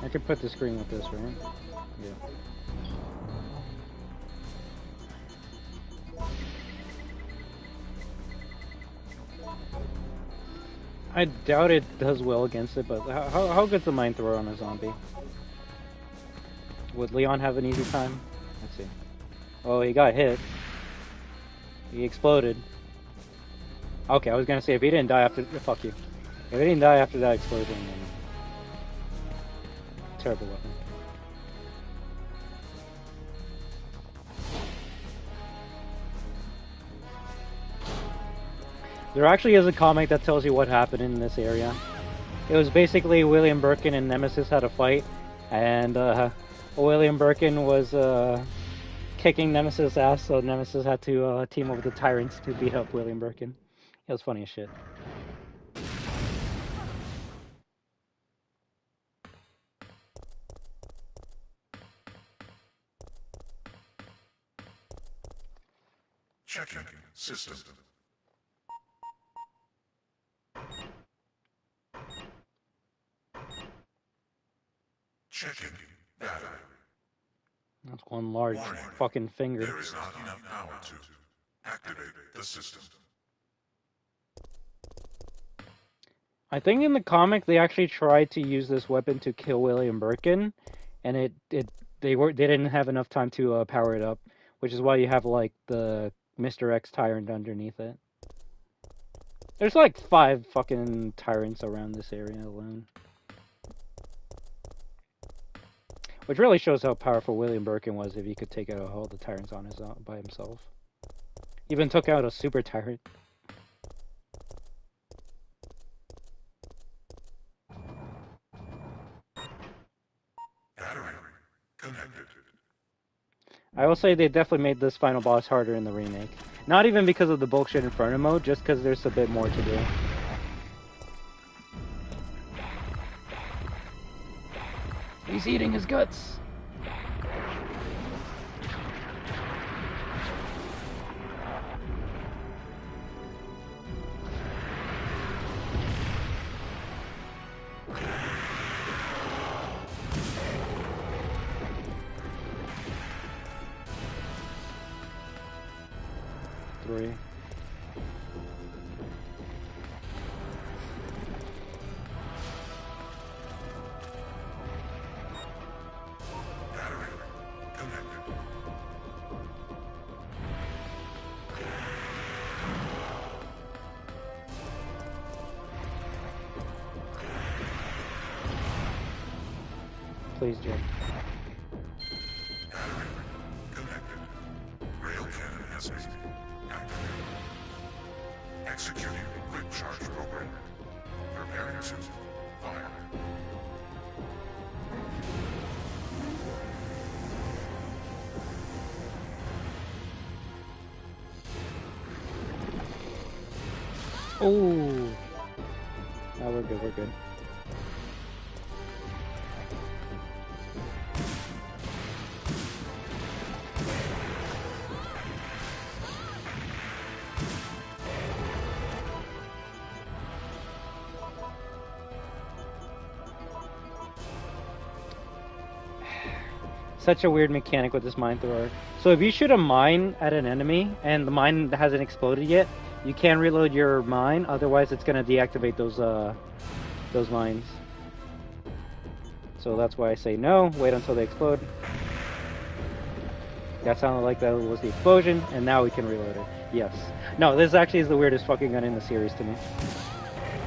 I could put the screen with this, right? Yeah. I doubt it does well against it, but how good's the mind thrower on a zombie? Would Leon have an easy time? Let's see. Oh, he got hit. He exploded. Okay, I was gonna say if he didn't die after... Fuck you. If he didn't die after that explosion, then... Terrible weapon. There actually is a comic that tells you what happened in this area. It was basically William Birkin and Nemesis had a fight, and William Birkin was kicking Nemesis' ass, so Nemesis had to team up with the Tyrants to beat up William Birkin. It was funny as shit. Checking system. Checking data. That's one large fucking finger. There is not enough power to activate the system. I think in the comic they actually tried to use this weapon to kill William Birkin, and they didn't have enough time to power it up, which is why you have like the Mr. X Tyrant underneath it. There's like 5 fucking Tyrants around this area alone. Which really shows how powerful William Birkin was if he could take out all the Tyrants on his own by himself. Even took out a Super Tyrant. Battery connected. I will say they definitely made this final boss harder in the remake. Not even because of the bullshit Inferno mode, just because there's a bit more to do. He's eating his guts. Three. Please, Jim. Connected. Rail cannon has been activated. Executing quick charge program. Preparing to fire. Oh. No, we're good, we're good. Such a weird mechanic with this mine thrower. So if you shoot a mine at an enemy and the mine hasn't exploded yet, you can reload your mine. Otherwise, it's gonna deactivate those mines. So that's why I say no. Wait until they explode. That sounded like that was the explosion, and now we can reload it. Yes. No, this actually is the weirdest fucking gun in the series to me.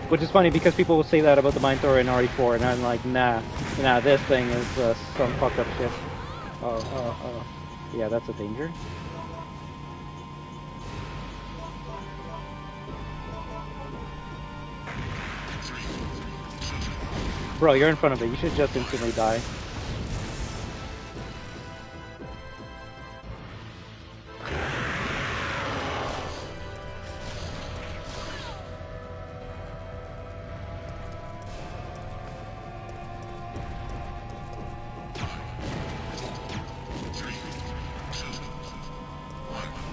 Which is funny because people will say that about the mine thrower in RE4, and I'm like, nah, this thing is some fucked up shit. Oh. Yeah, that's a danger. Bro, you're in front of it. You should just instantly die.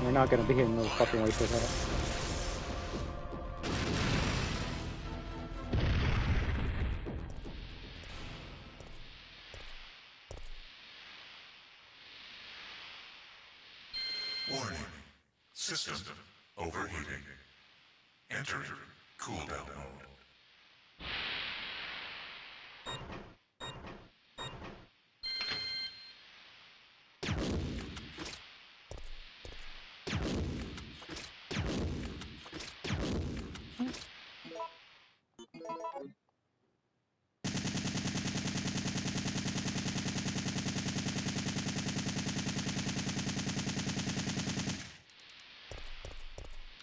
We're not gonna be hitting those fucking wasted head. Warning. System overheating. Entering cooldown mode.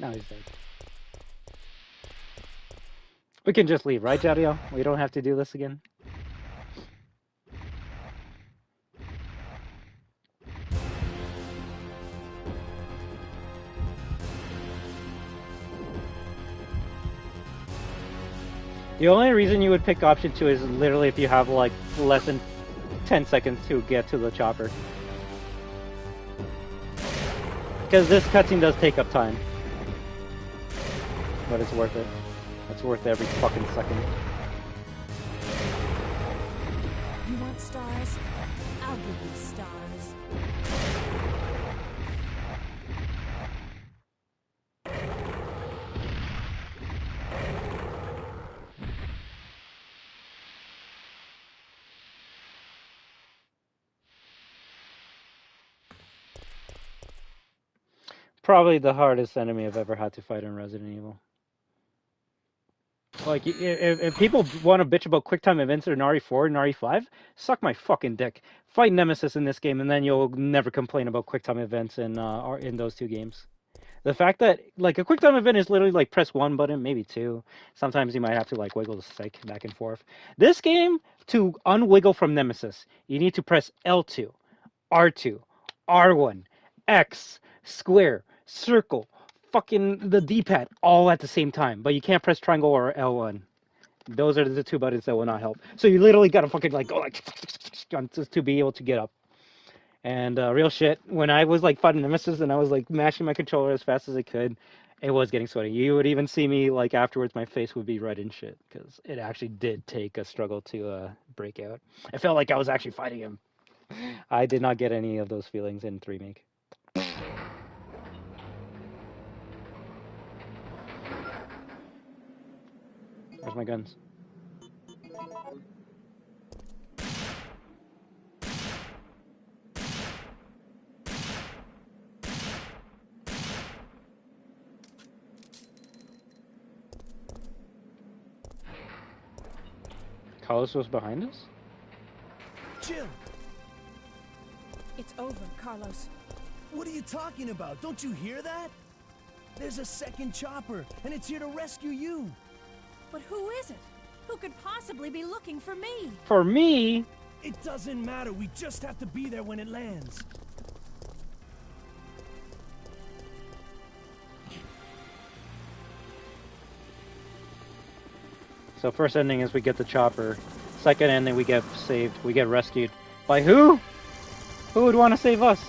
Now he's dead. We can just leave, right, Jadiel? We don't have to do this again. The only reason you would pick option 2 is literally if you have like less than 10 seconds to get to the chopper. Because this cutscene does take up time. But it's worth it. It's worth every fucking second. You want stars? I'll give you stars. Probably the hardest enemy I've ever had to fight in Resident Evil. Like, if people want to bitch about QuickTime events in RE4 and RE5, suck my fucking dick. Fight Nemesis in this game, and then you'll never complain about QuickTime events in those two games. The fact that, like, a QuickTime event is literally, like, press 1 button, maybe 2. Sometimes you might have to, like, wiggle the stick back and forth. This game, to unwiggle from Nemesis, you need to press L2, R2, R1, X, square, circle, fucking the D-pad, all at the same time. But you can't press triangle or L1. Those are the 2 buttons that will not help. So you literally gotta fucking like go like just to be able to get up. And real shit, when I was like fighting Nemesis and I was like mashing my controller as fast as I could, it was getting sweaty. You would even see me like afterwards, my face would be red and shit because it actually did take a struggle to break out. I felt like I was actually fighting him. I did not get any of those feelings in 3 Make. Where's my guns? Carlos was behind us? Jill! It's over, Carlos. What are you talking about? Don't you hear that? There's a second chopper, and it's here to rescue you. But who is it? Who could possibly be looking for me? For me? It doesn't matter. We just have to be there when it lands. So first ending is we get the chopper. Second ending we get saved. We get rescued. By who? Who would want to save us?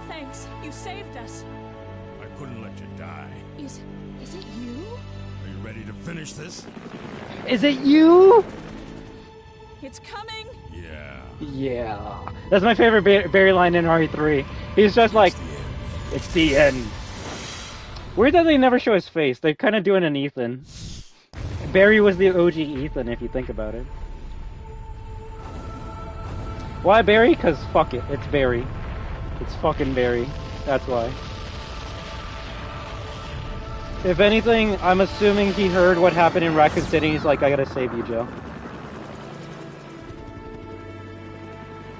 Thanks. You saved us. I couldn't let you die. Is it you? Are you ready to finish this? Is it you? It's coming. Yeah. Yeah. That's my favorite Barry line in RE3. He's just like, it's the end. Weird that they never show his face. They're kind of doing an Ethan. Barry was the OG Ethan, if you think about it. Why Barry? Because fuck it. It's Barry. It's fucking Barry. That's why. If anything, I'm assuming he heard what happened in Raccoon City. He's like, I gotta save you, Joe.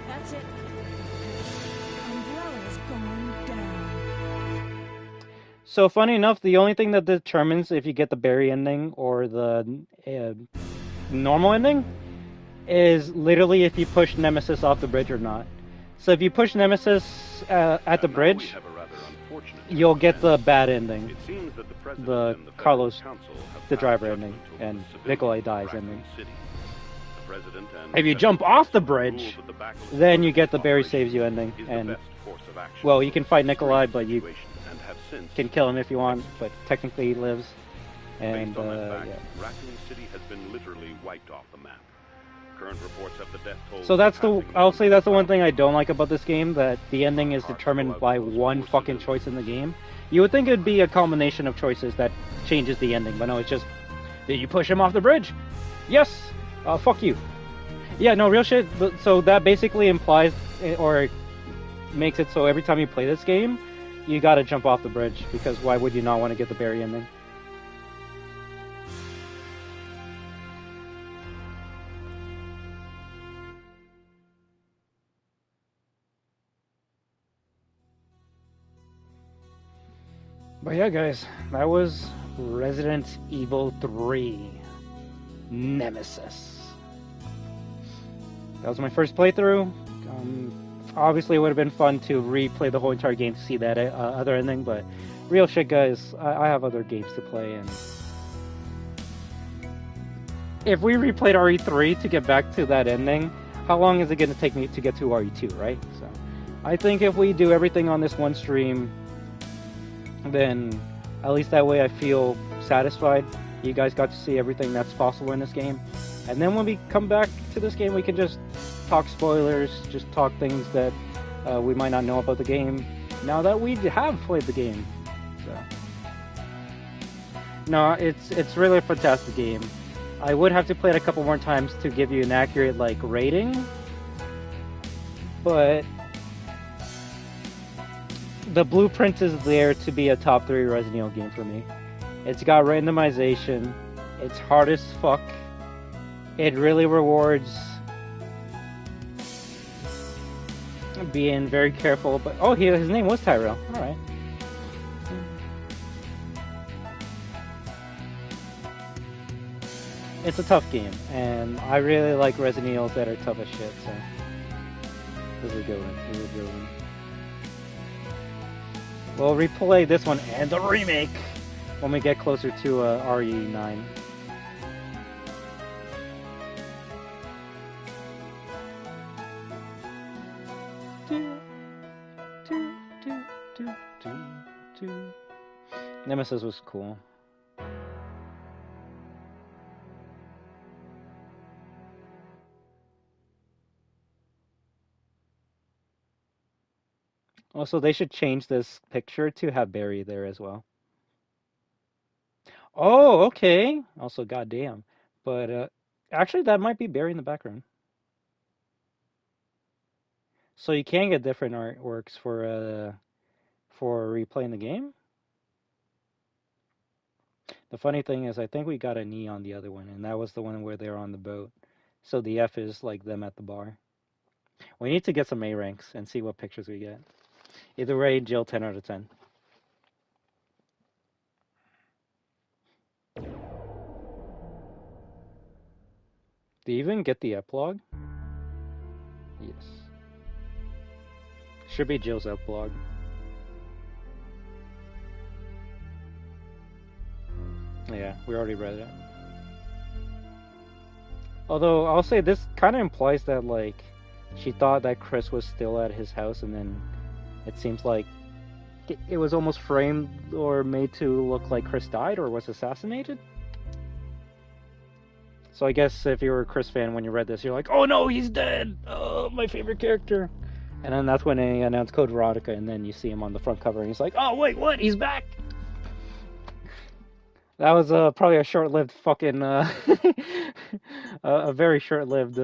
That's it. Umbrella's going down. So funny enough, the only thing that determines if you get the Barry ending or the normal ending is literally if you push Nemesis off the bridge or not. So if you push Nemesis at the bridge, you'll get the bad ending. The Carlos, the driver ending, and Nikolai dies ending. If you jump off the bridge, then you get the Barry saves you ending. And, well, you can fight Nikolai, but you can kill him if you want, but technically he lives. And, yeah. Raccoon City has been literally wiped off the map. Current reports of the death toll. So that's I'll say that's the one thing I don't like about this game, that the ending is determined by one fucking choice in the game. You would think it'd be a combination of choices that changes the ending, but no, it's just, did you push him off the bridge? Yes! Fuck you. Yeah, no, real shit. So that basically implies, or makes it so every time you play this game, you gotta jump off the bridge, because why would you not want to get the Barry ending? But yeah, guys, that was Resident Evil 3 Nemesis. That was my first playthrough. Obviously, it would have been fun to replay the whole entire game to see that other ending, but real shit, guys, I have other games to play, and if we replayed RE3 to get back to that ending, how long is it going to take me to get to RE2, right? So, I think if we do everything on this one stream, then at least that way I feel satisfied. You guys got to see everything that's possible in this game. And then when we come back to this game, we can just talk spoilers, just talk things that we might not know about the game, now that we have played the game. So, no, it's really a fantastic game. I would have to play it a couple more times to give you an accurate, like, rating, but the blueprint is there to be a top 3 Resident Evil game for me. It's got randomization, it's hard as fuck, it really rewards being very careful, but oh, his name was Tyrell, alright. it's a tough game, and I really like Resident Evils that are tough as shit, so this is a good one. This is a good one. We'll replay this one and the remake when we get closer to RE9. Nemesis was cool. Also, they should change this picture to have Barry there as well. Oh, okay. Also, goddamn. But actually, that might be Barry in the background. So you can get different artworks for replaying the game. The funny thing is, I think we got an E on the other one, and that was the one where they're on the boat. So the F is like them at the bar. We need to get some A ranks and see what pictures we get. Either way, Jill, 10 out of 10. Do you even get the epilogue? Yes. Should be Jill's epilogue. Yeah, we already read it. Although, I'll say this kind of implies that, like, she thought that Chris was still at his house, and then it seems like it was almost framed or made to look like Chris died or was assassinated. So I guess if you were a Chris fan when you read this, you're like, oh no, he's dead! Oh, my favorite character! And then that's when they announced Code Veronica, and then you see him on the front cover, and he's like, oh wait, what? He's back! That was probably a short-lived fucking, a very short-lived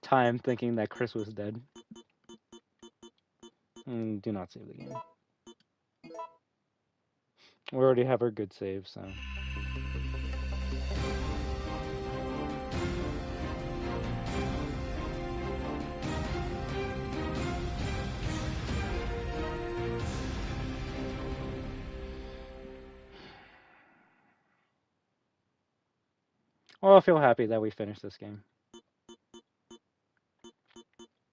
time thinking that Chris was dead. Do not save the game. We already have our good save, so... Well, I feel happy that we finished this game.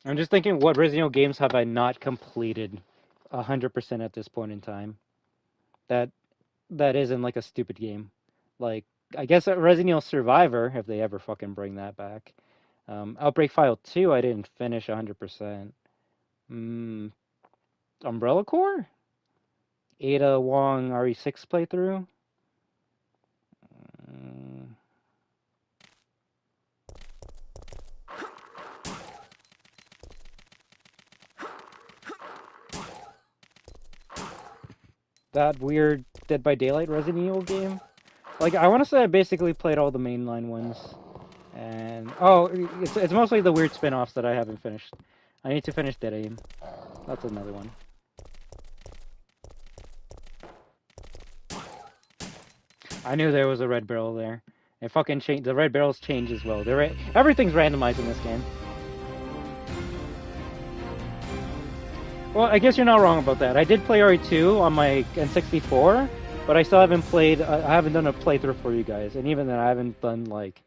I'm just thinking, what Resident Evil games have I not completed 100% at this point in time? That isn't like a stupid game. Like, I guess Resident Evil Survivor, if they ever fucking bring that back. Outbreak File 2, I didn't finish 100%. Umbrella Corps? Ada Wong RE6 playthrough? That weird Dead by Daylight Resident Evil game. Like, I want to say I basically played all the mainline ones. And, oh, it's mostly the weird spin-offs that I haven't finished. I need to finish Dead Aim. That's another one. I knew there was a red barrel there. It fucking changed. The red barrels change as well. Everything's randomized in this game. Well, I guess you're not wrong about that. I did play RE2 on my N64, but I still haven't played. I haven't done a playthrough for you guys, and even then, I haven't done like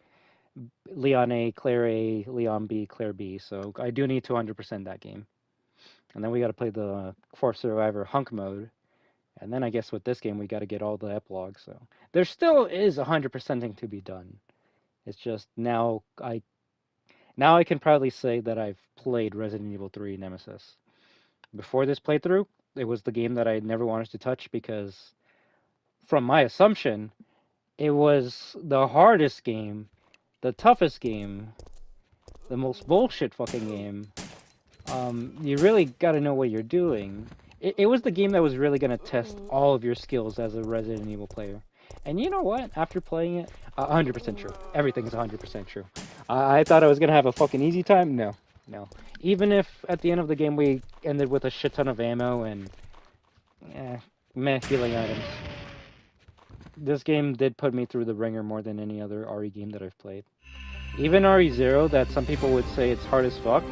Leon A, Claire A, Leon B, Claire B. So I do need to 100% that game. And then we got to play the Fourth Survivor Hunk mode, and then I guess with this game we got to get all the epilogues. So there still is 100%ing to be done. It's just now I can proudly say that I've played Resident Evil 3 Nemesis. Before this playthrough, it was the game that I never wanted to touch because, from my assumption, it was the hardest game, the toughest game, the most bullshit fucking game. You really gotta know what you're doing. It was the game that was really gonna test all of your skills as a Resident Evil player. And you know what? After playing it, 100% true. Everything is 100% true. I thought I was gonna have a fucking easy time. No. Even if at the end of the game we ended with a shit ton of ammo and meh healing items. This game did put me through the ringer more than any other RE game that I've played. Even RE0, that some people would say it's hard as fuck.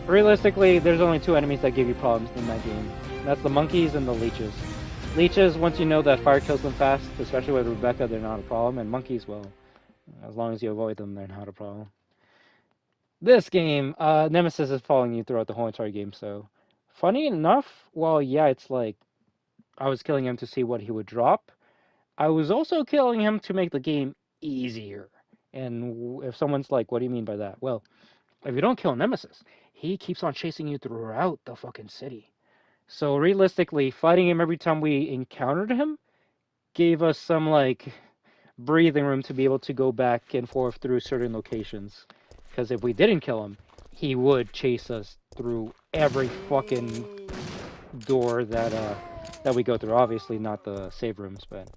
Realistically, there's only two enemies that give you problems in that game. That's the monkeys and the leeches. Leeches, once you know that fire kills them fast, especially with Rebecca, they're not a problem. And monkeys, well, as long as you avoid them, they're not a problem. This game, Nemesis is following you throughout the whole entire game, so... Funny enough, well, yeah, it's like... I was killing him to see what he would drop. I was also killing him to make the game easier. And if someone's like, what do you mean by that? Well, if you don't kill Nemesis, he keeps on chasing you throughout the fucking city. So realistically, fighting him every time we encountered him gave us some, like, breathing room to be able to go back and forth through certain locations. Because if we didn't kill him, he would chase us through every fucking door that we go through. Obviously not the save rooms, but...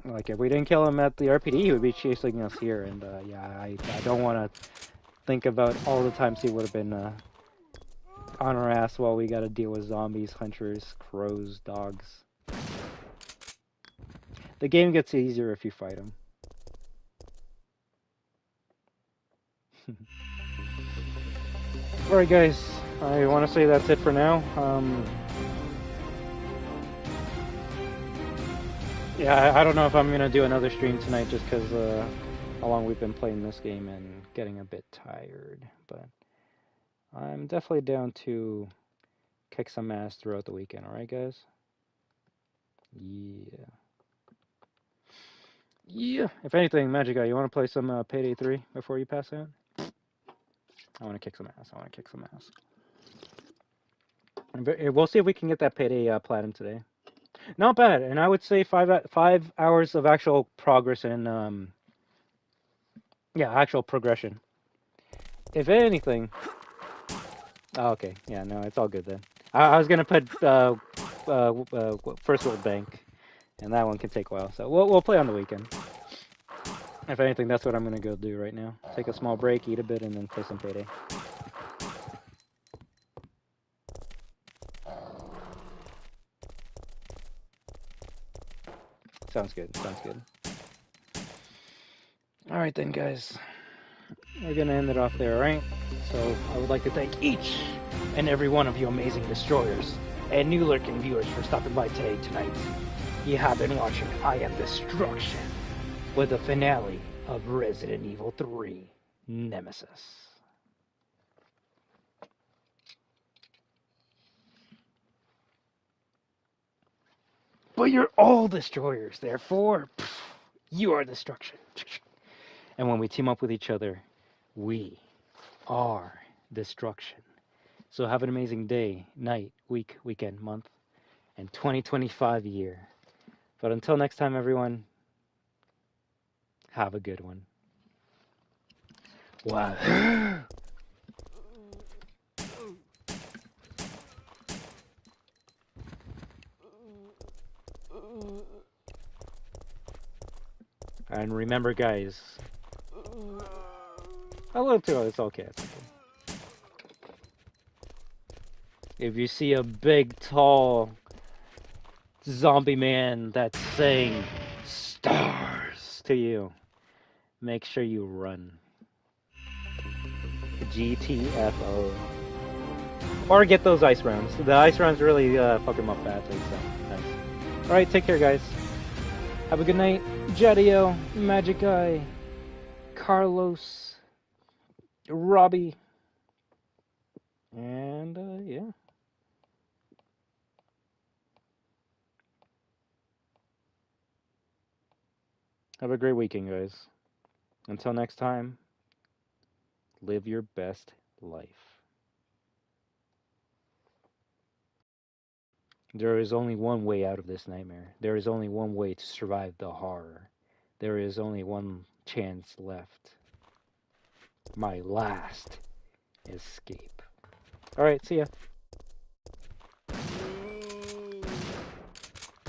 Like, if we didn't kill him at the RPD, he would be chasing us here. And, yeah, I don't want to think about all the times he would have been on our ass while we got to deal with zombies, hunters, crows, dogs. The game gets easier if you fight him. Alright, guys. I want to say that's it for now. Yeah, I don't know if I'm going to do another stream tonight just because how long we've been playing this game and getting a bit tired. But I'm definitely down to kick some ass throughout the weekend. Alright, guys? Yeah. Yeah. If anything, Magic Guy, you want to play some Payday 3 before you pass out? I want to kick some ass. I want to kick some ass. We'll see if we can get that Payday Platinum today. Not bad, and I would say 5 hours of actual progress and yeah, actual progression. If anything, oh, okay, yeah, no, it's all good then. I was gonna put First World Bank, and that one can take a while, so we'll play on the weekend. If anything, that's what I'm gonna go do right now. Take a small break, eat a bit, and then play some Payday. Sounds good. Sounds good. All right then, guys. We're gonna end it off there, right? So I would like to thank each and every one of you amazing destroyers and new lurking viewers for stopping by tonight. You have been watching I Am Destruction with the finale of Resident Evil 3 Nemesis. But you're all destroyers, therefore, you are destruction. And when we team up with each other, we are destruction. So have an amazing day, night, week, weekend, month, and 2025 year. But until next time, everyone, have a good one. Wow. And remember, guys, a little too early, it's okay. It's okay. If you see a big, tall zombie man that's saying stars to you, make sure you run. GTFO. Or get those ice rounds. The ice rounds really fuck him up badly, so nice. Alright, take care, guys. Have a good night. Jadiel, Magic Guy, Carlos, Robbie, and yeah. Have a great weekend, guys. Until next time, live your best life. There is only one way out of this nightmare. There is only one way to survive the horror. There is only one chance left. My last escape. Alright, see ya.